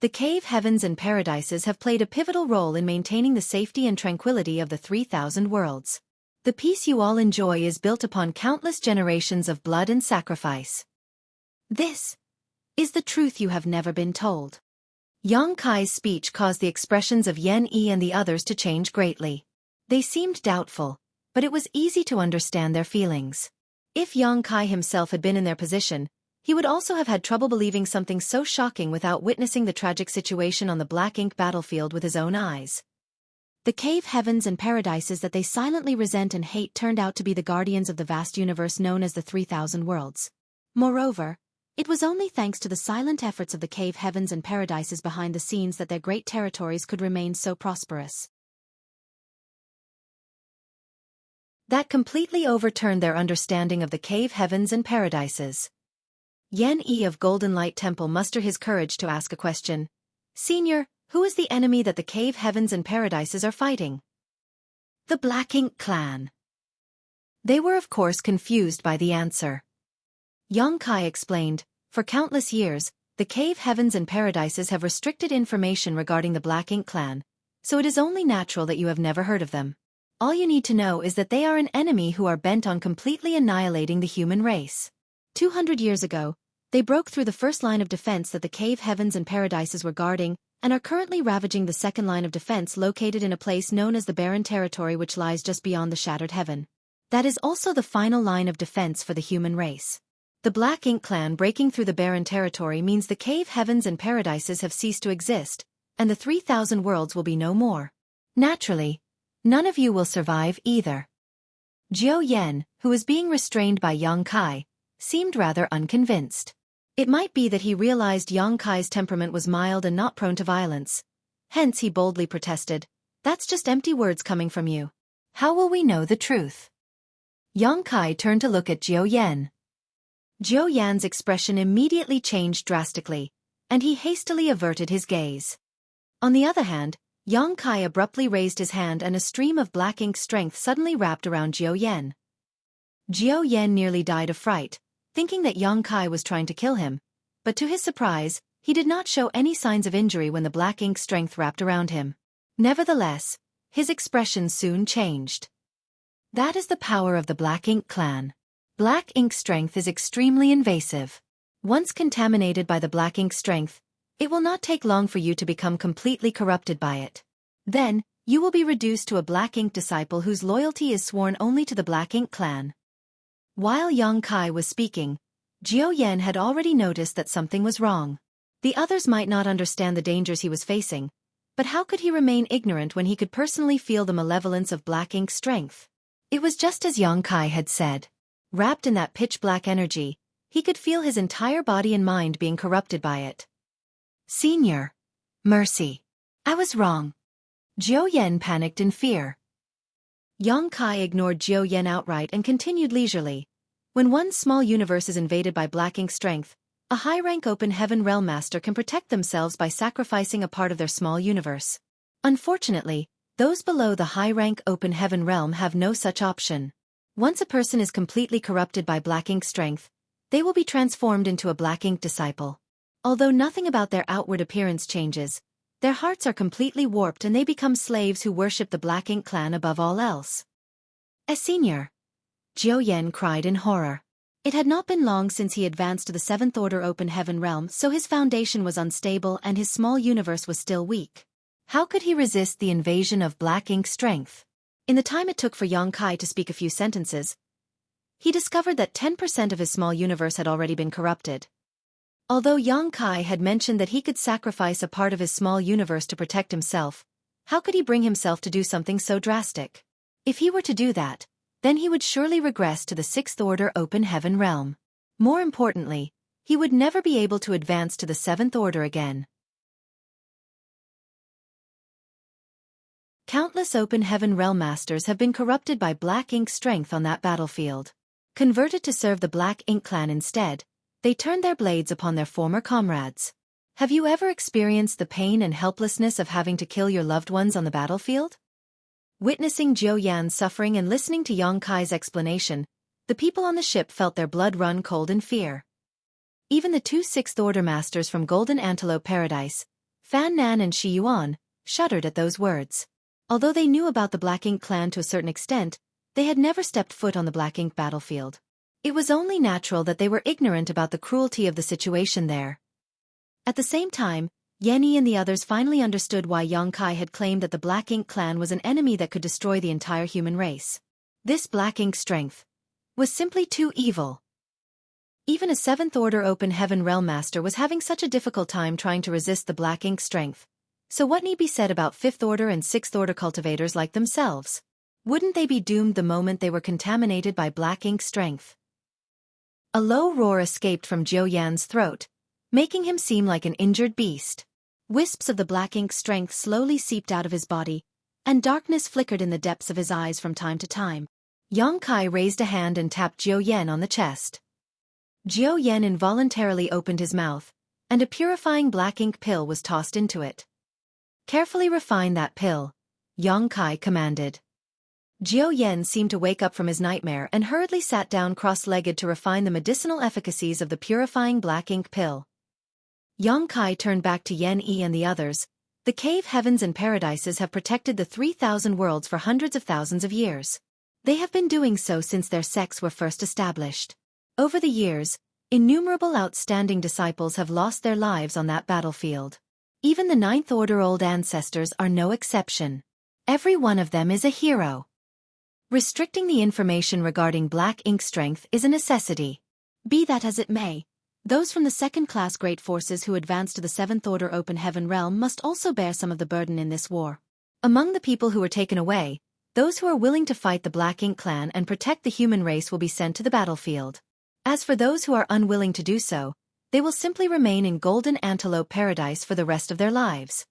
The cave heavens and paradises have played a pivotal role in maintaining the safety and tranquility of the 3,000 worlds. The peace you all enjoy is built upon countless generations of blood and sacrifice. This is the truth you have never been told. Xueqi's speech caused the expressions of Xueqi and the others to change greatly. They seemed doubtful, but it was easy to understand their feelings. If Xueqi himself had been in their position, he would also have had trouble believing something so shocking without witnessing the tragic situation on the black ink battlefield with his own eyes. The cave heavens and paradises that they silently resent and hate turned out to be the guardians of the vast universe known as the 3,000 worlds. Moreover, it was only thanks to the silent efforts of the cave heavens and paradises behind the scenes that their great territories could remain so prosperous. That completely overturned their understanding of the cave heavens and paradises. Xueqi of Golden Light Temple mustered his courage to ask a question. Senior, who is the enemy that the cave heavens and paradises are fighting? The Black Ink Clan. They were of course confused by the answer. Xueqi explained, for countless years, the cave heavens and paradises have restricted information regarding the Black Ink Clan, so it is only natural that you have never heard of them. All you need to know is that they are an enemy who are bent on completely annihilating the human race. 200 years ago, they broke through the first line of defense that the cave heavens and paradises were guarding, and are currently ravaging the second line of defense located in a place known as the Barren Territory, which lies just beyond the Shattered Heaven. That is also the final line of defense for the human race. The Black Ink Clan breaking through the Barren Territory means the cave heavens and paradises have ceased to exist, and the 3,000 worlds will be no more. Naturally, none of you will survive either. Xueqi, who was being restrained by Xueqi, seemed rather unconvinced. It might be that he realized Xueqi's temperament was mild and not prone to violence. Hence he boldly protested, "That's just empty words coming from you. How will we know the truth?" Xueqi turned to look at Xueqi. Xueqi's expression immediately changed drastically, and he hastily averted his gaze. On the other hand, Xueqi abruptly raised his hand and a stream of black ink strength suddenly wrapped around Xueqi. Xueqi nearly died of fright, thinking that Xueqi was trying to kill him, but to his surprise, he did not show any signs of injury when the black ink strength wrapped around him. Nevertheless, his expression soon changed. That is the power of the Black Ink Clan. Black ink strength is extremely invasive. Once contaminated by the black ink strength, it will not take long for you to become completely corrupted by it. Then, you will be reduced to a black ink disciple whose loyalty is sworn only to the Black Ink Clan. While Xueqi was speaking, Xueqi had already noticed that something was wrong. The others might not understand the dangers he was facing, but how could he remain ignorant when he could personally feel the malevolence of black ink strength? It was just as Xueqi had said. Wrapped in that pitch-black energy, he could feel his entire body and mind being corrupted by it. Senior. Mercy. I was wrong. Xueqi panicked in fear. Xueqi ignored Xueqi outright and continued leisurely. When one small universe is invaded by black ink strength, a high-rank open heaven realm master can protect themselves by sacrificing a part of their small universe. Unfortunately, Those below the high-rank open heaven realm have no such option. Once a person is completely corrupted by black ink strength, they will be transformed into a black ink disciple. Although nothing about their outward appearance changes, their hearts are completely warped and they become slaves who worship the black ink clan above all else. Senior! Xueqi cried in horror. It had not been long since he advanced to the 7th Order Open Heaven realm, so his foundation was unstable and his small universe was still weak. How could he resist the invasion of black ink strength? In the time it took for Xueqi to speak a few sentences, he discovered that 10% of his small universe had already been corrupted. Although Xueqi had mentioned that he could sacrifice a part of his small universe to protect himself, how could he bring himself to do something so drastic? If he were to do that, then he would surely regress to the 6th Order Open Heaven realm. More importantly, he would never be able to advance to the 7th Order again. Countless Open Heaven realm masters have been corrupted by black ink strength on that battlefield. Converted to serve the Black Ink clan instead, they turned their blades upon their former comrades. Have you ever experienced the pain and helplessness of having to kill your loved ones on the battlefield? Witnessing Xueqi's suffering and listening to Xueqi's explanation, the people on the ship felt their blood run cold in fear. Even the two 6th Order masters from Golden Antelope Paradise, Fan Nan and Shi Yuan, shuddered at those words. Although they knew about the Black Ink clan to a certain extent, they had never stepped foot on the Black Ink battlefield. It was only natural that they were ignorant about the cruelty of the situation there. At the same time, Xueqi and the others finally understood why Xueqi had claimed that the Black Ink clan was an enemy that could destroy the entire human race. This Black Ink strength was simply too evil. Even a 7th Order Open Heaven realm master was having such a difficult time trying to resist the Black Ink strength. So what need be said about 5th Order and 6th Order cultivators like themselves? Wouldn't they be doomed the moment they were contaminated by black ink strength? A low roar escaped from Xueqi's throat, making him seem like an injured beast. Wisps of the black ink strength slowly seeped out of his body, and darkness flickered in the depths of his eyes from time to time. Xueqi raised a hand and tapped Xueqi on the chest. Xueqi involuntarily opened his mouth, and a purifying black ink pill was tossed into it. Carefully refine that pill, Xueqi commanded. Xueqi seemed to wake up from his nightmare and hurriedly sat down cross-legged to refine the medicinal efficacies of the purifying black ink pill. Xueqi turned back to Xueqi and the others. The cave heavens and paradises have protected the 3,000 worlds for hundreds of thousands of years. They have been doing so since their sects were first established. Over the years, innumerable outstanding disciples have lost their lives on that battlefield. Even the 9th Order old ancestors are no exception. Every one of them is a hero. Restricting the information regarding black ink strength is a necessity. Be that as it may, those from the second-class great forces who advance to the 7th Order Open Heaven realm must also bear some of the burden in this war. Among the people who were taken away, those who are willing to fight the Black Ink clan and protect the human race will be sent to the battlefield. As for those who are unwilling to do so, they will simply remain in Golden Antelope Paradise for the rest of their lives.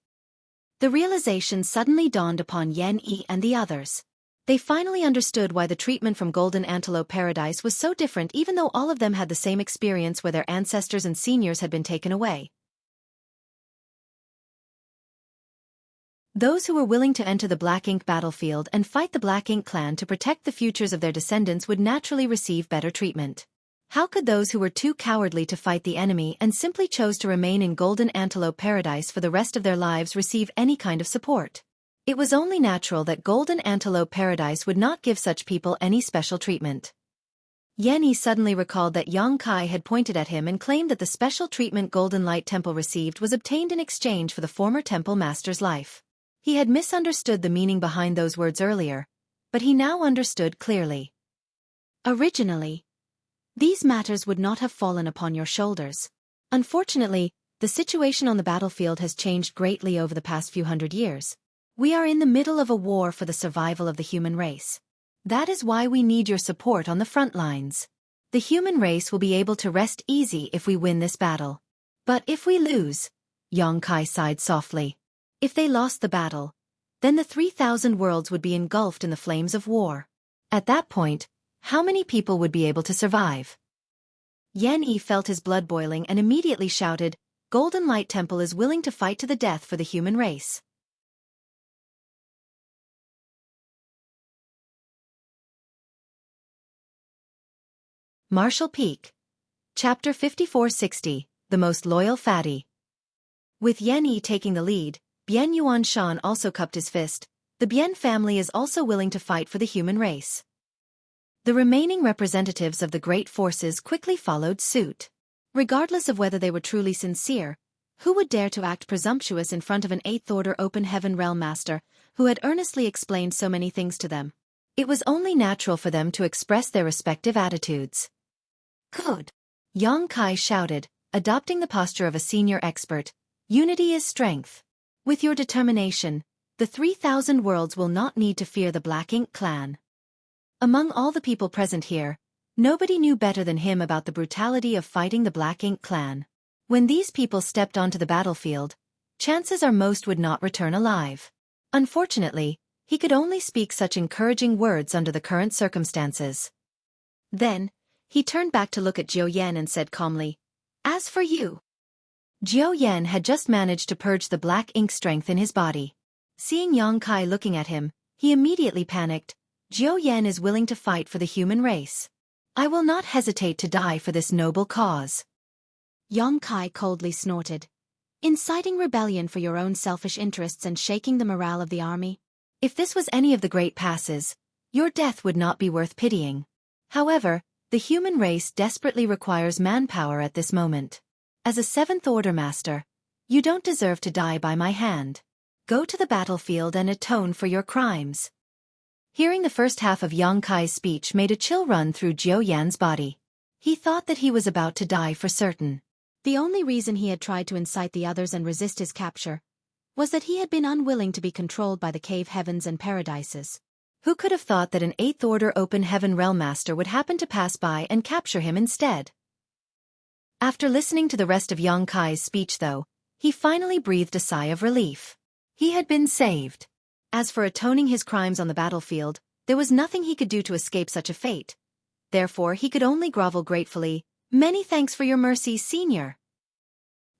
The realization suddenly dawned upon Xueqi and the others. They finally understood why the treatment from Golden Antelope Paradise was so different, even though all of them had the same experience where their ancestors and seniors had been taken away. Those who were willing to enter the Black Ink battlefield and fight the Black Ink clan to protect the futures of their descendants would naturally receive better treatment. How could those who were too cowardly to fight the enemy and simply chose to remain in Golden Antelope Paradise for the rest of their lives receive any kind of support? It was only natural that Golden Antelope Paradise would not give such people any special treatment. Xueqi suddenly recalled that Xueqi had pointed at him and claimed that the special treatment Golden Light Temple received was obtained in exchange for the former temple master's life. He had misunderstood the meaning behind those words earlier, but he now understood clearly. Originally, these matters would not have fallen upon your shoulders. Unfortunately, the situation on the battlefield has changed greatly over the past few hundred years. We are in the middle of a war for the survival of the human race. That is why we need your support on the front lines. The human race will be able to rest easy if we win this battle. But if we lose, Xueqi sighed softly. If they lost the battle, then the 3,000 worlds would be engulfed in the flames of war. At that point, how many people would be able to survive? Xueqi felt his blood boiling and immediately shouted, "Golden Light Temple is willing to fight to the death for the human race." Marshall Peak. Chapter 5460, The Most Loyal Fatty. With Yan Yi taking the lead, Bien Yuan Shan also cupped his fist. The Bien family is also willing to fight for the human race. The remaining representatives of the great forces quickly followed suit. Regardless of whether they were truly sincere, who would dare to act presumptuous in front of an Eighth-Order Open Heaven Realm Master who had earnestly explained so many things to them? It was only natural for them to express their respective attitudes. Good. Yang Kai shouted, adopting the posture of a senior expert. Unity is strength. With your determination, the 3,000 worlds will not need to fear the Black Ink clan. Among all the people present here, nobody knew better than him about the brutality of fighting the Black Ink clan. When these people stepped onto the battlefield, chances are most would not return alive. Unfortunately, he could only speak such encouraging words under the current circumstances. Then, he turned back to look at Jiu Yan and said calmly, "As for you." Jiu Yan had just managed to purge the black ink strength in his body. Seeing Yang Kai looking at him, he immediately panicked. Jiu Yan is willing to fight for the human race. I will not hesitate to die for this noble cause. Yang Kai coldly snorted. Inciting rebellion for your own selfish interests and shaking the morale of the army? If this was any of the great passes, your death would not be worth pitying. However, the human race desperately requires manpower at this moment. As a Seventh Order Master, you don't deserve to die by my hand. Go to the battlefield and atone for your crimes. Hearing the first half of Yang Kai's speech made a chill run through Jiu Yan's body. He thought that he was about to die for certain. The only reason he had tried to incite the others and resist his capture was that he had been unwilling to be controlled by the cave heavens and paradises. Who could have thought that an Eighth Order Open Heaven Realm Master would happen to pass by and capture him instead? After listening to the rest of Yang Kai's speech though, he finally breathed a sigh of relief. He had been saved. As for atoning his crimes on the battlefield, there was nothing he could do to escape such a fate. Therefore he could only grovel gratefully, "Many thanks for your mercy, Senior."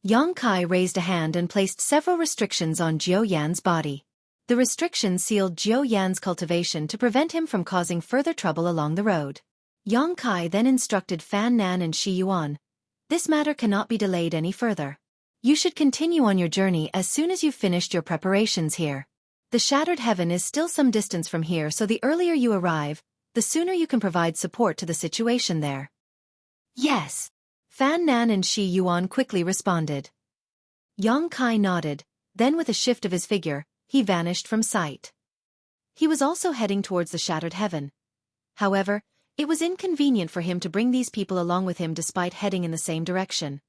Yang Kai raised a hand and placed several restrictions on Jiu Yan's body. The restrictions sealed Jiu Yan's cultivation to prevent him from causing further trouble along the road. Yang Kai then instructed Fan Nan and Shi Yuan, "This matter cannot be delayed any further. You should continue on your journey as soon as you've finished your preparations here. The Shattered Heaven is still some distance from here, so the earlier you arrive, the sooner you can provide support to the situation there." "Yes." Fan Nan and Shi Yuan quickly responded. Yang Kai nodded, then with a shift of his figure, he vanished from sight. He was also heading towards the Shattered Heaven. However, it was inconvenient for him to bring these people along with him despite heading in the same direction.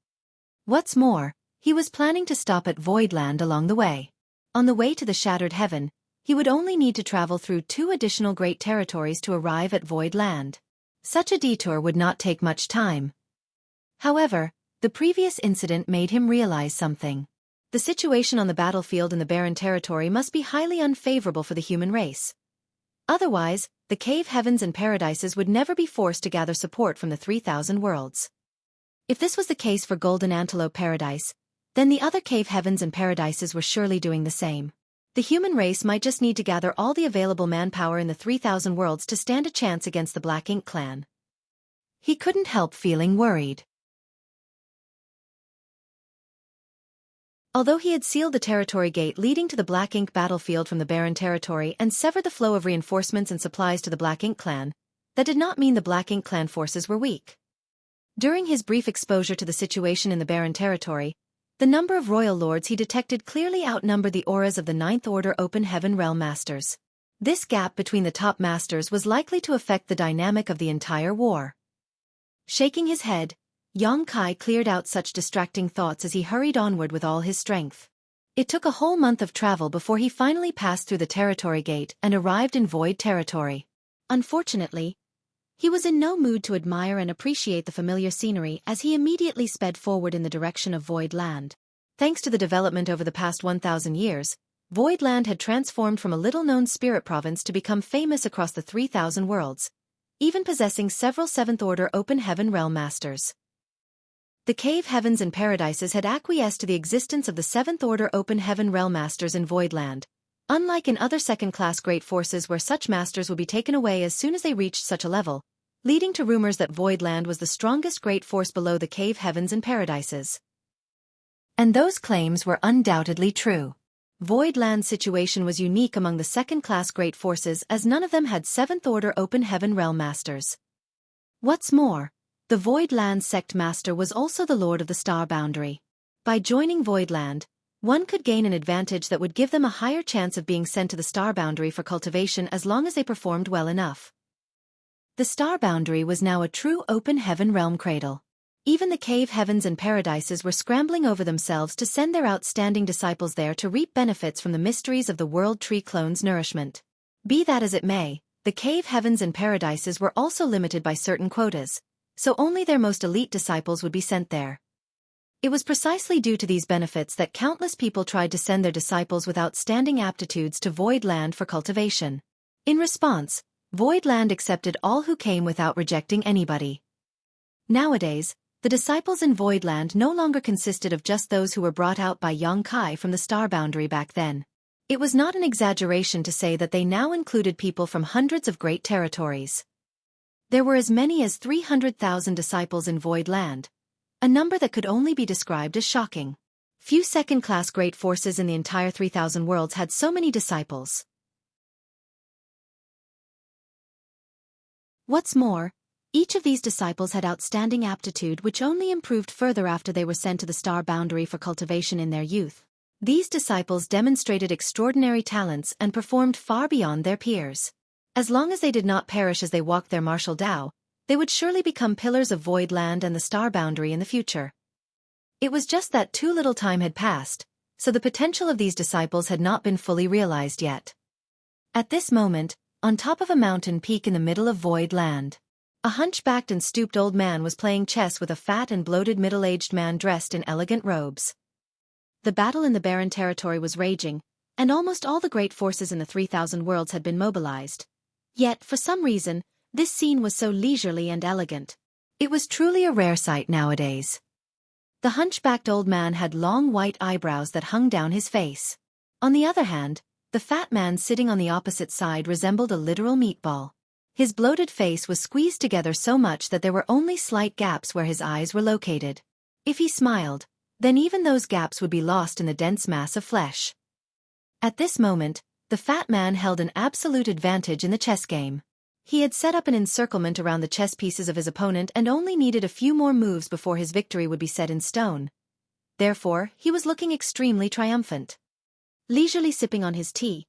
What's more, he was planning to stop at Voidland along the way. On the way to the Shattered Heaven, he would only need to travel through 2 additional great territories to arrive at Voidland. Such a detour would not take much time. However, the previous incident made him realize something. The situation on the battlefield in the barren territory must be highly unfavorable for the human race. Otherwise, the cave heavens and paradises would never be forced to gather support from the 3,000 worlds. If this was the case for Golden Antelope Paradise, then the other cave heavens and paradises were surely doing the same. The human race might just need to gather all the available manpower in the 3,000 worlds to stand a chance against the Black Ink clan. He couldn't help feeling worried. Although he had sealed the territory gate leading to the Black Ink battlefield from the barren territory and severed the flow of reinforcements and supplies to the Black Ink clan, that did not mean the Black Ink clan forces were weak. During his brief exposure to the situation in the barren territory, the number of royal lords he detected clearly outnumbered the auras of the Ninth Order Open Heaven Realm Masters. This gap between the top masters was likely to affect the dynamic of the entire war. Shaking his head, Yang Kai cleared out such distracting thoughts as he hurried onward with all his strength. It took a whole month of travel before he finally passed through the territory gate and arrived in Void territory. Unfortunately, he was in no mood to admire and appreciate the familiar scenery as he immediately sped forward in the direction of Void Land. Thanks to the development over the past 1,000 years, Void Land had transformed from a little-known spirit province to become famous across the 3,000 worlds, even possessing several Seventh Order Open Heaven Realm Masters. The cave heavens and paradises had acquiesced to the existence of the Seventh Order Open Heaven Realm Masters in Voidland, unlike in other second-class great forces where such masters would be taken away as soon as they reached such a level. leading to rumors that Voidland was the strongest great force below the cave heavens and paradises. And those claims were undoubtedly true. Voidland's situation was unique among the second-class great forces as none of them had seventh-order open heaven realm masters. What's more, the Voidland sect master was also the lord of the star boundary. By joining Voidland, one could gain an advantage that would give them a higher chance of being sent to the star boundary for cultivation as long as they performed well enough. The star boundary was now a true open heaven realm cradle. Even the cave heavens and paradises were scrambling over themselves to send their outstanding disciples there to reap benefits from the mysteries of the world tree clone's nourishment. Be that as it may, the cave heavens and paradises were also limited by certain quotas, so only their most elite disciples would be sent there. It was precisely due to these benefits that countless people tried to send their disciples with outstanding aptitudes to Voidland for cultivation. In response, Voidland accepted all who came without rejecting anybody. Nowadays, the disciples in Voidland no longer consisted of just those who were brought out by Xueqi from the star boundary back then. It was not an exaggeration to say that they now included people from hundreds of great territories. There were as many as 300,000 disciples in Voidland, a number that could only be described as shocking. Few second-class great forces in the entire 3,000 worlds had so many disciples. What's more, each of these disciples had outstanding aptitude which only improved further after they were sent to the star boundary for cultivation in their youth. These disciples demonstrated extraordinary talents and performed far beyond their peers. As long as they did not perish as they walked their martial Tao, they would surely become pillars of Voidland and the star boundary in the future. It was just that too little time had passed, so the potential of these disciples had not been fully realized yet. At this moment, on top of a mountain peak in the middle of Voidland, a hunchbacked and stooped old man was playing chess with a fat and bloated middle-aged man dressed in elegant robes. The battle in the barren territory was raging, and almost all the great forces in the 3,000 worlds had been mobilized. Yet, for some reason, this scene was so leisurely and elegant. It was truly a rare sight nowadays. The hunchbacked old man had long white eyebrows that hung down his face. On the other hand, the fat man sitting on the opposite side resembled a literal meatball. His bloated face was squeezed together so much that there were only slight gaps where his eyes were located. If he smiled, then even those gaps would be lost in the dense mass of flesh. At this moment, the fat man held an absolute advantage in the chess game. He had set up an encirclement around the chess pieces of his opponent and only needed a few more moves before his victory would be set in stone. Therefore, he was looking extremely triumphant. Leisurely sipping on his tea,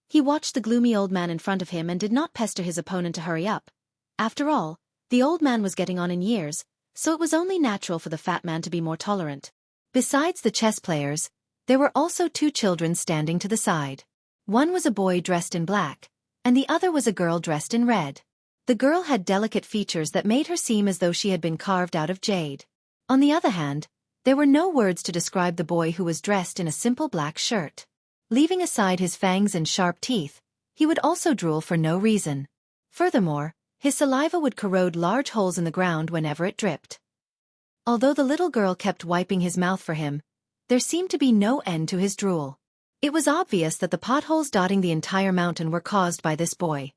he watched the gloomy old man in front of him and did not pester his opponent to hurry up. After all, the old man was getting on in years, so it was only natural for the fat man to be more tolerant. Besides the chess players, there were also two children standing to the side. One was a boy dressed in black, and the other was a girl dressed in red. The girl had delicate features that made her seem as though she had been carved out of jade. On the other hand, there were no words to describe the boy who was dressed in a simple black shirt. Leaving aside his fangs and sharp teeth, he would also drool for no reason. Furthermore, his saliva would corrode large holes in the ground whenever it dripped. Although the little girl kept wiping his mouth for him, there seemed to be no end to his drool. It was obvious that the potholes dotting the entire mountain were caused by this boy.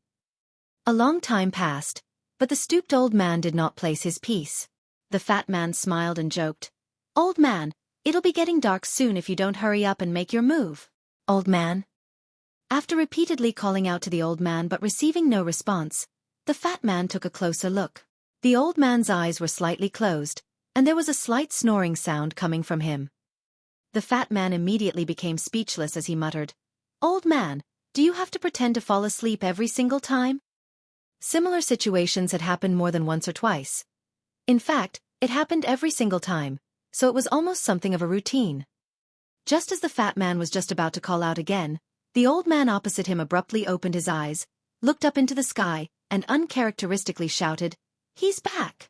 A long time passed, but the stooped old man did not place his piece. The fat man smiled and joked, "Old man, it'll be getting dark soon if you don't hurry up and make your move." "Old man?" After repeatedly calling out to the old man but receiving no response, the fat man took a closer look. The old man's eyes were slightly closed, and there was a slight snoring sound coming from him. The fat man immediately became speechless as he muttered, "Old man, do you have to pretend to fall asleep every single time?" Similar situations had happened more than once or twice. In fact, it happened every single time, so it was almost something of a routine. Just as the fat man was just about to call out again, the old man opposite him abruptly opened his eyes, looked up into the sky, and uncharacteristically shouted, "He's back!"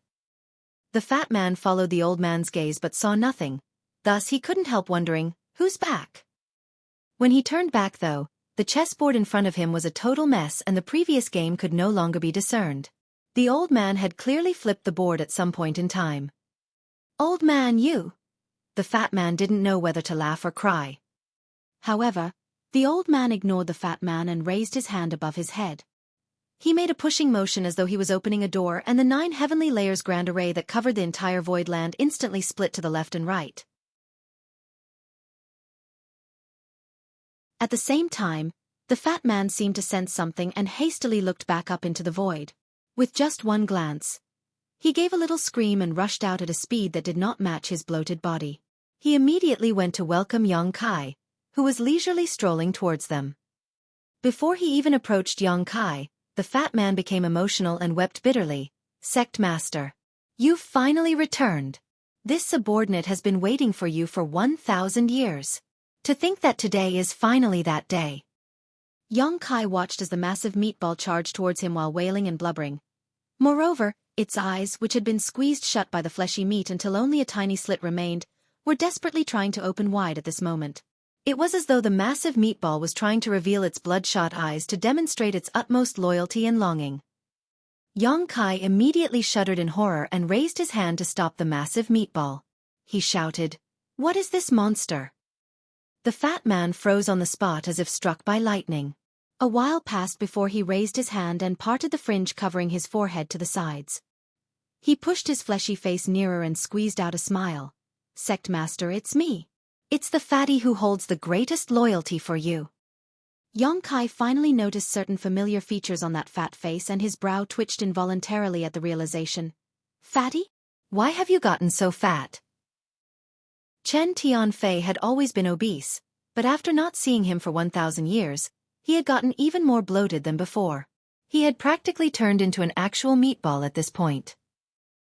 The fat man followed the old man's gaze but saw nothing, thus he couldn't help wondering, who's back? When he turned back though, the chessboard in front of him was a total mess and the previous game could no longer be discerned. The old man had clearly flipped the board at some point in time. "Old man, you!" The fat man didn't know whether to laugh or cry. However, the old man ignored the fat man and raised his hand above his head. He made a pushing motion as though he was opening a door, and the 9 heavenly layers grand array that covered the entire void land instantly split to the left and right. At the same time, the fat man seemed to sense something and hastily looked back up into the void. With just one glance, he gave a little scream and rushed out at a speed that did not match his bloated body. He immediately went to welcome Xueqi, who was leisurely strolling towards them. Before he even approached Xueqi, the fat man became emotional and wept bitterly. "Sect Master, you've finally returned. This subordinate has been waiting for you for 1,000 years. To think that today is finally that day." Xueqi watched as the massive meatball charged towards him while wailing and blubbering. Moreover, its eyes, which had been squeezed shut by the fleshy meat until only a tiny slit remained, were desperately trying to open wide at this moment. It was as though the massive meatball was trying to reveal its bloodshot eyes to demonstrate its utmost loyalty and longing. Xueqi immediately shuddered in horror and raised his hand to stop the massive meatball. He shouted, "What is this monster?" The fat man froze on the spot as if struck by lightning. A while passed before he raised his hand and parted the fringe covering his forehead to the sides. He pushed his fleshy face nearer and squeezed out a smile. "Sect Master, it's me. It's the fatty who holds the greatest loyalty for you." Xueqi finally noticed certain familiar features on that fat face, and his brow twitched involuntarily at the realization. "Fatty? Why have you gotten so fat?" Chen Tianfei had always been obese, but after not seeing him for 1,000 years, he had gotten even more bloated than before. He had practically turned into an actual meatball at this point.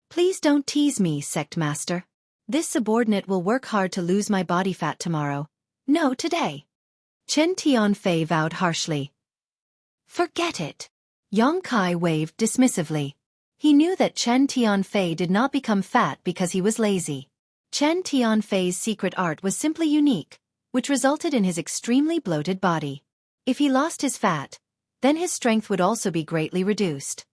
"Please don't tease me, Sect Master. This subordinate will work hard to lose my body fat tomorrow. No, today." Chen Tianfei vowed harshly. "Forget it." Xueqi waved dismissively. He knew that Chen Tianfei did not become fat because he was lazy. Chen Tianfei's secret art was simply unique, which resulted in his extremely bloated body. If he lost his fat, then his strength would also be greatly reduced.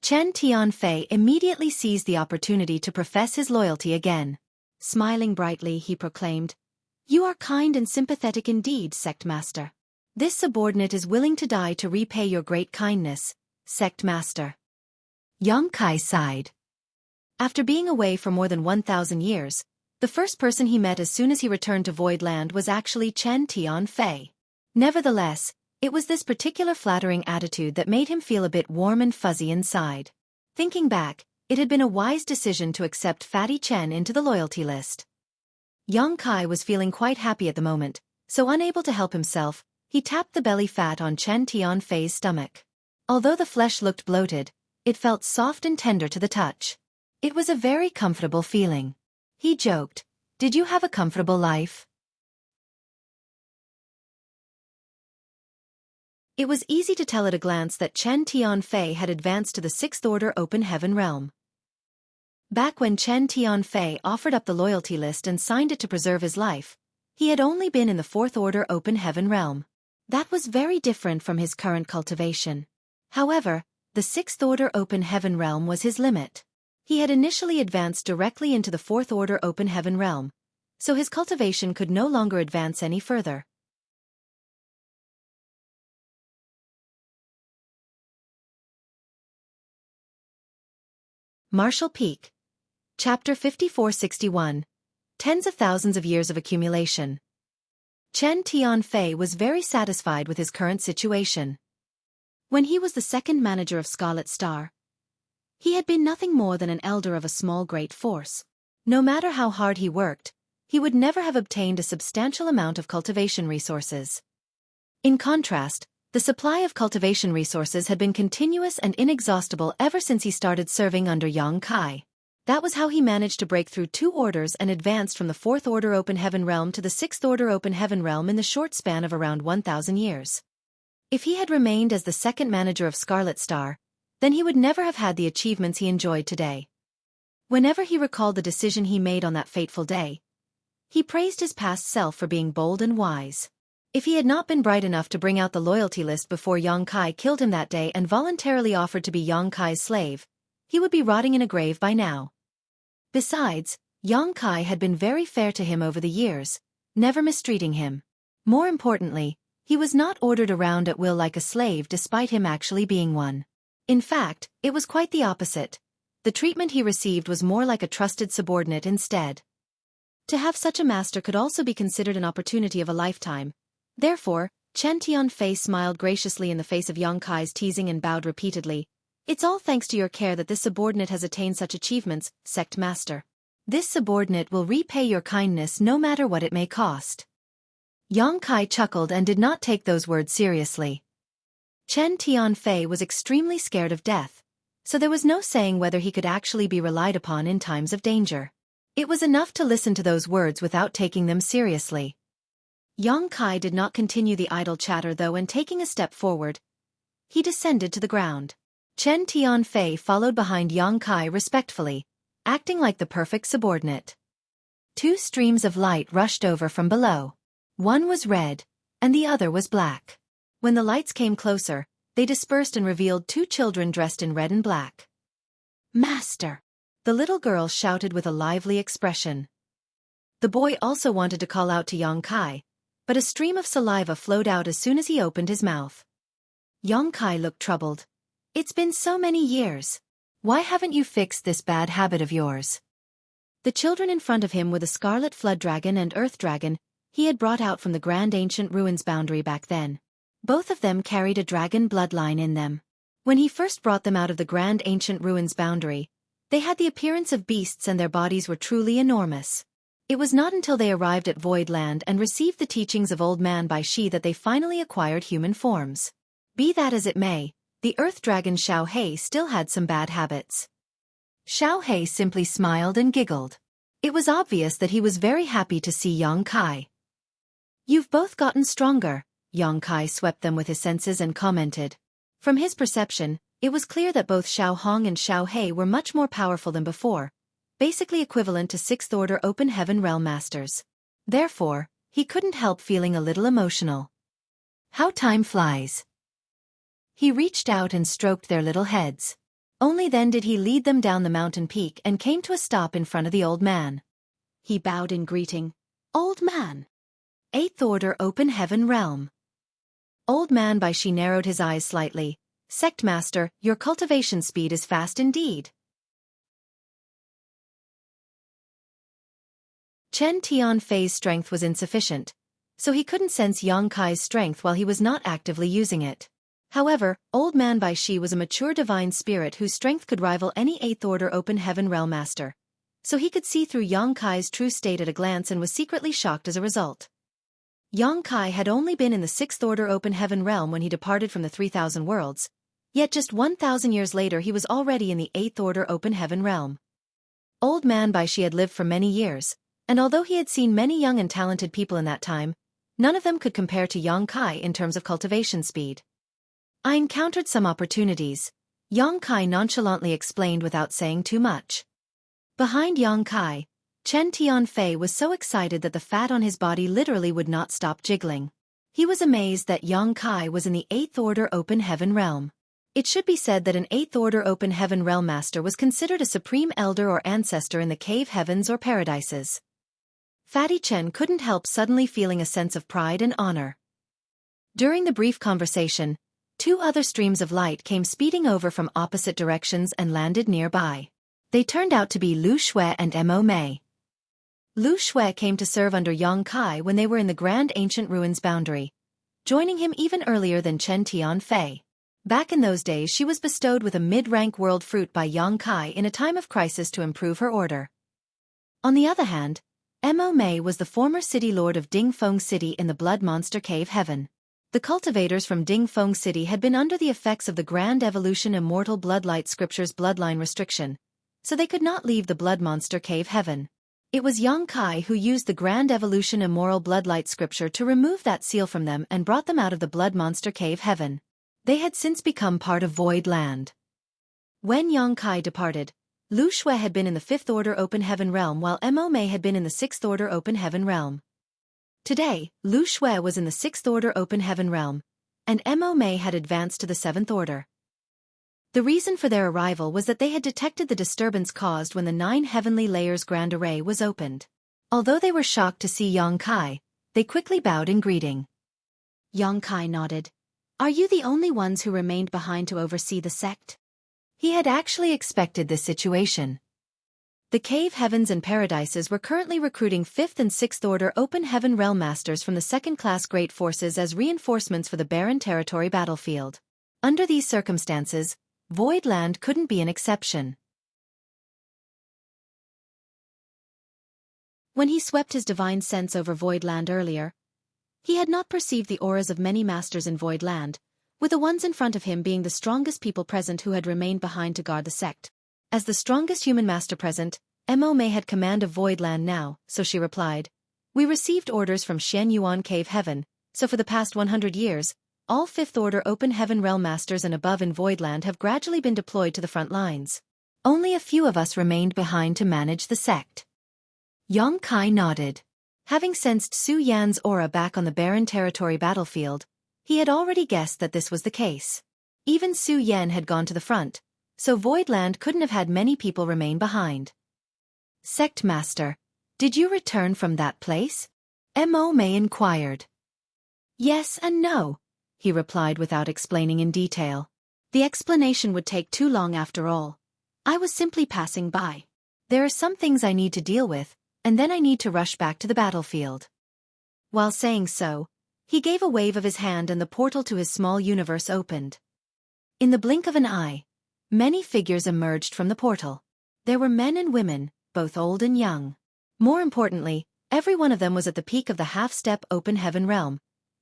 Chen Tianfei immediately seized the opportunity to profess his loyalty again. Smiling brightly, he proclaimed, "You are kind and sympathetic indeed, Sect Master. This subordinate is willing to die to repay your great kindness, Sect Master." Xueqi sighed. After being away for more than 1,000 years, the first person he met as soon as he returned to Void Land was actually Chen Tianfei. Nevertheless, it was this particular flattering attitude that made him feel a bit warm and fuzzy inside. Thinking back, it had been a wise decision to accept Fatty Chen into the loyalty list. Xueqi was feeling quite happy at the moment, so unable to help himself, he tapped the belly fat on Chen Tianfei's stomach. Although the flesh looked bloated, it felt soft and tender to the touch. It was a very comfortable feeling. He joked, "Did you have a comfortable life?" It was easy to tell at a glance that Chen Tianfei had advanced to the 6th Order Open Heaven realm. Back when Chen Tianfei offered up the loyalty list and signed it to preserve his life, he had only been in the 4th Order Open Heaven realm. That was very different from his current cultivation. However, the 6th Order Open Heaven realm was his limit. He had initially advanced directly into the 4th Order Open Heaven realm, so his cultivation could no longer advance any further. Martial Peak. Chapter 5461. Tens of thousands of years of accumulation. Chen Tianfei was very satisfied with his current situation. When he was the second manager of Scarlet Star, he had been nothing more than an elder of a small great force. No matter how hard he worked, he would never have obtained a substantial amount of cultivation resources. In contrast, the supply of cultivation resources had been continuous and inexhaustible ever since he started serving under Xueqi. That was how he managed to break through 2 orders and advanced from the 4th Order Open Heaven realm to the 6th Order Open Heaven realm in the short span of around 1,000 years. If he had remained as the second manager of Scarlet Star, then he would never have had the achievements he enjoyed today. Whenever he recalled the decision he made on that fateful day, he praised his past self for being bold and wise. If he had not been bright enough to bring out the loyalty list before Xueqi killed him that day and voluntarily offered to be Xueqi's slave, he would be rotting in a grave by now. Besides, Xueqi had been very fair to him over the years, never mistreating him. More importantly, He was not ordered around at will like a slave despite him actually being one. In fact, it was quite the opposite. The treatment he received was more like a trusted subordinate instead. To have such a master could also be considered an opportunity of a lifetime. Therefore, Chen Tianfei smiled graciously in the face of Yang Kai's teasing and bowed repeatedly. It's all thanks to your care that this subordinate has attained such achievements, sect master. This subordinate will repay your kindness no matter what it may cost. Yang Kai chuckled and did not take those words seriously. Chen Tianfei was extremely scared of death, so there was no saying whether he could actually be relied upon in times of danger. It was enough to listen to those words without taking them seriously. Yang Kai did not continue the idle chatter though, and taking a step forward, he descended to the ground. Chen Tianfei followed behind Yang Kai respectfully, acting like the perfect subordinate. Two streams of light rushed over from below. One was red, and the other was black. When the lights came closer, they dispersed and revealed two children dressed in red and black. Master! The little girl shouted with a lively expression. The boy also wanted to call out to Yang Kai, but a stream of saliva flowed out as soon as he opened his mouth. Yang Kai looked troubled. It's been so many years. Why haven't you fixed this bad habit of yours? The children in front of him were the Scarlet Flood Dragon and Earth Dragon he had brought out from the Grand Ancient Ruins boundary back then. Both of them carried a dragon bloodline in them. When he first brought them out of the Grand Ancient Ruins boundary, they had the appearance of beasts and their bodies were truly enormous. It was not until they arrived at Void Land and received the teachings of Old Man Bai Shi that they finally acquired human forms. Be that as it may, the Earth Dragon Xueqi still had some bad habits. Xueqi simply smiled and giggled. It was obvious that he was very happy to see Yang Kai. You've both gotten stronger, Yang Kai swept them with his senses and commented. From his perception, it was clear that both Xiao Hong and Xueqi were much more powerful than before, basically equivalent to Sixth Order Open Heaven Realm Masters. Therefore, he couldn't help feeling a little emotional. How time flies. He reached out and stroked their little heads. Only then did he lead them down the mountain peak and came to a stop in front of the old man. He bowed in greeting. Old man. Eighth Order Open Heaven Realm. Old Man Bai Shi narrowed his eyes slightly. Sect Master, your cultivation speed is fast indeed. Chen Tianfei's strength was insufficient, so he couldn't sense Yang Kai's strength while he was not actively using it. However, Old Man Bai Shi was a mature divine spirit whose strength could rival any Eighth Order Open Heaven Realm Master, so he could see through Yang Kai's true state at a glance and was secretly shocked as a result. Yang Kai had only been in the Sixth Order Open Heaven Realm when he departed from the 3,000 worlds, yet just 1,000 years later he was already in the Eighth Order Open Heaven Realm. Old Man Bai Shi had lived for many years, and although he had seen many young and talented people in that time, none of them could compare to Yang Kai in terms of cultivation speed. I encountered some opportunities, Yang Kai nonchalantly explained without saying too much. Behind Yang Kai, Chen Tianfei was so excited that the fat on his body literally would not stop jiggling. He was amazed that Yang Kai was in the Eighth Order Open Heaven Realm. It should be said that an Eighth Order Open Heaven Realm Master was considered a supreme elder or ancestor in the cave heavens or paradises. Fatty Chen couldn't help suddenly feeling a sense of pride and honor. During the brief conversation, two other streams of light came speeding over from opposite directions and landed nearby. They turned out to be Lu Xue and Mo Mei. Lu Xue came to serve under Yang Kai when they were in the Grand Ancient Ruins boundary, joining him even earlier than Chen Tianfei. Back in those days she was bestowed with a mid-rank world fruit by Yang Kai in a time of crisis to improve her order. On the other hand, Mo Mei was the former city lord of Dingfeng City in the Blood Monster Cave Heaven. The cultivators from Dingfeng City had been under the effects of the Grand Evolution Immortal Bloodlight Scripture's bloodline restriction, so they could not leave the Blood Monster Cave Heaven. It was Yang Kai who used the Grand Evolution Immoral Bloodlight Scripture to remove that seal from them and brought them out of the Blood Monster Cave Heaven. They had since become part of Void Land. When Yang Kai departed, Lu Xue had been in the Fifth Order Open Heaven Realm while Mo Mei had been in the Sixth Order Open Heaven Realm. Today, Lu Xue was in the Sixth Order Open Heaven Realm, and Mo Mei had advanced to the Seventh Order. The reason for their arrival was that they had detected the disturbance caused when the 9 Heavenly Layers Grand Array was opened. Although they were shocked to see Yang Kai, they quickly bowed in greeting. Yongkai nodded. Are you the only ones who remained behind to oversee the sect? He had actually expected this situation. The Cave Heavens and Paradises were currently recruiting 5th and 6th Order Open Heaven Realm Masters from the 2nd Class Great Forces as reinforcements for the Barren Territory battlefield. Under these circumstances, Void Land couldn't be an exception. When he swept his divine sense over Void Land earlier, he had not perceived the auras of many masters in Void Land, with the ones in front of him being the strongest people present who had remained behind to guard the sect. As the strongest human master present, Mo Mei had command of Void Land now, so she replied. We received orders from Shen Yuan Cave Heaven, so for the past 100 years, all 5th Order Open Heaven Realm Masters and above in Void Land have gradually been deployed to the front lines. Only a few of us remained behind to manage the sect. Yongkai nodded. Having sensed Su Yan's aura back on the Barren Territory battlefield, he had already guessed that this was the case. Even Su Yan had gone to the front, so Void Land couldn't have had many people remain behind. Sect Master, did you return from that place? Mo Mei inquired. Yes and no, he replied without explaining in detail. The explanation would take too long after all. I was simply passing by. There are some things I need to deal with, and then I need to rush back to the battlefield. While saying so, he gave a wave of his hand and the portal to his small universe opened. In the blink of an eye, many figures emerged from the portal. There were men and women, both old and young. More importantly, every one of them was at the peak of the half-step open heaven realm,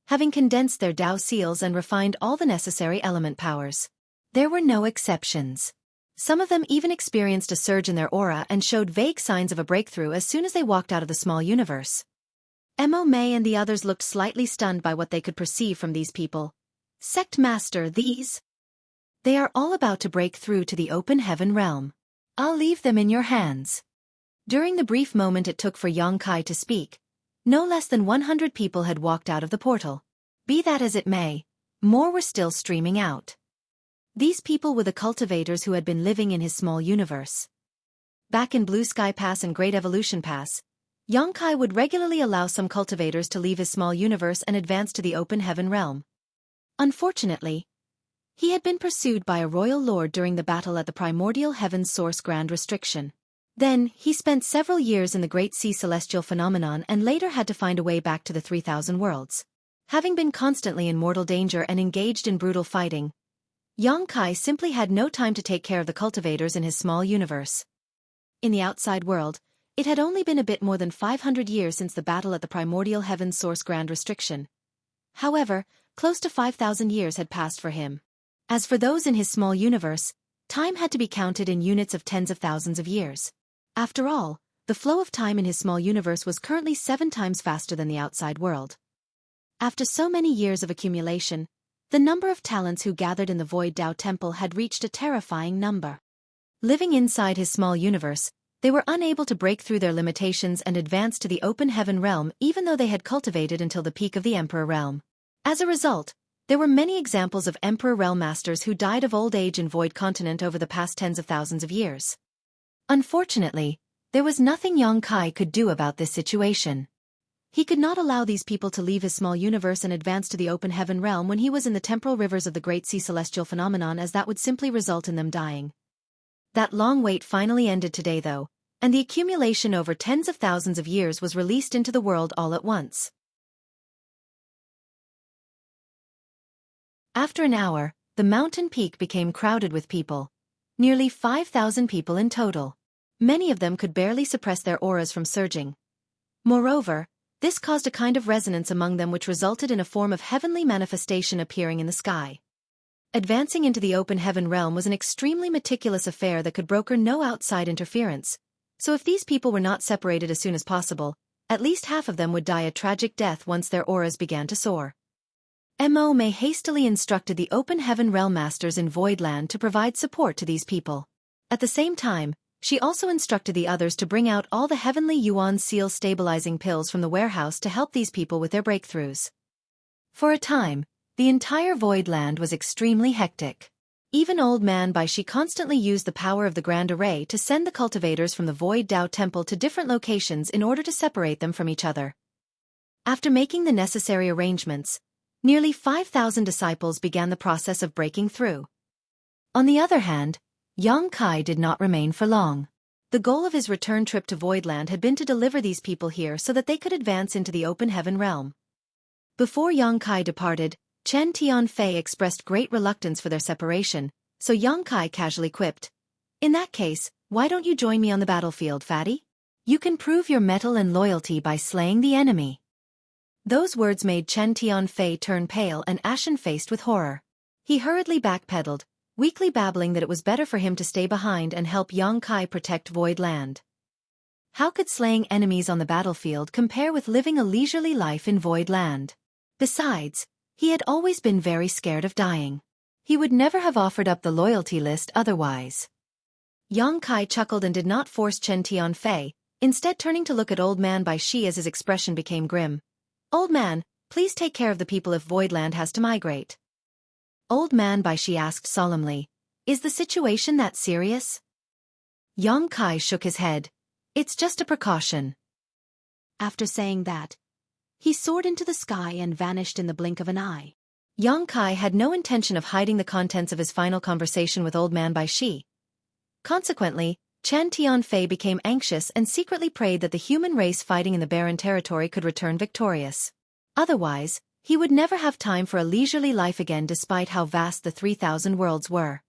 having condensed their Dao seals and refined all the necessary element powers. There were no exceptions. Some of them even experienced a surge in their aura and showed vague signs of a breakthrough as soon as they walked out of the small universe. Mo Mei and the others looked slightly stunned by what they could perceive from these people. Sect Master, these? They are all about to break through to the open heaven realm. I'll leave them in your hands. During the brief moment it took for Yongkai to speak, no less than 100 people had walked out of the portal. Be that as it may, more were still streaming out. These people were the cultivators who had been living in his small universe. Back in Blue Sky Pass and Great Evolution Pass, Yongkai would regularly allow some cultivators to leave his small universe and advance to the open heaven realm. Unfortunately, he had been pursued by a royal lord during the battle at the primordial heaven's source Grand Restriction. Then, he spent several years in the Great Sea Celestial Phenomenon and later had to find a way back to the 3,000 worlds. Having been constantly in mortal danger and engaged in brutal fighting, Yongkai simply had no time to take care of the cultivators in his small universe. In the outside world, it had only been a bit more than 500 years since the battle at the primordial heaven's source Grand Restriction. However, close to 5,000 years had passed for him. As for those in his small universe, time had to be counted in units of tens of thousands of years. After all, the flow of time in his small universe was currently 7 times faster than the outside world. After so many years of accumulation, the number of talents who gathered in the Void Dao Temple had reached a terrifying number. Living inside his small universe, they were unable to break through their limitations and advance to the open heaven realm even though they had cultivated until the peak of the Emperor realm. As a result, there were many examples of Emperor realm masters who died of old age in Void Continent over the past tens of thousands of years. Unfortunately, there was nothing Yongkai could do about this situation. He could not allow these people to leave his small universe and advance to the open heaven realm when he was in the temporal rivers of the Great Sea Celestial Phenomenon, as that would simply result in them dying. That long wait finally ended today though, and the accumulation over tens of thousands of years was released into the world all at once. After an hour, the mountain peak became crowded with people. Nearly 5,000 people in total. Many of them could barely suppress their auras from surging. Moreover, this caused a kind of resonance among them which resulted in a form of heavenly manifestation appearing in the sky. Advancing into the open heaven realm was an extremely meticulous affair that could broker no outside interference, so if these people were not separated as soon as possible, at least half of them would die a tragic death once their auras began to soar. Mo Mei hastily instructed the open heaven realm masters in Voidland to provide support to these people. At the same time, she also instructed the others to bring out all the heavenly Yuan seal stabilizing pills from the warehouse to help these people with their breakthroughs. For a time, the entire Voidland was extremely hectic. Even Old Man Bai Shi constantly used the power of the Grand Array to send the cultivators from the Void Dao Temple to different locations in order to separate them from each other. After making the necessary arrangements, Nearly 5,000 disciples began the process of breaking through. On the other hand, Xueqi did not remain for long. The goal of his return trip to Voidland had been to deliver these people here so that they could advance into the open heaven realm. Before Xueqi departed, Chen Tianfei expressed great reluctance for their separation, so Xueqi casually quipped, "In that case, why don't you join me on the battlefield, fatty? You can prove your mettle and loyalty by slaying the enemy." Those words made Chen Tianfei turn pale and ashen-faced with horror. He hurriedly backpedaled, weakly babbling that it was better for him to stay behind and help Xueqi protect Void Land. How could slaying enemies on the battlefield compare with living a leisurely life in Void Land? Besides, he had always been very scared of dying. He would never have offered up the loyalty list otherwise. Xueqi chuckled and did not force Chen Tianfei, instead turning to look at Old Man Bai Shi as his expression became grim. "Old man, please take care of the people if Voidland has to migrate." Old Man Bai Shi asked solemnly, "Is the situation that serious?" Xueqi shook his head. "It's just a precaution." After saying that, he soared into the sky and vanished in the blink of an eye. Xueqi had no intention of hiding the contents of his final conversation with Old Man Bai Shi. Consequently, Chen Tianfei became anxious and secretly prayed that the human race fighting in the barren territory could return victorious. Otherwise, he would never have time for a leisurely life again despite how vast the 3,000 worlds were.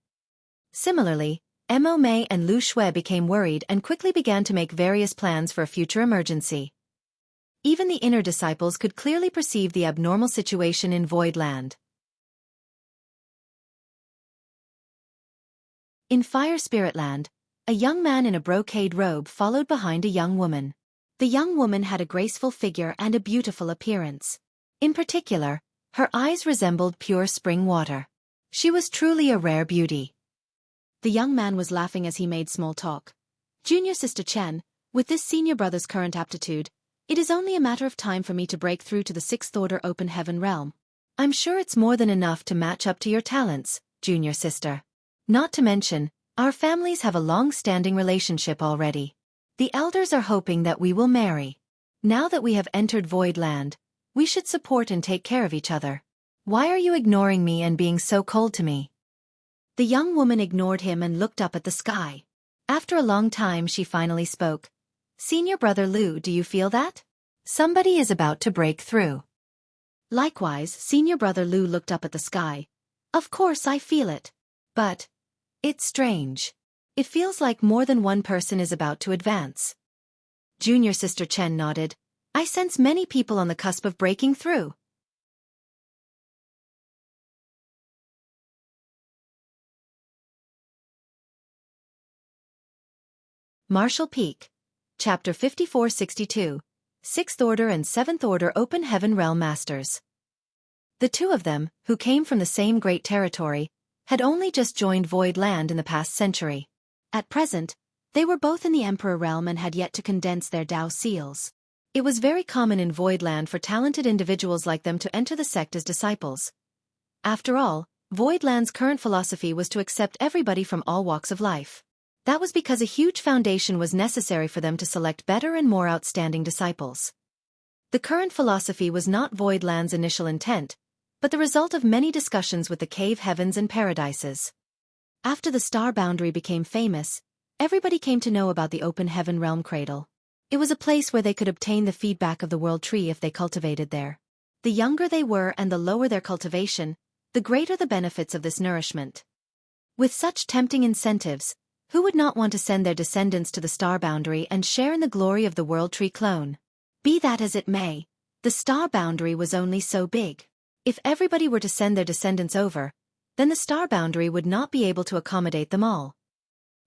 Similarly, Mo Mei and Lu Shui became worried and quickly began to make various plans for a future emergency. Even the inner disciples could clearly perceive the abnormal situation in Void Land. In Fire Spirit Land, a young man in a brocade robe followed behind a young woman. The young woman had a graceful figure and a beautiful appearance. In particular, her eyes resembled pure spring water. She was truly a rare beauty. The young man was laughing as he made small talk. "Junior Sister Chen, with this senior brother's current aptitude, it is only a matter of time for me to break through to the sixth order open heaven realm. I'm sure it's more than enough to match up to your talents, junior sister. Not to mention, our families have a long-standing relationship already. The elders are hoping that we will marry. Now that we have entered Void Land, we should support and take care of each other. Why are you ignoring me and being so cold to me?" The young woman ignored him and looked up at the sky. After a long time she finally spoke. "Senior brother Lu, do you feel that? Somebody is about to break through." Likewise, senior brother Lu looked up at the sky. "Of course I feel it. But it's strange. It feels like more than one person is about to advance." Junior Sister Chen nodded. "I sense many people on the cusp of breaking through." Marshall Peak. Chapter 5462. Sixth Order and Seventh Order Open Heaven Realm Masters. The two of them, who came from the same great territory, had only just joined Void Land in the past century. At present, they were both in the Emperor realm and had yet to condense their Dao seals. It was very common in Void Land for talented individuals like them to enter the sect as disciples. After all, Void Land's current philosophy was to accept everybody from all walks of life. That was because a huge foundation was necessary for them to select better and more outstanding disciples. The current philosophy was not Void Land's initial intent, but the result of many discussions with the cave heavens and paradises. After the star boundary became famous, everybody came to know about the open heaven realm cradle. It was a place where they could obtain the feedback of the world tree if they cultivated there. The younger they were and the lower their cultivation, the greater the benefits of this nourishment. With such tempting incentives, who would not want to send their descendants to the star boundary and share in the glory of the world tree clone? Be that as it may, the star boundary was only so big. If everybody were to send their descendants over, then the star boundary would not be able to accommodate them all.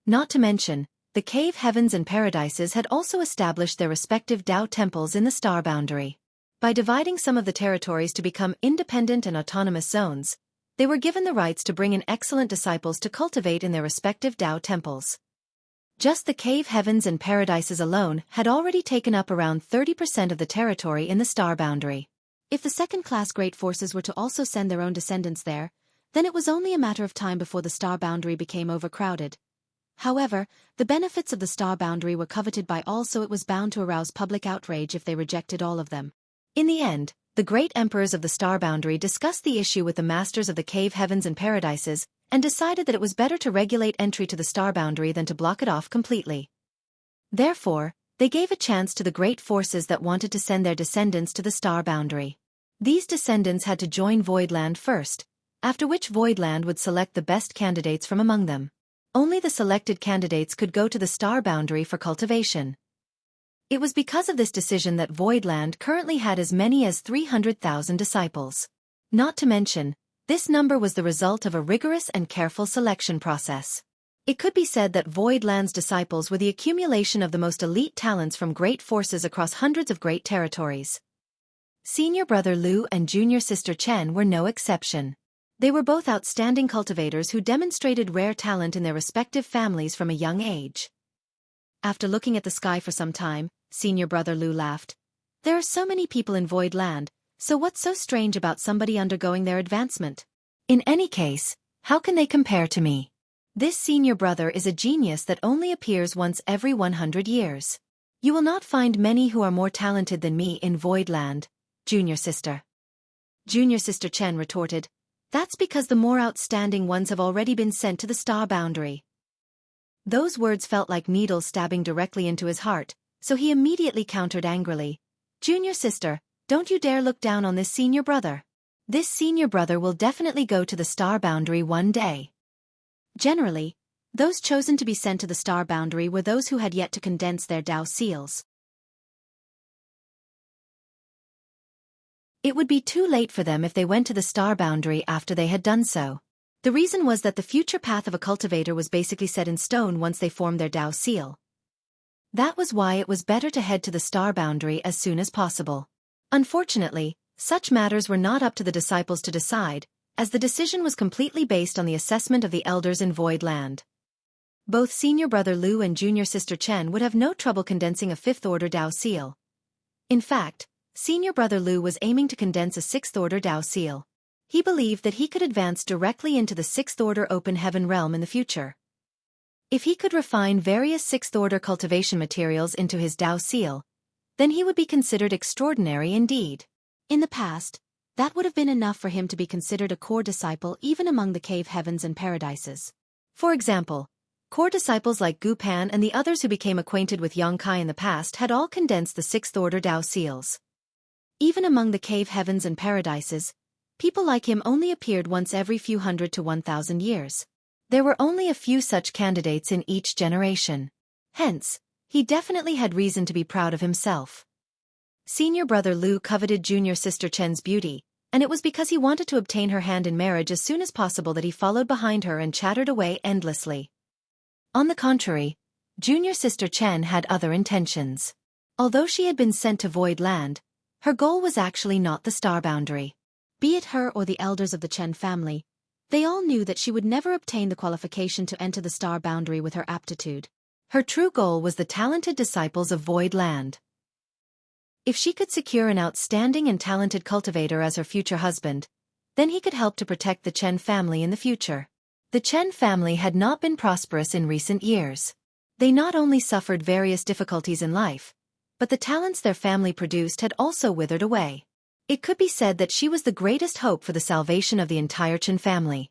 Not to mention, the cave heavens and paradises had also established their respective Dao temples in the star boundary. By dividing some of the territories to become independent and autonomous zones, they were given the rights to bring in excellent disciples to cultivate in their respective Dao temples. Just the cave heavens and paradises alone had already taken up around 30% of the territory in the star boundary. If the second-class great forces were to also send their own descendants there, then it was only a matter of time before the star boundary became overcrowded. However, the benefits of the star boundary were coveted by all, so it was bound to arouse public outrage if they rejected all of them. In the end, the great emperors of the star boundary discussed the issue with the masters of the cave heavens and paradises, and decided that it was better to regulate entry to the star boundary than to block it off completely. Therefore, they gave a chance to the great forces that wanted to send their descendants to the star boundary. These descendants had to join Voidland first, after which Voidland would select the best candidates from among them. Only the selected candidates could go to the star boundary for cultivation. It was because of this decision that Voidland currently had as many as 300,000 disciples. Not to mention, this number was the result of a rigorous and careful selection process. It could be said that Voidland's disciples were the accumulation of the most elite talents from great forces across hundreds of great territories. Senior brother Lu and junior sister Chen were no exception. They were both outstanding cultivators who demonstrated rare talent in their respective families from a young age. After looking at the sky for some time, senior brother Lu laughed. There are so many people in Voidland, so what's so strange about somebody undergoing their advancement? In any case, how can they compare to me? This senior brother is a genius that only appears once every 100 years. You will not find many who are more talented than me in Voidland, junior sister. Junior sister Chen retorted, that's because the more outstanding ones have already been sent to the star boundary. Those words felt like needles stabbing directly into his heart, so he immediately countered angrily. Junior sister, don't you dare look down on this senior brother. This senior brother will definitely go to the star boundary one day. Generally, those chosen to be sent to the star boundary were those who had yet to condense their Dao seals. It would be too late for them if they went to the star boundary after they had done so. The reason was that the future path of a cultivator was basically set in stone once they formed their Dao seal. That was why it was better to head to the star boundary as soon as possible. Unfortunately, such matters were not up to the disciples to decide, as the decision was completely based on the assessment of the elders in Voidland. Both senior brother Lu and junior sister Chen would have no trouble condensing a fifth-order Dao seal. In fact, senior brother Lu was aiming to condense a sixth-order Dao seal. He believed that he could advance directly into the sixth-order open heaven realm in the future. If he could refine various sixth-order cultivation materials into his Dao seal, then he would be considered extraordinary indeed. In the past, that would have been enough for him to be considered a core disciple even among the cave heavens and paradises. For example, core disciples like Gu Pan and the others who became acquainted with Xueqi in the past had all condensed the sixth-order Dao seals. Even among the cave heavens and paradises, people like him only appeared once every few hundred to 1,000 years. There were only a few such candidates in each generation. Hence, he definitely had reason to be proud of himself. Senior brother Lu coveted junior sister Chen's beauty, and it was because he wanted to obtain her hand in marriage as soon as possible that he followed behind her and chattered away endlessly. On the contrary, junior sister Chen had other intentions. Although she had been sent to Voidland, her goal was actually not the star boundary. Be it her or the elders of the Chen family, they all knew that she would never obtain the qualification to enter the star boundary with her aptitude. Her true goal was the talented disciples of Voidland. If she could secure an outstanding and talented cultivator as her future husband, then he could help to protect the Chen family in the future. The Chen family had not been prosperous in recent years. They not only suffered various difficulties in life, but the talents their family produced had also withered away. It could be said that she was the greatest hope for the salvation of the entire Chen family.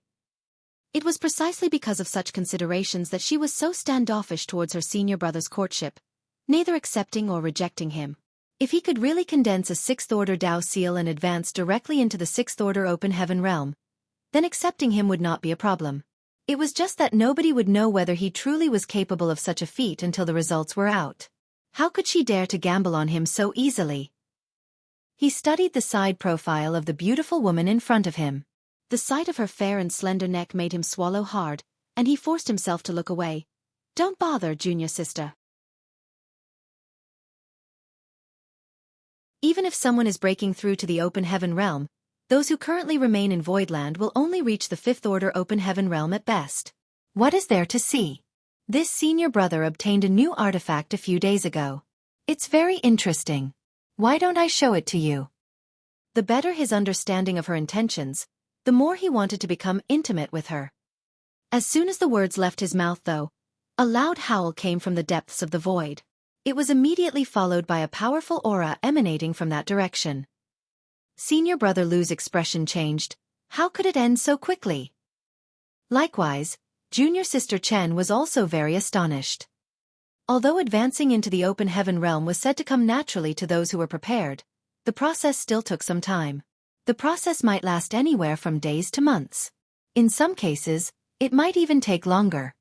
It was precisely because of such considerations that she was so standoffish towards her senior brother's courtship, neither accepting or rejecting him. If he could really condense a sixth-order Dao seal and advance directly into the sixth-order open heaven realm, then accepting him would not be a problem. It was just that nobody would know whether he truly was capable of such a feat until the results were out. How could she dare to gamble on him so easily? He studied the side profile of the beautiful woman in front of him. The sight of her fair and slender neck made him swallow hard, and he forced himself to look away. Don't bother, junior sister. Even if someone is breaking through to the open heaven realm, those who currently remain in Voidland will only reach the fifth-order open heaven realm at best. What is there to see? This senior brother obtained a new artifact a few days ago. It's very interesting. Why don't I show it to you? The better his understanding of her intentions, the more he wanted to become intimate with her. As soon as the words left his mouth, though, a loud howl came from the depths of the void. It was immediately followed by a powerful aura emanating from that direction. Senior brother Lu's expression changed. How could it end so quickly? Likewise, junior sister Chen was also very astonished. Although advancing into the open heaven realm was said to come naturally to those who were prepared, the process still took some time. The process might last anywhere from days to months. In some cases, it might even take longer.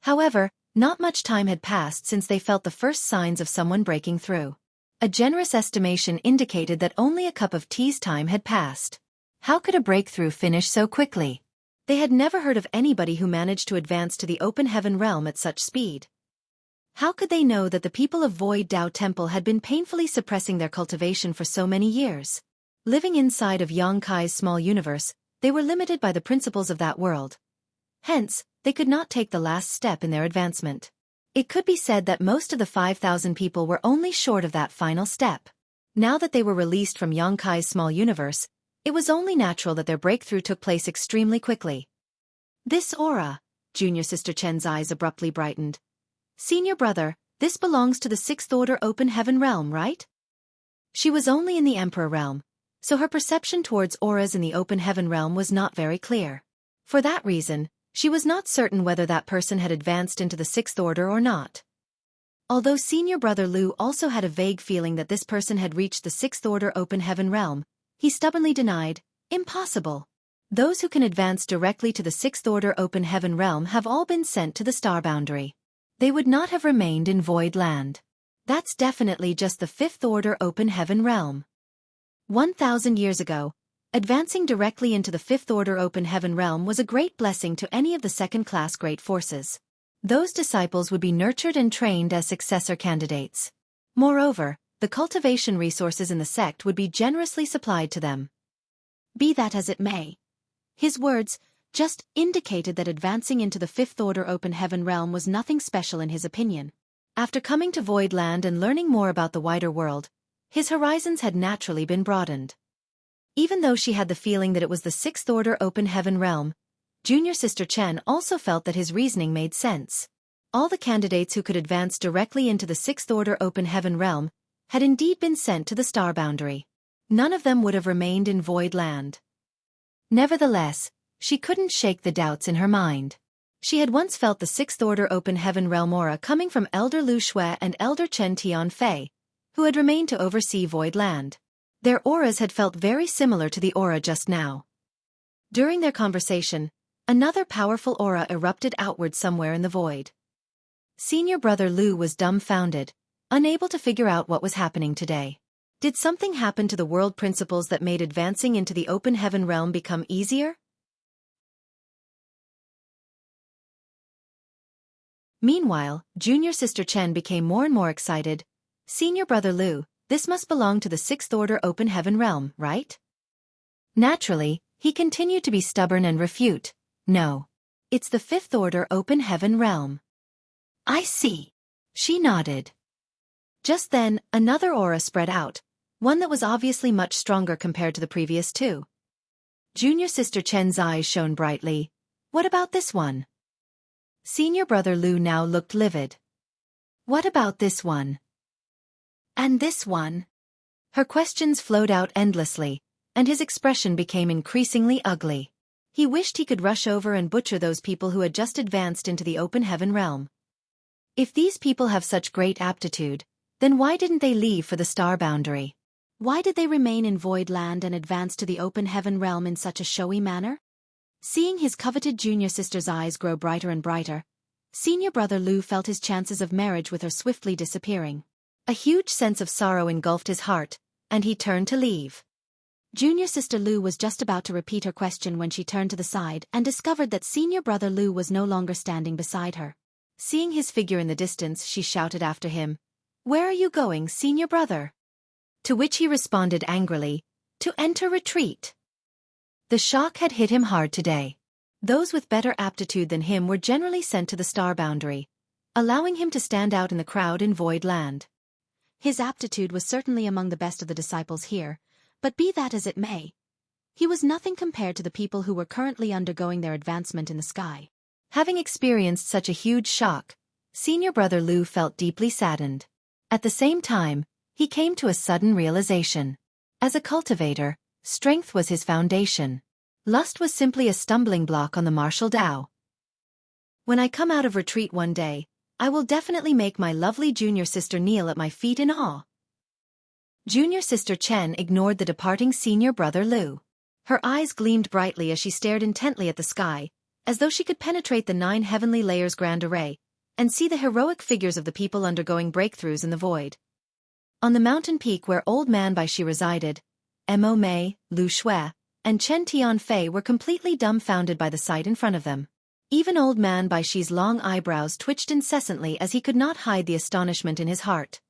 However, not much time had passed since they felt the first signs of someone breaking through. A generous estimation indicated that only a cup of tea's time had passed. How could a breakthrough finish so quickly? They had never heard of anybody who managed to advance to the open heaven realm at such speed. How could they know that the people of Void Dao Temple had been painfully suppressing their cultivation for so many years? Living inside of Yongkai's small universe, they were limited by the principles of that world. Hence, they could not take the last step in their advancement. It could be said that most of the 5,000 people were only short of that final step. Now that they were released from Yongkai's small universe, it was only natural that their breakthrough took place extremely quickly. This aura, junior sister Chen's eyes abruptly brightened. Senior brother, this belongs to the sixth order open heaven realm, right? She was only in the emperor realm, so her perception towards auras in the open heaven realm was not very clear. For that reason, she was not certain whether that person had advanced into the sixth order or not. Although senior brother Lu also had a vague feeling that this person had reached the sixth order open heaven realm, he stubbornly denied, "Impossible. Those who can advance directly to the sixth order open heaven realm have all been sent to the star boundary. They would not have remained in Void Land. That's definitely just the fifth order open heaven realm." 1,000 years ago, advancing directly into the fifth order open heaven realm was a great blessing to any of the second-class great forces. Those disciples would be nurtured and trained as successor candidates. Moreover, the cultivation resources in the sect would be generously supplied to them. Be that as it may. His words just indicated that advancing into the fifth order open heaven realm was nothing special in his opinion. After coming to Void Land and learning more about the wider world, his horizons had naturally been broadened. Even though she had the feeling that it was the sixth order open heaven realm, junior sister Chen also felt that his reasoning made sense. All the candidates who could advance directly into the sixth order open heaven realm had indeed been sent to the star boundary. None of them would have remained in Void Land. Nevertheless, she couldn't shake the doubts in her mind. She had once felt the sixth order open heaven realm aura coming from Elder Lu Xue and Elder Chen Tianfei, who had remained to oversee Void Land. Their auras had felt very similar to the aura just now. During their conversation, another powerful aura erupted outward somewhere in the void. Senior brother Lu was dumbfounded, unable to figure out what was happening today. Did something happen to the world principles that made advancing into the open heaven realm become easier? Meanwhile, junior sister Chen became more and more excited. Senior brother Lu, this must belong to the sixth order open heaven realm, right? Naturally, he continued to be stubborn and refute. No. It's the fifth order open heaven realm. I see. She nodded. Just then, another aura spread out, one that was obviously much stronger compared to the previous two. Junior sister Chen's eyes shone brightly. What about this one? Senior brother Lu now looked livid. What about this one? And this one? Her questions flowed out endlessly, and his expression became increasingly ugly. He wished he could rush over and butcher those people who had just advanced into the open heaven realm. If these people have such great aptitude, then why didn't they leave for the star boundary? Why did they remain in Void Land and advance to the open heaven realm in such a showy manner? Seeing his coveted junior sister's eyes grow brighter and brighter, senior brother Lu felt his chances of marriage with her swiftly disappearing. A huge sense of sorrow engulfed his heart, and he turned to leave. Junior sister Lu was just about to repeat her question when she turned to the side and discovered that senior brother Lu was no longer standing beside her. Seeing his figure in the distance, she shouted after him, "Where are you going, senior brother?" To which he responded angrily, "To enter retreat." The shock had hit him hard today. Those with better aptitude than him were generally sent to the star boundary, allowing him to stand out in the crowd in Void Land. His aptitude was certainly among the best of the disciples here, but be that as it may, he was nothing compared to the people who were currently undergoing their advancement in the sky. Having experienced such a huge shock, senior brother Lu felt deeply saddened. At the same time, he came to a sudden realization. As a cultivator, strength was his foundation. Lust was simply a stumbling block on the martial Tao. When I come out of retreat one day, I will definitely make my lovely junior sister kneel at my feet in awe. Junior sister Chen ignored the departing senior brother Lu. Her eyes gleamed brightly as she stared intently at the sky, as though she could penetrate the 9 heavenly layers grand array, and see the heroic figures of the people undergoing breakthroughs in the void. On the mountain peak where Old Man Baishi resided, Mo Mei, Lu Xue, and Chen Tianfei were completely dumbfounded by the sight in front of them. Even Old Man Baishi's long eyebrows twitched incessantly as he could not hide the astonishment in his heart.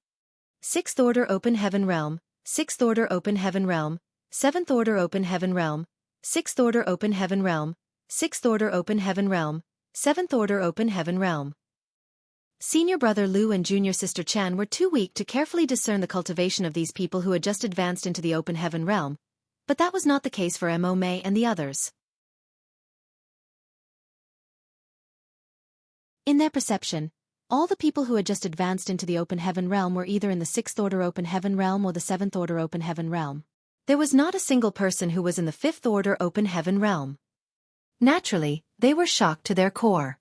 6th Order Open Heaven Realm, 6th Order Open Heaven Realm, 7th Order Open Heaven Realm, 6th Order Open Heaven Realm, 6th Order Open Heaven Realm, 7th Order Open Heaven Realm. Senior brother Lu and junior sister Chan were too weak to carefully discern the cultivation of these people who had just advanced into the Open Heaven Realm, but that was not the case for Mo Mei and the others. In their perception, all the people who had just advanced into the Open Heaven Realm were either in the 6th Order Open Heaven Realm or the 7th Order Open Heaven Realm. There was not a single person who was in the 5th Order Open Heaven Realm. Naturally, they were shocked to their core.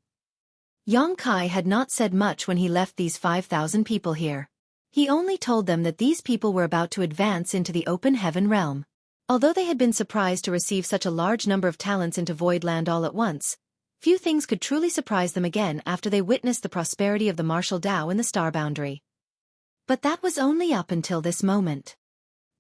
Yang Kai had not said much when he left these 5,000 people here. He only told them that these people were about to advance into the Open Heaven Realm. Although they had been surprised to receive such a large number of talents into Void Land all at once, few things could truly surprise them again after they witnessed the prosperity of the martial Tao in the star boundary. But that was only up until this moment.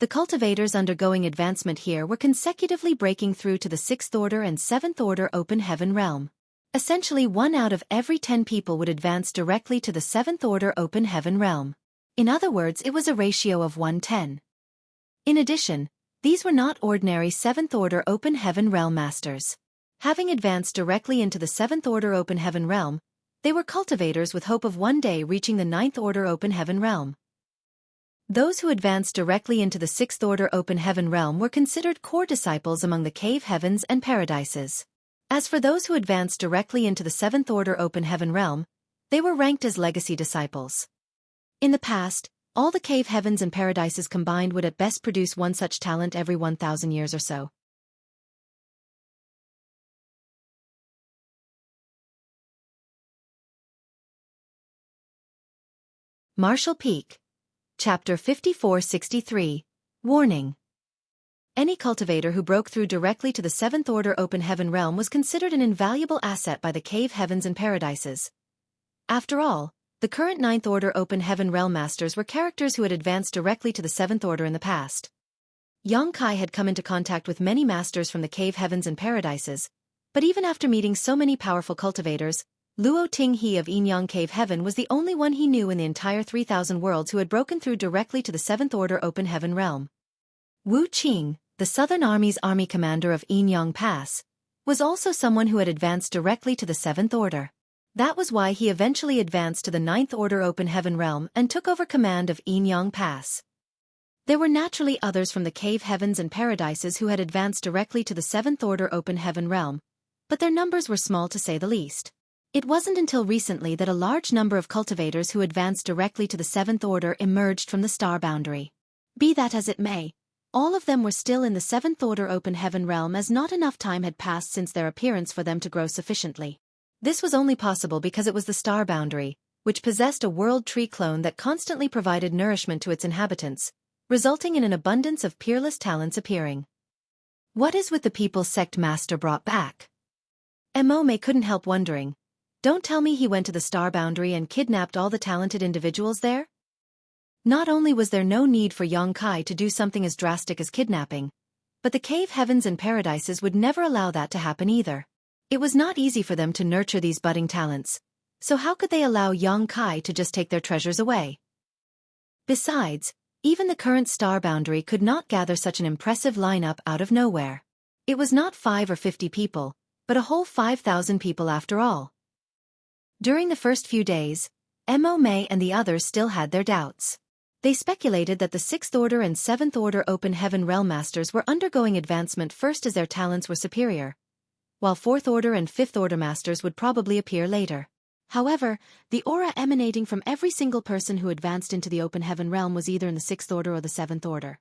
The cultivators undergoing advancement here were consecutively breaking through to the 6th Order and 7th Order Open Heaven Realm. Essentially 1 out of every 10 people would advance directly to the 7th Order Open Heaven Realm. In other words, it was a ratio of 1:10. In addition, these were not ordinary 7th Order Open Heaven Realm masters. Having advanced directly into the 7th Order Open Heaven Realm, they were cultivators with hope of one day reaching the 9th Order Open Heaven Realm. Those who advanced directly into the 6th Order Open Heaven Realm were considered core disciples among the cave heavens and paradises. As for those who advanced directly into the 7th Order Open Heaven Realm, they were ranked as legacy disciples. In the past, all the cave heavens and paradises combined would at best produce one such talent every 1,000 years or so. Martial Peak. Chapter 5463. Warning. Any cultivator who broke through directly to the 7th Order Open Heaven Realm was considered an invaluable asset by the cave heavens and paradises. After all, the current 9th Order Open Heaven Realm masters were characters who had advanced directly to the 7th Order in the past. Yang Kai had come into contact with many masters from the cave heavens and paradises, but even after meeting so many powerful cultivators, Luo Ting-he of Yinyang Cave Heaven was the only one he knew in the entire 3,000 worlds who had broken through directly to the 7th Order Open Heaven Realm. Wu Qing, the Southern Army's army commander of Yinyang Pass, was also someone who had advanced directly to the 7th Order. That was why he eventually advanced to the 9th Order Open Heaven Realm and took over command of Yinyang Pass. There were naturally others from the cave heavens and paradises who had advanced directly to the 7th Order Open Heaven Realm, but their numbers were small to say the least. It wasn't until recently that a large number of cultivators who advanced directly to the 7th Order emerged from the star boundary. Be that as it may, all of them were still in the 7th Order Open Heaven Realm as not enough time had passed since their appearance for them to grow sufficiently. This was only possible because it was the star boundary, which possessed a world tree clone that constantly provided nourishment to its inhabitants, resulting in an abundance of peerless talents appearing. What is with the people's sect master brought back? Mo Mei couldn't help wondering. Don't tell me he went to the star boundary and kidnapped all the talented individuals there? Not only was there no need for Yang Kai to do something as drastic as kidnapping, but the cave heavens and paradises would never allow that to happen either. It was not easy for them to nurture these budding talents, so how could they allow Yang Kai to just take their treasures away? Besides, even the current star boundary could not gather such an impressive lineup out of nowhere. It was not 5 or 50 people, but a whole 5,000 people after all. During the first few days, Mo Mei and the others still had their doubts. They speculated that the 6th Order and 7th Order Open Heaven Realm Masters were undergoing advancement first as their talents were superior, while 4th Order and 5th Order Masters would probably appear later. However, the aura emanating from every single person who advanced into the Open Heaven Realm was either in the 6th Order or the 7th Order.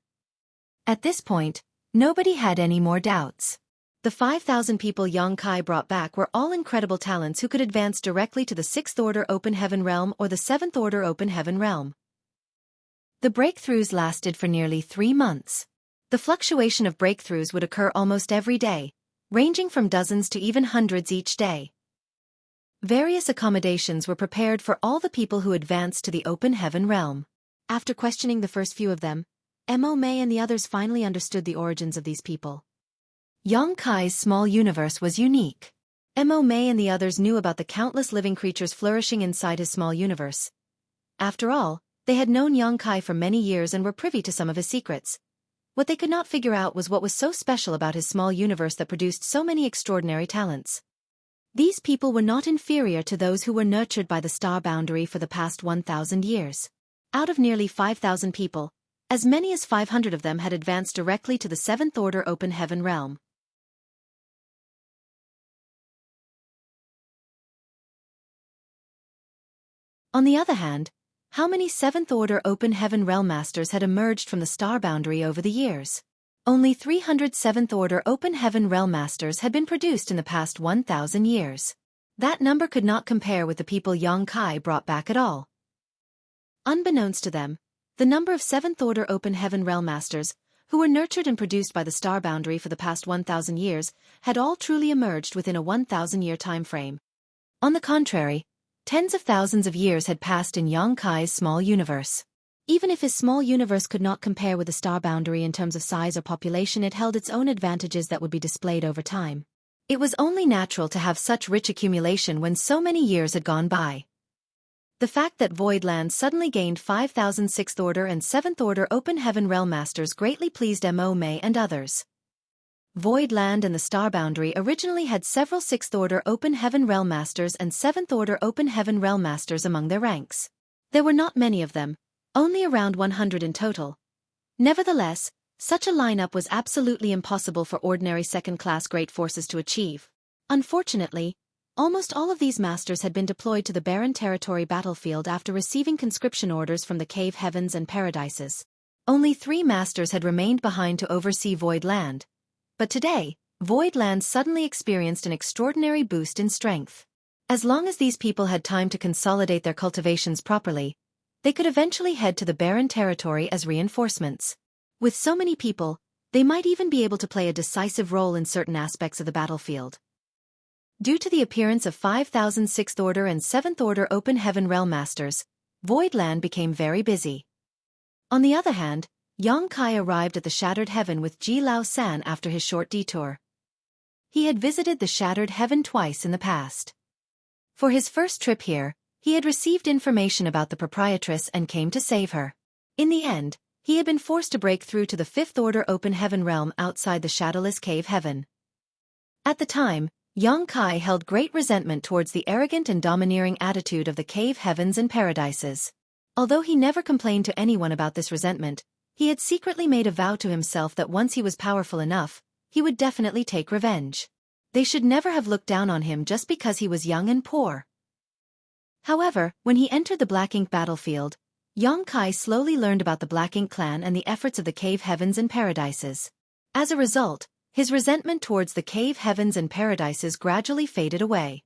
At this point, nobody had any more doubts. The 5,000 people Xueqi brought back were all incredible talents who could advance directly to the 6th Order Open Heaven Realm or the 7th Order Open Heaven Realm. The breakthroughs lasted for nearly 3 months. The fluctuation of breakthroughs would occur almost every day, ranging from dozens to even hundreds each day. Various accommodations were prepared for all the people who advanced to the Open Heaven Realm. After questioning the first few of them, Mo Mei and the others finally understood the origins of these people. Xueqi's small universe was unique. Mo Mei and the others knew about the countless living creatures flourishing inside his small universe. After all, they had known Xueqi for many years and were privy to some of his secrets. What they could not figure out was what was so special about his small universe that produced so many extraordinary talents. These people were not inferior to those who were nurtured by the star boundary for the past 1,000 years. Out of nearly 5,000 people, as many as 500 of them had advanced directly to the 7th Order Open Heaven Realm. On the other hand, how many 7th Order Open Heaven Realm Masters had emerged from the star boundary over the years? Only 300 7th Order Open Heaven Realm Masters had been produced in the past 1,000 years. That number could not compare with the people Xueqi brought back at all. Unbeknownst to them, the number of 7th Order Open Heaven Realm Masters, who were nurtured and produced by the star boundary for the past 1,000 years, had all truly emerged within a 1,000-year time frame. On the contrary, tens of thousands of years had passed in Xueqi's small universe. Even if his small universe could not compare with the star boundary in terms of size or population, it held its own advantages that would be displayed over time. It was only natural to have such rich accumulation when so many years had gone by. The fact that Voidland suddenly gained 5,000 6th Order and 7th Order Open Heaven Realm Masters greatly pleased Mo Mei and others. Voidland and the Star Boundary originally had several 6th Order Open Heaven Realm Masters and 7th Order Open Heaven Realm Masters among their ranks. There were not many of them, only around 100 in total. Nevertheless, such a lineup was absolutely impossible for ordinary second-class great forces to achieve. Unfortunately, almost all of these masters had been deployed to the barren territory battlefield after receiving conscription orders from the cave heavens and paradises. Only 3 masters had remained behind to oversee Voidland. But today, Voidland suddenly experienced an extraordinary boost in strength. As long as these people had time to consolidate their cultivations properly, they could eventually head to the barren territory as reinforcements. With so many people, they might even be able to play a decisive role in certain aspects of the battlefield. Due to the appearance of 5,000 6th Order and 7th Order Open Heaven Realm Masters, Voidland became very busy. On the other hand, Xueqi arrived at the Shattered Heaven with Ji Lao San after his short detour. He had visited the Shattered Heaven twice in the past. For his first trip here, he had received information about the proprietress and came to save her. In the end, he had been forced to break through to the 5th Order Open Heaven Realm outside the Shadowless Cave Heaven. At the time, Xueqi held great resentment towards the arrogant and domineering attitude of the cave heavens and paradises. Although he never complained to anyone about this resentment, he had secretly made a vow to himself that once he was powerful enough, he would definitely take revenge. They should never have looked down on him just because he was young and poor. However, when he entered the Black Ink battlefield, Xueqi slowly learned about the Black Ink clan and the efforts of the cave heavens and paradises. As a result, his resentment towards the cave heavens and paradises gradually faded away.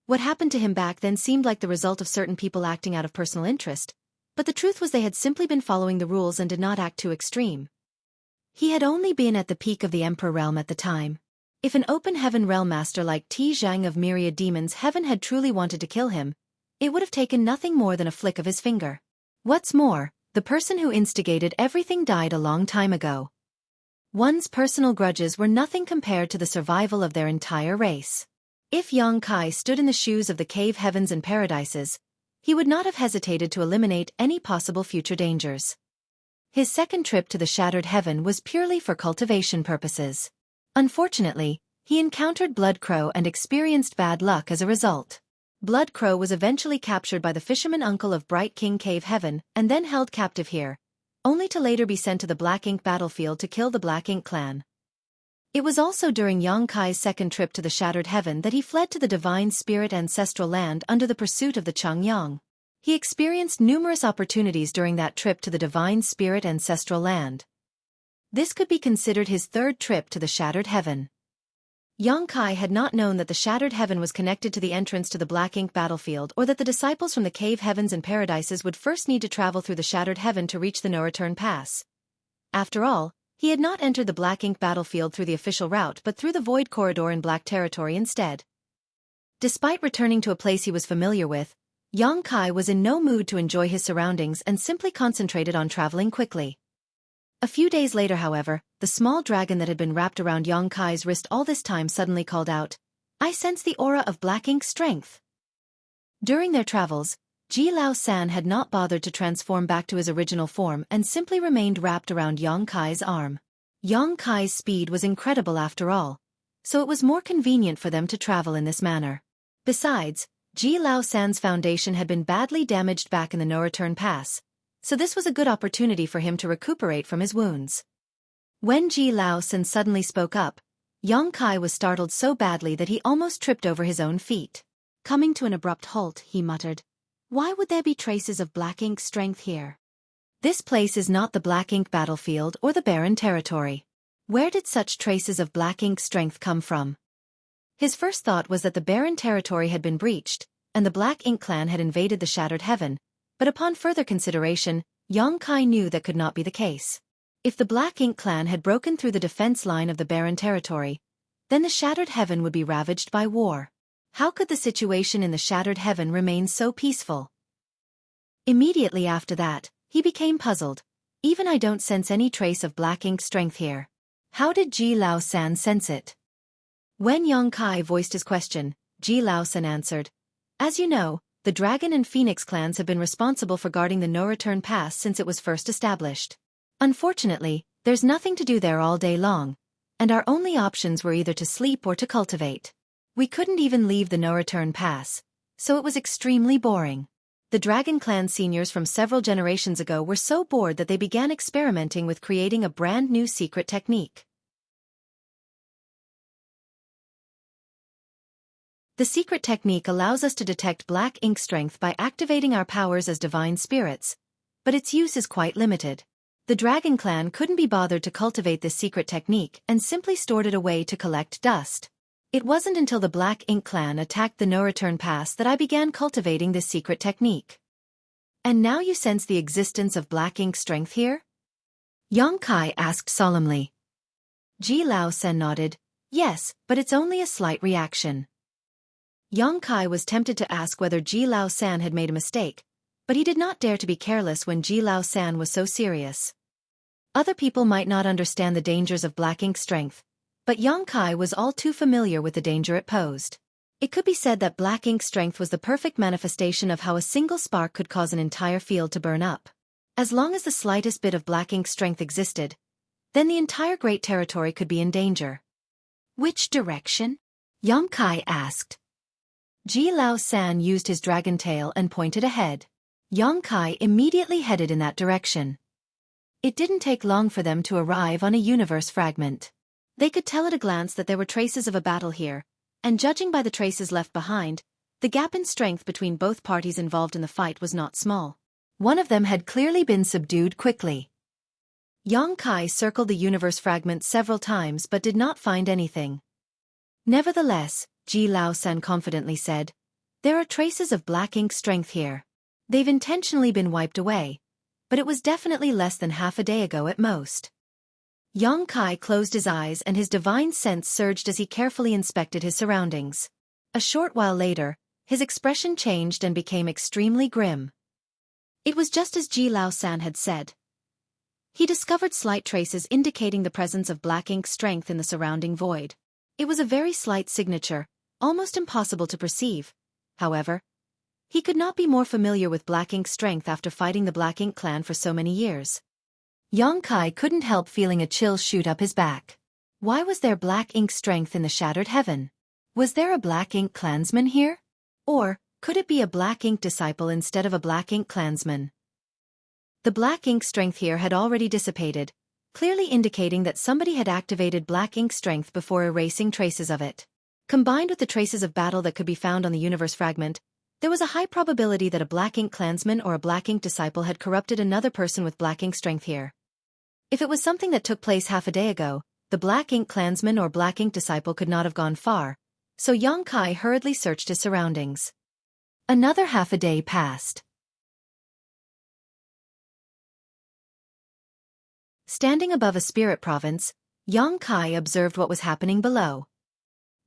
What happened to him back then seemed like the result of certain people acting out of personal interest, but the truth was they had simply been following the rules and did not act too extreme. He had only been at the peak of the Emperor realm at the time. If an Open Heaven Realm Master like Ti Zhang of Myriad Demons Heaven had truly wanted to kill him, it would have taken nothing more than a flick of his finger. What's more, the person who instigated everything died a long time ago. One's personal grudges were nothing compared to the survival of their entire race. If Xueqi stood in the shoes of the cave heavens and paradises, he would not have hesitated to eliminate any possible future dangers. His second trip to the Shattered Heaven was purely for cultivation purposes. Unfortunately, he encountered Blood Crow and experienced bad luck as a result. Blood Crow was eventually captured by the fisherman uncle of Bright King Cave Heaven and then held captive here, only to later be sent to the Black Ink battlefield to kill the Black Ink clan. It was also during Xueqi's second trip to the Shattered Heaven that he fled to the Divine Spirit ancestral land under the pursuit of the Cheng Yang. he experienced numerous opportunities during that trip to the Divine Spirit Ancestral Land. This could be considered his third trip to the Shattered Heaven. Xueqi had not known that the Shattered Heaven was connected to the entrance to the Black Ink battlefield, or that the disciples from the Cave Heavens and Paradises would first need to travel through the Shattered Heaven to reach the No-Return Pass. After all, he had not entered the Black Ink battlefield through the official route but through the Void Corridor in Black Territory instead. Despite returning to a place he was familiar with, Xueqi was in no mood to enjoy his surroundings and simply concentrated on traveling quickly. A few days later, however, the small dragon that had been wrapped around Xueqi's wrist all this time suddenly called out, "I sense the aura of Black Ink strength." During their travels, Ji Lao-san had not bothered to transform back to his original form and simply remained wrapped around Xueqi's arm. Xueqi's speed was incredible after all, so it was more convenient for them to travel in this manner. Besides, Ji Lao-san's foundation had been badly damaged back in the No-Return Pass, so this was a good opportunity for him to recuperate from his wounds. When Ji Lao-san suddenly spoke up, Xueqi was startled so badly that he almost tripped over his own feet. Coming to an abrupt halt, he muttered, "Why would there be traces of Black Ink strength here? This place is not the Black Ink battlefield or the barren territory. Where did such traces of Black Ink strength come from?" His first thought was that the barren territory had been breached, and the Black Ink clan had invaded the Shattered Heaven, but upon further consideration, Xueqi knew that could not be the case. If the Black Ink clan had broken through the defense line of the barren territory, then the Shattered Heaven would be ravaged by war. How could the situation in the Shattered Heaven remain so peaceful? Immediately after that, he became puzzled. "Even I don't sense any trace of Black Ink strength here. How did Ji Lao-san sense it?" When Xueqi voiced his question, Ji Lao-san answered, "As you know, the Dragon and Phoenix clans have been responsible for guarding the No-Return Pass since it was first established. Unfortunately, there's nothing to do there all day long, and our only options were either to sleep or to cultivate. We couldn't even leave the No-Return Pass, so it was extremely boring. The Dragon Clan seniors from several generations ago were so bored that they began experimenting with creating a brand new secret technique. The secret technique allows us to detect Black Ink strength by activating our powers as divine spirits, but its use is quite limited. The Dragon Clan couldn't be bothered to cultivate this secret technique and simply stored it away to collect dust. It wasn't until the Black Ink clan attacked the No-Return Pass that I began cultivating this secret technique." "And now you sense the existence of Black Ink strength here?" Xueqi asked solemnly. Ji Lao-san nodded, "Yes, but it's only a slight reaction." Xueqi was tempted to ask whether Ji Lao-san had made a mistake, but he did not dare to be careless when Ji Lao-san was so serious. Other people might not understand the dangers of Black Ink strength, but Xueqi was all too familiar with the danger it posed. It could be said that Black Ink strength was the perfect manifestation of how a single spark could cause an entire field to burn up. As long as the slightest bit of Black Ink strength existed, then the entire Great Territory could be in danger. "Which direction?" Xueqi asked. Ji Lao-san used his dragon tail and pointed ahead. Xueqi immediately headed in that direction. It didn't take long for them to arrive on a universe fragment. They could tell at a glance that there were traces of a battle here, and judging by the traces left behind, the gap in strength between both parties involved in the fight was not small. One of them had clearly been subdued quickly. Xueqi circled the universe fragment several times but did not find anything. Nevertheless, Ji Lao-san confidently said, "There are traces of Black Ink strength here. They've intentionally been wiped away, but it was definitely less than half a day ago at most." Xueqi closed his eyes and his divine sense surged as he carefully inspected his surroundings. A short while later, his expression changed and became extremely grim. It was just as Ji Lao-san had said. He discovered slight traces indicating the presence of Black Ink strength in the surrounding void. It was a very slight signature, almost impossible to perceive. However, he could not be more familiar with Black Ink strength after fighting the Black Ink clan for so many years. Xueqi couldn't help feeling a chill shoot up his back. Why was there Black Ink strength in the Shattered Heaven? Was there a Black Ink clansman here? Or could it be a Black Ink disciple instead of a Black Ink clansman? The Black Ink strength here had already dissipated, clearly indicating that somebody had activated Black Ink strength before erasing traces of it. Combined with the traces of battle that could be found on the universe fragment, There was a high probability that a Black Ink clansman or a Black Ink disciple had corrupted another person with Black Ink strength here. If it was something that took place half a day ago, the Black Ink clansman or Black Ink disciple could not have gone far, so Xueqi hurriedly searched his surroundings. Another half a day passed. Standing above a spirit province, Xueqi observed what was happening below.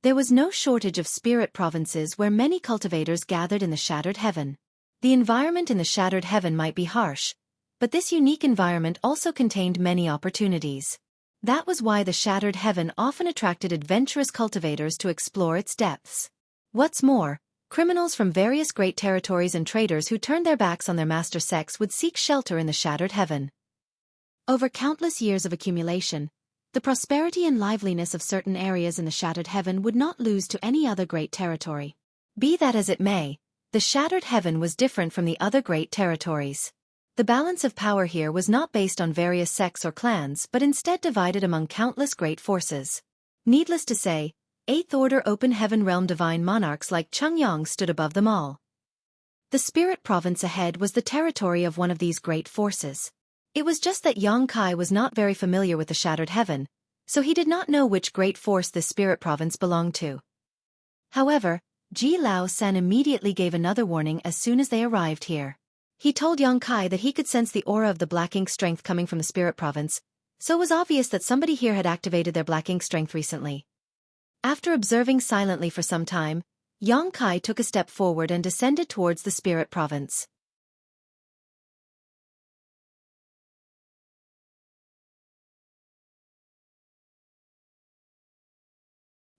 There was no shortage of spirit provinces where many cultivators gathered in the shattered heaven. The environment in the shattered heaven might be harsh, but this unique environment also contained many opportunities. That was why the shattered heaven often attracted adventurous cultivators to explore its depths. What's more, criminals from various great territories and traders who turned their backs on their master sects would seek shelter in the shattered heaven. Over countless years of accumulation, the prosperity and liveliness of certain areas in the shattered heaven would not lose to any other great territory. Be that as it may, the shattered heaven was different from the other great territories. The balance of power here was not based on various sects or clans but instead divided among countless great forces. Needless to say, Eighth Order Open Heaven Realm divine monarchs like Xueqi stood above them all. The spirit province ahead was the territory of one of these great forces. It was just that Xueqi was not very familiar with the shattered heaven, so he did not know which great force this spirit province belonged to. However, Ji Lao-san immediately gave another warning as soon as they arrived here. He told Xueqi that he could sense the aura of the Black Ink strength coming from the spirit province, so it was obvious that somebody here had activated their Black Ink strength recently. After observing silently for some time, Xueqi took a step forward and descended towards the spirit province.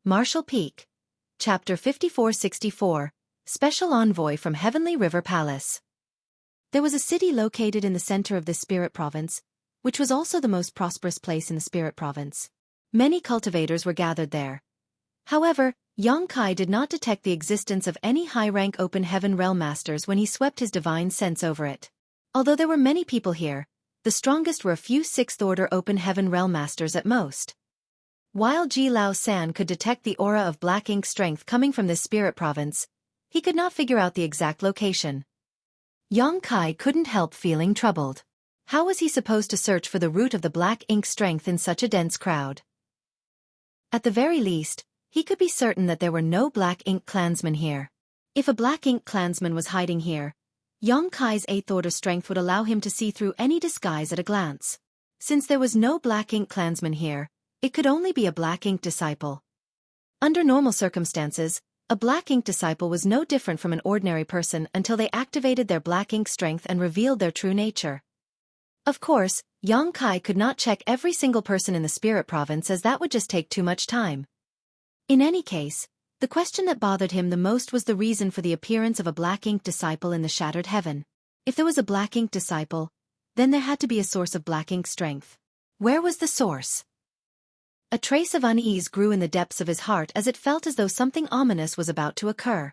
Martial Peak. Chapter 5464, Special Envoy from Heavenly River Palace. There was a city located in the center of this spirit province, which was also the most prosperous place in the spirit province. Many cultivators were gathered there. However, Xueqi did not detect the existence of any high-rank Open Heaven Realm Masters when he swept his divine sense over it. Although there were many people here, the strongest were a few 6th Order Open Heaven Realm Masters at most. While Ji Lao-san could detect the aura of Black Ink strength coming from this spirit province, he could not figure out the exact location. Xueqi couldn't help feeling troubled. How was he supposed to search for the root of the Black Ink strength in such a dense crowd? At the very least, he could be certain that there were no Black Ink clansmen here. If a Black Ink clansman was hiding here, Xueqi's 8th Order strength would allow him to see through any disguise at a glance. Since there was no Black Ink clansman here, it could only be a Black Ink disciple. Under normal circumstances, a Black Ink disciple was no different from an ordinary person until they activated their Black Ink strength and revealed their true nature. Of course, Xueqi could not check every single person in the spirit province as that would just take too much time. In any case, the question that bothered him the most was the reason for the appearance of a Black Ink disciple in the shattered heaven. If there was a Black Ink disciple, then there had to be a source of Black Ink strength. Where was the source? A trace of unease grew in the depths of his heart as it felt as though something ominous was about to occur.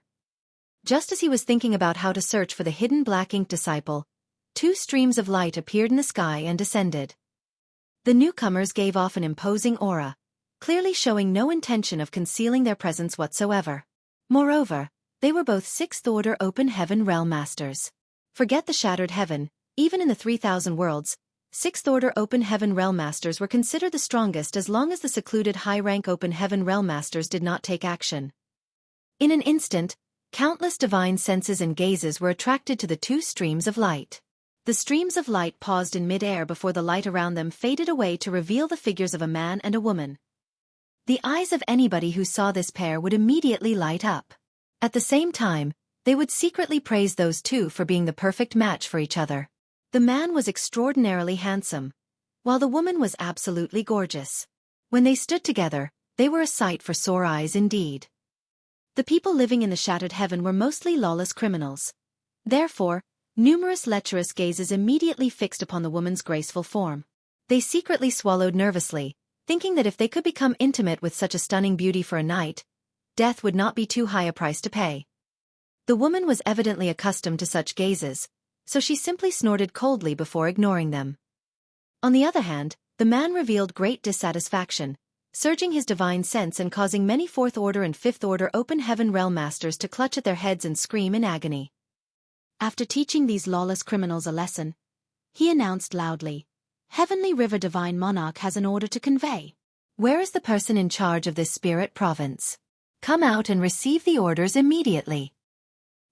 Just as he was thinking about how to search for the hidden Black Ink disciple, 2 streams of light appeared in the sky and descended. The newcomers gave off an imposing aura, clearly showing no intention of concealing their presence whatsoever. Moreover, they were both 6th Order Open Heaven Realm Masters. Forget the shattered heaven, even in the 3,000 worlds, 6th Order Open Heaven Realm Masters were considered the strongest as long as the secluded high-rank Open Heaven Realm Masters did not take action. In an instant, countless divine senses and gazes were attracted to the 2 streams of light. The streams of light paused in mid-air before the light around them faded away to reveal the figures of a man and a woman. The eyes of anybody who saw this pair would immediately light up. At the same time, they would secretly praise those two for being the perfect match for each other. The man was extraordinarily handsome, while the woman was absolutely gorgeous. When they stood together, they were a sight for sore eyes indeed. The people living in the shattered heaven were mostly lawless criminals. Therefore, numerous lecherous gazes immediately fixed upon the woman's graceful form. They secretly swallowed nervously, thinking that if they could become intimate with such a stunning beauty for a night, death would not be too high a price to pay. The woman was evidently accustomed to such gazes, so she simply snorted coldly before ignoring them. On the other hand, the man revealed great dissatisfaction, surging his divine sense and causing many fourth-order and fifth-order open heaven realm masters to clutch at their heads and scream in agony. After teaching these lawless criminals a lesson, he announced loudly, "Heavenly River Divine Monarch has an order to convey. Where is the person in charge of this spirit province? Come out and receive the orders immediately."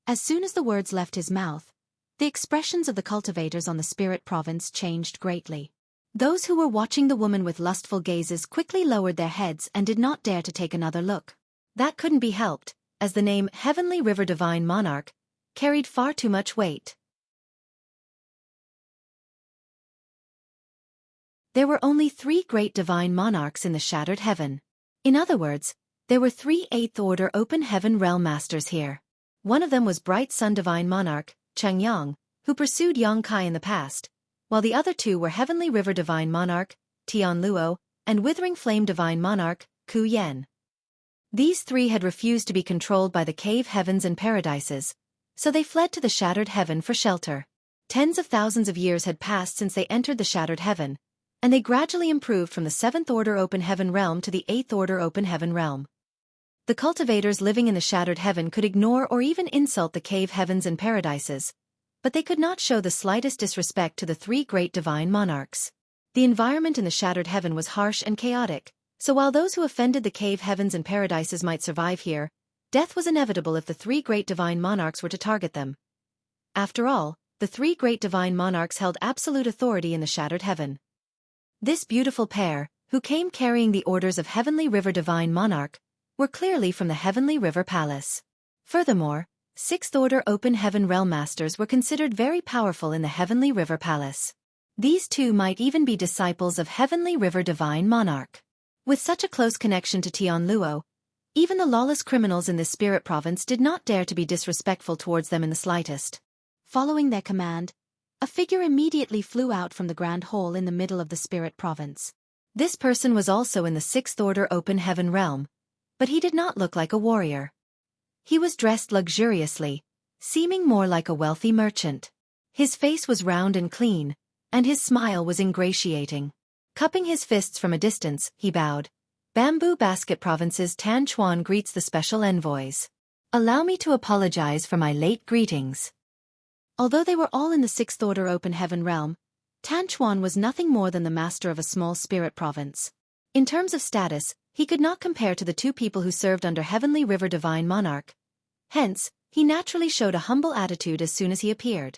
As soon as the words left his mouth, the expressions of the cultivators on the spirit province changed greatly. Those who were watching the woman with lustful gazes quickly lowered their heads and did not dare to take another look. That couldn't be helped, as the name Heavenly River Divine Monarch carried far too much weight. There were only 3 great divine monarchs in the shattered heaven. In other words, there were 3 eighth-order open heaven realm masters here. One of them was Bright Sun Divine Monarch, Cheng Yang, who pursued Yongkai in the past, while the other 2 were Heavenly River Divine Monarch, Tian Luo, and Withering Flame Divine Monarch, Ku Yen. These 3 had refused to be controlled by the cave heavens and paradises, so they fled to the shattered heaven for shelter. Tens of thousands of years had passed since they entered the shattered heaven, and they gradually improved from the 7th-order open heaven realm to the 8th-order open heaven realm. The cultivators living in the shattered heaven could ignore or even insult the cave heavens and paradises, but they could not show the slightest disrespect to the 3 great divine monarchs. The environment in the shattered heaven was harsh and chaotic, so while those who offended the cave heavens and paradises might survive here, death was inevitable if the 3 great divine monarchs were to target them. After all, the 3 great divine monarchs held absolute authority in the shattered heaven. This beautiful pair, who came carrying the orders of Heavenly River Divine Monarch, were clearly from the Heavenly River Palace. Furthermore, 6th-order open heaven realm masters were considered very powerful in the Heavenly River Palace. These 2 might even be disciples of Heavenly River Divine Monarch. With such a close connection to Tian Luo, even the lawless criminals in this spirit province did not dare to be disrespectful towards them in the slightest. Following their command, a figure immediately flew out from the grand hall in the middle of the spirit province. This person was also in the 6th-order open heaven realm, but he did not look like a warrior. He was dressed luxuriously, seeming more like a wealthy merchant. His face was round and clean, and his smile was ingratiating. Cupping his fists from a distance, he bowed. "Bamboo Basket Province's Tan Chuan greets the special envoys. Allow me to apologize for my late greetings." Although they were all in the 6th-order open heaven realm, Tan Chuan was nothing more than the master of a small spirit province. In terms of status, he could not compare to the 2 people who served under Heavenly River Divine Monarch. Hence, he naturally showed a humble attitude as soon as he appeared.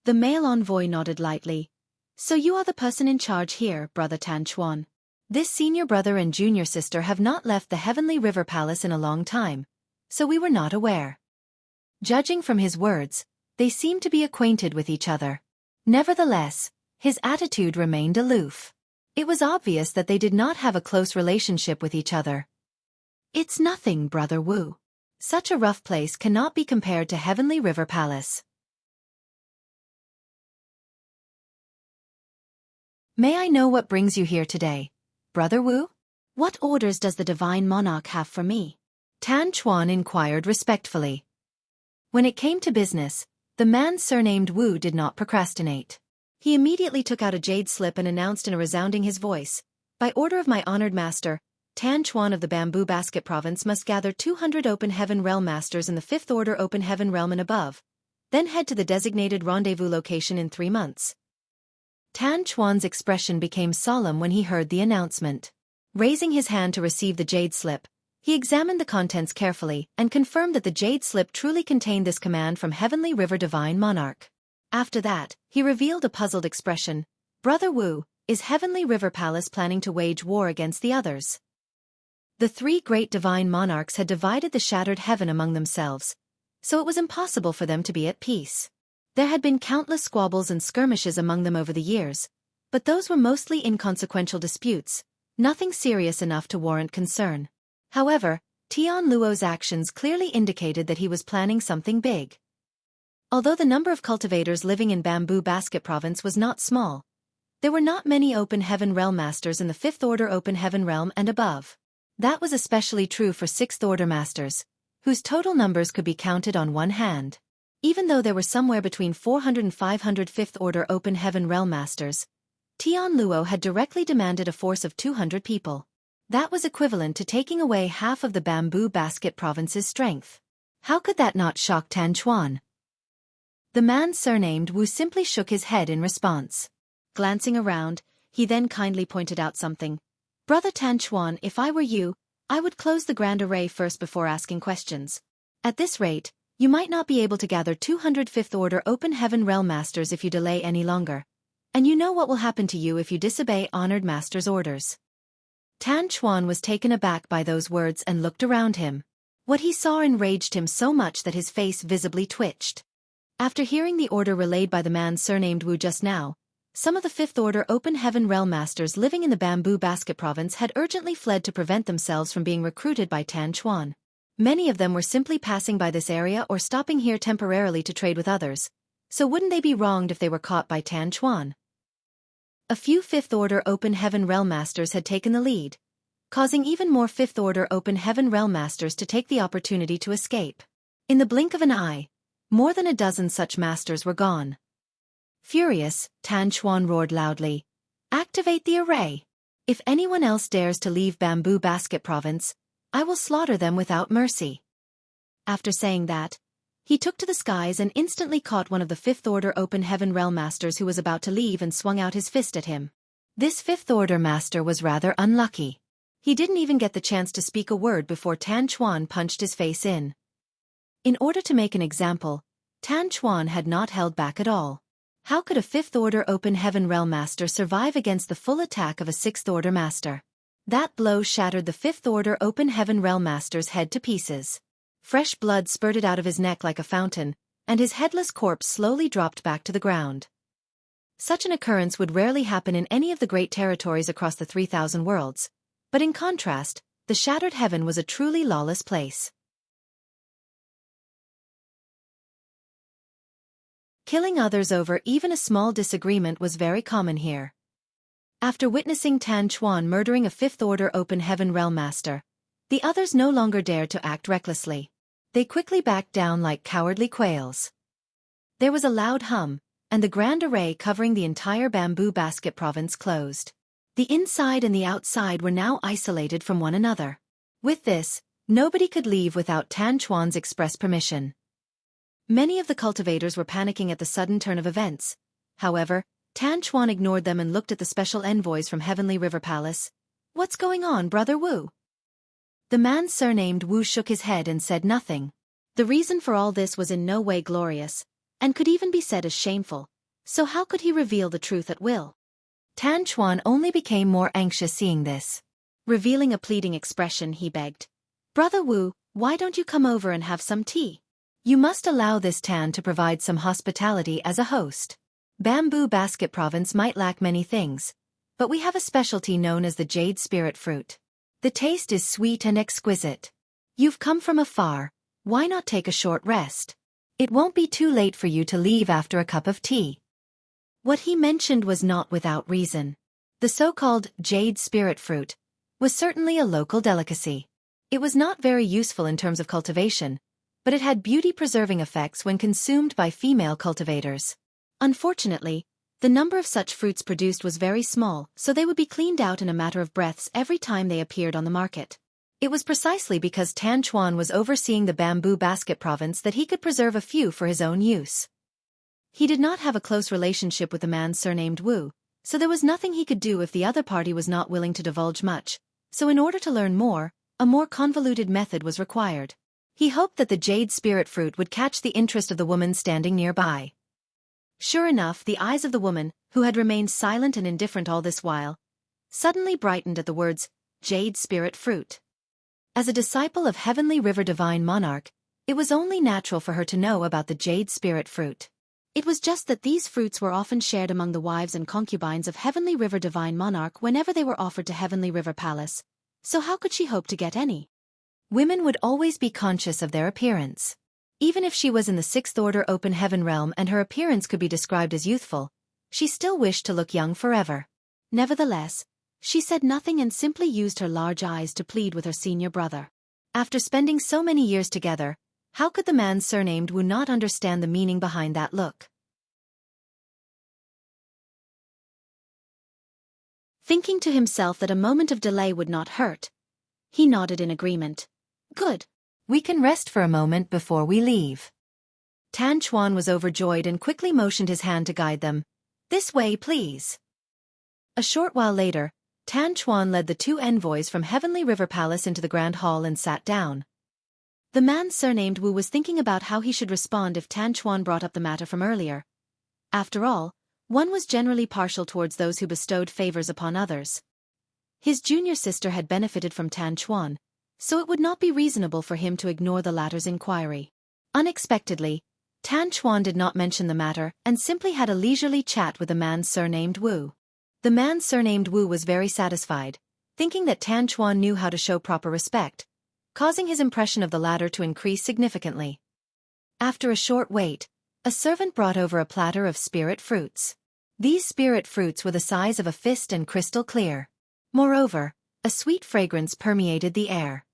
The male envoy nodded lightly. "So you are the person in charge here, Brother Tan Chuan. This senior brother and junior sister have not left the Heavenly River Palace in a long time, so we were not aware." Judging from his words, they seemed to be acquainted with each other. Nevertheless, his attitude remained aloof. It was obvious that they did not have a close relationship with each other. "It's nothing, Brother Wu. Such a rough place cannot be compared to Heavenly River Palace." "May I know what brings you here today, Brother Wu? What orders does the Divine Monarch have for me?" Tan Chuan inquired respectfully. When it came to business, the man surnamed Wu did not procrastinate. He immediately took out a jade slip and announced in a resounding his voice, "By order of my honored master, Tan Chuan of the Bamboo Basket Province must gather 200 open heaven realm masters in the 5th-order open heaven realm and above, then head to the designated rendezvous location in 3 months. Tan Chuan's expression became solemn when he heard the announcement. Raising his hand to receive the jade slip, he examined the contents carefully and confirmed that the jade slip truly contained this command from Heavenly River Divine Monarch. After that, he revealed a puzzled expression. "Brother Wu, is Heavenly River Palace planning to wage war against the others?" The 3 great divine monarchs had divided the shattered heaven among themselves, so it was impossible for them to be at peace. There had been countless squabbles and skirmishes among them over the years, but those were mostly inconsequential disputes, nothing serious enough to warrant concern. However, Tian Luo's actions clearly indicated that he was planning something big. Although the number of cultivators living in Bamboo Basket Province was not small, there were not many open heaven realm masters in the 5th-order open heaven realm and above. That was especially true for 6th-order masters, whose total numbers could be counted on one hand. Even though there were somewhere between 400 and 500 5th-order open heaven realm masters, Tian Luo had directly demanded a force of 200 people. That was equivalent to taking away half of the bamboo basket province's strength. How could that not shock Tan Chuan? The man surnamed Wu simply shook his head in response. Glancing around, he then kindly pointed out something. Brother Tan Chuan, if I were you, I would close the grand array first before asking questions. At this rate, you might not be able to gather 200 Fifth Order Open Heaven Realm Masters if you delay any longer. And you know what will happen to you if you disobey Honored Master's orders. Tan Chuan was taken aback by those words and looked around him. What he saw enraged him so much that his face visibly twitched. After hearing the order relayed by the man surnamed Wu just now, some of the Fifth Order Open Heaven Realm Masters living in the Bamboo Basket Province had urgently fled to prevent themselves from being recruited by Tan Chuan. Many of them were simply passing by this area or stopping here temporarily to trade with others, so wouldn't they be wronged if they were caught by Tan Chuan? A few Fifth Order Open Heaven Realm Masters had taken the lead, causing even more Fifth Order Open Heaven Realm Masters to take the opportunity to escape. In the blink of an eye, more than a dozen such masters were gone. Furious, Tan Chuan roared loudly, "Activate the array! If anyone else dares to leave Bamboo Basket Province, I will slaughter them without mercy." After saying that, he took to the skies and instantly caught one of the Fifth Order Open Heaven Realm Masters who was about to leave and swung out his fist at him. This Fifth Order Master was rather unlucky. He didn't even get the chance to speak a word before Tan Chuan punched his face in. In order to make an example, Tan Chuan had not held back at all. How could a Fifth Order Open Heaven Realm Master survive against the full attack of a Sixth Order Master? That blow shattered the Fifth Order Open Heaven Realm Master's head to pieces. Fresh blood spurted out of his neck like a fountain, and his headless corpse slowly dropped back to the ground. Such an occurrence would rarely happen in any of the great territories across the 3,000 worlds, but in contrast, the shattered heaven was a truly lawless place. Killing others over even a small disagreement was very common here. After witnessing Tan Chuan murdering a Fifth Order Open Heaven Realm Master, the others no longer dared to act recklessly. They quickly backed down like cowardly quails. There was a loud hum, and the grand array covering the entire Bamboo Basket Province closed. The inside and the outside were now isolated from one another. With this, nobody could leave without Tan Chuan's express permission. Many of the cultivators were panicking at the sudden turn of events. However, Tan Chuan ignored them and looked at the special envoys from Heavenly River Palace. "What's going on, Brother Wu?" The man surnamed Wu shook his head and said nothing. The reason for all this was in no way glorious, and could even be said as shameful, so how could he reveal the truth at will? Tan Chuan only became more anxious seeing this. Revealing a pleading expression, he begged, "Brother Wu, why don't you come over and have some tea? You must allow this Tan to provide some hospitality as a host. Bamboo Basket Province might lack many things, but we have a specialty known as the Jade Spirit Fruit. The taste is sweet and exquisite. You've come from afar, why not take a short rest? It won't be too late for you to leave after a cup of tea." What he mentioned was not without reason. The so-called Jade Spirit Fruit was certainly a local delicacy. It was not very useful in terms of cultivation, but it had beauty-preserving effects when consumed by female cultivators. Unfortunately, the number of such fruits produced was very small, so they would be cleaned out in a matter of breaths every time they appeared on the market. It was precisely because Tan Chuan was overseeing the Bamboo Basket Province that he could preserve a few for his own use. He did not have a close relationship with the man surnamed Wu, so there was nothing he could do if the other party was not willing to divulge much, so in order to learn more, a more convoluted method was required. He hoped that the Jade Spirit Fruit would catch the interest of the woman standing nearby. Sure enough, the eyes of the woman, who had remained silent and indifferent all this while, suddenly brightened at the words, "Jade Spirit Fruit." As a disciple of Heavenly River Divine Monarch, it was only natural for her to know about the Jade Spirit Fruit. It was just that these fruits were often shared among the wives and concubines of Heavenly River Divine Monarch whenever they were offered to Heavenly River Palace, so how could she hope to get any? Women would always be conscious of their appearance. Even if she was in the Sixth Order Open Heaven Realm and her appearance could be described as youthful, she still wished to look young forever. Nevertheless, she said nothing and simply used her large eyes to plead with her senior brother. After spending so many years together, how could the man surnamed Wu not understand the meaning behind that look? Thinking to himself that a moment of delay would not hurt, he nodded in agreement. Good. We can rest for a moment before we leave. Tan Chuan was overjoyed and quickly motioned his hand to guide them. This way, please. A short while later, Tan Chuan led the two envoys from Heavenly River Palace into the Grand Hall and sat down. The man surnamed Wu was thinking about how he should respond if Tan Chuan brought up the matter from earlier. After all, one was generally partial towards those who bestowed favors upon others. His junior sister had benefited from Tan Chuan, so it would not be reasonable for him to ignore the latter's inquiry. Unexpectedly, Tan Chuan did not mention the matter and simply had a leisurely chat with the man surnamed Wu. The man surnamed Wu was very satisfied, thinking that Tan Chuan knew how to show proper respect, causing his impression of the latter to increase significantly. After a short wait, a servant brought over a platter of spirit fruits. These spirit fruits were the size of a fist and crystal clear. Moreover, a sweet fragrance permeated the air.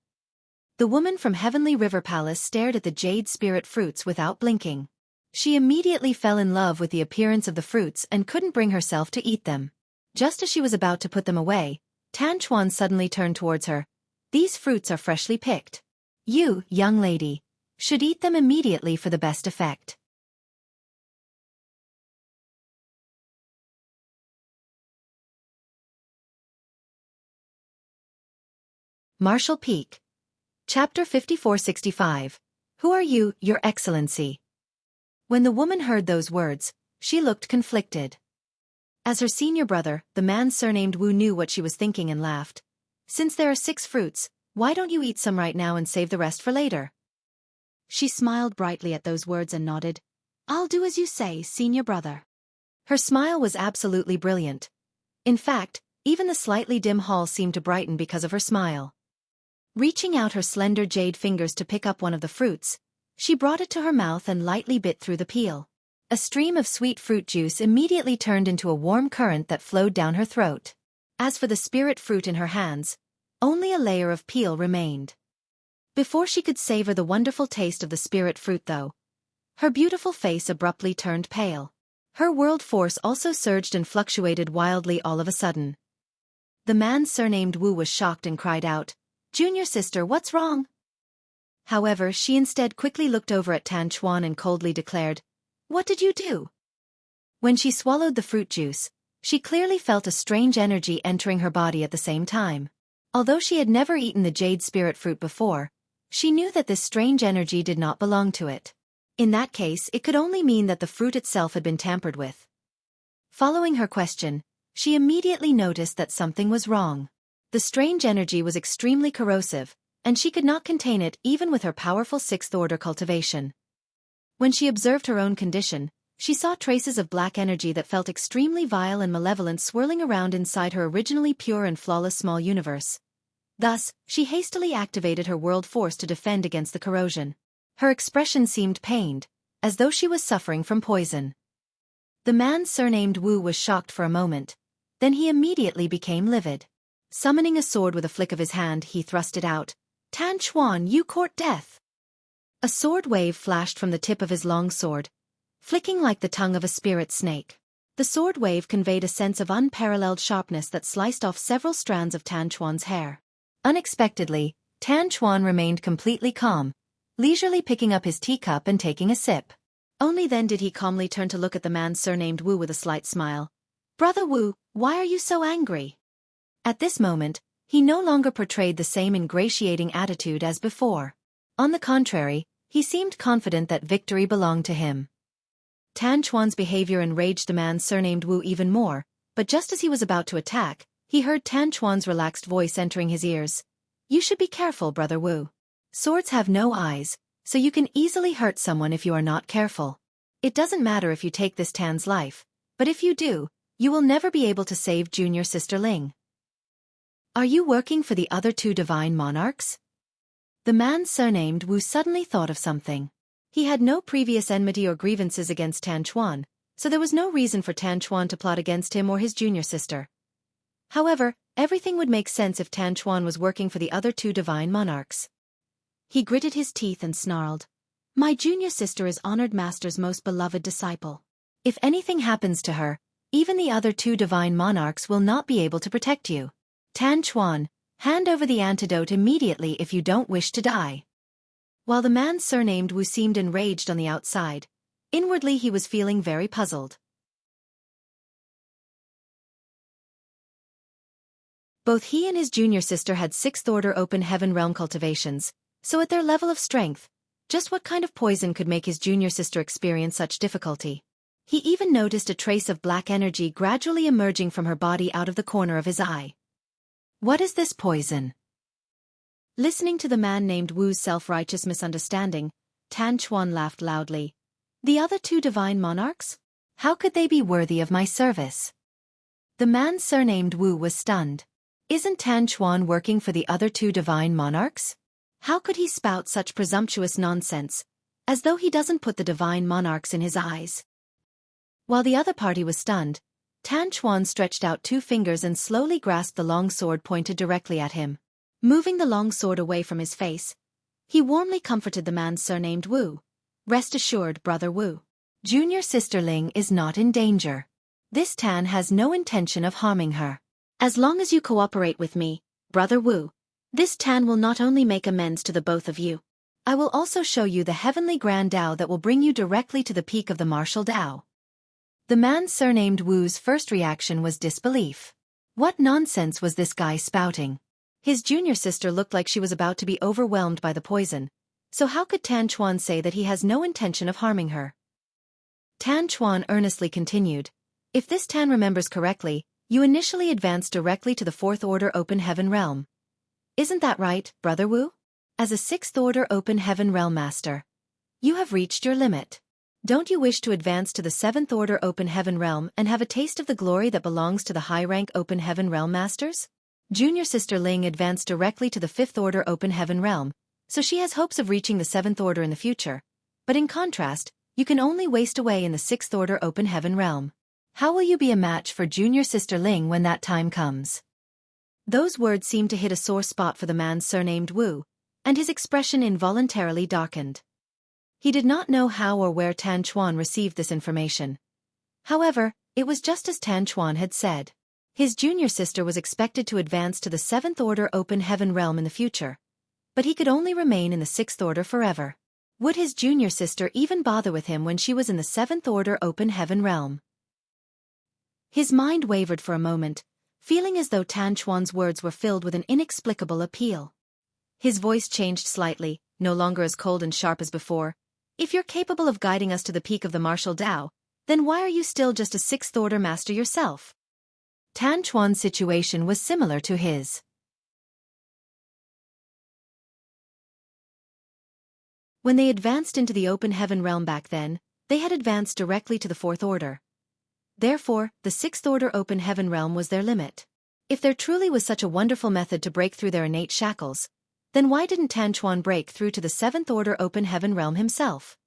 The woman from Heavenly River Palace stared at the jade spirit fruits without blinking. She immediately fell in love with the appearance of the fruits and couldn't bring herself to eat them. Just as she was about to put them away, Tan Chuan suddenly turned towards her. These fruits are freshly picked. You, young lady, should eat them immediately for the best effect. Martial Peak. Chapter 5465. Who are you, Your Excellency? When the woman heard those words, she looked conflicted. As her senior brother, the man surnamed Wu knew what she was thinking and laughed. Since there are 6 fruits, why don't you eat some right now and save the rest for later? She smiled brightly at those words and nodded. I'll do as you say, senior brother. Her smile was absolutely brilliant. In fact, even the slightly dim hall seemed to brighten because of her smile. Reaching out her slender jade fingers to pick up one of the fruits, she brought it to her mouth and lightly bit through the peel. A stream of sweet fruit juice immediately turned into a warm current that flowed down her throat. As for the spirit fruit in her hands, only a layer of peel remained. Before she could savor the wonderful taste of the spirit fruit though, her beautiful face abruptly turned pale. Her world force also surged and fluctuated wildly all of a sudden. The man surnamed Wu was shocked and cried out, Junior sister, what's wrong? However, she instead quickly looked over at Tan Chuan and coldly declared, What did you do? When she swallowed the fruit juice, she clearly felt a strange energy entering her body at the same time. Although she had never eaten the jade spirit fruit before, she knew that this strange energy did not belong to it. In that case, it could only mean that the fruit itself had been tampered with. Following her question, she immediately noticed that something was wrong. The strange energy was extremely corrosive, and she could not contain it even with her powerful 6th-order cultivation. When she observed her own condition, she saw traces of black energy that felt extremely vile and malevolent swirling around inside her originally pure and flawless small universe. Thus, she hastily activated her world force to defend against the corrosion. Her expression seemed pained, as though she was suffering from poison. The man surnamed Wu was shocked for a moment, then he immediately became livid. Summoning a sword with a flick of his hand, he thrust it out. Tan Chuan, you court death! A sword wave flashed from the tip of his long sword, flicking like the tongue of a spirit snake. The sword wave conveyed a sense of unparalleled sharpness that sliced off several strands of Tan Chuan's hair. Unexpectedly, Tan Chuan remained completely calm, leisurely picking up his teacup and taking a sip. Only then did he calmly turn to look at the man surnamed Wu with a slight smile. Brother Wu, why are you so angry? At this moment, he no longer portrayed the same ingratiating attitude as before. On the contrary, he seemed confident that victory belonged to him. Tan Chuan's behavior enraged the man surnamed Wu even more, but just as he was about to attack, he heard Tan Chuan's relaxed voice entering his ears. You should be careful, Brother Wu. Swords have no eyes, so you can easily hurt someone if you are not careful. It doesn't matter if you take this Tan's life, but if you do, you will never be able to save junior sister Ling. Are you working for the other 2 divine monarchs? The man surnamed Wu suddenly thought of something. He had no previous enmity or grievances against Tan Chuan, so there was no reason for Tan Chuan to plot against him or his junior sister. However, everything would make sense if Tan Chuan was working for the other 2 divine monarchs. He gritted his teeth and snarled. My junior sister is honored master's most beloved disciple. If anything happens to her, Even the other two divine monarchs will not be able to protect you. Tan Chuan, hand over the antidote immediately if you don't wish to die. While the man surnamed Wu seemed enraged on the outside, inwardly he was feeling very puzzled. Both he and his junior sister had 6th order open heaven realm cultivations, so at their level of strength, just what kind of poison could make his junior sister experience such difficulty? He even noticed a trace of black energy gradually emerging from her body out of the corner of his eye. What is this poison? Listening to the man named Wu's self-righteous misunderstanding, Tan Chuan laughed loudly. The other two divine monarchs? How could they be worthy of my service? The man surnamed Wu was stunned. Isn't Tan Chuan working for the other two divine monarchs? How could he spout such presumptuous nonsense, as though he doesn't put the divine monarchs in his eyes? While the other party was stunned, Tan Chuan stretched out 2 fingers and slowly grasped the long sword pointed directly at him. Moving the long sword away from his face, he warmly comforted the man surnamed Wu. Rest assured, Brother Wu. Junior sister Ling is not in danger. This Tan has no intention of harming her. As long as you cooperate with me, Brother Wu, this Tan will not only make amends to the both of you, I will also show you the heavenly grand Dao that will bring you directly to the peak of the martial Dao. The man surnamed Wu's first reaction was disbelief. What nonsense was this guy spouting? His junior sister looked like she was about to be overwhelmed by the poison, so how could Tan Chuan say that he has no intention of harming her? Tan Chuan earnestly continued, if this Tan remembers correctly, you initially advanced directly to the 4th order open heaven realm. Isn't that right, Brother Wu? As a 6th order open heaven realm master, you have reached your limit. Don't you wish to advance to the 7th order open heaven realm and have a taste of the glory that belongs to the high-rank open heaven realm masters? Junior sister Ling advanced directly to the 5th order open heaven realm, so she has hopes of reaching the 7th order in the future. But in contrast, you can only waste away in the 6th order open heaven realm. How will you be a match for junior sister Ling when that time comes? Those words seemed to hit a sore spot for the man surnamed Wu, and his expression involuntarily darkened. He did not know how or where Tan Chuan received this information. However, it was just as Tan Chuan had said. His junior sister was expected to advance to the 7th order open heaven realm in the future, but he could only remain in the 6th order forever. Would his junior sister even bother with him when she was in the 7th order open heaven realm? His mind wavered for a moment, feeling as though Tan Chuan's words were filled with an inexplicable appeal. His voice changed slightly, no longer as cold and sharp as before. If you're capable of guiding us to the peak of the martial Dao, then why are you still just a 6th order master yourself? Tan Chuan's situation was similar to his. When they advanced into the open heaven realm back then, they had advanced directly to the 4th order. Therefore, the 6th order open heaven realm was their limit. If there truly was such a wonderful method to break through their innate shackles, then why didn't Tan Chuan break through to the 7th order open heaven realm himself?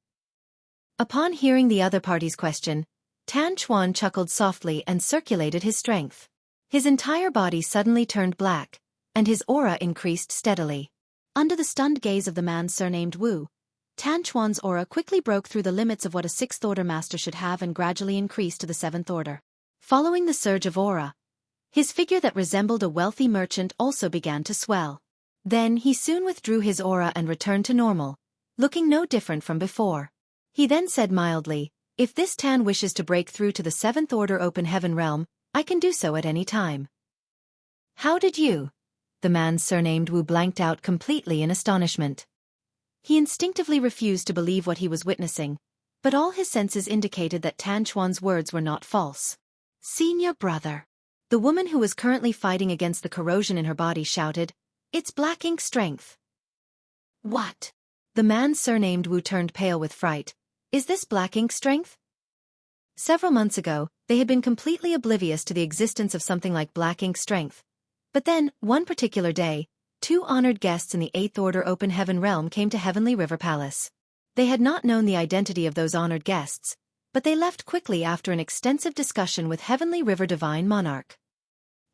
Upon hearing the other party's question, Tan Chuan chuckled softly and circulated his strength. His entire body suddenly turned black, and his aura increased steadily. Under the stunned gaze of the man surnamed Wu, Tan Chuan's aura quickly broke through the limits of what a 6th order master should have and gradually increased to the 7th order. Following the surge of aura, his figure that resembled a wealthy merchant also began to swell. Then he soon withdrew his aura and returned to normal, looking no different from before. He then said mildly, if this Tan wishes to break through to the 7th order open heaven realm, I can do so at any time. How did you? The man surnamed Wu blanked out completely in astonishment. He instinctively refused to believe what he was witnessing, but all his senses indicated that Tan Chuan's words were not false. Senior brother. The woman who was currently fighting against the corrosion in her body shouted, it's black ink strength. What? The man surnamed Wu turned pale with fright. Is this black ink strength? Several months ago, they had been completely oblivious to the existence of something like black ink strength. But then, one particular day, 2 honored guests in the 8th order open heaven realm came to Heavenly River Palace. They had not known the identity of those honored guests, but they left quickly after an extensive discussion with Heavenly River Divine Monarch.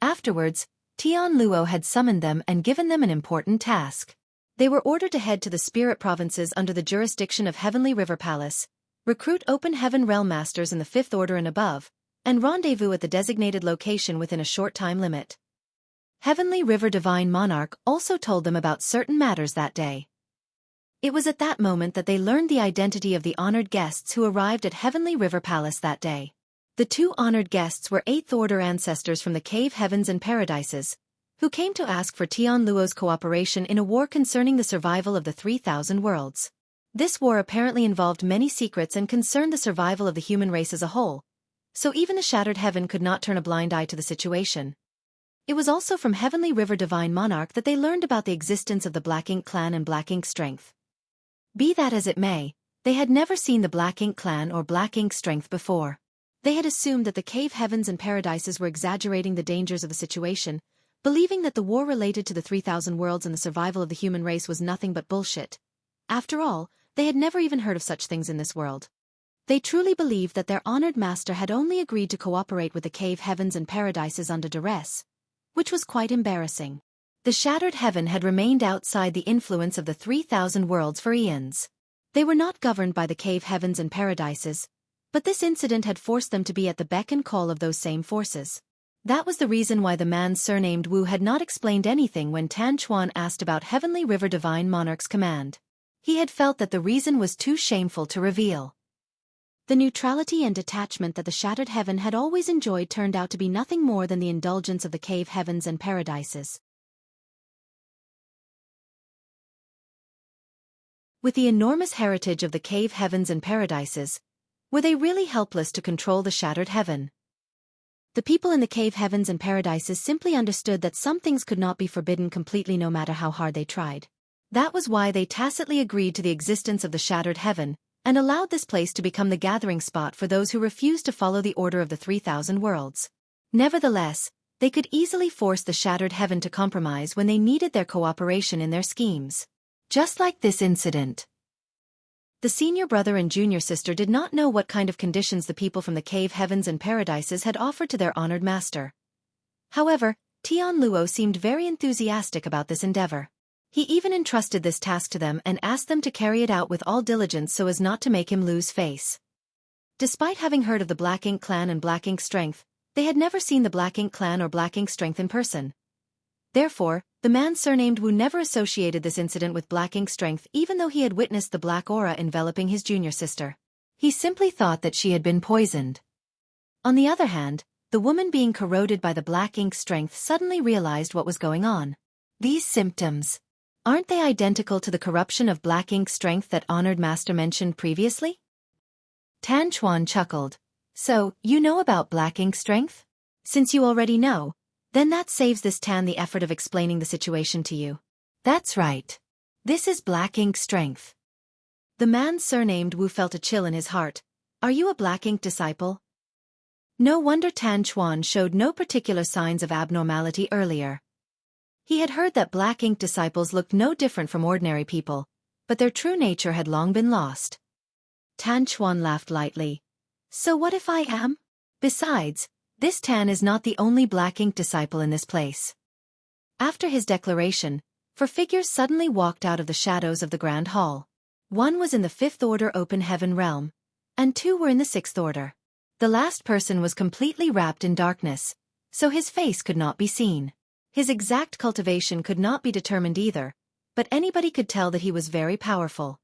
Afterwards, Tian Luo had summoned them and given them an important task. They were ordered to head to the spirit provinces under the jurisdiction of Heavenly River Palace, recruit open heaven realm masters in the 5th order and above, and rendezvous at the designated location within a short time limit. Heavenly River Divine Monarch also told them about certain matters that day. It was at that moment that they learned the identity of the honored guests who arrived at Heavenly River Palace that day. The two honored guests were 8th Order ancestors from the Cave Heavens and Paradises, who came to ask for Tian Luo's cooperation in a war concerning the survival of the 3,000 worlds. This war apparently involved many secrets and concerned the survival of the human race as a whole, so even the Shattered Heaven could not turn a blind eye to the situation. It was also from Heavenly River Divine Monarch that they learned about the existence of the Black Ink Clan and Black Ink Strength. Be that as it may, they had never seen the Black Ink Clan or Black Ink Strength before. They had assumed that the Cave Heavens and Paradises were exaggerating the dangers of the situation, believing that the war related to the 3,000 worlds and the survival of the human race was nothing but bullshit. After all, they had never even heard of such things in this world. They truly believed that their honored master had only agreed to cooperate with the Cave Heavens and Paradises under duress, which was quite embarrassing. The Shattered Heaven had remained outside the influence of the 3,000 worlds for eons. They were not governed by the Cave Heavens and Paradises, but this incident had forced them to be at the beck and call of those same forces. That was the reason why the man surnamed Wu had not explained anything when Tan Chuan asked about Heavenly River Divine Monarch's command. He had felt that the reason was too shameful to reveal. The neutrality and detachment that the Shattered Heaven had always enjoyed turned out to be nothing more than the indulgence of the Cave Heavens and Paradises. With the enormous heritage of the Cave Heavens and Paradises, were they really helpless to control the Shattered Heaven? The people in the Cave Heavens and Paradises simply understood that some things could not be forbidden completely no matter how hard they tried. That was why they tacitly agreed to the existence of the Shattered Heaven, and allowed this place to become the gathering spot for those who refused to follow the order of the 3,000 worlds. Nevertheless, they could easily force the Shattered Heaven to compromise when they needed their cooperation in their schemes. Just like this incident. The senior brother and junior sister did not know what kind of conditions the people from the Cave Heavens and Paradises had offered to their honored master. However, Tian Luo seemed very enthusiastic about this endeavor. He even entrusted this task to them and asked them to carry it out with all diligence so as not to make him lose face. Despite having heard of the Black Ink Clan and Black Ink Strength, they had never seen the Black Ink Clan or Black Ink Strength in person. Therefore, the man surnamed Wu never associated this incident with Black Ink Strength even though he had witnessed the black aura enveloping his junior sister. He simply thought that she had been poisoned. On the other hand, the woman being corroded by the Black Ink Strength suddenly realized what was going on. These symptoms. Aren't they identical to the corruption of Black Ink Strength that honored master mentioned previously? Tan Chuan chuckled. So, you know about Black Ink Strength? Since you already know, then that saves this Tan the effort of explaining the situation to you. That's right. This is Black Ink Strength. The man surnamed Wu felt a chill in his heart. Are you a Black Ink disciple? No wonder Tan Chuan showed no particular signs of abnormality earlier. He had heard that Black Ink disciples looked no different from ordinary people, but their true nature had long been lost. Tan Chuan laughed lightly. So what if I am? Besides, this Tan is not the only Black Ink disciple in this place. After his declaration, 4 figures suddenly walked out of the shadows of the Grand Hall. One was in the 5th Order Open Heaven realm, and 2 were in the 6th Order. The last person was completely wrapped in darkness, so his face could not be seen. His exact cultivation could not be determined either, but anybody could tell that he was very powerful.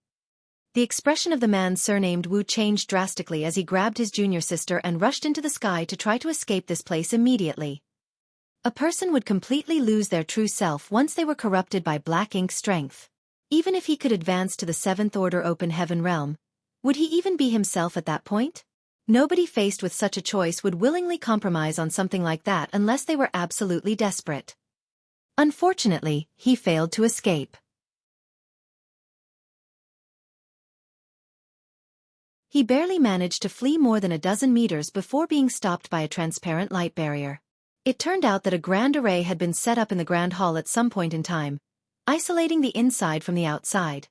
The expression of the man surnamed Wu changed drastically as he grabbed his junior sister and rushed into the sky to try to escape this place immediately. A person would completely lose their true self once they were corrupted by Black Ink Strength. Even if he could advance to the 7th Order Open Heaven realm, would he even be himself at that point? Nobody faced with such a choice would willingly compromise on something like that unless they were absolutely desperate. Unfortunately, he failed to escape. He barely managed to flee more than a dozen meters before being stopped by a transparent light barrier. It turned out that a grand array had been set up in the Grand Hall at some point in time, isolating the inside from the outside.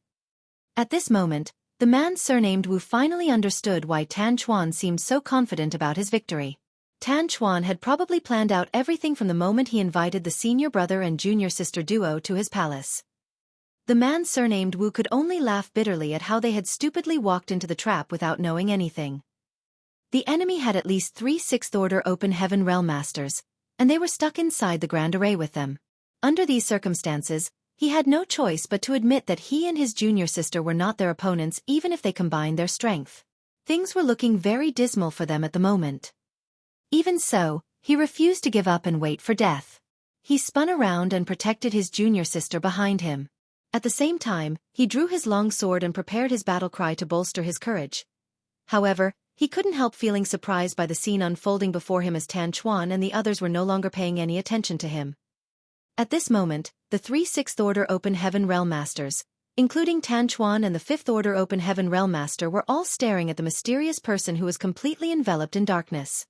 At this moment, the man surnamed Wu finally understood why Tan Chuan seemed so confident about his victory. Tan Chuan had probably planned out everything from the moment he invited the senior brother and junior sister duo to his palace. The man surnamed Wu could only laugh bitterly at how they had stupidly walked into the trap without knowing anything. The enemy had at least 3 sixth-order open heaven realm masters, and they were stuck inside the Grand Array with them. Under these circumstances, he had no choice but to admit that he and his junior sister were not their opponents even if they combined their strength. Things were looking very dismal for them at the moment. Even so, he refused to give up and wait for death. He spun around and protected his junior sister behind him. At the same time, he drew his long sword and prepared his battle cry to bolster his courage. However, he couldn't help feeling surprised by the scene unfolding before him as Tan Chuan and the others were no longer paying any attention to him. At this moment, the 3 sixth-order open heaven realm masters, including Tan Chuan and the 5th-order open heaven realm master, were all staring at the mysterious person who was completely enveloped in darkness.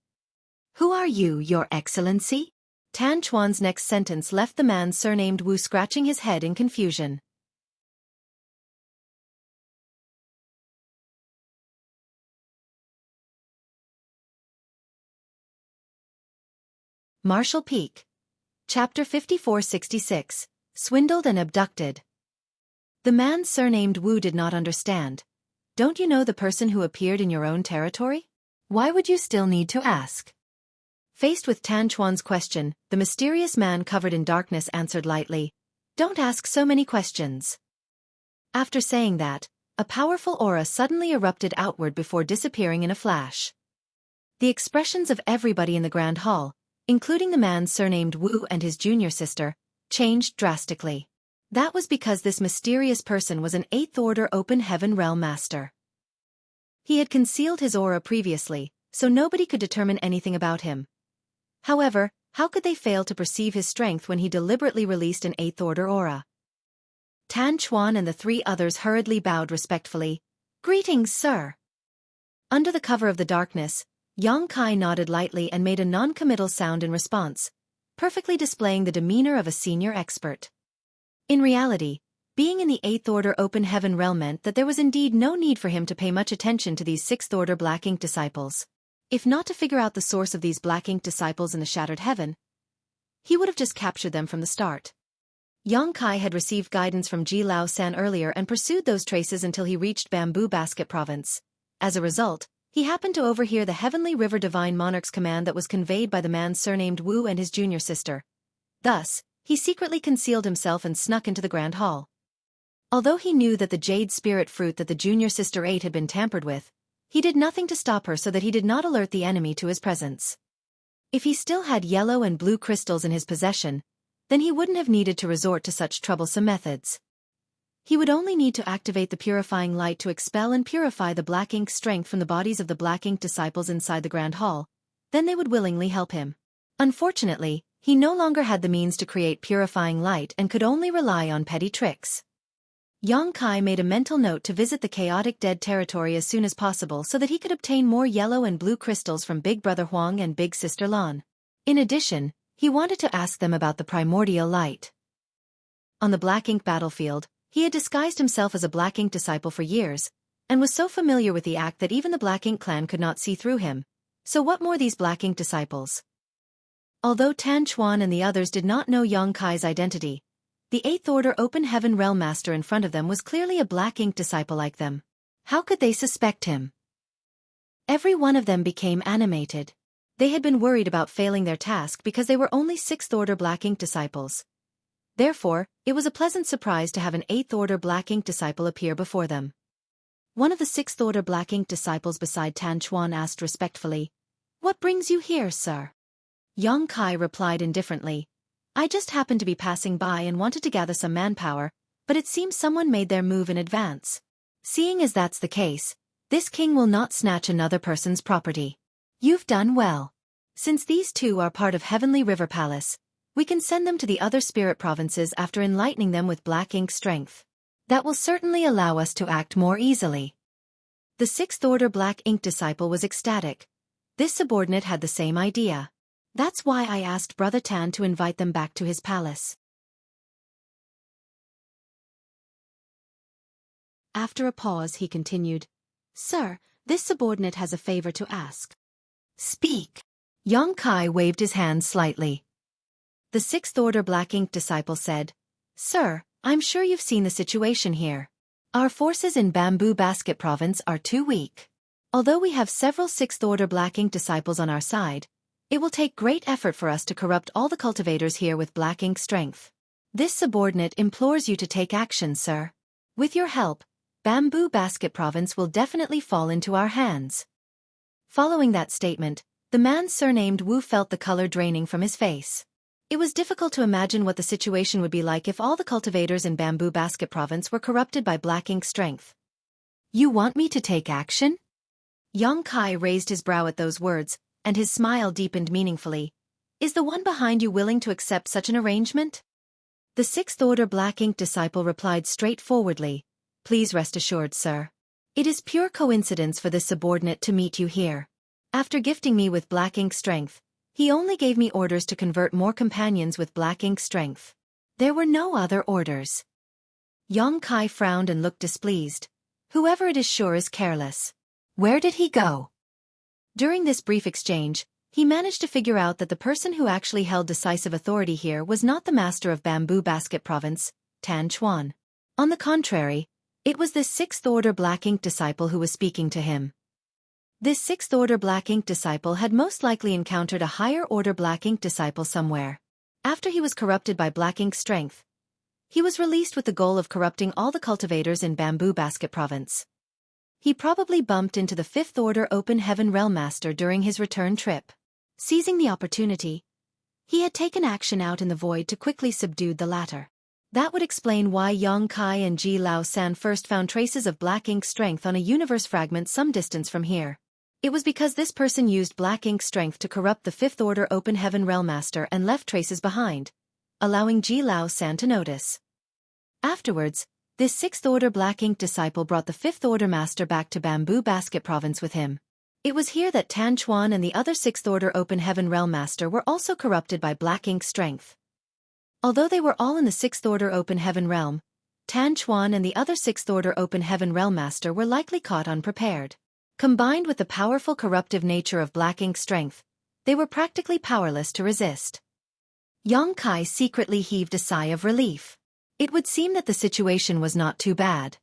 "Who are you, Your Excellency?" Tan Chuan's next sentence left the man surnamed Wu scratching his head in confusion. Marshall Peak. Chapter 5466, Swindled and Abducted. The man surnamed Wu did not understand. "Don't you know the person who appeared in your own territory? Why would you still need to ask?" Faced with Tan Chuan's question, the mysterious man covered in darkness answered lightly, "Don't ask so many questions." After saying that, a powerful aura suddenly erupted outward before disappearing in a flash. The expressions of everybody in the Grand Hall, including the man surnamed Wu and his junior sister, changed drastically. That was because this mysterious person was an 8th-order open heaven realm master. He had concealed his aura previously, so nobody could determine anything about him. However, how could they fail to perceive his strength when he deliberately released an 8th-order aura? Tan Chuan and the 3 others hurriedly bowed respectfully. "Greetings, sir." Under the cover of the darkness, Yang Kai nodded lightly and made a non-committal sound in response, perfectly displaying the demeanor of a senior expert. In reality, being in the 8th-order open heaven realm meant that there was indeed no need for him to pay much attention to these 6th-order black ink disciples. If not to figure out the source of these black ink disciples in the shattered heaven, he would have just captured them from the start. Yang Kai had received guidance from Ji Lao San earlier and pursued those traces until he reached Bamboo Basket Province. As a result, he happened to overhear the Heavenly River Divine Monarch's command that was conveyed by the man surnamed Wu and his junior sister. Thus, he secretly concealed himself and snuck into the Grand Hall. Although he knew that the jade spirit fruit that the junior sister ate had been tampered with, he did nothing to stop her so that he did not alert the enemy to his presence. If he still had yellow and blue crystals in his possession, then he wouldn't have needed to resort to such troublesome methods. He would only need to activate the purifying light to expel and purify the black ink strength from the bodies of the black ink disciples inside the Grand Hall, then they would willingly help him. Unfortunately, he no longer had the means to create purifying light and could only rely on petty tricks. Yang Kai made a mental note to visit the chaotic dead territory as soon as possible so that he could obtain more yellow and blue crystals from Big Brother Huang and Big Sister Lan. In addition, he wanted to ask them about the primordial light. On the black ink battlefield, he had disguised himself as a black ink disciple for years, and was so familiar with the act that even the black ink clan could not see through him. So what more these black ink disciples? Although Tan Chuan and the others did not know Yang Kai's identity, the 8th-order open heaven realm master in front of them was clearly a black ink disciple like them. How could they suspect him? Every one of them became animated. They had been worried about failing their task because they were only 6th-order black ink disciples. Therefore, it was a pleasant surprise to have an 8th-order black ink disciple appear before them. One of the 6th-order black ink disciples beside Tan Chuan asked respectfully, "What brings you here, sir?" Yang Kai replied indifferently, "I just happened to be passing by and wanted to gather some manpower, but it seems someone made their move in advance. Seeing as that's the case, this king will not snatch another person's property. You've done well. Since these 2 are part of Heavenly River Palace, we can send them to the other spirit provinces after enlightening them with black ink strength. That will certainly allow us to act more easily." The 6th-order black ink disciple was ecstatic. This subordinate had the same idea. "That's why I asked Brother Tan to invite them back to his palace." After a pause he continued, "Sir, this subordinate has a favor to ask." "Speak." Yang Kai waved his hand slightly. The 6th-order black ink disciple said, "Sir, I'm sure you've seen the situation here. Our forces in Bamboo Basket Province are too weak. Although we have several sixth-order Black Ink disciples on our side, it will take great effort for us to corrupt all the cultivators here with Black Ink strength. This subordinate implores you to take action, sir. With your help, Bamboo Basket Province will definitely fall into our hands. Following that statement, the man surnamed Wu felt the color draining from his face. It was difficult to imagine what the situation would be like if all the cultivators in Bamboo Basket Province were corrupted by Black Ink strength. You want me to take action? Yang Kai raised his brow at those words, and his smile deepened meaningfully. Is the one behind you willing to accept such an arrangement? The sixth-order Black Ink disciple replied straightforwardly, Please rest assured, sir. It is pure coincidence for this subordinate to meet you here. After gifting me with Black Ink strength, he only gave me orders to convert more companions with Black Ink strength. There were no other orders. Yang Kai frowned and looked displeased. Whoever it is sure is careless. Where did he go? During this brief exchange, he managed to figure out that the person who actually held decisive authority here was not the master of Bamboo Basket Province, Tan Chuan. On the contrary, it was this sixth-order Black Ink disciple who was speaking to him. This sixth-order Black Ink disciple had most likely encountered a higher-order Black Ink disciple somewhere. After he was corrupted by Black Ink strength, he was released with the goal of corrupting all the cultivators in Bamboo Basket Province. He probably bumped into the fifth-order Open Heaven Realm Master during his return trip. Seizing the opportunity, he had taken action out in the void to quickly subdue the latter. That would explain why Yang Kai and Ji Lao San first found traces of Black Ink strength on a universe fragment some distance from here. It was because this person used Black Ink strength to corrupt the fifth-order Open Heaven Realm Master and left traces behind, allowing Ji Lao San to notice. Afterwards, this sixth-order Black Ink disciple brought the fifth-order master back to Bamboo Basket Province with him. It was here that Tan Chuan and the other sixth-order Open Heaven Realm Master were also corrupted by Black Ink strength. Although they were all in the sixth-order Open Heaven Realm, Tan Chuan and the other sixth-order Open Heaven Realm Master were likely caught unprepared. Combined with the powerful corruptive nature of Black Ink strength, they were practically powerless to resist. Yang Kai secretly heaved a sigh of relief. It would seem that the situation was not too bad.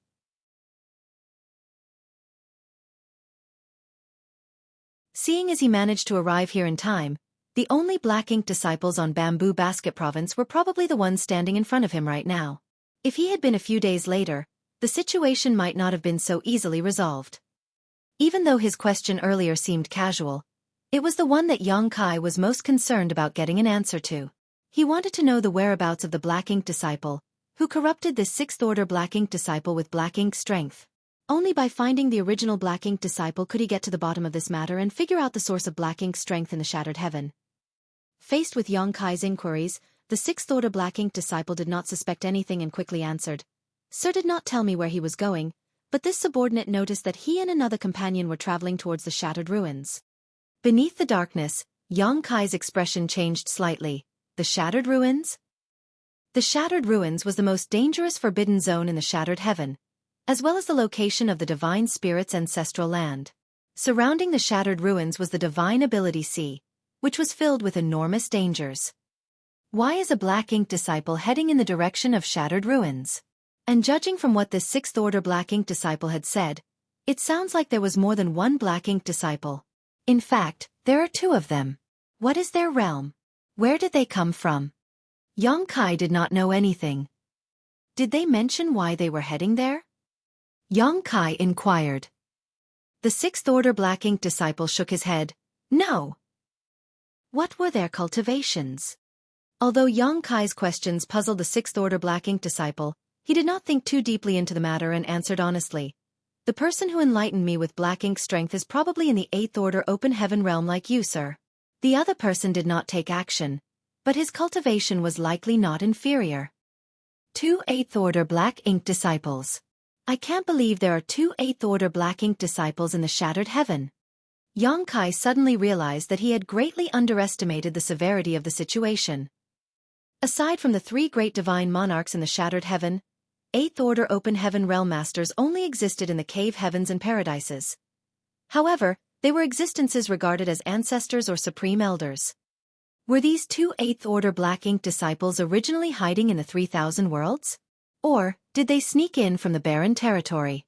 Seeing as he managed to arrive here in time, the only Black Ink disciples on Bamboo Basket Province were probably the ones standing in front of him right now. If he had been a few days later, the situation might not have been so easily resolved. Even though his question earlier seemed casual, it was the one that Yang Kai was most concerned about getting an answer to. He wanted to know the whereabouts of the Black Ink disciple, who corrupted this sixth-order Black Ink disciple with Black Ink strength. Only by finding the original Black Ink disciple could he get to the bottom of this matter and figure out the source of Black Ink strength in the Shattered Heaven. Faced with Yang Kai's inquiries, the sixth-order Black Ink disciple did not suspect anything and quickly answered. Sir did not tell me where he was going, but this subordinate noticed that he and another companion were traveling towards the Shattered Ruins. Beneath the darkness, Yang Kai's expression changed slightly. The Shattered Ruins? The Shattered Ruins was the most dangerous forbidden zone in the Shattered Heaven, as well as the location of the Divine Spirit's ancestral land. Surrounding the Shattered Ruins was the Divine Ability Sea, which was filled with enormous dangers. Why is a Black Ink disciple heading in the direction of Shattered Ruins? And judging from what this sixth-order Black Ink disciple had said, it sounds like there was more than one Black Ink disciple. In fact, there are two of them. What is their realm? Where did they come from? Yang Kai did not know anything. Did they mention why they were heading there? Yang Kai inquired. The sixth-order Black Ink disciple shook his head. No. What were their cultivations? Although Yang Kai's questions puzzled the sixth-order Black Ink disciple, he did not think too deeply into the matter and answered honestly. The person who enlightened me with Black Ink strength is probably in the eighth-order Open Heaven realm like you, sir. The other person did not take action, but his cultivation was likely not inferior. 2 eighth-order Black Ink disciples. I can't believe there are 2 eighth-order Black Ink disciples in the Shattered Heaven. Yang Kai suddenly realized that he had greatly underestimated the severity of the situation. Aside from the 3 great divine monarchs in the Shattered Heaven, 8th-order Open Heaven Realm Masters only existed in the Cave Heavens and Paradises. However, they were existences regarded as ancestors or supreme elders. Were these 2 8th-order Black Ink disciples originally hiding in the 3,000 worlds? Or did they sneak in from the barren territory?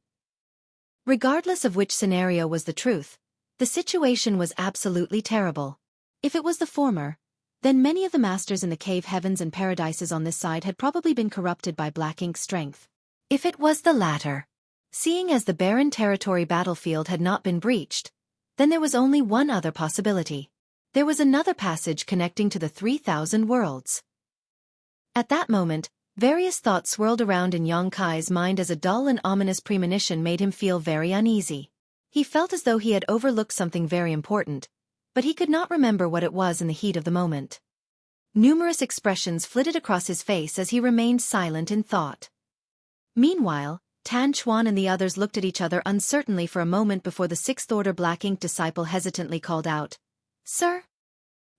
Regardless of which scenario was the truth, the situation was absolutely terrible. If it was the former, then many of the masters in the cave heavens and paradises on this side had probably been corrupted by black ink strength. If it was the latter, seeing as the barren territory battlefield had not been breached, then there was only one other possibility. There was another passage connecting to the 3,000 worlds. At that moment, various thoughts swirled around in Xueqi's mind as a dull and ominous premonition made him feel very uneasy. He felt as though he had overlooked something very important, but he could not remember what it was in the heat of the moment. Numerous expressions flitted across his face as he remained silent in thought. Meanwhile, Tan Chuan and the others looked at each other uncertainly for a moment before the sixth-order black ink disciple hesitantly called out, "Sir?"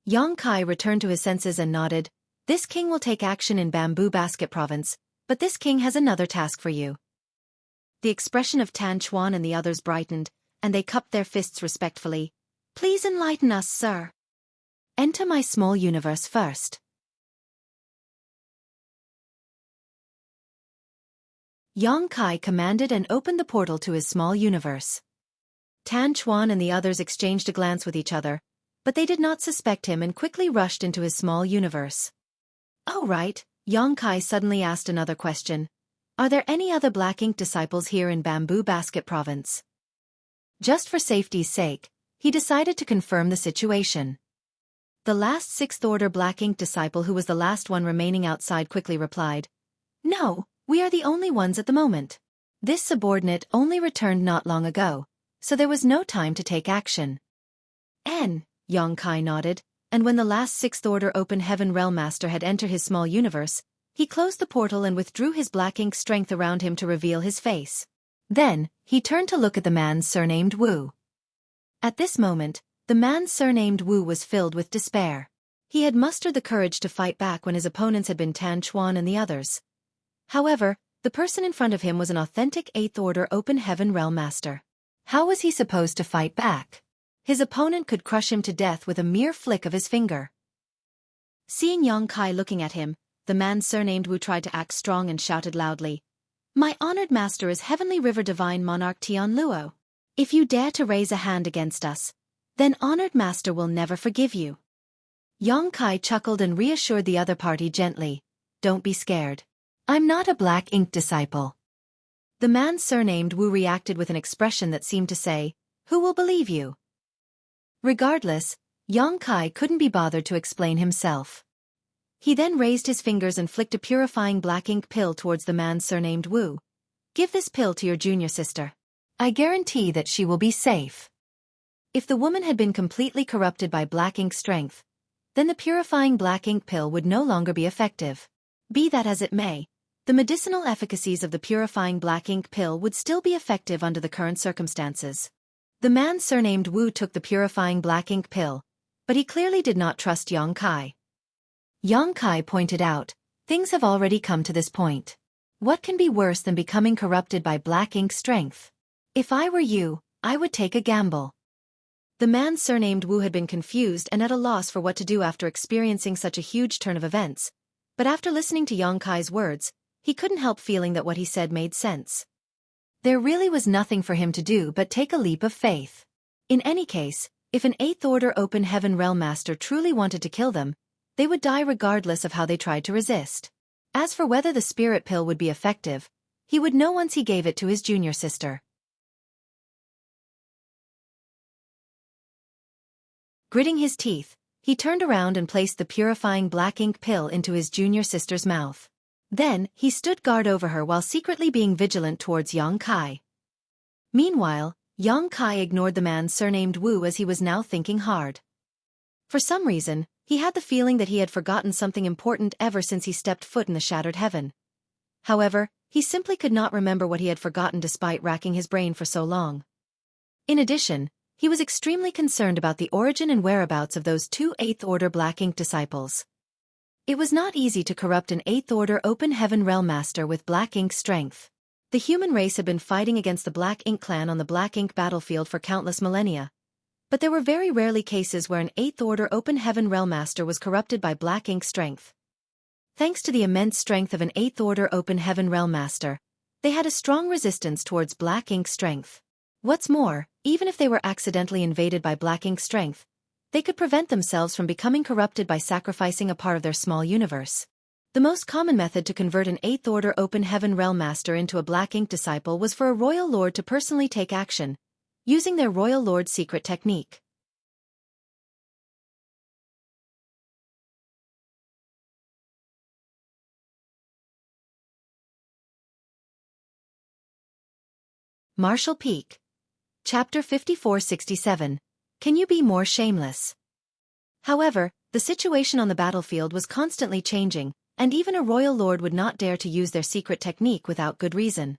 Xueqi returned to his senses and nodded. "This king will take action in Bamboo Basket Province, but this king has another task for you." The expression of Tan Chuan and the others brightened, and they cupped their fists respectfully. "Please enlighten us, sir." "Enter my small universe first." Xueqi commanded and opened the portal to his small universe. Tan Chuan and the others exchanged a glance with each other, but they did not suspect him and quickly rushed into his small universe. "Oh right," Xueqi suddenly asked another question. "Are there any other black ink disciples here in Bamboo Basket Province?" Just for safety's sake, he decided to confirm the situation. The last sixth-order black ink disciple, who was the last one remaining outside, quickly replied, "No, we are the only ones at the moment. This subordinate only returned not long ago, so there was no time to take action." Xueqi nodded, and when the last sixth-order open heaven realm master had entered his small universe, he closed the portal and withdrew his black ink strength around him to reveal his face. Then, he turned to look at the man surnamed Wu. At this moment, the man surnamed Wu was filled with despair. He had mustered the courage to fight back when his opponents had been Tan Chuan and the others. However, the person in front of him was an authentic 8th Order Open Heaven Realm Master. How was he supposed to fight back? His opponent could crush him to death with a mere flick of his finger. Seeing Xueqi looking at him, the man surnamed Wu tried to act strong and shouted loudly, "My honored master is Heavenly River Divine Monarch Tian Luo. If you dare to raise a hand against us, then honored master will never forgive you." Xueqi chuckled and reassured the other party gently, "Don't be scared. I'm not a black ink disciple." The man surnamed Wu reacted with an expression that seemed to say, "Who will believe you?" Regardless, Xueqi couldn't be bothered to explain himself. He then raised his fingers and flicked a purifying black ink pill towards the man surnamed Wu. "Give this pill to your junior sister. I guarantee that she will be safe." If the woman had been completely corrupted by black ink strength, then the purifying black ink pill would no longer be effective. Be that as it may, the medicinal efficacies of the purifying black ink pill would still be effective under the current circumstances. The man surnamed Wu took the purifying black ink pill, but he clearly did not trust Xueqi. Xueqi pointed out, "Things have already come to this point. What can be worse than becoming corrupted by black ink strength? If I were you, I would take a gamble." The man surnamed Wu had been confused and at a loss for what to do after experiencing such a huge turn of events, but after listening to Xueqi's words, he couldn't help feeling that what he said made sense. There really was nothing for him to do but take a leap of faith. In any case, if an 8th Order Open Heaven Realm Master truly wanted to kill them, they would die regardless of how they tried to resist. As for whether the spirit pill would be effective, he would know once he gave it to his junior sister. Gritting his teeth, he turned around and placed the purifying black ink pill into his junior sister's mouth. Then, he stood guard over her while secretly being vigilant towards Xueqi. Meanwhile, Xueqi ignored the man surnamed Wu as he was now thinking hard. For some reason, he had the feeling that he had forgotten something important ever since he stepped foot in the shattered heaven. However, he simply could not remember what he had forgotten despite racking his brain for so long. In addition, he was extremely concerned about the origin and whereabouts of those two 8th Order Black Ink disciples. It was not easy to corrupt an 8th Order Open Heaven Realm Master with black ink strength. The human race had been fighting against the Black Ink clan on the Black Ink battlefield for countless millennia. But there were very rarely cases where an 8th Order Open Heaven Realm Master was corrupted by black ink strength. Thanks to the immense strength of an 8th Order Open Heaven Realm Master, they had a strong resistance towards black ink strength. What's more, even if they were accidentally invaded by black ink strength, they could prevent themselves from becoming corrupted by sacrificing a part of their small universe. The most common method to convert an 8th Order Open Heaven Realm Master into a black ink disciple was for a Royal Lord to personally take action, using their Royal Lord secret technique. Martial Peak. Chapter 5467. Can you be more shameless? However, the situation on the battlefield was constantly changing, and even a Royal Lord would not dare to use their secret technique without good reason.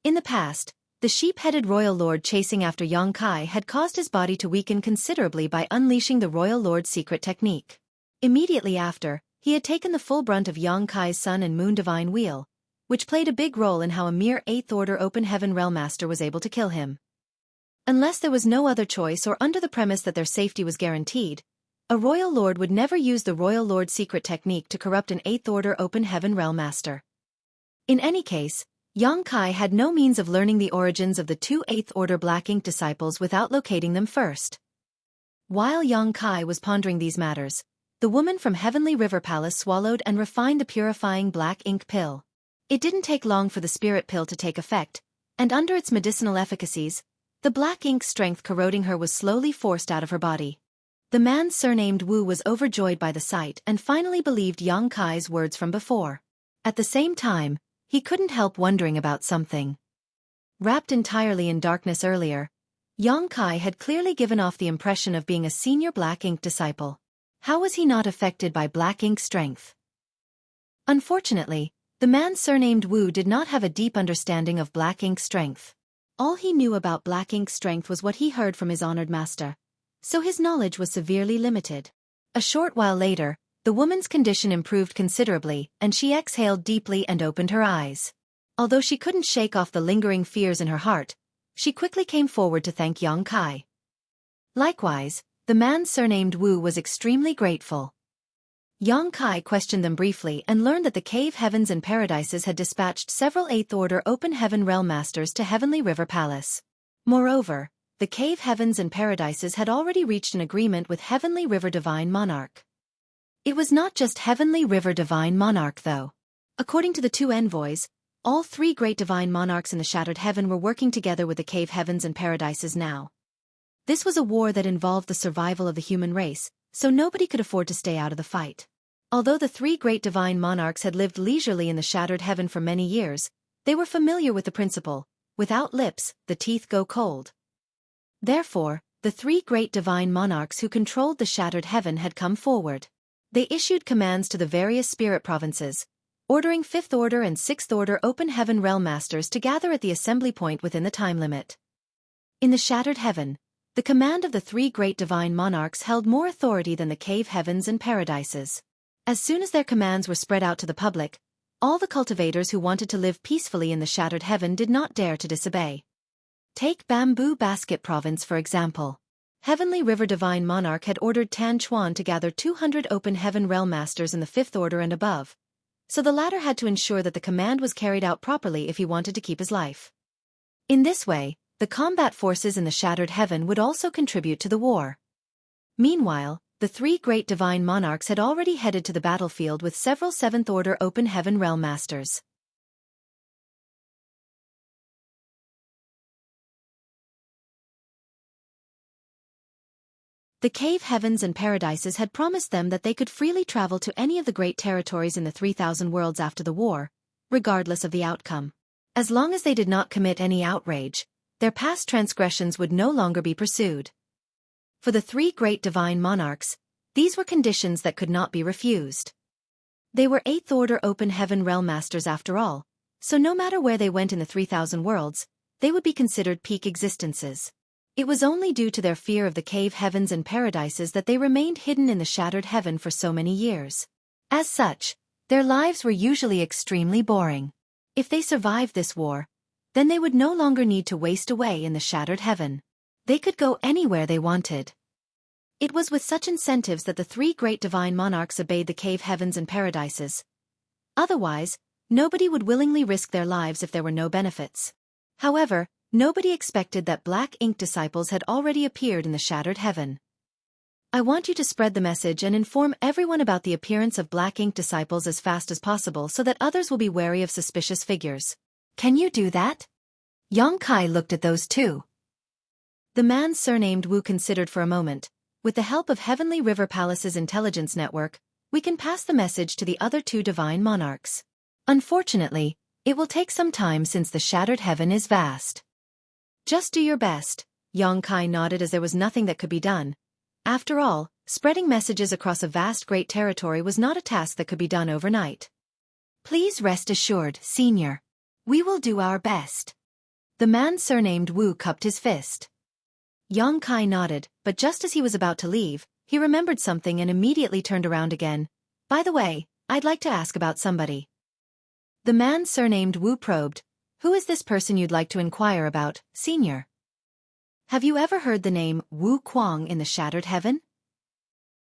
In the past, the sheep-headed Royal Lord chasing after Xueqi had caused his body to weaken considerably by unleashing the Royal Lord's secret technique. Immediately after, he had taken the full brunt of Xueqi's Sun and Moon Divine Wheel, which played a big role in how a mere 8th Order Open Heaven Realm Master was able to kill him. Unless there was no other choice or under the premise that their safety was guaranteed, a Royal Lord would never use the Royal Lord's secret technique to corrupt an 8th Order Open Heaven Realm Master. In any case, Xueqi had no means of learning the origins of the two 8th Order Black Ink disciples without locating them first. While Xueqi was pondering these matters, the woman from Heavenly River Palace swallowed and refined the purifying black ink pill. It didn't take long for the spirit pill to take effect, and under its medicinal efficacies, the black ink strength corroding her was slowly forced out of her body. The man surnamed Wu was overjoyed by the sight and finally believed Xueqi's words from before. At the same time, he couldn't help wondering about something. Wrapped entirely in darkness earlier, Xueqi had clearly given off the impression of being a senior black ink disciple. How was he not affected by black ink strength? Unfortunately, the man surnamed Wu did not have a deep understanding of black ink strength. All he knew about black ink strength was what he heard from his honored master, so his knowledge was severely limited. A short while later, the woman's condition improved considerably, and she exhaled deeply and opened her eyes. Although she couldn't shake off the lingering fears in her heart, she quickly came forward to thank Xueqi. Likewise, the man surnamed Wu was extremely grateful. Xueqi questioned them briefly and learned that the Cave Heavens and Paradises had dispatched several 8th Order Open Heaven Realm Masters to Heavenly River Palace. Moreover, the Cave Heavens and Paradises had already reached an agreement with Heavenly River Divine Monarch. It was not just Heavenly River Divine Monarch though. According to the two envoys, all three great divine monarchs in the Shattered Heaven were working together with the Cave Heavens and Paradises now. This was a war that involved the survival of the human race, so nobody could afford to stay out of the fight. Although the three great divine monarchs had lived leisurely in the Shattered Heaven for many years, they were familiar with the principle, without lips, the teeth go cold. Therefore, the three great divine monarchs who controlled the Shattered Heaven had come forward. They issued commands to the various spirit provinces, ordering 5th Order and 6th Order Open Heaven Realm Masters to gather at the assembly point within the time limit. In the Shattered Heaven, the command of the three great divine monarchs held more authority than the Cave Heavens and Paradises. As soon as their commands were spread out to the public, all the cultivators who wanted to live peacefully in the Shattered Heaven did not dare to disobey. Take Bamboo Basket Province for example. Heavenly River Divine Monarch had ordered Tan Chuan to gather 200 Open Heaven Realm Masters in the 5th Order and above, so the latter had to ensure that the command was carried out properly if he wanted to keep his life. In this way, the combat forces in the Shattered Heaven would also contribute to the war. Meanwhile, the three great divine monarchs had already headed to the battlefield with several 7th Order Open Heaven Realm Masters. The Cave Heavens and Paradises had promised them that they could freely travel to any of the great territories in the 3,000 worlds after the war, regardless of the outcome. As long as they did not commit any outrage, their past transgressions would no longer be pursued. For the three great divine monarchs, these were conditions that could not be refused. They were 8th Order Open Heaven Realm Masters after all, so no matter where they went in the 3,000 worlds, they would be considered peak existences. It was only due to their fear of the Cave Heavens and Paradises that they remained hidden in the Shattered Heaven for so many years. As such, their lives were usually extremely boring. If they survived this war, then they would no longer need to waste away in the Shattered Heaven. They could go anywhere they wanted. It was with such incentives that the three great divine monarchs obeyed the Cave Heavens and Paradises. Otherwise, nobody would willingly risk their lives if there were no benefits. However, Nobody expected that black ink disciples had already appeared in the shattered heaven. I want you to spread the message and inform everyone about the appearance of black ink disciples as fast as possible so that others will be wary of suspicious figures. Can you do that? Xueqi looked at those two. The man surnamed Wu considered for a moment. With the help of Heavenly River Palace's intelligence network, we can pass the message to the other two divine monarchs. Unfortunately, it will take some time since the shattered heaven is vast. Just do your best, Xueqi nodded as there was nothing that could be done. After all, spreading messages across a vast great territory was not a task that could be done overnight. Please rest assured, Senior. We will do our best. The man surnamed Wu cupped his fist. Xueqi nodded, but just as he was about to leave, he remembered something and immediately turned around again. By the way, I'd like to ask about somebody. The man surnamed Wu probed. Who is this person you'd like to inquire about, Senior? Have you ever heard the name Wu Kuang in the shattered heaven?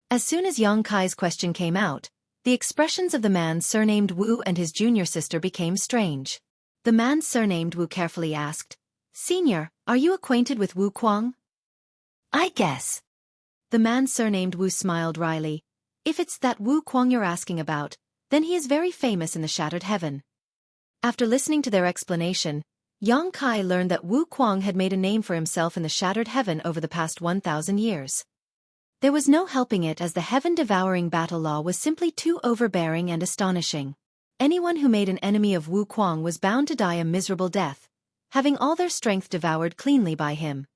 As soon as Xueqi's question came out, the expressions of the man surnamed Wu and his junior sister became strange. The man surnamed Wu carefully asked, Senior, are you acquainted with Wu Kuang? I guess. The man surnamed Wu smiled wryly. If it's that Wu Kuang you're asking about, then he is very famous in the shattered heaven. After listening to their explanation, Xueqi learned that Wu Kuang had made a name for himself in the shattered heaven over the past 1,000 years. There was no helping it as the heaven-devouring battle law was simply too overbearing and astonishing. Anyone who made an enemy of Wu Kuang was bound to die a miserable death, having all their strength devoured cleanly by him.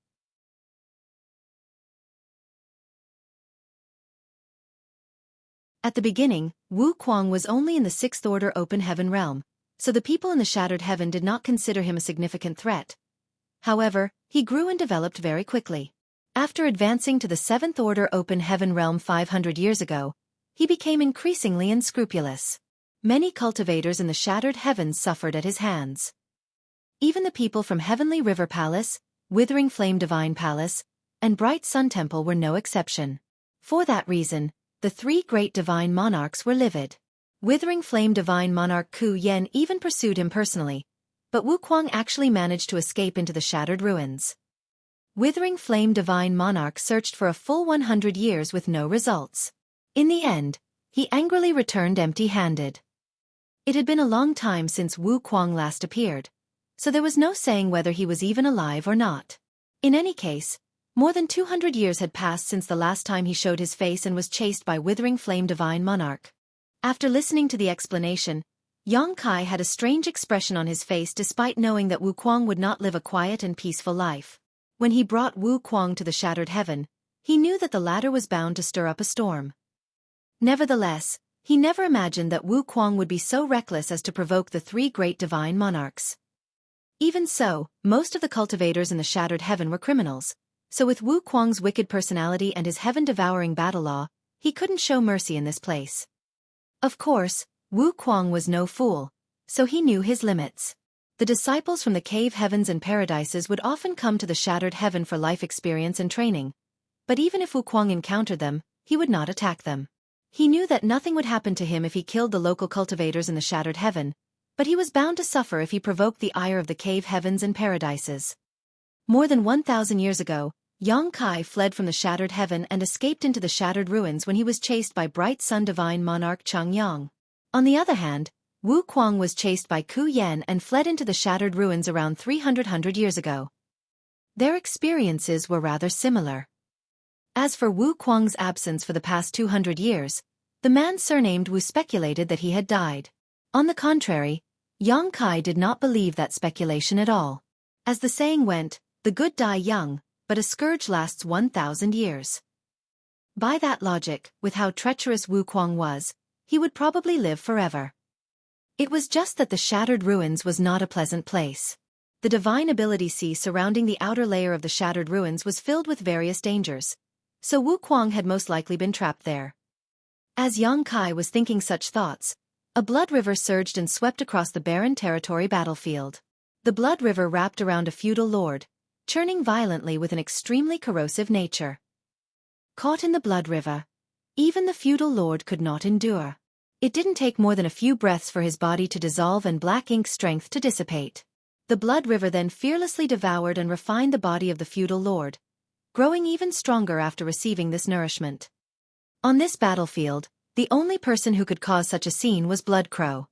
At the beginning, Wu Kuang was only in the sixth order open heaven realm, so the people in the shattered heaven did not consider him a significant threat. However, he grew and developed very quickly. After advancing to the seventh order open heaven realm 500 years ago, he became increasingly unscrupulous. Many cultivators in the shattered heavens suffered at his hands. Even the people from Heavenly River Palace, Withering Flame Divine Palace, and Bright Sun Temple were no exception. For that reason, the three great divine monarchs were livid. Withering Flame Divine Monarch Ku Yen even pursued him personally, but Wu Kuang actually managed to escape into the shattered ruins. Withering Flame Divine Monarch searched for a full 100 years with no results. In the end, he angrily returned empty-handed. It had been a long time since Wu Kuang last appeared, so there was no saying whether he was even alive or not. In any case, more than 200 years had passed since the last time he showed his face and was chased by Withering Flame Divine Monarch. After listening to the explanation, Xueqi had a strange expression on his face despite knowing that Wu Kuang would not live a quiet and peaceful life. When he brought Wu Kuang to the shattered heaven, he knew that the latter was bound to stir up a storm. Nevertheless, he never imagined that Wu Kuang would be so reckless as to provoke the three great divine monarchs. Even so, most of the cultivators in the shattered heaven were criminals, so with Wu Kuang's wicked personality and his heaven-devouring battle law, he couldn't show mercy in this place. Of course, Wu Kuang was no fool, so he knew his limits. The disciples from the cave heavens and paradises would often come to the shattered heaven for life experience and training, but even if Wu Kuang encountered them, he would not attack them. He knew that nothing would happen to him if he killed the local cultivators in the shattered heaven, but he was bound to suffer if he provoked the ire of the cave heavens and paradises. More than 1,000 years ago, Xueqi fled from the shattered heaven and escaped into the shattered ruins when he was chased by Bright Sun Divine Monarch Chongyang. On the other hand, Wu Kuang was chased by Ku Yen and fled into the shattered ruins around 300 years ago. Their experiences were rather similar. As for Wu Kuang's absence for the past 200 years, the man surnamed Wu speculated that he had died. On the contrary, Xueqi did not believe that speculation at all. As the saying went, the good die young, but a scourge lasts 1,000 years. By that logic, with how treacherous Wu Kuang was, he would probably live forever. It was just that the shattered ruins was not a pleasant place. The divine ability sea surrounding the outer layer of the shattered ruins was filled with various dangers, so Wu Kuang had most likely been trapped there. As Xueqi was thinking such thoughts, a blood river surged and swept across the barren territory battlefield. The blood river wrapped around a feudal lord, churning violently with an extremely corrosive nature. Caught in the blood river, even the feudal lord could not endure. It didn't take more than a few breaths for his body to dissolve and black ink strength to dissipate. The blood river then fearlessly devoured and refined the body of the feudal lord, growing even stronger after receiving this nourishment. On this battlefield, the only person who could cause such a scene was Blood Crow.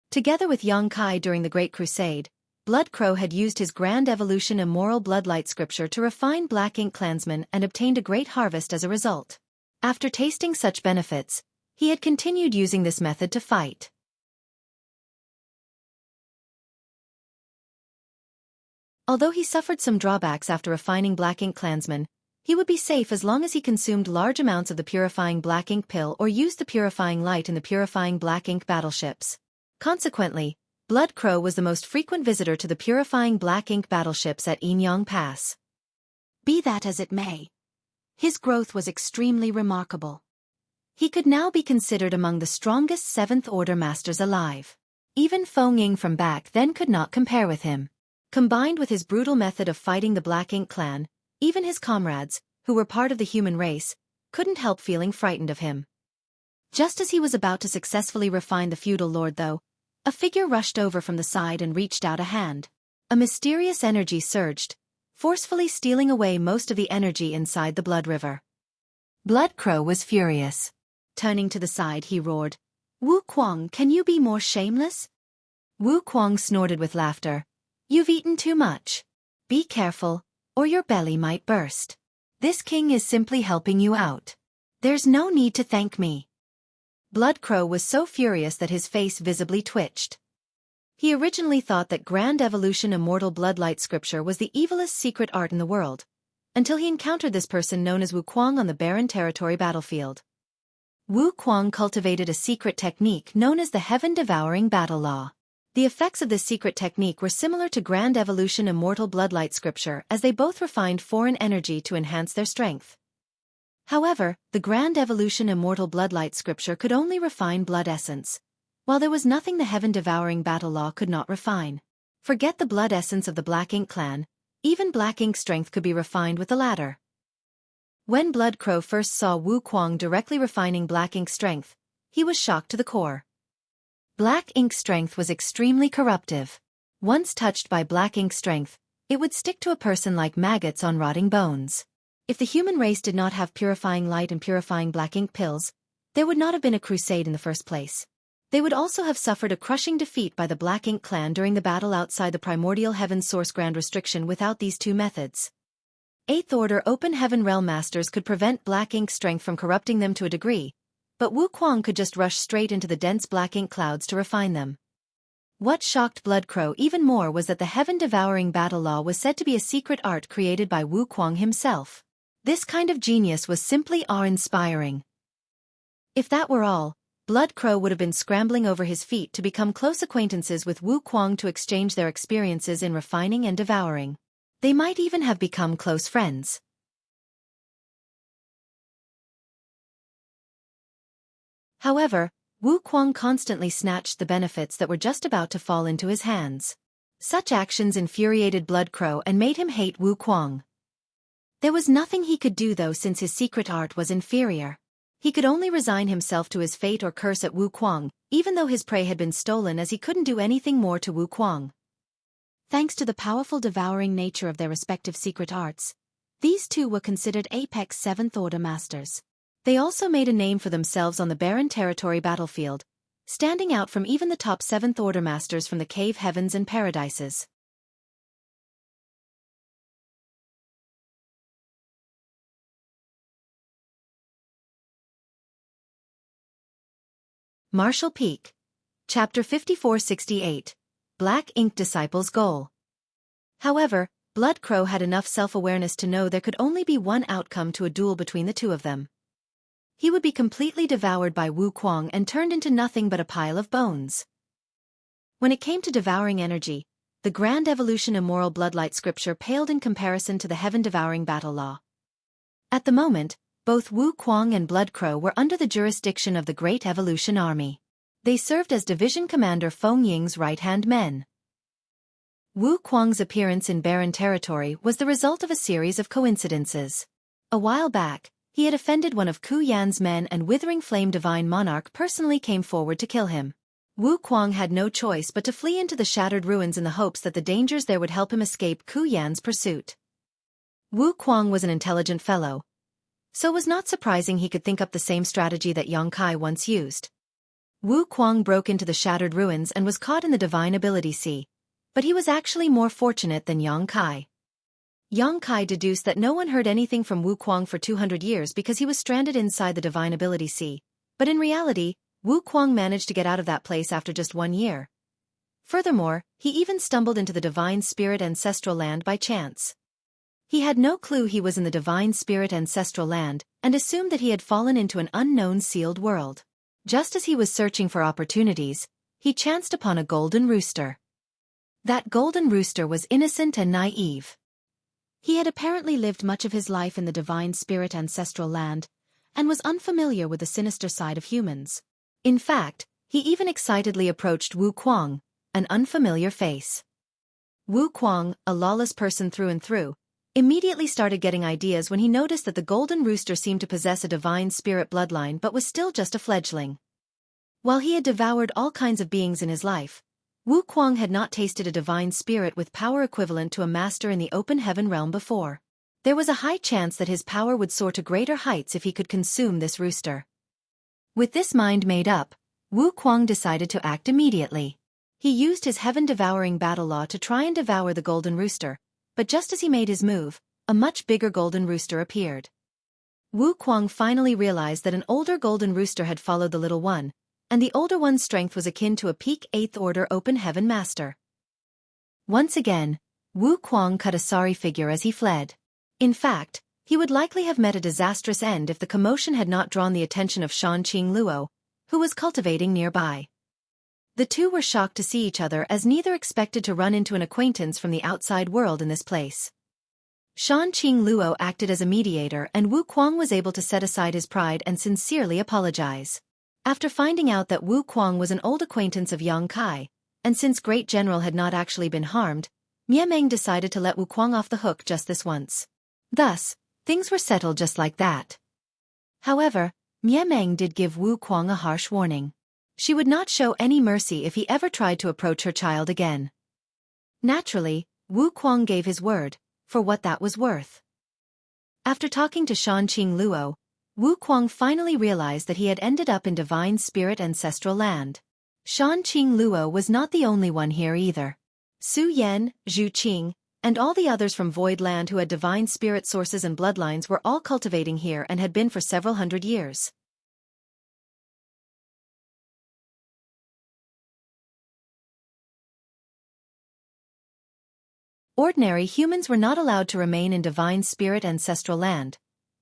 Together with Xueqi during the Great Crusade, Blood Crow had used his grand evolution immoral bloodlight scripture to refine Black Ink clansmen and obtained a great harvest as a result. After tasting such benefits, he had continued using this method to fight. Although he suffered some drawbacks after refining Black Ink clansmen, he would be safe as long as he consumed large amounts of the purifying Black Ink pill or used the purifying light in the purifying Black Ink battleships. Consequently, Blood Crow was the most frequent visitor to the purifying Black Ink battleships at Enyang Pass. Be that as it may, his growth was extremely remarkable. He could now be considered among the strongest 7th Order Masters alive. Even Feng Ying from back then could not compare with him. Combined with his brutal method of fighting the Black Ink clan, even his comrades, who were part of the human race, couldn't help feeling frightened of him. Just as he was about to successfully refine the feudal lord though, a figure rushed over from the side and reached out a hand. A mysterious energy surged, forcefully stealing away most of the energy inside the blood river. Blood Crow was furious. Turning to the side he roared, "Wu Kuang, can you be more shameless?" Wu Kuang snorted with laughter. "You've eaten too much. Be careful, or your belly might burst. This king is simply helping you out. There's no need to thank me." Blood Crow was so furious that his face visibly twitched. He originally thought that Grand Evolution Immortal Bloodlight Scripture was the evilest secret art in the world, until he encountered this person known as Wu Kuang on the barren territory battlefield. Wu Kuang cultivated a secret technique known as the Heaven-Devouring Battle Law. The effects of this secret technique were similar to Grand Evolution Immortal Bloodlight Scripture as they both refined foreign energy to enhance their strength. However, the Grand Evolution Immortal Bloodlight Scripture could only refine blood essence, while there was nothing the Heaven-Devouring Battle Law could not refine. Forget the blood essence of the Black Ink clan, even Black Ink strength could be refined with the latter. When Blood Crow first saw Wu Kuang directly refining Black Ink strength, he was shocked to the core. Black Ink strength was extremely corruptive. Once touched by Black Ink strength, it would stick to a person like maggots on rotting bones. If the human race did not have purifying light and purifying Black Ink pills, there would not have been a crusade in the first place. They would also have suffered a crushing defeat by the Black Ink clan during the battle outside the primordial heaven source grand restriction without these two methods. 8th Order Open Heaven Realm Masters could prevent Black Ink strength from corrupting them to a degree, but Wu Kuang could just rush straight into the dense Black Ink clouds to refine them. What shocked Blood Crow even more was that the Heaven-Devouring Battle Law was said to be a secret art created by Wu Kuang himself. This kind of genius was simply awe-inspiring. If that were all, Blood Crow would have been scrambling over his feet to become close acquaintances with Wu Kuang to exchange their experiences in refining and devouring. They might even have become close friends. However, Wu Kuang constantly snatched the benefits that were just about to fall into his hands. Such actions infuriated Blood Crow and made him hate Wu Kuang. There was nothing he could do though since his secret art was inferior. He could only resign himself to his fate or curse at Wu Kuang, even though his prey had been stolen as he couldn't do anything more to Wu Kuang. Thanks to the powerful devouring nature of their respective secret arts, these two were considered apex 7th Order Masters. They also made a name for themselves on the barren territory battlefield, standing out from even the top 7th Order Masters from the cave heavens and paradises. Martial Peak. Chapter 5468. Black Ink Disciple's Goal. However, Blood Crow had enough self-awareness to know there could only be one outcome to a duel between the two of them. He would be completely devoured by Wu Kuang and turned into nothing but a pile of bones. When it came to devouring energy, the Grand Evolution Immoral Bloodlight Scripture paled in comparison to the Heaven-Devouring Battle Law. At the moment, both Wu Kuang and Blood Crow were under the jurisdiction of the Great Evolution Army. They served as Division Commander Feng Ying's right-hand men. Wu Kuang's appearance in barren territory was the result of a series of coincidences. A while back, he had offended one of Ku Yan's men and Withering Flame Divine Monarch personally came forward to kill him. Wu Kuang had no choice but to flee into the shattered ruins in the hopes that the dangers there would help him escape Ku Yan's pursuit. Wu Kuang was an intelligent fellow, so it was not surprising he could think up the same strategy that Yang Kai once used. Wu Kuang broke into the shattered ruins and was caught in the Divine Ability Sea, but he was actually more fortunate than Yang Kai. Yang Kai deduced that no one heard anything from Wu Kuang for 200 years because he was stranded inside the Divine Ability Sea, but in reality, Wu Kuang managed to get out of that place after just 1 year. Furthermore, he even stumbled into the Divine Spirit Ancestral Land by chance. He had no clue he was in the Divine Spirit Ancestral Land, and assumed that he had fallen into an unknown sealed world. Just as he was searching for opportunities, he chanced upon a golden rooster. That golden rooster was innocent and naive. He had apparently lived much of his life in the Divine Spirit Ancestral Land, and was unfamiliar with the sinister side of humans. In fact, he even excitedly approached Wu Kuang, an unfamiliar face. Wu Kuang, a lawless person through and through, immediately started getting ideas when he noticed that the golden rooster seemed to possess a divine spirit bloodline but was still just a fledgling. While he had devoured all kinds of beings in his life, Wu Kuang had not tasted a divine spirit with power equivalent to a master in the open heaven realm before. There was a high chance that his power would soar to greater heights if he could consume this rooster. With this mind made up, Wu Kuang decided to act immediately. He used his heaven-devouring battle law to try and devour the golden rooster, but just as he made his move, a much bigger golden rooster appeared. Wu Kuang finally realized that an older golden rooster had followed the little one, and the older one's strength was akin to a peak 8th Order Open Heaven Master. Once again, Wu Kuang cut a sorry figure as he fled. In fact, he would likely have met a disastrous end if the commotion had not drawn the attention of Shanqing Luo, who was cultivating nearby. The two were shocked to see each other as neither expected to run into an acquaintance from the outside world in this place. Shanqing Luo acted as a mediator and Wu Kuang was able to set aside his pride and sincerely apologize. After finding out that Wu Kuang was an old acquaintance of Yang Kai, and since Great General had not actually been harmed, Meng decided to let Wu Kuang off the hook just this once. Thus, things were settled just like that. However, Meng did give Wu Kuang a harsh warning. She would not show any mercy if he ever tried to approach her child again. Naturally, Wu Kuang gave his word, for what that was worth. After talking to Shanqing Luo, Wu Kuang finally realized that he had ended up in Divine Spirit Ancestral Land. Shanqing Luo was not the only one here either. Su Yan, Zhu Qing, and all the others from Void Land who had divine spirit sources and bloodlines were all cultivating here and had been for several hundred years. Ordinary humans were not allowed to remain in Divine Spirit Ancestral Land,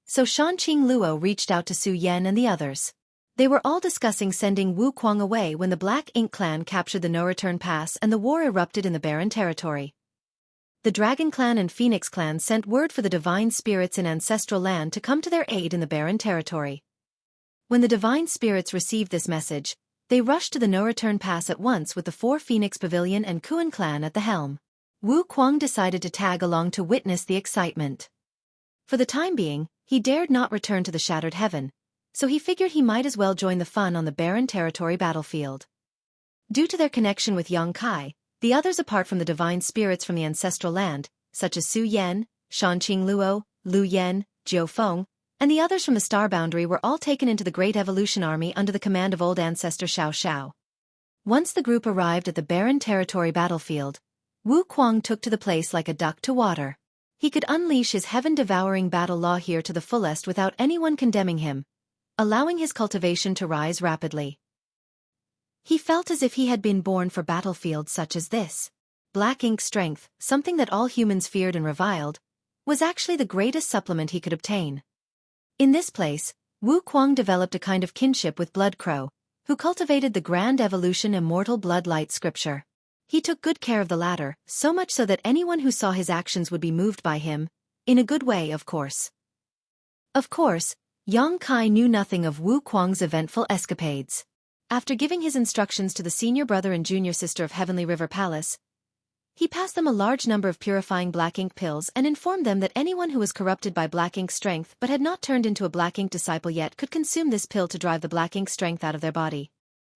so Shanqing Luo reached out to Su Yan and the others. They were all discussing sending Wu Kuang away when the Black Ink Clan captured the No-Return Pass and the war erupted in the Barren Territory. The Dragon Clan and Phoenix Clan sent word for the Divine Spirits in Ancestral Land to come to their aid in the Barren Territory. When the Divine Spirits received this message, they rushed to the No-Return Pass at once with the 4 Phoenix Pavilion and Kuan Clan at the helm. Wu Kuang decided to tag along to witness the excitement. For the time being, he dared not return to the Shattered Heaven, so he figured he might as well join the fun on the Barren Territory battlefield. Due to their connection with Yang Kai, the others apart from the divine spirits from the ancestral land, such as Su Yan, Shanqing Luo, Lu Yan, Jiu Feng, and the others from the Star Boundary were all taken into the Great Evolution Army under the command of old ancestor Xiao Xiao. Once the group arrived at the Barren Territory battlefield, Wu Kuang took to the place like a duck to water. He could unleash his heaven-devouring battle law here to the fullest without anyone condemning him, allowing his cultivation to rise rapidly. He felt as if he had been born for battlefields such as this. Black ink strength, something that all humans feared and reviled, was actually the greatest supplement he could obtain. In this place, Wu Kuang developed a kind of kinship with Blood Crow, who cultivated the Grand Evolution Immortal Blood Light scripture. He took good care of the latter, so much so that anyone who saw his actions would be moved by him, in a good way of course. Of course, Yang Kai knew nothing of Wu Kuang's eventful escapades. After giving his instructions to the senior brother and junior sister of Heavenly River Palace, he passed them a large number of purifying black ink pills and informed them that anyone who was corrupted by black ink strength but had not turned into a black ink disciple yet could consume this pill to drive the black ink strength out of their body.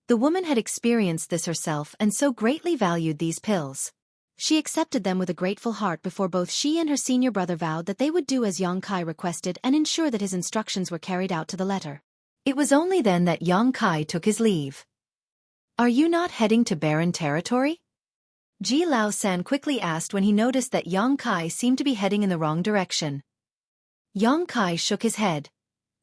The woman had experienced this herself and so greatly valued these pills. She accepted them with a grateful heart before both she and her senior brother vowed that they would do as Xueqi requested and ensure that his instructions were carried out to the letter. It was only then that Xueqi took his leave. "Are you not heading to barren territory?" Ji Lao-san quickly asked when he noticed that Xueqi seemed to be heading in the wrong direction. Xueqi shook his head.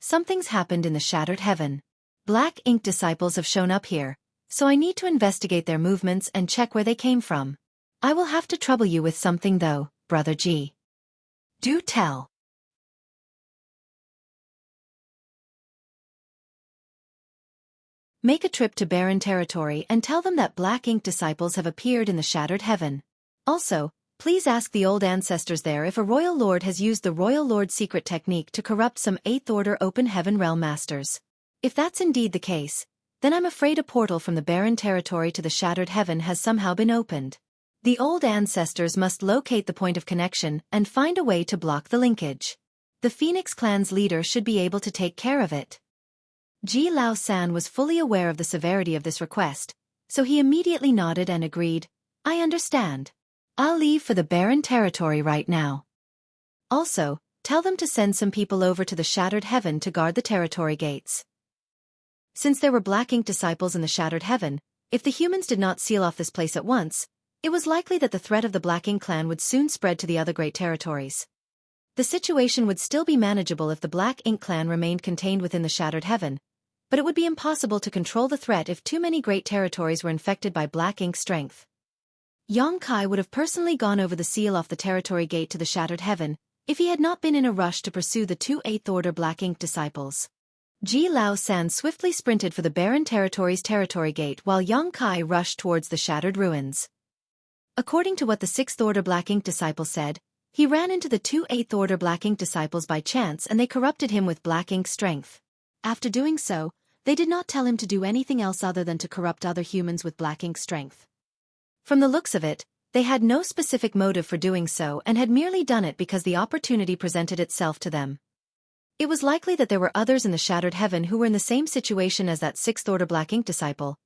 "Something's happened in the shattered heaven. Black ink disciples have shown up here, so I need to investigate their movements and check where they came from. I will have to trouble you with something though, Brother Ji." "Do tell." "Make a trip to barren territory and tell them that black ink disciples have appeared in the shattered heaven. Also, please ask the old ancestors there if a royal lord has used the royal lord secret technique to corrupt some 8th order open heaven realm masters. If that's indeed the case, then I'm afraid a portal from the barren territory to the shattered heaven has somehow been opened. The old ancestors must locate the point of connection and find a way to block the linkage. The Phoenix clan's leader should be able to take care of it." Ji Lao-san was fully aware of the severity of this request, so he immediately nodded and agreed, "I understand. I'll leave for the barren territory right now. Also, tell them to send some people over to the shattered heaven to guard the territory gates." Since there were black ink disciples in the shattered heaven, if the humans did not seal off this place at once, it was likely that the threat of the Black Ink clan would soon spread to the other great territories. The situation would still be manageable if the Black Ink clan remained contained within the shattered heaven, but it would be impossible to control the threat if too many great territories were infected by Black Ink strength. Xueqi would have personally gone over the seal off the territory gate to the shattered heaven, if he had not been in a rush to pursue the 2 8th order Black Ink disciples. Ji Lao-san swiftly sprinted for the barren territory's territory gate while Xueqi rushed towards the shattered ruins. According to what the 6th order Black Ink disciple said, he ran into the 2 8th order Black Ink disciples by chance and they corrupted him with Black Ink strength. After doing so, they did not tell him to do anything else other than to corrupt other humans with Black Ink strength. From the looks of it, they had no specific motive for doing so and had merely done it because the opportunity presented itself to them. It was likely that there were others in the shattered heaven who were in the same situation as that 6th order Black Ink disciple,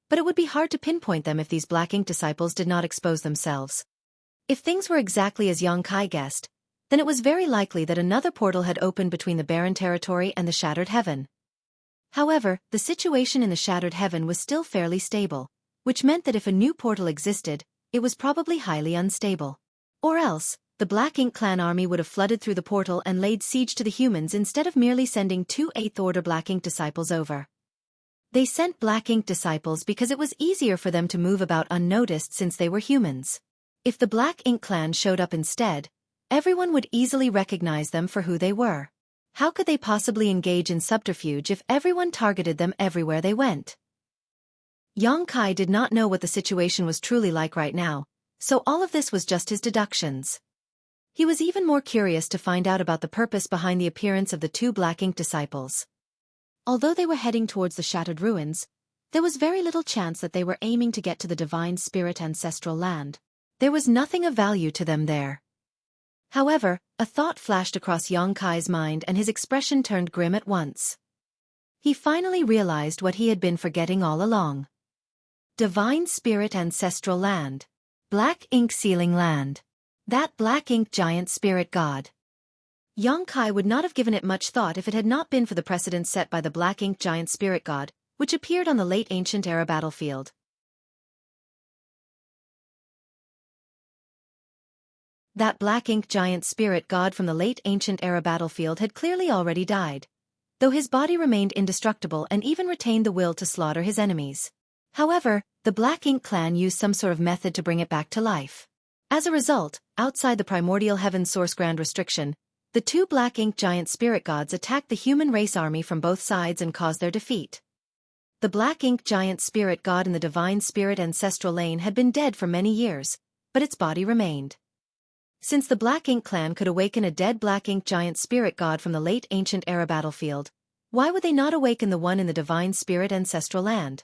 but it would be hard to pinpoint them if these Black Ink disciples did not expose themselves. If things were exactly as Xueqi guessed, then it was very likely that another portal had opened between the barren territory and the shattered heaven. However, the situation in the shattered heaven was still fairly stable, which meant that if a new portal existed, it was probably highly unstable. Or else, the Black Ink clan army would have flooded through the portal and laid siege to the humans instead of merely sending 2 8th order Black Ink disciples over. They sent Black Ink disciples because it was easier for them to move about unnoticed since they were humans. If the Black Ink clan showed up instead, everyone would easily recognize them for who they were. How could they possibly engage in subterfuge if everyone targeted them everywhere they went? Xueqi did not know what the situation was truly like right now, so all of this was just his deductions. He was even more curious to find out about the purpose behind the appearance of the 2 Black Ink disciples. Although they were heading towards the shattered ruins, there was very little chance that they were aiming to get to the divine spirit ancestral land. There was nothing of value to them there. However, a thought flashed across Xueqi's mind and his expression turned grim at once. He finally realized what he had been forgetting all along. Divine Spirit Ancestral Land. Black Ink Sealing Land. That Black Ink giant spirit god. Xueqi would not have given it much thought if it had not been for the precedent set by the Black Ink giant spirit god, which appeared on the late ancient era battlefield. That Black Ink giant spirit god from the late ancient era battlefield had clearly already died, though his body remained indestructible and even retained the will to slaughter his enemies. However, the Black Ink clan used some sort of method to bring it back to life. As a result, outside the primordial heaven source grand restriction, the 2 Black Ink giant spirit gods attacked the human race army from both sides and caused their defeat. The Black Ink giant spirit god in the divine spirit ancestral lane had been dead for many years, but its body remained. Since the Black Ink clan could awaken a dead Black Ink giant spirit god from the late ancient era battlefield, why would they not awaken the one in the divine spirit ancestral land?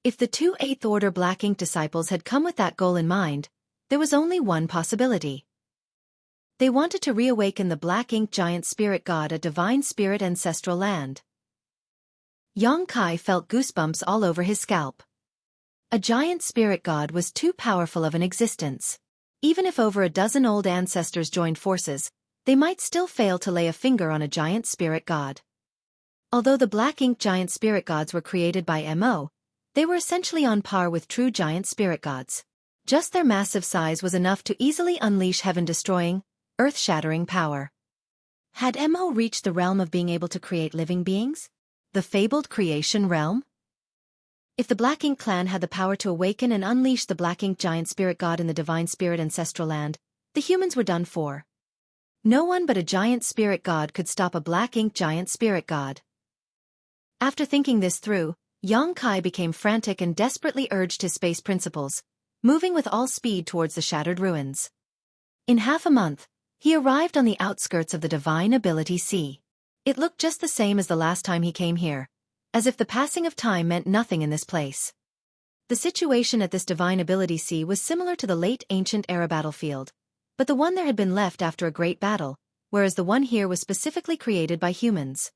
If the 2 8th order Black Ink disciples had come with that goal in mind, there was only one possibility. They wanted to reawaken the Black Ink giant spirit god at divine spirit ancestral land. Xueqi felt goosebumps all over his scalp. A giant spirit god was too powerful of an existence. Even if over a dozen old ancestors joined forces, they might still fail to lay a finger on a giant spirit god. Although the black ink giant spirit gods were created by Mo, they were essentially on par with true giant spirit gods. Just their massive size was enough to easily unleash heaven-destroying, earth-shattering power. Had Mo reached the realm of being able to create living beings? The fabled creation realm? If the Black Ink clan had the power to awaken and unleash the Black Ink giant spirit god in the divine spirit ancestral land, the humans were done for. No one but a giant spirit god could stop a Black Ink giant spirit god. After thinking this through, Xueqi became frantic and desperately urged his space principles, moving with all speed towards the shattered ruins. In half a month, he arrived on the outskirts of the Divine Ability Sea. It looked just the same as the last time he came here, as if the passing of time meant nothing in this place. The situation at this Divine Ability Sea was similar to the late ancient era battlefield, but the one there had been left after a great battle, whereas the one here was specifically created by humans.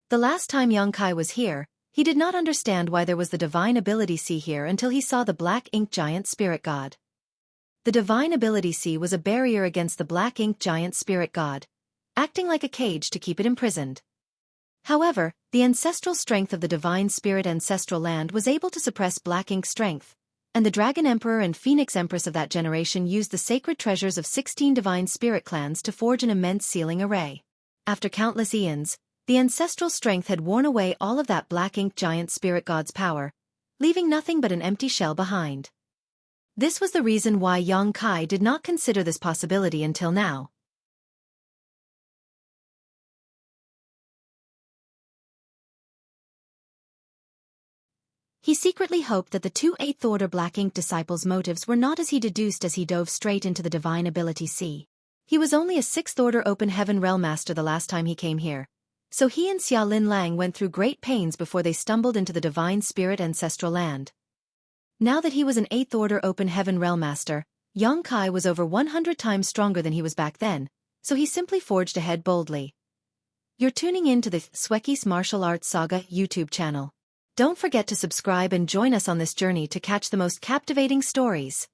The last time Xueqi was here, he did not understand why there was the Divine Ability Sea here until he saw the Black Ink giant spirit god. The Divine Ability Sea was a barrier against the Black Ink giant spirit god, acting like a cage to keep it imprisoned. However, the ancestral strength of the divine spirit ancestral land was able to suppress Black Ink's strength, and the Dragon Emperor and Phoenix Empress of that generation used the sacred treasures of 16 divine spirit clans to forge an immense sealing array. After countless eons, the ancestral strength had worn away all of that Black Ink giant spirit god's power, leaving nothing but an empty shell behind. This was the reason why Xueqi did not consider this possibility until now. He secretly hoped that the two 8th Order Black Ink disciples' motives were not as he deduced as he dove straight into the Divine Ability Sea. He was only a 6th Order Open Heaven Realm Master the last time he came here, so he and Xia Lin Lang went through great pains before they stumbled into the Divine Spirit Ancestral Land. Now that he was an 8th Order Open Heaven Realm Master, Xueqi was over 100 times stronger than he was back then, so he simply forged ahead boldly. You're tuning in to the Xueqi's Martial Arts Saga YouTube channel. Don't forget to subscribe and join us on this journey to catch the most captivating stories.